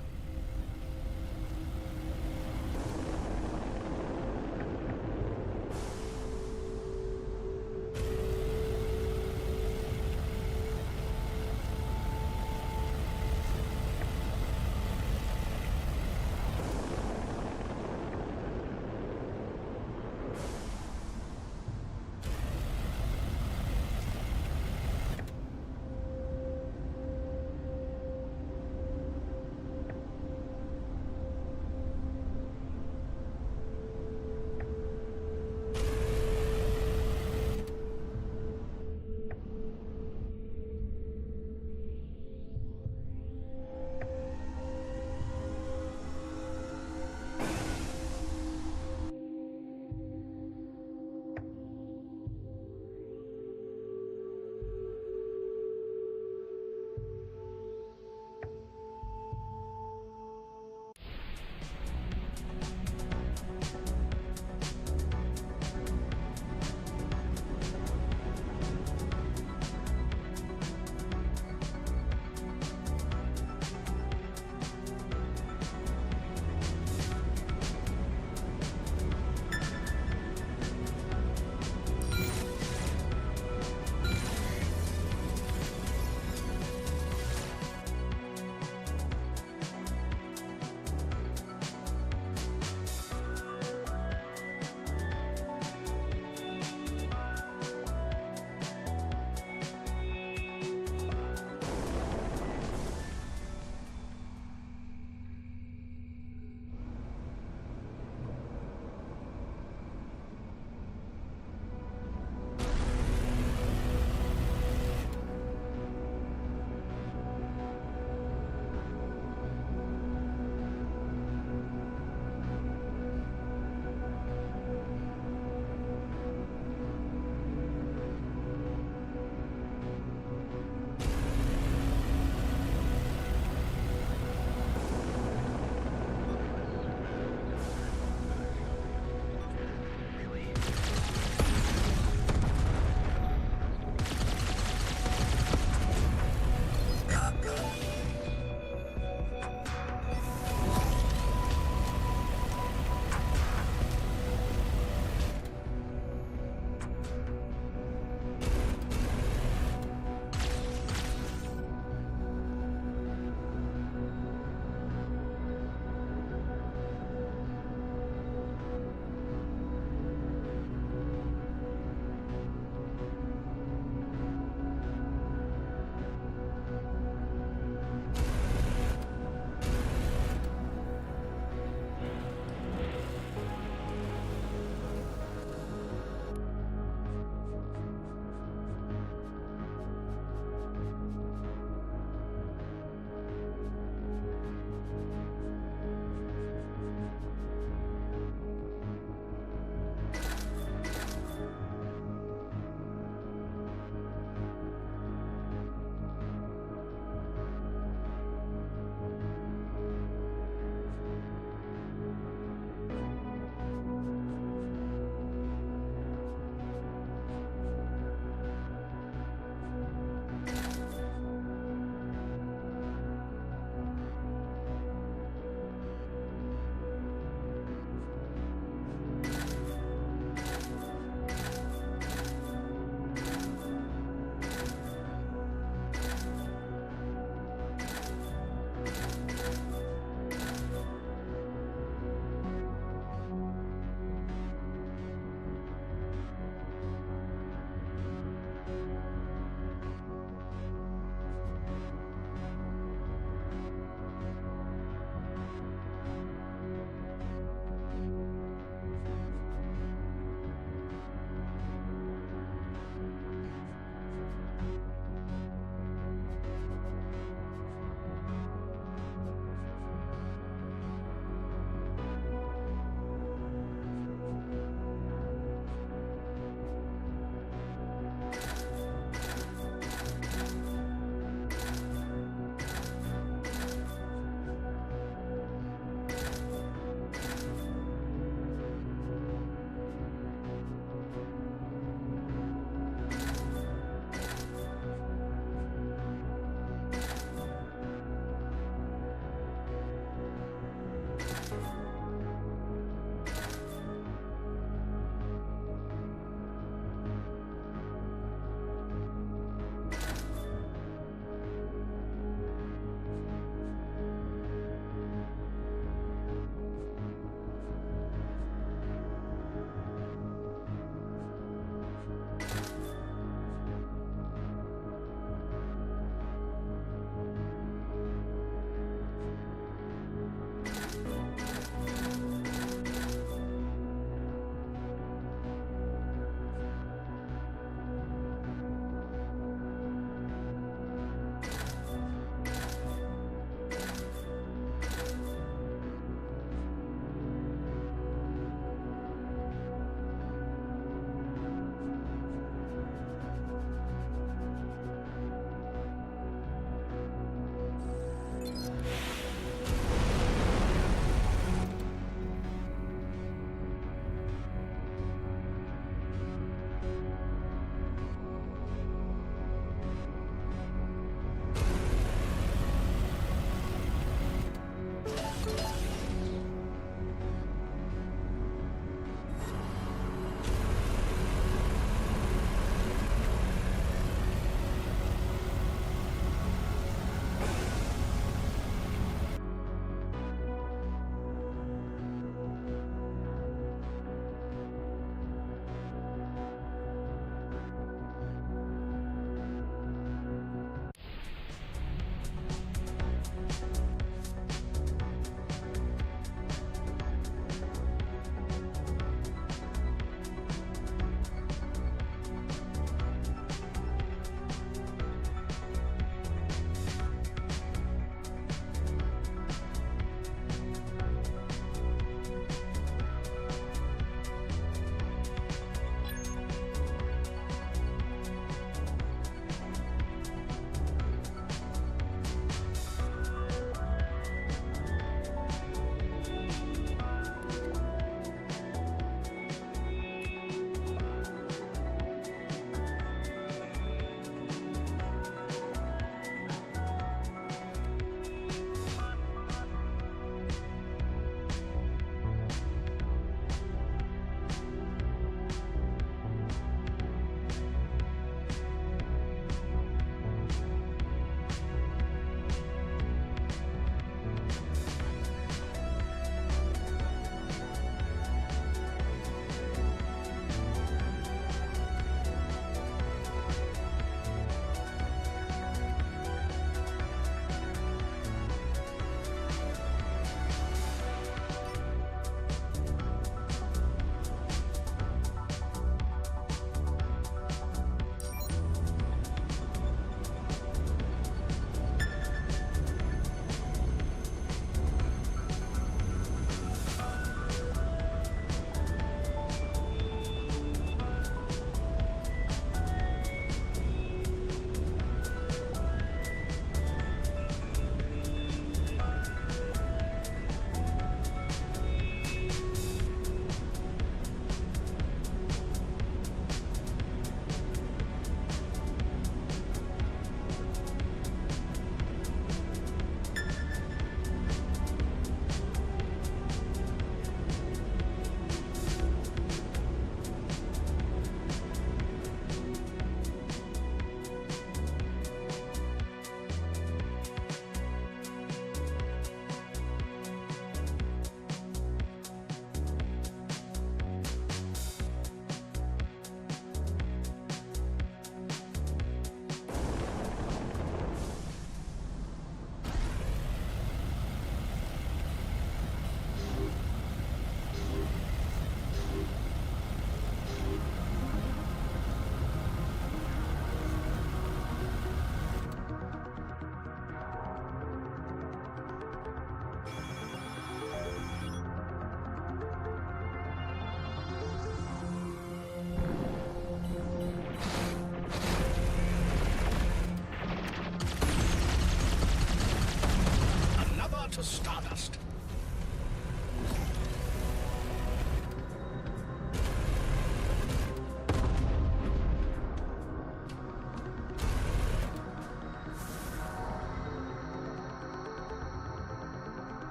to stardust.